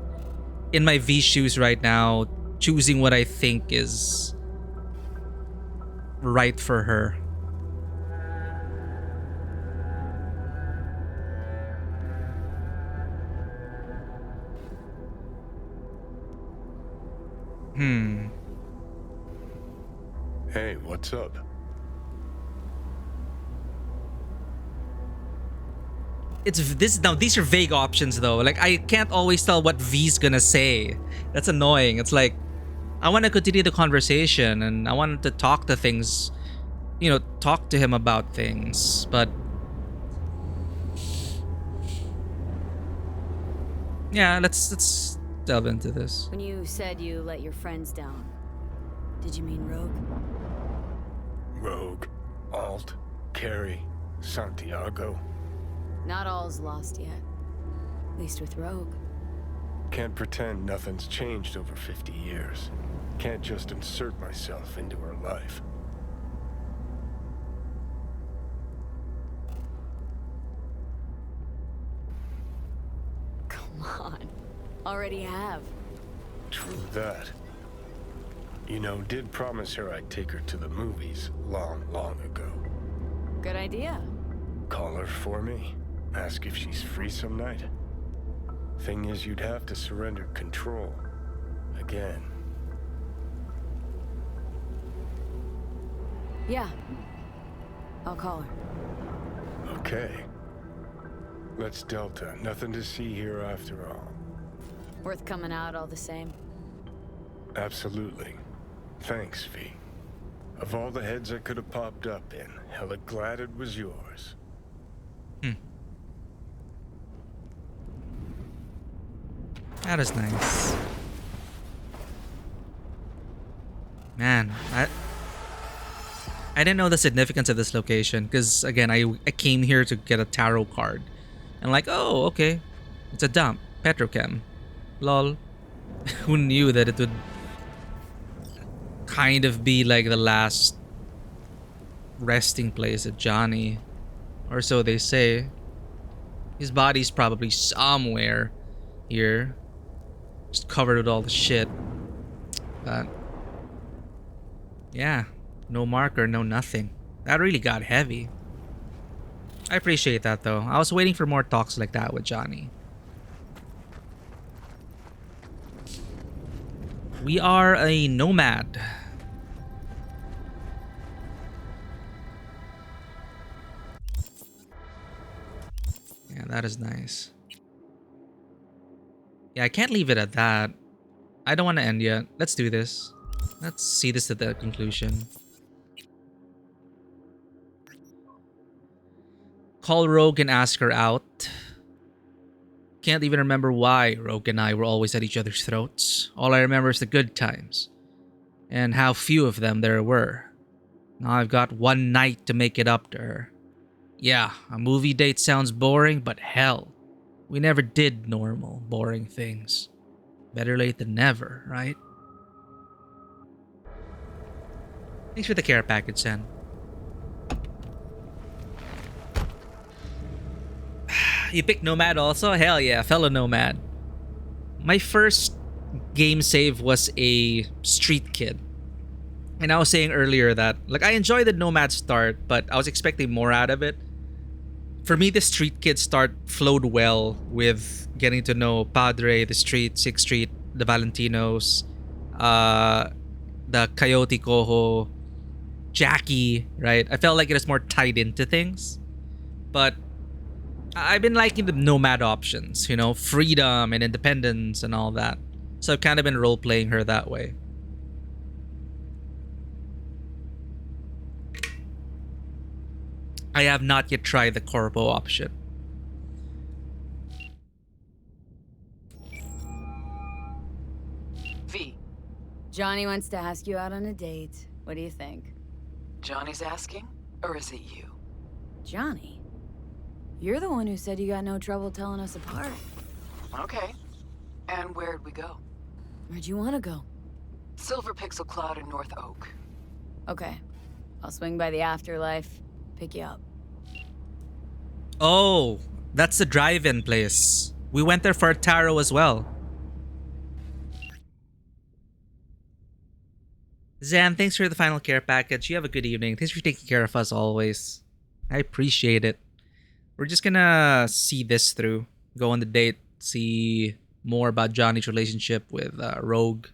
in my V shoes right now, choosing what I think is right for her. Hey, what's up? Now these are vague options though. Like I can't always tell what V's gonna say. That's annoying. It's like I want to continue the conversation and I want to talk to things, you know, talk to him about things, but yeah, let's delve into this. When you said you let your friends down, did you mean Rogue? Rogue, Alt, Carrie, Santiago. Not all's lost yet. At least with Rogue. Can't pretend nothing's changed over 50 years. Can't just insert myself into her life. Come on. Already have. True that. You know, did promise her I'd take her to the movies long, long ago. Good idea. Call her for me. Ask if she's free some night. Thing is, you'd have to surrender control. Again. Yeah. I'll call her. Okay. Let's Delta. Nothing to see here after all. Worth coming out all the same. Absolutely. Thanks, V. Of all the heads I could have popped up in, hella glad it was yours. That is nice. Man, I didn't know the significance of this location because, again, I came here to get a tarot card. And like, oh, okay. It's a dump. Petrochem. Lol. Who knew that it would kind of be like the last resting place of Johnny? Or so they say. His body's probably somewhere here. Just covered with all the shit. But yeah. No marker, no nothing. That really got heavy. I appreciate that though. I was waiting for more talks like that with Johnny. We are a nomad. Yeah, that is nice. Yeah, I can't leave it at that. I don't want to end yet. Let's do this. Let's see this to the conclusion. Call Rogue and ask her out. Can't even remember why Rogue and I were always at each other's throats. All I remember is the good times. And how few of them there were. Now I've got one night to make it up to her. Yeah, a movie date sounds boring, but hell, we never did normal, boring things. Better late than never, right? Thanks for the care package, Sen. You picked Nomad also? Hell yeah, fellow Nomad. My first game save was a Street Kid. And I was saying earlier that, like, I enjoyed the Nomad start, but I was expecting more out of it. For me, the Street Kid start flowed well with getting to know Padre, the Street, 6th Street, the Valentinos, the Coyote Coho, Jackie, right? I felt like it was more tied into things. But I've been liking the Nomad options, you know, freedom and independence and all that. So I've kind of been role-playing her that way. I have not yet tried the Corpo option. V. Johnny wants to ask you out on a date. What do you think? Johnny's asking? Or is it you? Johnny? You're the one who said you got no trouble telling us apart. Okay. And where'd we go? Where'd you want to go? Silver Pixel Cloud in North Oak. Okay. I'll swing by the afterlife, pick you up. Oh, that's the drive-in place. We went there for a tarot as well. Zan, thanks for the final care package. You have a good evening. Thanks for taking care of us always. I appreciate it. We're just gonna see this through. Go on the date. See more about Johnny's relationship with Rogue.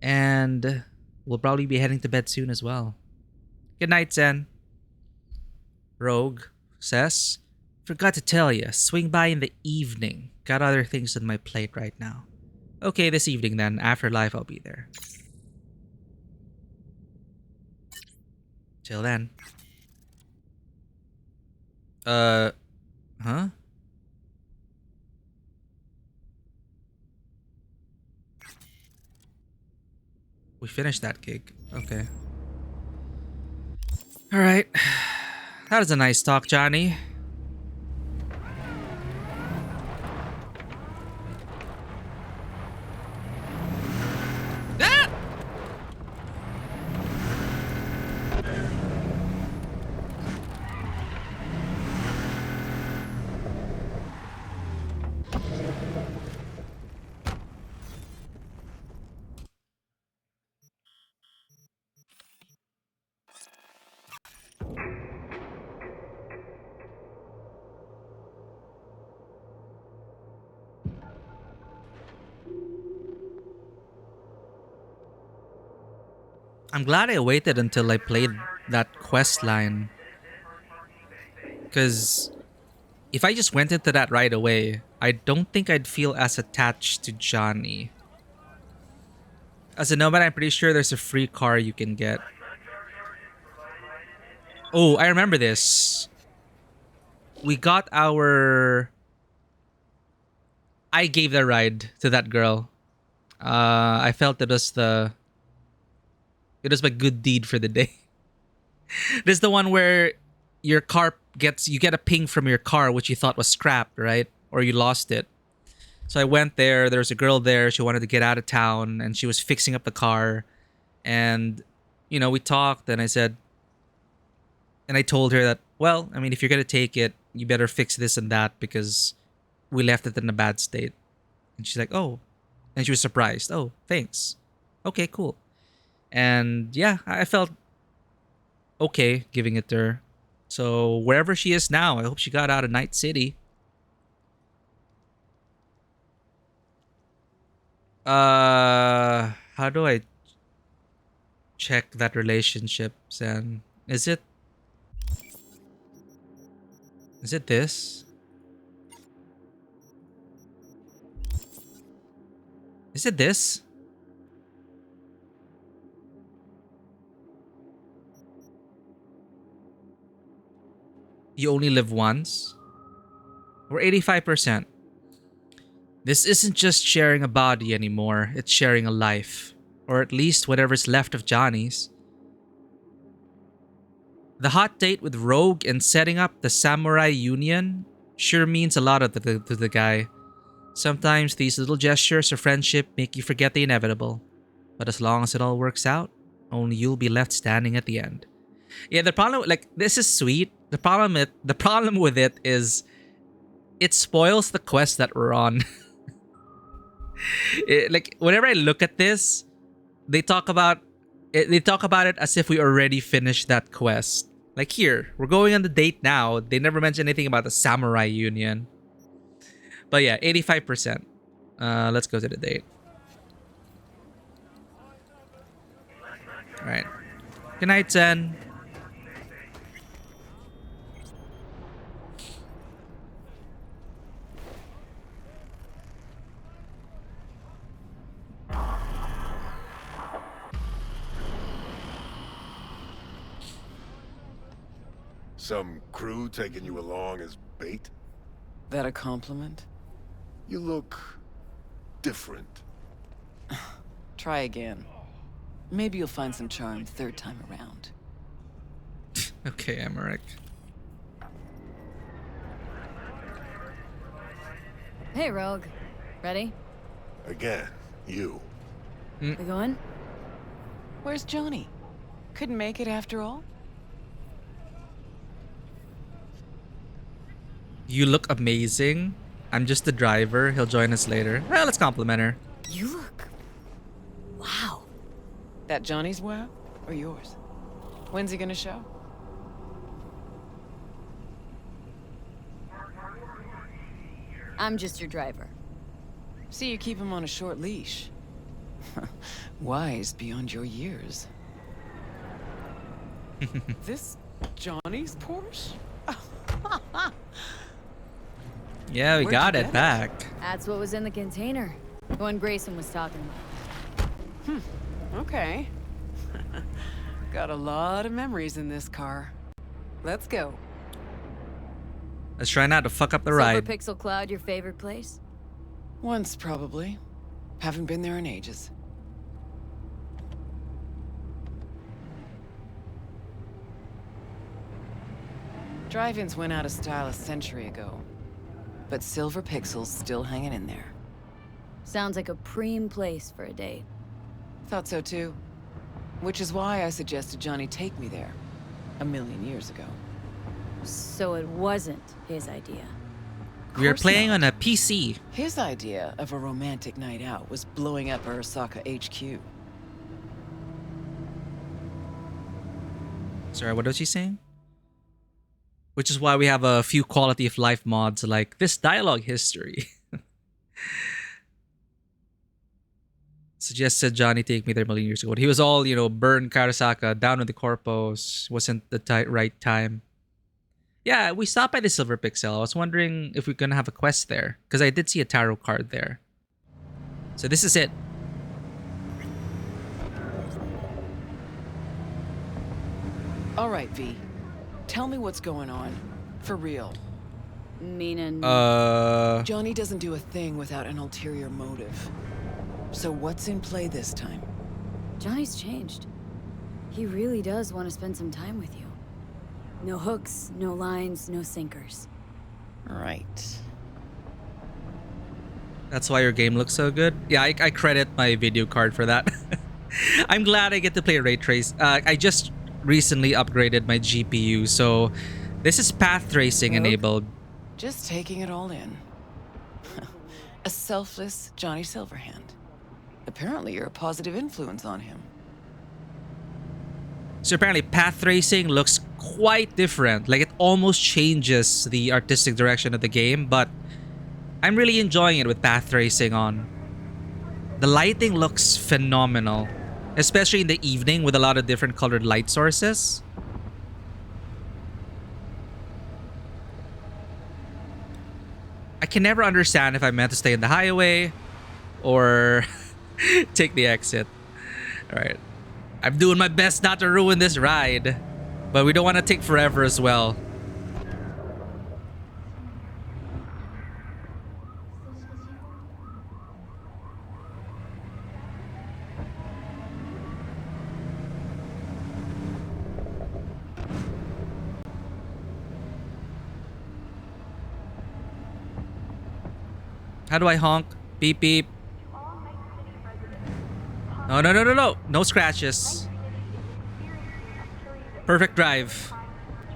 And we'll probably be heading to bed soon as well. Good night, Zen. Rogue says, forgot to tell you, swing by in the evening. Got other things on my plate right now. Okay, this evening then. Afterlife, I'll be there. Till then. Huh? We finished that gig. Okay. Alright. That was a nice talk, Johnny. Ah! I'm glad I waited until I played that quest line. Because if I just went into that right away, I don't think I'd feel as attached to Johnny. As a Nomad, I'm pretty sure there's a free car you can get. Oh, I remember this. We got our... I gave the ride to that girl. I felt it was the... It was my good deed for the day. This is the one where your car gets... You get a ping from your car, which you thought was scrapped, right? Or you lost it. So I went there. There was a girl there. She wanted to get out of town. And she was fixing up the car. And, you know, we talked. And I said... And I told her that, well, I mean, if you're going to take it, you better fix this and that because we left it in a bad state. And she's like, oh. And she was surprised. Oh, thanks. Okay, cool. And yeah, I felt okay giving it to her. So wherever she is now, I hope she got out of Night City. How do I check that relationship, San? Is it this? Is it this? You only live once? We're 85%. This isn't just sharing a body anymore, it's sharing a life. Or at least whatever's left of Johnny's. The hot date with Rogue and setting up the Samurai Union sure means a lot to the guy. Sometimes these little gestures of friendship make you forget the inevitable. But as long as it all works out, only you'll be left standing at the end. Yeah, the problem, like, this is sweet. The problem with it is it spoils the quest that we're on. Like, whenever I look at this, they talk about it as if we already finished that quest. Like, here, we're going on the date now. They never mention anything about the Samurai Union. But yeah, 85%. Let's go to the date. Alright. Good night, Zen. Some crew taking you along as bait? That a compliment? You look different. Try again. Maybe you'll find some charm third time around. Okay, Emmerich. Hey, Rogue. Ready? Again, you. We going? Where's Johnny? Couldn't make it after all? You look amazing. I'm just the driver. He'll join us later. Well, let's compliment her. You look... Wow. That Johnny's wow? Or yours? When's he gonna show? I'm just your driver. See, you keep him on a short leash. Wise beyond your years. This Johnny's Porsche? Yeah, we got it back. That's what was in the container. The one Grayson was talking about. Okay. Got a lot of memories in this car. Let's go. Let's try not to fuck up the Silver ride. Pixel Cloud your favorite place? Once, probably. Haven't been there in ages. Drive-ins went out of style a century ago. But Silver Pixel's still hanging in there. Sounds like a preem place for a date. Thought so too. Which is why I suggested Johnny take me there. 1,000,000 years ago. So it wasn't his idea. We are playing on a PC. His idea of a romantic night out was blowing up Arasaka HQ. Sorry, what was he saying? Which is why we have a few quality of life mods like this dialogue history. Suggested Johnny take me there a million years ago. He was all, burn Karasaka, down with the corpos. Wasn't the right time. Yeah, we stopped by the Silver Pixel. I was wondering if we're going to have a quest there. Because I did see a tarot card there. So this is it. All right, V. Tell me what's going on. For real. Meaning... Johnny doesn't do a thing without an ulterior motive. So what's in play this time? Johnny's changed. He really does want to spend some time with you. No hooks, no lines, no sinkers. Right. That's why your game looks so good? Yeah, I credit my video card for that. I'm glad I get to play Ray Trace. I just recently upgraded my GPU, so this is path tracing enabled. Just taking it all in. A selfless Johnny Silverhand. Apparently you're a positive influence on him. So apparently path tracing looks quite different. Like it almost changes the artistic direction of the game, but I'm really enjoying it with path tracing on. The lighting looks phenomenal, especially in the evening with a lot of different colored light sources. I can never understand if I'm meant to stay in the highway or take the exit. All right. I'm doing my best not to ruin this ride, but we don't want to take forever as well. How do I honk? Beep, beep. No, no, no, no, no. No scratches. Perfect drive.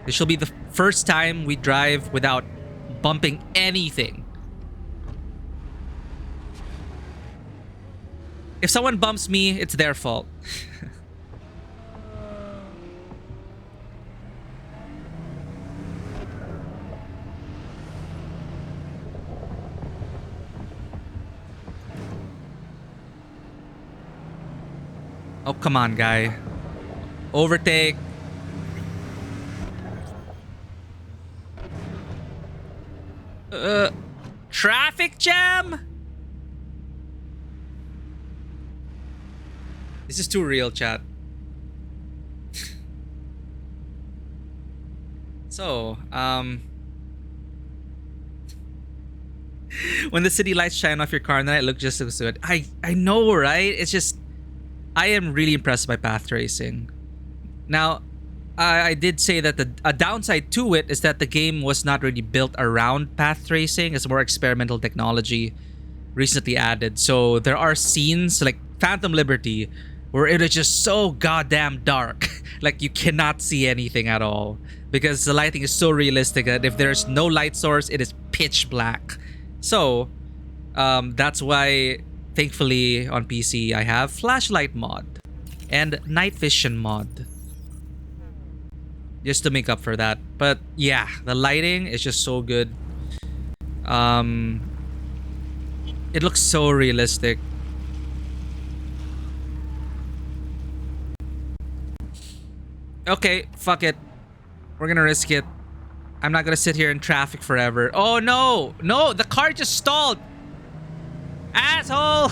This shall be the first time we drive without bumping anything. If someone bumps me, it's their fault. Oh, come on, guy. Overtake. Traffic jam? This is too real, chat. So, when the city lights shine off your car and then it looks just so good. I know, right? It's just, I am really impressed by path tracing. Now, I did say that a downside to it is that the game was not really built around path tracing. It's more experimental technology recently added. So there are scenes like Phantom Liberty where it is just so goddamn dark. Like you cannot see anything at all because the lighting is so realistic that if there's no light source, it is pitch black. So that's why, thankfully, on PC, I have flashlight mod and night vision mod. Just to make up for that. But yeah, the lighting is just so good. It looks so realistic. Okay, fuck it. We're gonna risk it. I'm not gonna sit here in traffic forever. Oh no! No, the car just stalled! Asshole!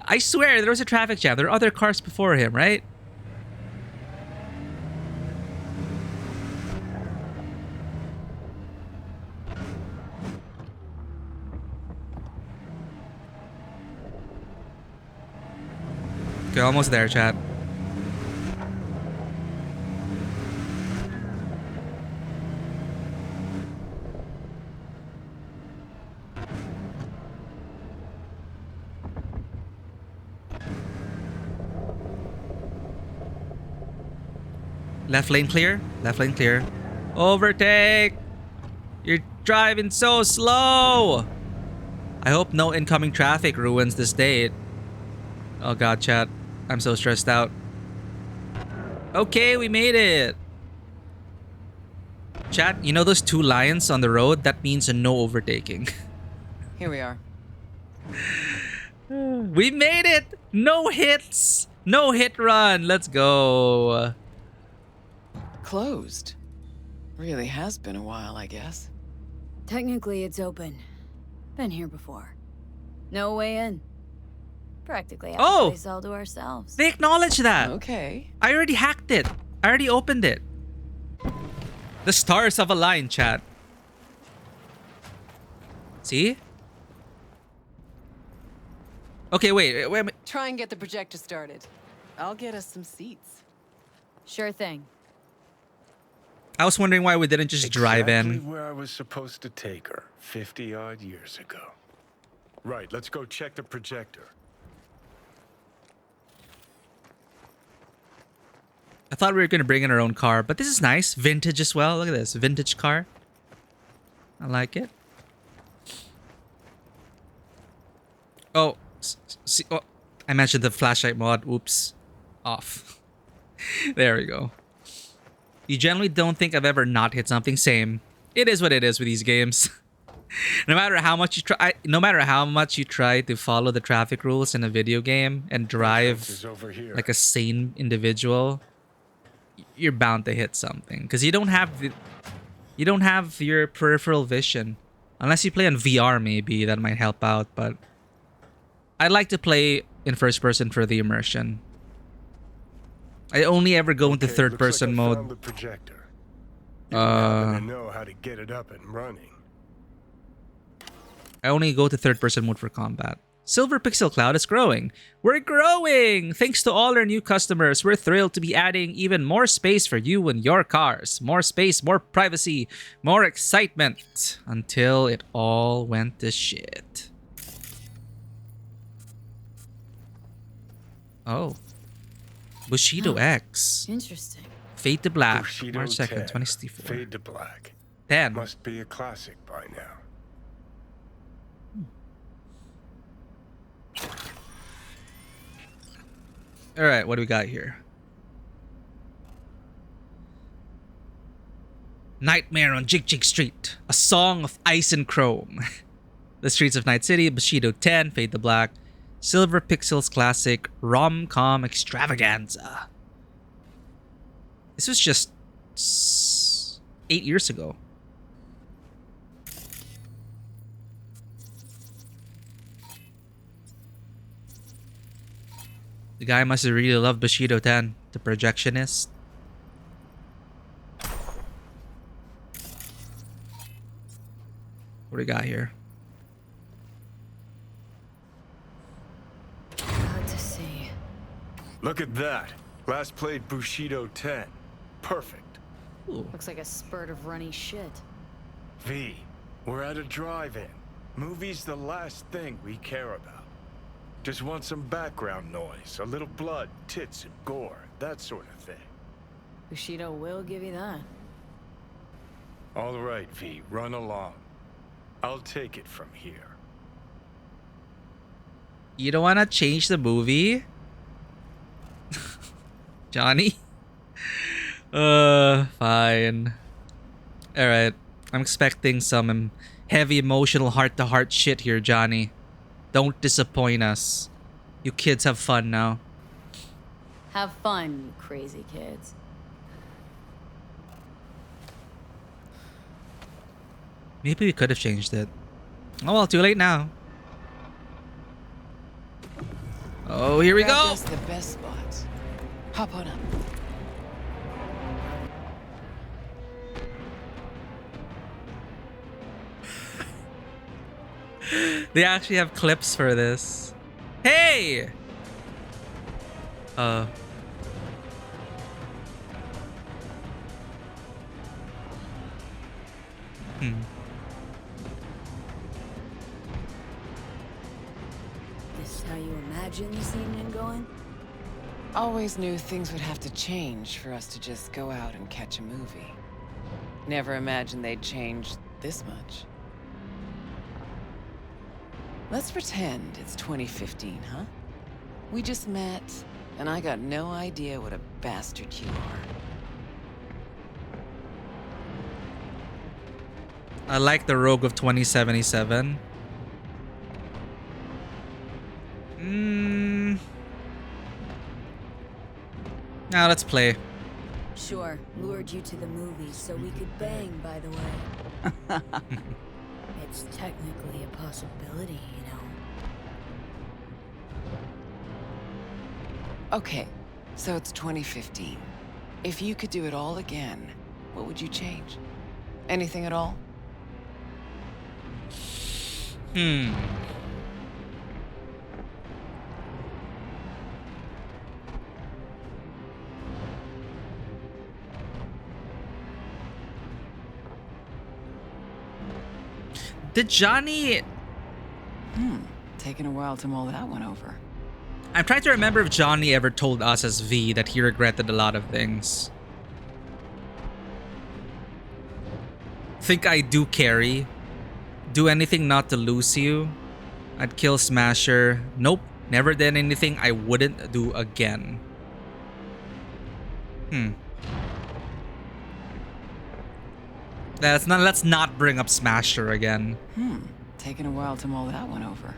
I swear there was a traffic jam. There are other cars before him, right? Okay, almost there, chat. Left lane clear. Left lane clear. Overtake! You're driving so slow! I hope no incoming traffic ruins this date. Oh god, chat. I'm so stressed out. Okay, we made it! Chat, you know those two lions on the road? That means a no overtaking. Here we are. We made it! No hits! No hit run! Let's go. Closed. Really has been a while, I guess. Technically, it's open. Been here before. No way in. Practically have the place all to ourselves. They acknowledge that. Okay. I already hacked it. I already opened it. The stars have aligned, chat. See? Okay, wait. Try and get the projector started. I'll get us some seats. Sure thing. I was wondering why we didn't just drive Exactly in. where I was supposed to take her 50-odd years ago. Right, let's go check the projector. I thought we were going to bring in our own car, but this is nice. Vintage as well. Look at this. Vintage car. I like it. Oh, see, oh, I mentioned the flashlight mod. Oops. Off. There we go. You generally don't think I've ever not hit something. Same. It is what it is with these games. No matter how much you try to follow the traffic rules in a video game and drive like a sane individual, you're bound to hit something because you don't have your peripheral vision. Unless you play on VR, maybe that might help out, but I like to play in first person for the immersion. I only ever go into third person mode. Found the projector. You happen to know how to get it up and running. I only go to third person mode for combat. Silver Pixel Cloud is growing. We're growing! Thanks to all our new customers, we're thrilled to be adding even more space for you and your cars. More space, more privacy, more excitement. Until it all went to shit. Oh. Bushido X. Interesting. Fade to Black. Bushido March 2nd, 10, 2064. Fade to Black. 10. Must be a classic by now. Alright, what do we got here? Nightmare on Jig Jig Street. A Song of Ice and Chrome. The Streets of Night City. Bushido 10. Fade to Black. Silver Pixels Classic Rom-Com Extravaganza. This was just 8 years ago. The guy must have really loved Bushido 10, the projectionist. What do we got here? Hard to see. Look at that. Last played Bushido 10. Perfect. Ooh. Looks like a spurt of runny shit. V, we're at a drive-in. Movie's the last thing we care about. Just want some background noise, a little blood, tits, and gore, that sort of thing. Bushido will give you that. All right, V, run along. I'll take it from here. You don't want to change the movie? Johnny? Fine. Alright. I'm expecting some heavy emotional heart-to-heart shit here, Johnny. Don't disappoint us. You kids have fun now. Have fun, you crazy kids. Maybe we could have changed it. Oh well, too late now. Oh, here we go. That's the best spots. Hop on up. They actually have clips for this. Hey! This is how you imagine this evening going? Always knew things would have to change for us to just go out and catch a movie. Never imagined they'd change this much. Let's pretend it's 2015, huh? We just met, and I got no idea what a bastard you are. I like the Rogue of 2077. Now let's play. Sure, lured you to the movies so we could bang, by the way. It's technically a possibility, you know. Okay, so it's 2015. If you could do it all again, what would you change? Anything at all? Did Johnny... Taking a while to mull that one over. I'm trying to remember if Johnny ever told us as V that he regretted a lot of things. Think I do carry. Do anything not to lose you. I'd kill Smasher. Nope. Never did anything I wouldn't do again. Let's not bring up Smasher again. Taking a while to mull that one over.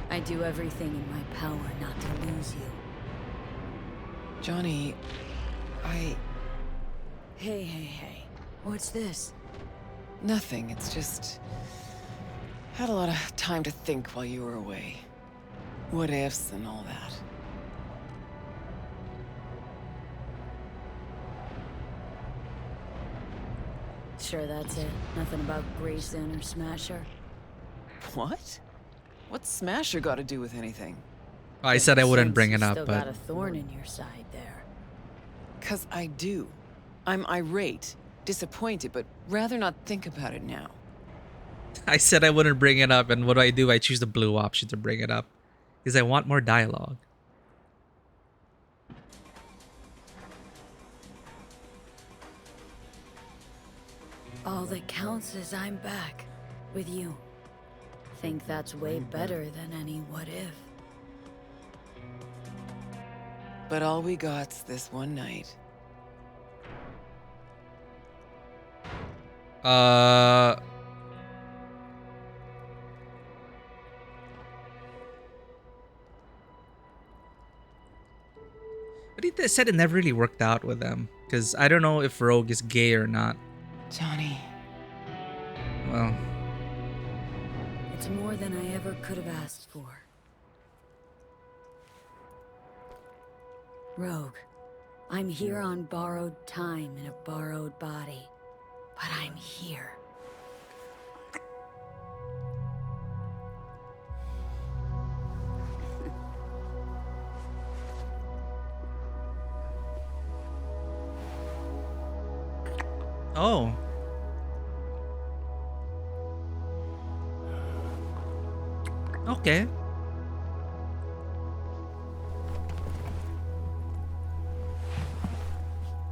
I do everything in my power not to lose you. Johnny, Hey. What's this? Nothing, it's just... Had a lot of time to think while you were away. What ifs and all that. Sure that's it? Nothing about Grayson or Smasher? What? What's Smasher got to do with anything? I said I wouldn't bring it up, Still but... got a thorn in your side there. 'Cause I do. I'm irate, disappointed, but rather not think about it now. I said I wouldn't bring it up, and what do? I choose the blue option to bring it up. Because I want more dialogue. All that counts is I'm back. With you. Think that's way better than any what if. But all we got's this one night. But he said it never really worked out with them. Because I don't know if Rogue is gay or not. Johnny. Well... It's more than I ever could have asked for. Rogue, I'm here on borrowed time in a borrowed body. But I'm here. Oh. Okay.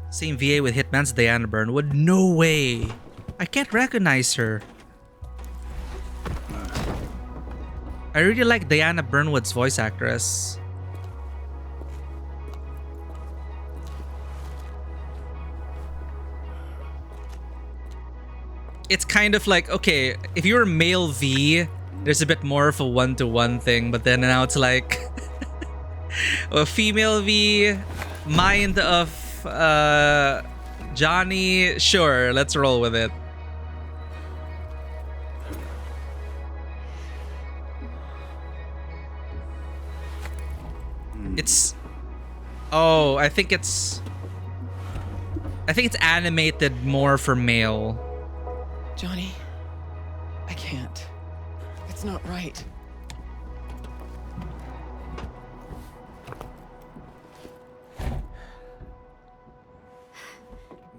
Same VA with Hitman's Diana Burnwood? No way! I can't recognize her. I really like Diana Burnwood's voice actress. It's kind of like, okay, if you're male V, there's a bit more of a one-to-one thing, but then now it's like a female V, mind of Johnny, sure, let's roll with it. It's... Oh, I think it's animated more for male. Johnny, I can't. It's not right.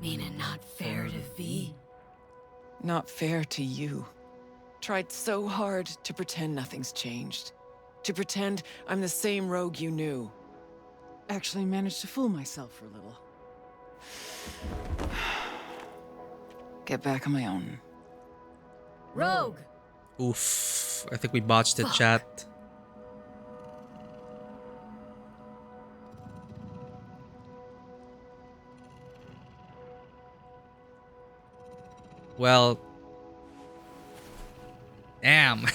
Mean it not fair to V? Not fair to you. Tried so hard to pretend nothing's changed. To pretend I'm the same Rogue you knew. Actually managed to fool myself for a little. Get back on my own. Rogue! Oof. I think we botched it, chat. Well... Damn.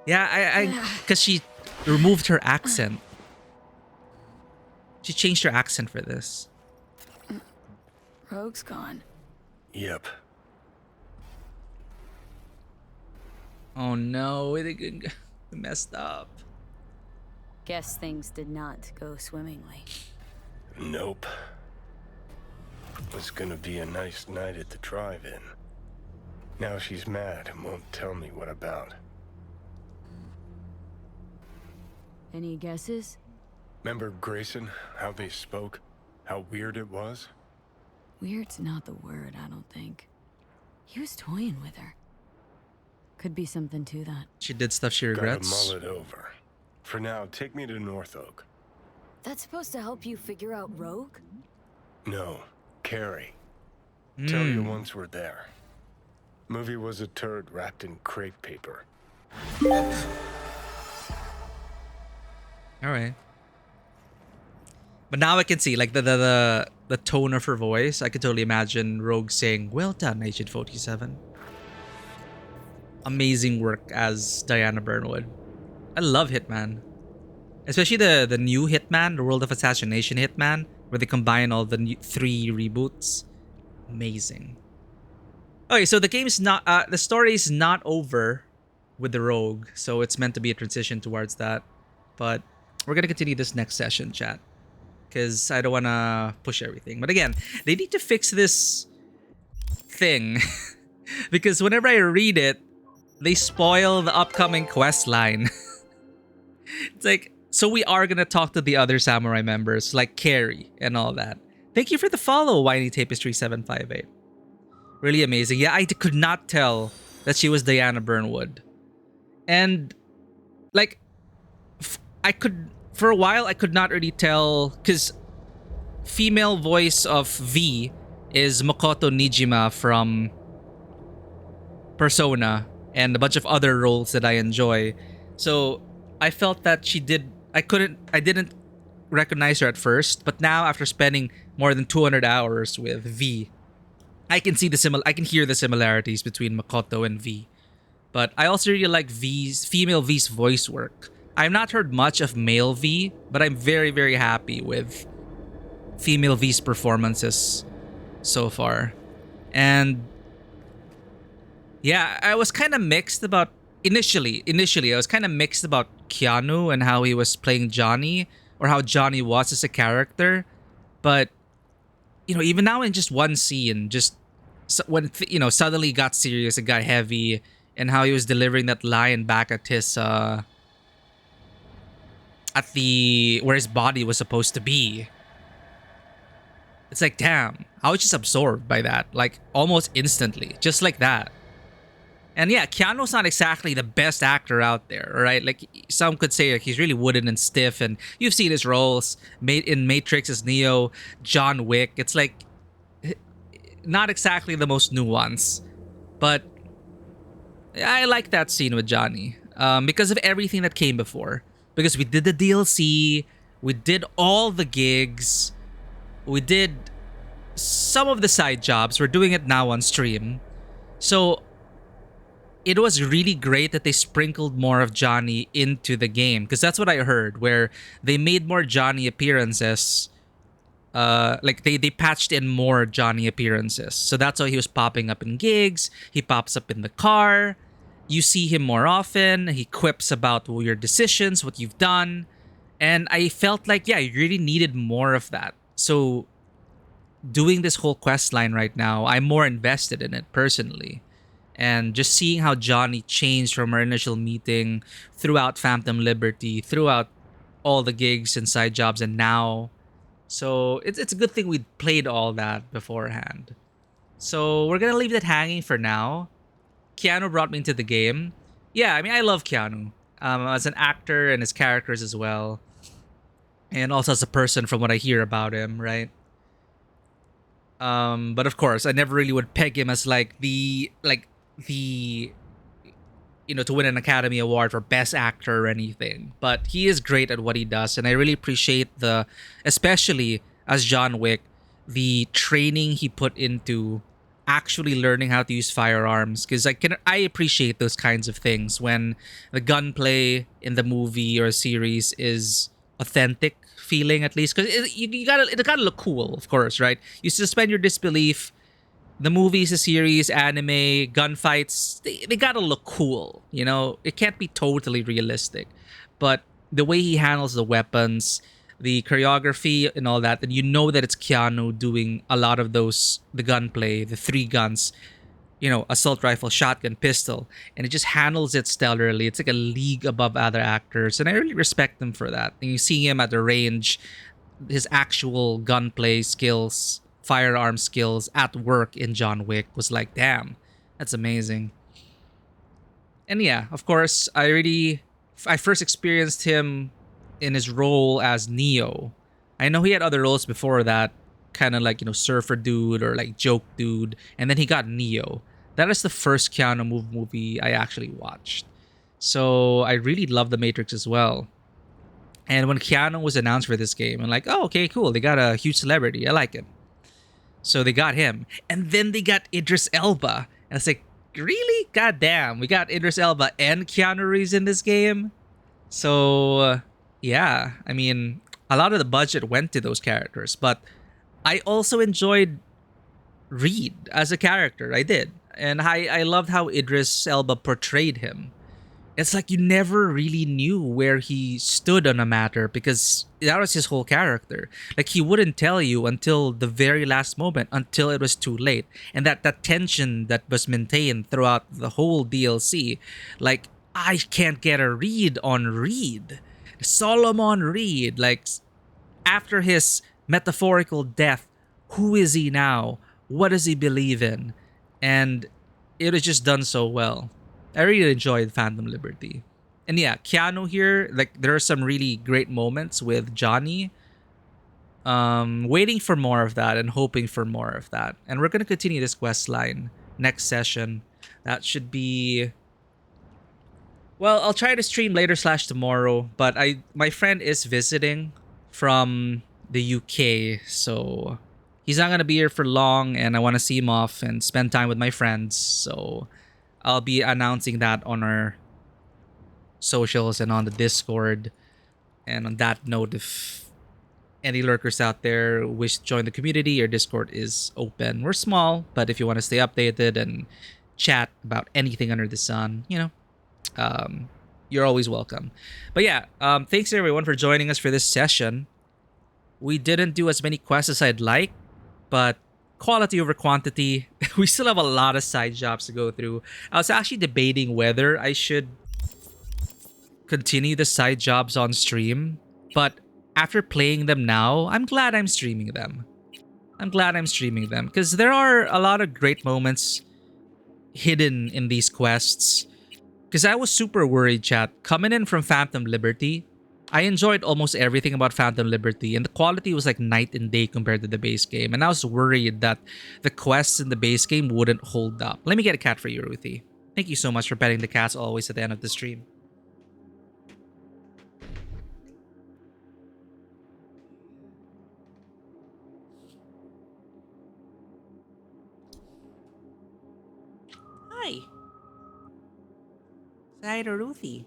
Yeah, because she removed her accent. She changed her accent for this. Rogue's gone. Yep. Oh no, it messed up. Guess things did not go swimmingly. Nope. Was gonna be a nice night at the drive-in. Now she's mad and won't tell me what about. Any guesses? Remember Grayson, how they spoke? How weird it was? Weird's not the word, I don't think. He was toying with her. Could be something to that. She did stuff she regrets. Gotta mull it over. For now, take me to North Oak. That's supposed to help you figure out Rogue? No, Carrie. Tell you once we're there. Movie was a turd wrapped in crepe paper. Alright. But now I can see, like, the tone of her voice. I could totally imagine Rogue saying, "Well done, Agent 47. Amazing work as Diana Burnwood. I love Hitman. Especially the new Hitman, the World of Assassination Hitman, where they combine all the 3 reboots. Amazing. Okay, so the game's not, the story's not over with the Rogue, so it's meant to be a transition towards that. But we're gonna continue this next session, chat, because I don't want to push everything. But again, they need to fix this thing because whenever I read it, they spoil the upcoming quest line. It's like, so we are gonna talk to the other samurai members, like Carrie and all that. Thank you for the follow, Whiny Tapestry 758. Really amazing. Yeah, I could not tell that she was Diana Burnwood. And like, for a while I could not really tell, because female voice of V is Makoto Nijima from Persona and a bunch of other roles that I enjoy. So I felt that I didn't recognize her at first, but now after spending more than 200 hours with V, I can hear the similarities between Makoto and V. But I also really like female V's voice work. I've not heard much of male V, but I'm very, very happy with female V's performances so far. And yeah, I was kind of mixed about initially I was kind of mixed about Keanu and how he was playing Johnny, or how Johnny was as a character. But even now in just one scene, just when suddenly got serious, it got heavy, and how he was delivering that line back at his where his body was supposed to be. It's like, damn, I was just absorbed by that, like almost instantly, just like that. And yeah, Keanu's not exactly the best actor out there, right? Like, some could say, like, he's really wooden and stiff, and you've seen his roles in Matrix as Neo, John Wick. It's like not exactly the most nuanced, but I like that scene with Johnny because of everything that came before. Because we did the DLC, we did all the gigs, we did some of the side jobs. We're doing it now on stream, so it was really great that they sprinkled more of Johnny into the game, because that's what I heard, where they made more Johnny appearances. Like they patched in more Johnny appearances. So that's why he was popping up in gigs. He pops up in the car. You see him more often. He quips about your decisions, what you've done. And I felt like, yeah, you really needed more of that. So doing this whole quest line right now, I'm more invested in it personally. And just seeing how Johnny changed from our initial meeting throughout Phantom Liberty, throughout all the gigs and side jobs, and now. So it's a good thing we played all that beforehand. So we're going to leave that hanging for now. Keanu brought me into the game. Yeah, I mean, I love Keanu as an actor and his characters as well. And also as a person from what I hear about him, right? But of course, I never really would peg him as like the to win an Academy Award for Best Actor or anything. But he is great at what he does, and I really appreciate especially as John Wick, the training he put into actually learning how to use firearms, because I appreciate those kinds of things when the gunplay in the movie or series is authentic feeling, at least, because it gotta look cool, of course, right? You suspend your disbelief. The movies, the series, anime, gunfights, they gotta look cool, you know? It can't be totally realistic. But the way he handles the weapons, the choreography and all that, and you know that it's Keanu doing a lot of those, the gunplay, the three guns, you know, assault rifle, shotgun, pistol, and it just handles it stellarly. It's like a league above other actors, and I really respect him for that. And you see him at the range, his actual gunplay skills, firearm skills at work in John Wick was like, damn, that's amazing. And yeah, of course, I first experienced him in his role as Neo. I know he had other roles before that, kind of like, you know, surfer dude or like joke dude, and then he got Neo. That is the first Keanu movie I actually watched. So I really love The Matrix as well. And when Keanu was announced for this game, I'm like, oh, okay, cool. They got a huge celebrity. I like it. So they got him. And then they got Idris Elba. And it's like, really? God damn. We got Idris Elba and Keanu Reeves in this game? So, yeah. I mean, a lot of the budget went to those characters. But I also enjoyed Reed as a character. I did. And I loved how Idris Elba portrayed him. It's like you never really knew where he stood on a matter, because that was his whole character. Like, he wouldn't tell you until the very last moment, until it was too late. And that tension that was maintained throughout the whole DLC, like, I can't get a read on Reed. Solomon Reed, like, after his metaphorical death, who is he now? What does he believe in? And it was just done so well. I really enjoyed Phantom Liberty. And yeah, Keanu here, like, there are some really great moments with Johnny. Waiting for more of that and hoping for more of that. And we're going to continue this quest line next session. That should be... Well, I'll try to stream later / tomorrow, but my friend is visiting from the UK, so he's not going to be here for long, and I want to see him off and spend time with my friends, so I'll be announcing that on our socials and on the Discord. And on that note, if any lurkers out there wish to join the community, our Discord is open. We're small, but if you want to stay updated and chat about anything under the sun, you know, you're always welcome. But yeah, thanks everyone for joining us for this session. We didn't do as many quests as I'd like, but quality over quantity. We still have a lot of side jobs to go through. I was actually debating whether I should continue the side jobs on stream, but after playing them now, I'm glad I'm streaming them. Because there are a lot of great moments hidden in these quests. Because I was super worried, chat. Coming in from Phantom Liberty, I enjoyed almost everything about Phantom Liberty, and the quality was like night and day compared to the base game. And I was worried that the quests in the base game wouldn't hold up. Let me get a cat for you, Ruthie. Thank you so much for petting the cats always at the end of the stream. Hi. Say hi to Ruthie.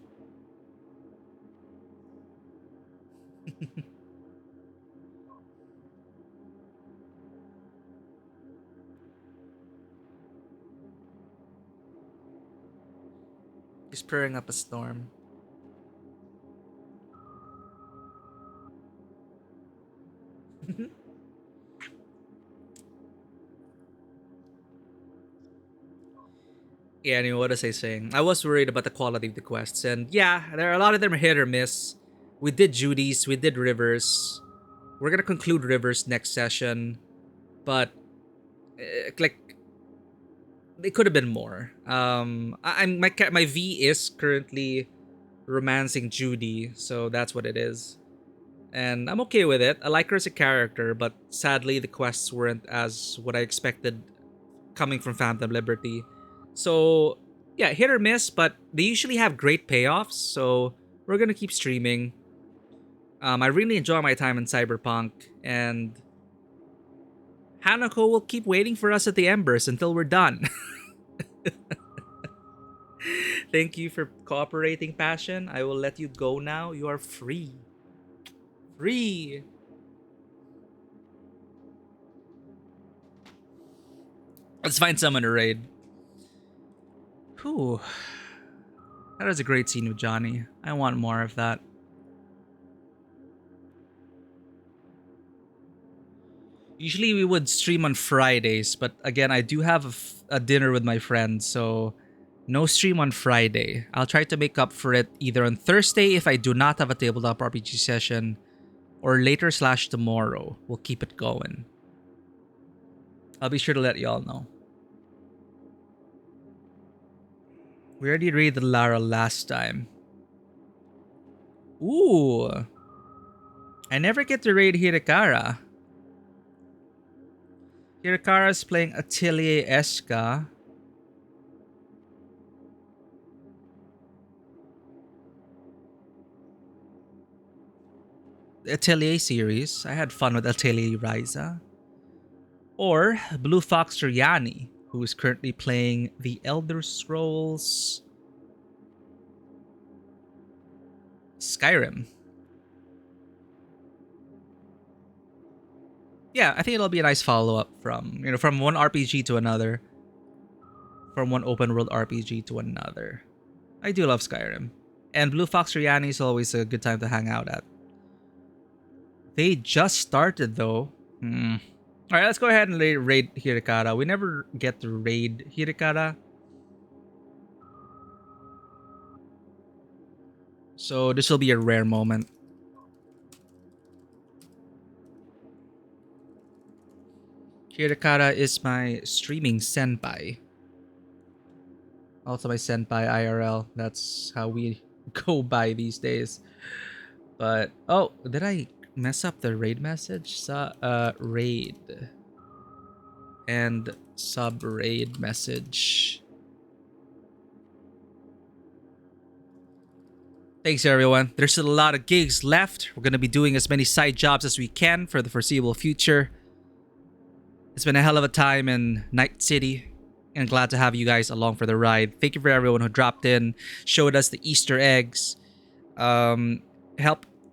He's purring up a storm. Yeah, anyway, what was I saying? I was worried about the quality of the quests, and yeah, there are a lot of them hit or miss. We did Judy's, we did Rivers. We're gonna conclude Rivers next session, but like, it could have been more. My V is currently romancing Judy, so that's what it is, and I'm okay with it. I like her as a character, but sadly the quests weren't as what I expected coming from Phantom Liberty. So yeah, hit or miss, but they usually have great payoffs, so we're gonna keep streaming. I really enjoy my time in Cyberpunk, and Hanako will keep waiting for us at the Embers until we're done. Thank you for cooperating, Passion. I will let you go now. You are free. Free. Let's find someone to raid. Whew. That was a great scene with Johnny. I want more of that. Usually we would stream on Fridays, but again, I do have a dinner with my friends, so no stream on Friday. I'll try to make up for it either on Thursday if I do not have a tabletop RPG session, or later / tomorrow. We'll keep it going. I'll be sure to let y'all know. We already raided Lara last time. Ooh. I never get to raid Hirikara. Hirikara's playing Atelier Eska. The Atelier series. I had fun with Atelier Ryza. Or Blue Fox Yanni, who is currently playing The Elder Scrolls Skyrim. Yeah, I think it'll be a nice follow-up from one RPG to another. From one open world RPG to another. I do love Skyrim. And Blue Fox Yanni is always a good time to hang out at. They just started though. Alright, let's go ahead and raid Hirikara. We never get to raid Hirikara. So this will be a rare moment. Hirikara is my streaming senpai. Also my senpai IRL. That's how we go by these days. But, oh, did I mess up the raid message? Raid. And sub-raid message. Thanks everyone. There's still a lot of gigs left. We're going to be doing as many side jobs as we can for the foreseeable future. It's been a hell of a time in Night City, and glad to have you guys along for the ride. Thank you for everyone who dropped in, showed us the Easter eggs,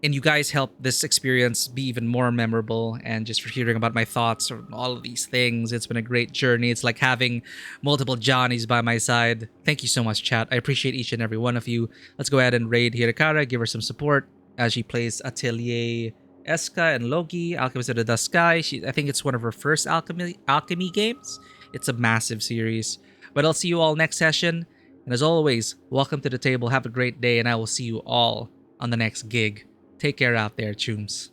you guys helped this experience be even more memorable, and just for hearing about my thoughts on all of these things. It's been a great journey. It's like having multiple Johnnies by my side. Thank you so much, chat. I appreciate each and every one of you. Let's go ahead and raid Hirikara, give her some support as she plays Atelier Eska and Loki, Alchemist of the Dusk Sky. I think it's one of her first alchemy games. It's a massive series. But I'll see you all next session. And as always, welcome to the table. Have a great day, and I will see you all on the next gig. Take care out there, chooms.